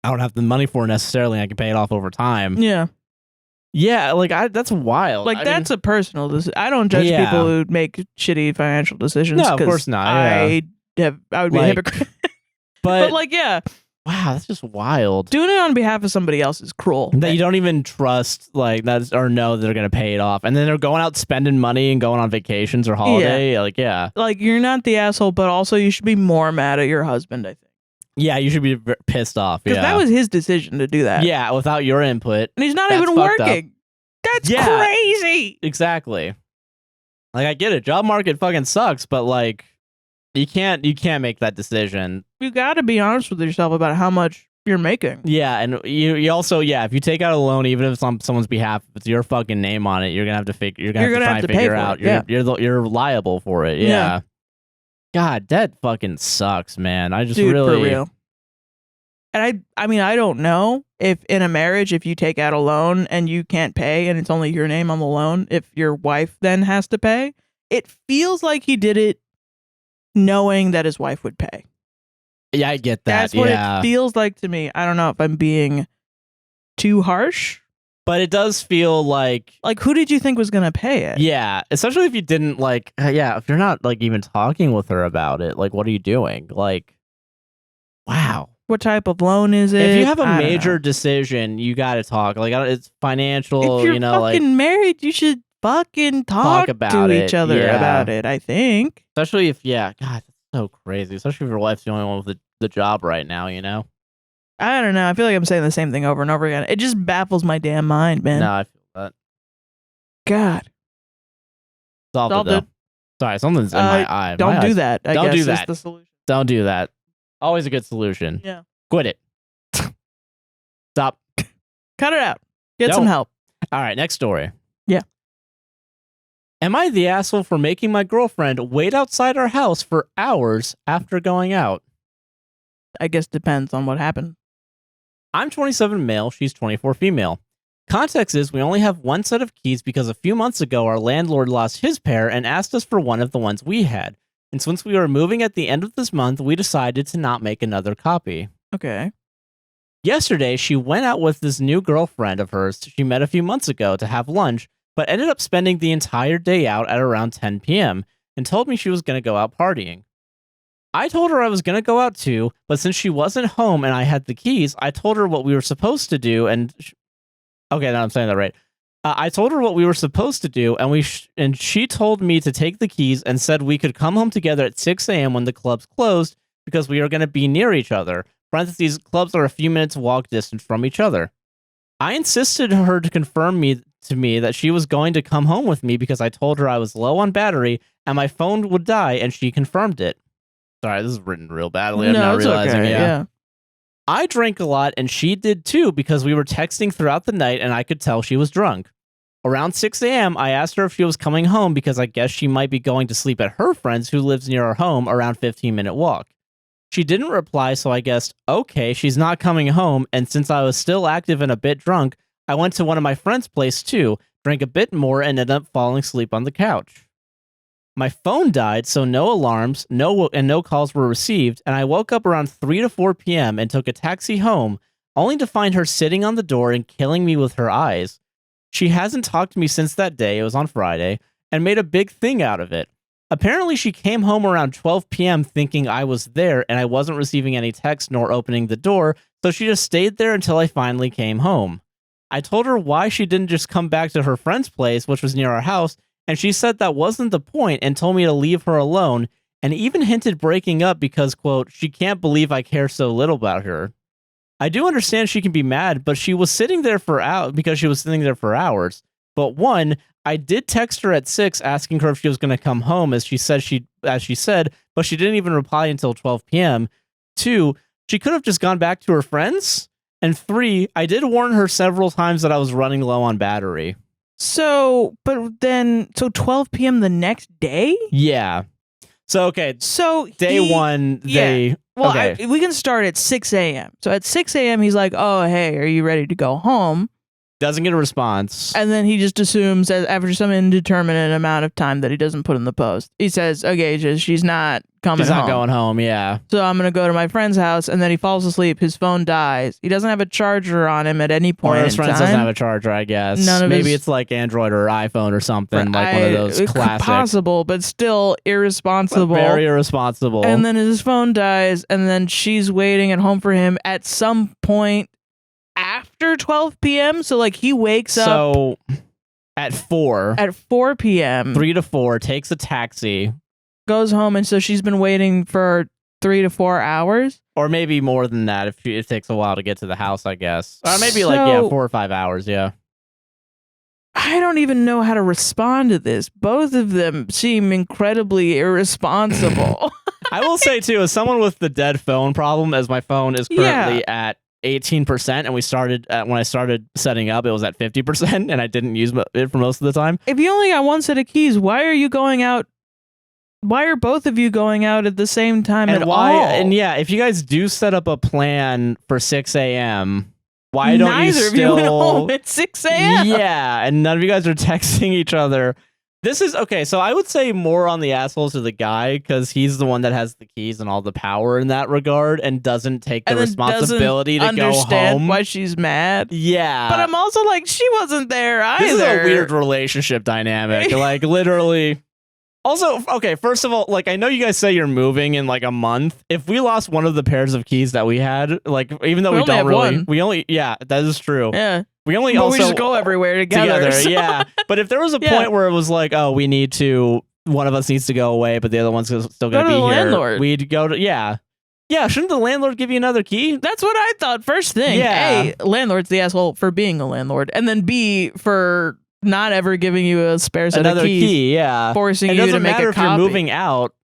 I don't have the money for necessarily, I can pay it off over time. Yeah, yeah, like that's wild. Like that's a personal decision. I don't judge people who make shitty financial decisions. No, of course not. I would be a hypocrite. but like, yeah. Wow, that's just wild. Doing it on behalf of somebody else is cruel. That you don't even trust, like, that, or know that they're going to pay it off. And then they're going out spending money and going on vacations or holiday. Yeah. Like, you're not the asshole, but also you should be more mad at your husband, I think. Yeah, you should be pissed off. Because that was his decision to do that. Yeah, without your input. And he's not even working. That's crazy. Exactly. Like, I get it. Job market fucking sucks, but, like, you can't make that decision. You got to be honest with yourself about how much you're making. Yeah, and you also if you take out a loan, even if it's on someone's behalf, if it's your fucking name on it, you're gonna have to figure. You're gonna have to figure out. You're liable for it. Yeah. God, that fucking sucks, man. I just really for real. And I mean, I don't know if in a marriage, if you take out a loan and you can't pay and it's only your name on the loan, if your wife then has to pay. It feels like he did it knowing that his wife would pay. Yeah, I get that. That's what it feels like to me. I don't know if I'm being too harsh. But it does feel like who did you think was going to pay it? Yeah, especially if you didn't if you're not even talking with her about it, what are you doing? Wow. What type of loan is it? If you have a major decision, you got to talk. It's financial, if you're fucking married, you should fucking talk about each other about it, I think. Especially if God, that's so crazy. Especially if your wife's the only one with the job right now, I don't know. I feel like I'm saying the same thing over and over again. It just baffles my damn mind, man. No, I feel that. God. Solved it. Sorry, something's in my eye. Don't do that. I guess do that. The solution. Don't do that. Always a good solution. Yeah. Quit it. Stop. Cut it out. Get some help. All right, next story. Yeah. Am I the asshole for making my girlfriend wait outside our house for hours after going out? I guess depends on what happened. I'm 27 male, she's 24 female. Context is we only have one set of keys because a few months ago our landlord lost his pair and asked us for one of the ones we had. And since we were moving at the end of this month, we decided to not make another copy. Okay. Yesterday, she went out with this new girlfriend of hers she met a few months ago to have lunch, but ended up spending the entire day out at around 10 p.m. and told me she was going to go out partying. I told her I was going to go out too, but since she wasn't home and I had the keys, I told her what we were supposed to do and... Okay, now I'm saying that right. I told her what we were supposed to do, and she told me to take the keys and said we could come home together at 6 a.m. when the clubs closed because we are going to be near each other. Parentheses, clubs are a few minutes walk distance from each other. I insisted her to confirm to me that she was going to come home with me because I told her I was low on battery and my phone would die, and she confirmed it. Sorry, this is written real badly. I'm not realizing. Okay. Yeah. I drank a lot, and she did too because we were texting throughout the night, and I could tell she was drunk. Around 6 a.m., I asked her if she was coming home because I guess she might be going to sleep at her friend's who lives near our home, around 15-minute walk. She didn't reply, so I guessed, okay, she's not coming home, and since I was still active and a bit drunk, I went to one of my friend's place too, drank a bit more, and ended up falling asleep on the couch. My phone died, so no alarms, no calls were received, and I woke up around 3 to 4 p.m. and took a taxi home, only to find her sitting on the door and killing me with her eyes. She hasn't talked to me since that day, it was on Friday, and made a big thing out of it. Apparently, she came home around 12 p.m. thinking I was there and I wasn't receiving any text nor opening the door, so she just stayed there until I finally came home. I told her why she didn't just come back to her friend's place, which was near our house, and she said that wasn't the point and told me to leave her alone, and even hinted breaking up because, quote, she can't believe I care so little about her. I do understand she can be mad, but she was sitting there for hours. But one, I did text her at 6 asking her if she was going to come home as she said, but she didn't even reply until 12 p.m. 2, she could have just gone back to her friends. And 3, I did warn her several times that I was running low on battery. So 12 p.m. the next day? Yeah. So, okay. So day one, they... Well, okay. We can start at 6 a.m. So at 6 a.m., he's like, oh, hey, are you ready to go home? Doesn't get a response. And then he just assumes that after some indeterminate amount of time that he doesn't put in the post, he says, okay, she's not coming home. She's not going home, yeah. So I'm going to go to my friend's house, and then he falls asleep. His phone dies. He doesn't have a charger on him at any point. Or his friend doesn't have a charger, I guess. Maybe it's like Android or iPhone or something, like one of those classic. Possible, but still irresponsible. Very irresponsible. And then his phone dies, and then she's waiting at home for him at some point after 12 p.m. So like he wakes up. So at 4 p.m. 3 to 4, takes a taxi, goes home, and so she's been waiting for 3 to 4 hours, or maybe more than that if it takes a while to get to the house, I guess. Or maybe 4 or 5 hours. Yeah. I don't even know how to respond to this. Both of them seem incredibly irresponsible. I will say too, as someone with the dead phone problem, as my phone is currently at 18%, and we started when I started setting up, it was at 50%, and I didn't use it for most of the time. If you only got one set of keys, why are you going out? Why are both of you going out at the same time and at all? And yeah, if you guys do set up a plan for 6 a.m., why don't Neither you of you went home at 6 a.m.? Yeah, and none of you guys are texting each other. This is okay. So I would say more on the assholes to the guy because he's the one that has the keys and all the power in that regard and doesn't take the responsibility to go home. Why she's mad? Yeah, but I'm also like, she wasn't there either. This is a weird relationship dynamic. Like literally. Also, okay, first of all, like, I know you guys say you're moving in, like, a month. If we lost one of the pairs of keys that we had, like, even though we don't really... One. We only... Yeah, that is true. Yeah. We only but also... we just go everywhere together. So. Yeah. But if there was a point where it was like, oh, we need to... One of us needs to go away, but the other one's still going to be here. Landlord. We'd go to... Yeah. Yeah, shouldn't the landlord give you another key? That's what I thought. First thing. Yeah. A, landlord's the asshole for being a landlord. And then B, for... not ever giving you a spare set of keys. Key, yeah. Forcing you to make a copy. It doesn't matter if you're moving out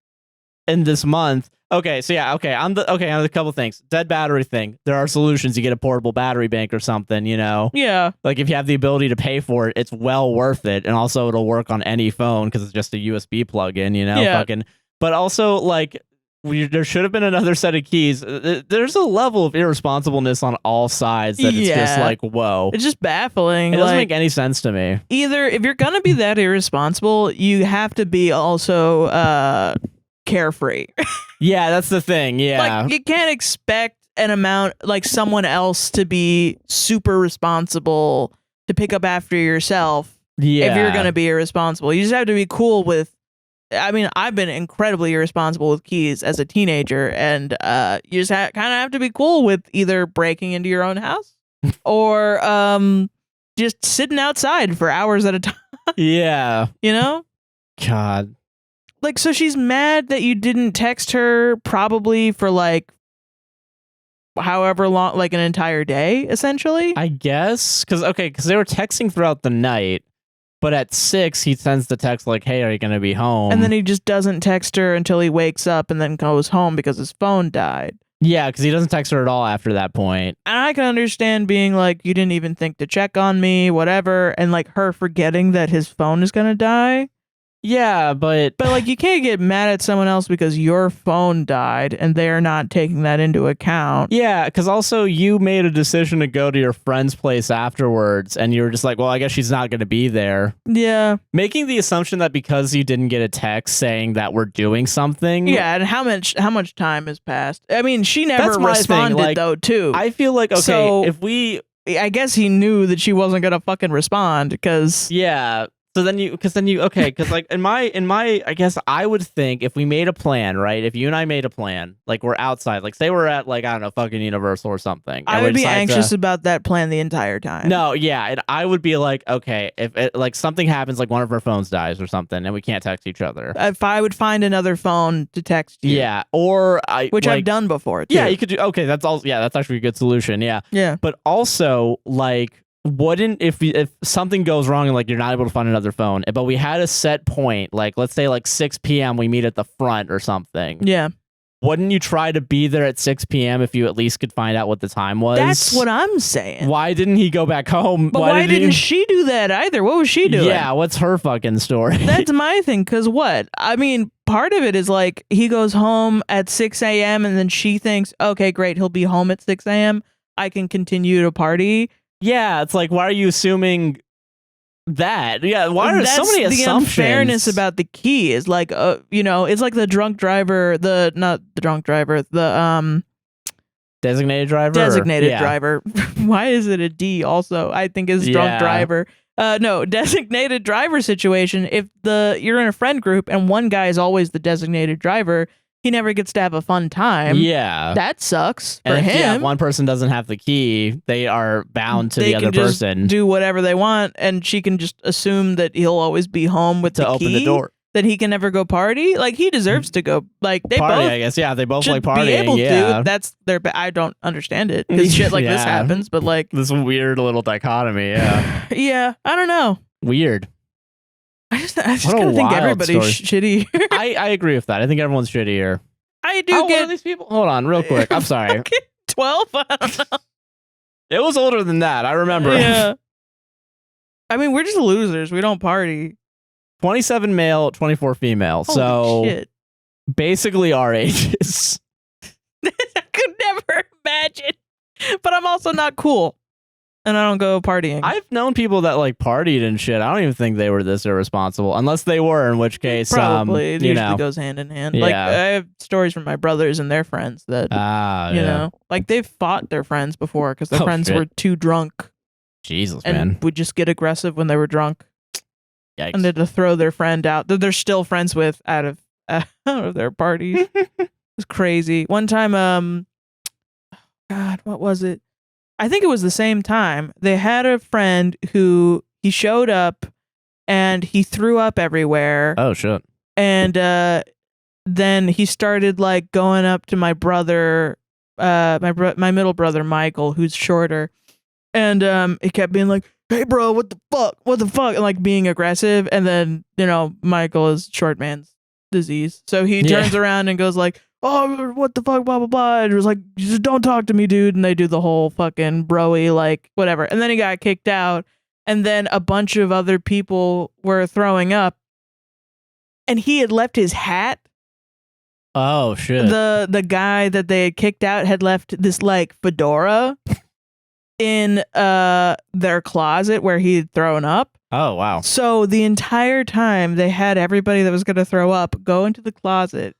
in this month. Okay, so yeah, on a couple things. Dead battery thing. There are solutions. You get a portable battery bank or something, you know? Yeah. Like if you have the ability to pay for it, it's well worth it. And also it'll work on any phone because it's just a USB plug-in, you know? Yeah. But also, like, there should have been another set of keys. There's a level of irresponsibleness on all sides that it's just like, whoa. It's just baffling. It doesn't make any sense to me. Either if you're going to be that irresponsible, you have to be also carefree. Yeah, that's the thing. Yeah. Like, you can't expect an amount, like someone else to be super responsible to pick up after yourself if you're going to be irresponsible. You just have to be cool with, I mean, I've been incredibly irresponsible with keys as a teenager, and you just kind of have to be cool with either breaking into your own house or just sitting outside for hours at a time. Yeah. You know? God. Like, so she's mad that you didn't text her probably for like however long, like an entire day, essentially? I guess. Because they were texting throughout the night. But at 6, he sends the text like, hey, are you going to be home? And then he just doesn't text her until he wakes up and then goes home because his phone died. Yeah, because he doesn't text her at all after that point. And I can understand being like, you didn't even think to check on me, whatever. And like her forgetting that his phone is going to die. Yeah, but like you can't get mad at someone else because your phone died and they're not taking that into account. Yeah, because also you made a decision to go to your friend's place afterwards and you were just like, well, I guess she's not going to be there. Yeah. Making the assumption that because you didn't get a text saying that we're doing something. Yeah, and how much time has passed? I mean, she never responded like, though, too. I feel like, okay, so, if we... I guess he knew that she wasn't going to fucking respond because... Yeah. So then because like in my, I guess I would think if we made a plan, right? If you and I made a plan, like we're outside, like say we're at like, I don't know, fucking Universal or something. I would be anxious about that plan the entire time. No, yeah. And I would be like, okay, if like something happens, like one of our phones dies or something and we can't text each other. If I would find another phone to text you. Yeah. Or which I've done before too. Yeah, you could do, okay, that's all. Yeah, that's actually a good solution. Yeah. Yeah. But also like, wouldn't if something goes wrong and like you're not able to find another phone, but we had a set point, like let's say like 6 p.m. we meet at the front or something. Yeah. Wouldn't you try to be there at 6 p.m. if you at least could find out what the time was? That's what I'm saying. Why didn't he go back home? But why didn't she do that either? What was she doing? Yeah, what's her fucking story? That's my thing, because what? I mean, part of it is like he goes home at 6 a.m. and then she thinks, okay, great, he'll be home at 6 a.m. I can continue to party. Yeah, it's like, why are you assuming that? Yeah, why are so many assumptions? The unfairness about the key is like, you know, it's like the drunk driver, the designated driver. Designated driver. Why is it a D? Also, I think is drunk driver. No, designated driver situation. If you're in a friend group and one guy is always the designated driver, he never gets to have a fun time. Yeah. That sucks for and him. If one person doesn't have the key, they are bound to the other person. They can do whatever they want, and she can just assume that he'll always be home with the key. To open the door. That he can never go party. Like, he deserves to go. Like, they party, both I guess. Yeah, they both like partying. Be able to. That's their... I don't understand it, because shit like this happens, but like... This weird little dichotomy, yeah. Yeah, I don't know. Weird. I just kind of think everybody's shitty. I agree with that. I think everyone's shitty here. I do How old are these people? Hold on, real quick. I'm sorry. 12? I don't know. It was older than that. I remember. Yeah. I mean, we're just losers. We don't party. 27 male, 24 female. Holy so shit. basically our ages. I could never imagine. But I'm also not cool. And I don't go partying. I've known people that like partied and shit. I don't even think they were this irresponsible, unless they were, in which case, probably it you usually know, goes hand in hand. Yeah. Like I have stories from my brothers and their friends that you know, like they've fought their friends before because their friends were too drunk. Jesus, and man, would just get aggressive when they were drunk. Yikes. And then to throw their friend out that they're still friends with out of their parties. It's crazy. One time, God, what was it? I think it was the same time. They had a friend who he showed up and he threw up everywhere. Oh shit. And then he started like going up to my brother, my middle brother Michael, who's shorter, and he kept being like, "Hey bro, what the fuck," and like being aggressive. And then Michael is short man's disease, so he turns around and goes like, "Oh, what the fuck, blah blah blah," and it was like, "Just don't talk to me, dude." And they do the whole fucking broy like whatever, and then he got kicked out, and then a bunch of other people were throwing up, and he had left his hat. Oh shit. The guy that they had kicked out had left this like fedora in their closet where he had thrown up. Oh wow. So the entire time they had everybody that was going to throw up go into the closet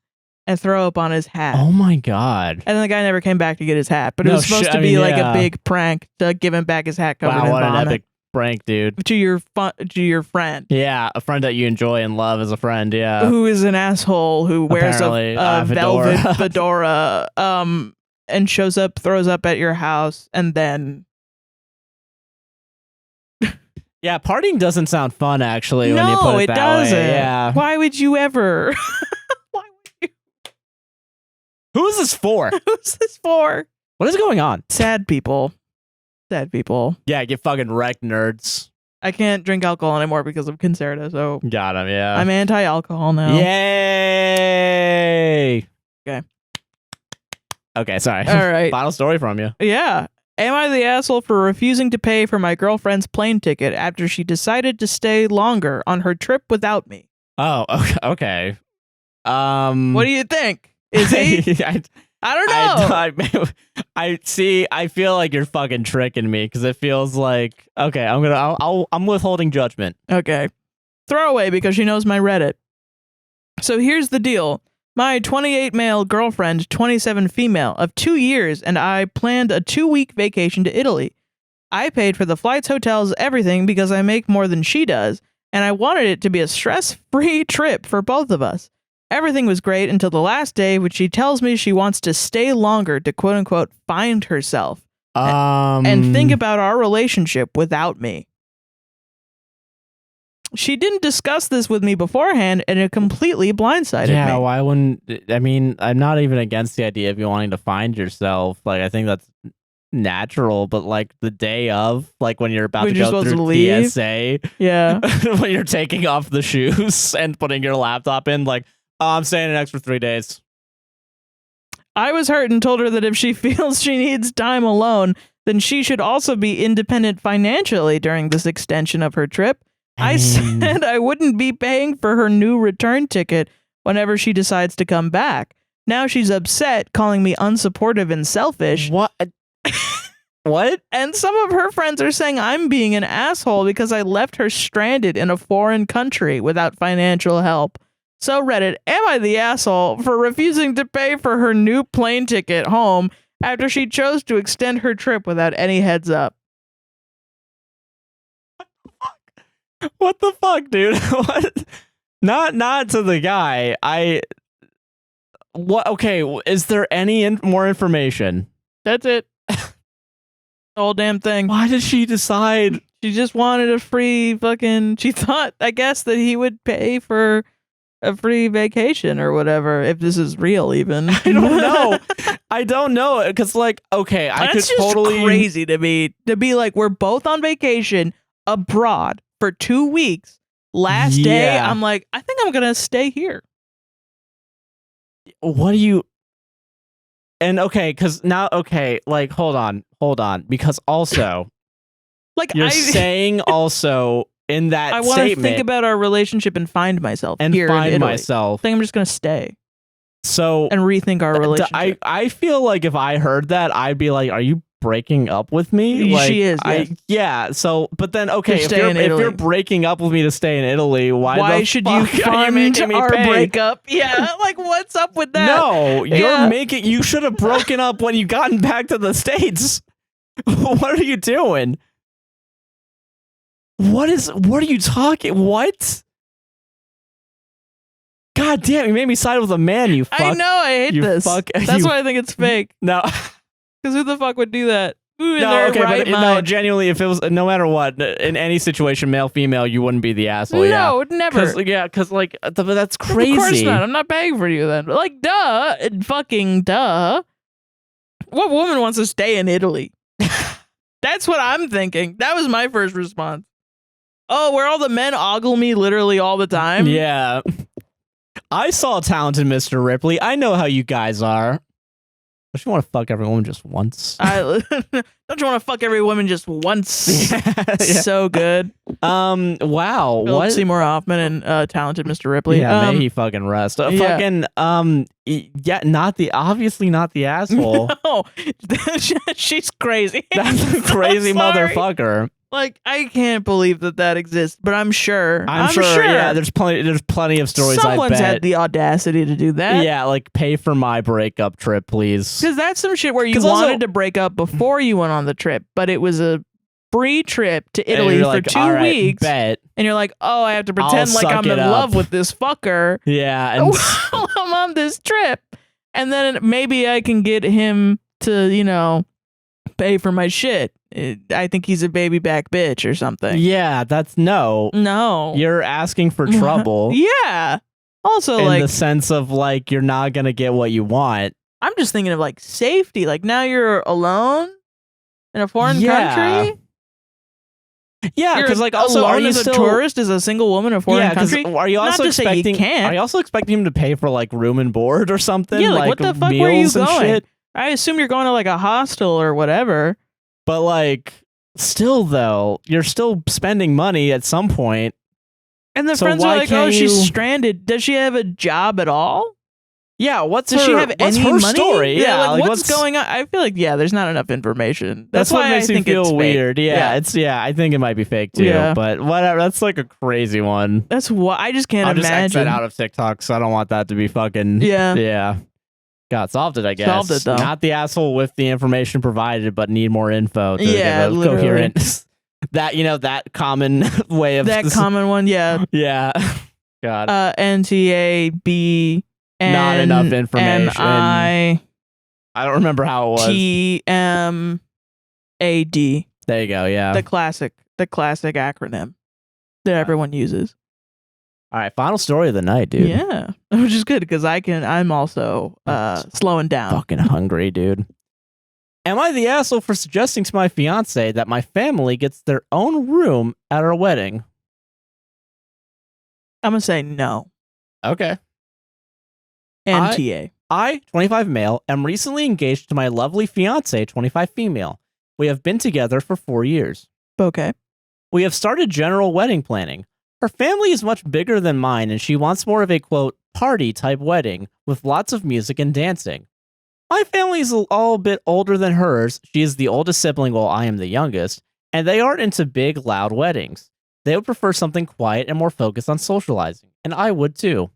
and throw up on his hat. Oh my god. And then the guy never came back to get his hat, but it was supposed to be like a big prank to give him back his hat covered in what vomit. an epic prank, dude. To your friend. Yeah, a friend that you enjoy and love as a friend, yeah. Who is an asshole who wears a velvet fedora and shows up, throws up at your house, and then yeah, partying doesn't sound fun actually when you put it that doesn't. way. Yeah. Why would you ever? Why would you? Who is this for? Who's this for? What is going on? Sad people. Sad people. Yeah, get fucking wrecked, nerds. I can't drink alcohol anymore because of Concerta, so got him, yeah. I'm anti-alcohol now. Yay! Okay, sorry. All right. Final story from you. Yeah. Am I the asshole for refusing to pay for my girlfriend's plane ticket after she decided to stay longer on her trip without me? Oh, okay. What do you think? Is he? I don't know. I see. I feel like you're fucking tricking me because it feels like okay. I'm withholding judgment. Okay, throwaway because she knows my Reddit. So here's the deal: my 28 male girlfriend, 27 female, of 2 years, and I planned a 2-week vacation to Italy. I paid for the flights, hotels, everything because I make more than she does, and I wanted it to be a stress-free trip for both of us. Everything was great until the last day, which she tells me she wants to stay longer to quote-unquote find herself and think about our relationship without me. She didn't discuss this with me beforehand, and it completely blindsided me. Yeah, why wouldn't... I mean, I'm not even against the idea of you wanting to find yourself. Like, I think that's natural, but like the day of, like when you're about to go through TSA, yeah, when you're taking off the shoes and putting your laptop in, like, oh, I'm staying an extra 3 days. I was hurt and told her that if she feels she needs time alone, then she should also be independent financially during this extension of her trip. I said I wouldn't be paying for her new return ticket whenever she decides to come back. Now she's upset, calling me unsupportive and selfish. What? What? And some of her friends are saying I'm being an asshole because I left her stranded in a foreign country without financial help. So Reddit, am I the asshole for refusing to pay for her new plane ticket home after she chose to extend her trip without any heads up? What the fuck, dude? What? Not to the guy. What? Okay, is there any more information? That's it. The whole damn thing. Why did she decide? She just wanted a free fucking... She thought, I guess, that he would pay for a free vacation or whatever, if this is real even. I don't know. I don't know, because like, okay, I could totally... That's crazy to me. To be like, we're both on vacation abroad for 2 weeks. Last day, I'm like, I think I'm going to stay here. What do you... And okay, because now, okay, like, hold on, because also, like, you're saying also in that I want to think about our relationship and find myself and here find in Italy. myself. I think I'm just gonna stay. So and rethink our relationship. I feel like if I heard that, I'd be like, "Are you breaking up with me?" Like, she is. Yes. Yeah. So, but then, okay, if you're breaking up with me to stay in Italy, why should you fund our breakup? Yeah, like what's up with that? No, you should have broken up when you gotten back to the States. What are you doing? What are you talking? What? God damn, you made me side with a man, you fuck. I know, I hate this. That's why I think it's fake. No. Because who the fuck would do that? No, genuinely, if it was, no matter what, in any situation, male, female, you wouldn't be the asshole. No, never. Because like, that's crazy. Of course not. I'm not begging for you then. Like, fucking duh. What woman wants to stay in Italy? That's what I'm thinking. That was my first response. Oh, where all the men ogle me literally all the time? Yeah. I saw Talented Mr. Ripley. I know how you guys are. Don't you want to fuck every woman just once? Don't you want to fuck every woman just once? Yeah. So good. Wow. Philip Seymour Hoffman and Talented Mr. Ripley. Yeah, may he fucking rest. Fucking obviously not the asshole. No, she's crazy. That's a crazy motherfucker. Like, I can't believe that exists, but I'm sure. I'm sure. Yeah, there's plenty of stories. Someone's had the audacity to do that. Yeah, like pay for my breakup trip, please. Because that's some shit where you wanted to break up before you went on the trip, but it was a Brie trip to Italy for 2 weeks. Bet. And you're like, oh, I have to pretend like I'm in love with this fucker. Yeah. And while I'm on this trip. And then maybe I can get him to, pay for my shit. I think he's a baby back bitch or something. Yeah, that's no. You're asking for trouble. Yeah. Also, in the sense of like you're not gonna get what you want. I'm just thinking of like safety. Like now you're alone in a foreign country. Yeah, because like also are you still a tourist as a single woman in a foreign country? Are you also expecting? Are you also expecting him to pay for like room and board or something? Yeah, like what the fuck were you going? Shit? I assume you're going to like a hostel or whatever. But like, still though, you're still spending money at some point. And the friends are like, "Oh, she's stranded. Does she have a job at all? Yeah, does she have any her money? Story? Yeah, like what's going on? I feel like there's not enough information. That's why what makes me feel weird. Yeah, I think it might be fake too. Yeah. But whatever. That's like a crazy one. That's what I just can't imagine. I'll just exit out of TikTok, so I don't want that to be fucking. Yeah. God, solved it, I guess. Solved it, though. Not the asshole with the information provided, but need more info to give a coherent... that common way of... That common one, yeah. Yeah. God. NTAB... Not enough information. I don't remember how it was. TMAD. There you go, yeah. The classic acronym that everyone uses. All right, final story of the night, dude. Yeah, which is good because I'm also slowing down. Fucking hungry, dude. Am I the asshole for suggesting to my fiance that my family gets their own room at our wedding? I'm gonna say no. Okay. NTA. I, 25 male, am recently engaged to my lovely fiance, 25 female. We have been together for 4 years. Okay. We have started general wedding planning. Her family is much bigger than mine, and she wants more of a, quote, party-type wedding with lots of music and dancing. My family is all a bit older than hers. She is the oldest sibling while I am the youngest, and they aren't into big, loud weddings. They would prefer something quiet and more focused on socializing, and I would too.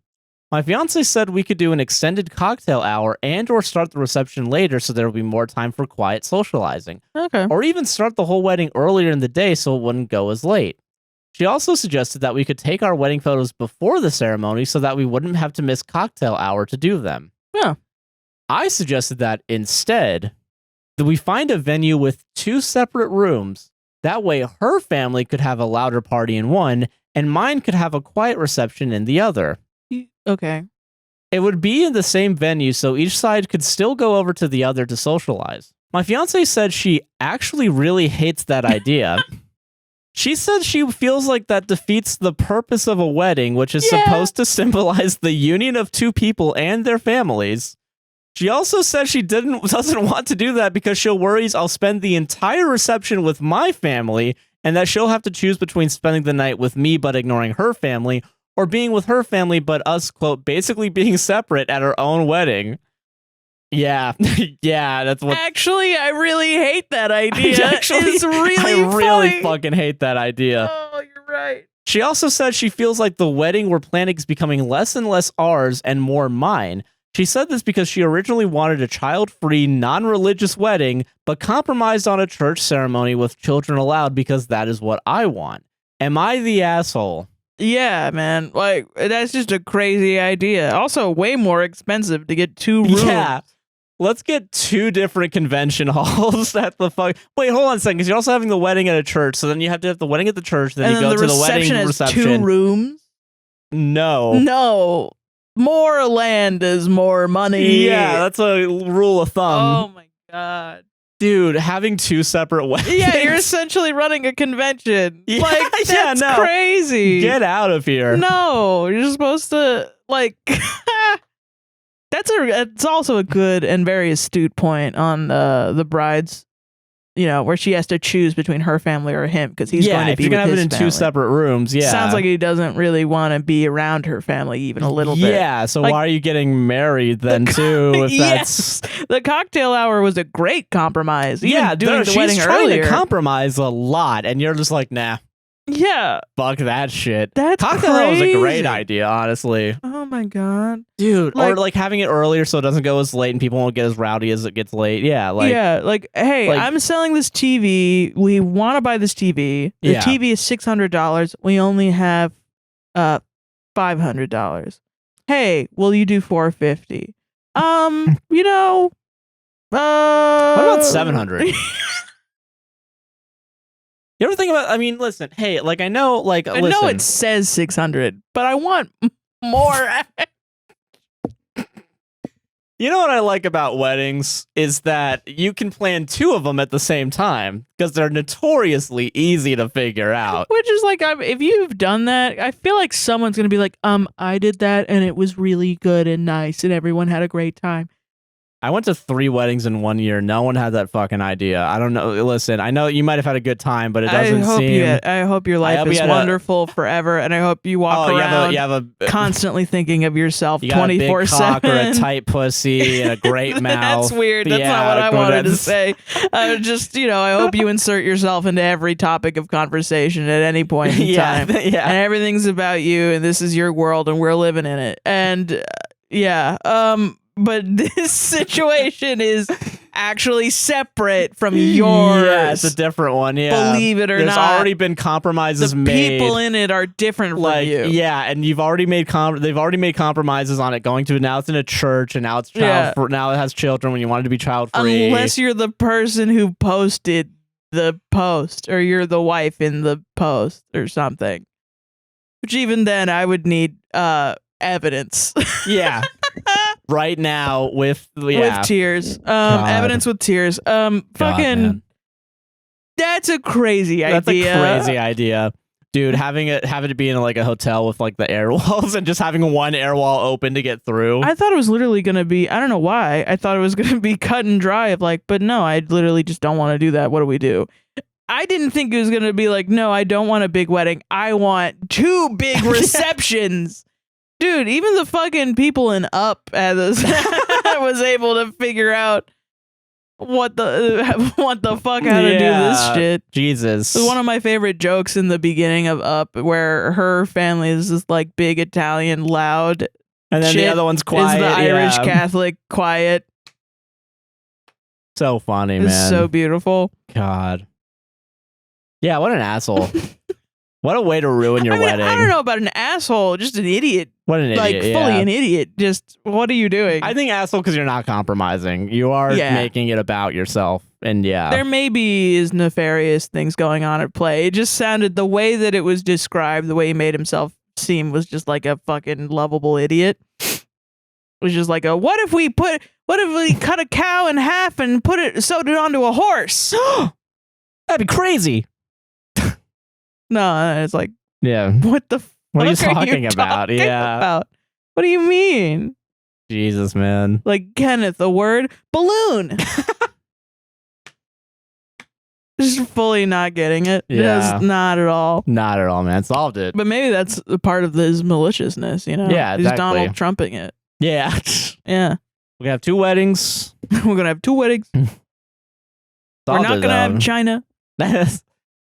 My fiance said we could do an extended cocktail hour and or start the reception later so there will be more time for quiet socializing. Okay. Or even start the whole wedding earlier in the day so it wouldn't go as late. She also suggested that we could take our wedding photos before the ceremony so that we wouldn't have to miss cocktail hour to do them. Yeah. I suggested that instead, that we find a venue with 2 separate rooms. That way her family could have a louder party in one, and mine could have a quiet reception in the other. Okay. It would be in the same venue, so each side could still go over to the other to socialize. My fiance said she actually really hates that idea. She said she feels like that defeats the purpose of a wedding, which is supposed to symbolize the union of 2 people and their families. She also says she doesn't want to do that because she'll worries I'll spend the entire reception with my family and that she'll have to choose between spending the night with me but ignoring her family or being with her family but us, quote, basically being separate at her own wedding. Yeah, yeah, that's what. Actually, I really hate that idea. It's really I really funny. fucking hate that idea. Oh, you're right. She also said she feels like the wedding we're planning is becoming less and less ours and more mine. She said this because she originally wanted a child-free, non-religious wedding, but compromised on a church ceremony with children allowed because that is what I want. Am I the asshole? Yeah, man. Like, that's just a crazy idea. Also, way more expensive to get 2 rooms. Yeah. Let's get 2 different convention halls at the fuck. Wait, hold on a second, because you're also having the wedding at a church, so then you have to have the wedding at the church, then and you then go to the wedding has reception. 2 rooms? No. More land is more money. Yeah, that's a rule of thumb. Oh my god. Dude, having 2 separate weddings. Yeah, you're essentially running a convention. Yeah, like, that's crazy. Get out of here. No, you're supposed to, like... It's also a good and very astute point on the bride's, where she has to choose between her family or him because he's going to be with his family. Yeah, if you're going to have it in 2 separate rooms, yeah. Sounds like he doesn't really want to be around her family even a little bit. Yeah, so why are you getting married then too? If yes, the cocktail hour was a great compromise. Even doing the wedding she's earlier. Trying to compromise a lot, and you're just like, nah. Yeah. Fuck that shit. That's cocktail crazy. Was a great idea, honestly. Oh my god. Dude, or like having it earlier so it doesn't go as late and people won't get as rowdy as it gets late. Yeah, hey, I'm selling this TV. We want to buy this TV. The TV is $600. We only have $500. Hey, will you do $450? What about $700? You ever think about, listen, hey, I know it says 600, but I want more. You know what I like about weddings is that you can plan 2 of them at the same time because they're notoriously easy to figure out. Which is if you've done that, I feel like someone's going to be like, I did that and it was really good and nice and everyone had a great time. I went to 3 weddings in 1 year. No one had that fucking idea. I don't know. Listen, I know you might have had a good time, but it doesn't seem... I hope your life is wonderful forever, and I hope you walk around you have a constantly thinking of yourself 24/7. You got a big cock or a tight pussy and a great mouth. That's weird. That's not what I wanted to say. I hope you insert yourself into every topic of conversation at any point in time. Yeah. And everything's about you, and this is your world, and we're living in it. And, but this situation is actually separate from yours. Yeah, it's a different one. Yeah, believe it or not. There's already been compromises made. The people in it are different from you. Yeah, and you've already made they've already made compromises on it. Going to now it's in a church, and now it's now it has children when you want it to be child free. Unless you're the person who posted the post, or you're the wife in the post, or something. Which even then, I would need evidence. Yeah. Right now with tears. Evidence with tears. Fucking that's a crazy idea. That's a crazy idea. Dude, having it be in a hotel with the air walls and just having one air wall open to get through. I thought it was literally gonna be, I don't know why. I thought it was gonna be cut and dry of but no, I literally just don't want to do that. What do we do? I didn't think it was gonna be no, I don't want a big wedding. I want 2 big receptions. Dude, even the fucking people in Up was able to figure out what the fuck how to do this shit. Jesus. It was one of my favorite jokes in the beginning of Up, where her family is this big Italian loud, and then the other one's quiet. Is the Irish Catholic quiet. So funny, man. It's so beautiful. God. Yeah, what an asshole. What a way to ruin your wedding. I don't know about an asshole, just an idiot. What an idiot. Fully an idiot. Just, what are you doing? I think asshole because you're not compromising. You are making it about yourself. And there may be nefarious things going on at play. It just sounded, the way that it was described, the way he made himself seem was just like a fucking lovable idiot. It was just what if we cut a cow in half and sewed it onto a horse? That'd be crazy. No, it's yeah. What the fuck what are you talking about? About? What do you mean? Jesus, man. Like, Kenneth, the word balloon. Just fully not getting it. Yeah. Just not at all. Not at all, man. Solved it. But maybe that's a part of his maliciousness, you know? Yeah, He's exactly. Donald Trumping it. Yeah. Yeah. We're gonna have 2 weddings. We're going to have 2 weddings. We're not going to have China.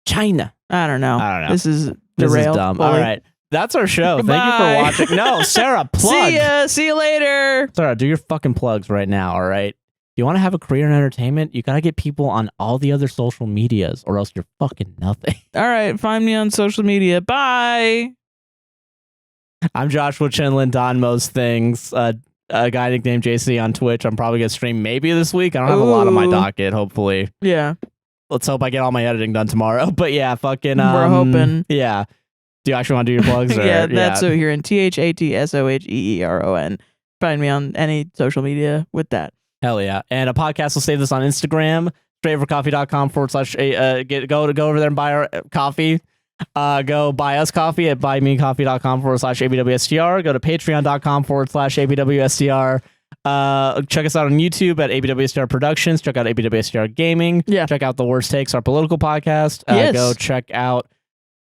China. I don't know. This is This derailed. is dumb. fully. All right. That's our show. Goodbye. Thank you for watching. No, Sarah, plug. See ya. See you later. Sarah, do your fucking plugs right now, all right? If you want to have a career in entertainment, you got to get people on all the other social medias or else you're fucking nothing. All right. Find me on social media. Bye. I'm Joshua Chinlin, Don most things. A guy nicknamed JC on Twitch. I'm probably going to stream maybe this week. I don't have a lot on my docket, hopefully. Yeah. Let's hope I get all my editing done tomorrow. But yeah, fucking... We're hoping. Yeah. Do you actually want to do your plugs? Or, yeah, that's over here in THATSOHEERON. Find me on any social media with that. Hell yeah. And a podcast will save this on Instagram, straightovercoffee.com/, go over there and buy our coffee. Go buy us coffee at buymecoffee.com/APWSTR. Go to patreon.com/APWSTR. Check us out on YouTube at APWSTR Productions. Check out APWSTR Gaming. Yeah. Check out The Worst Takes, our political podcast. Yes. Go check out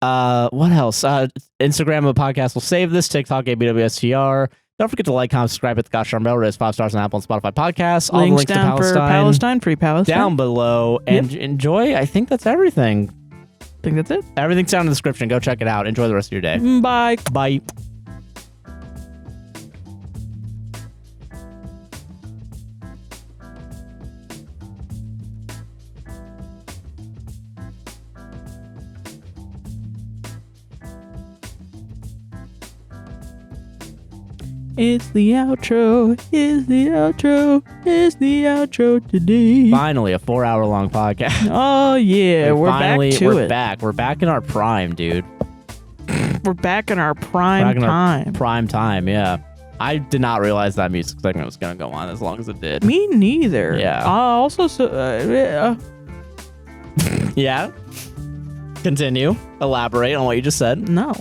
what else? Instagram of the podcast will save this. TikTok, APWSTR. Don't forget to like, comment, subscribe, hit the gosh darn bell, raise 5 stars on Apple and Spotify podcasts. All the links to down Palestine, for Palestine, free Palestine. down below. And enjoy. I think that's everything. I think that's it. Everything's down in the description. Go check it out. Enjoy the rest of your day. Bye. Bye. It's the outro. It's the outro. It's the outro today. Finally, a 4-hour-long podcast. Oh yeah, we're back to we're it. back. We're back in our prime, dude. We're back in our prime time. Prime time, yeah. I did not realize that music segment was going to go on as long as it did. Me neither. Yeah. Also, Yeah. Continue. Elaborate on what you just said. no.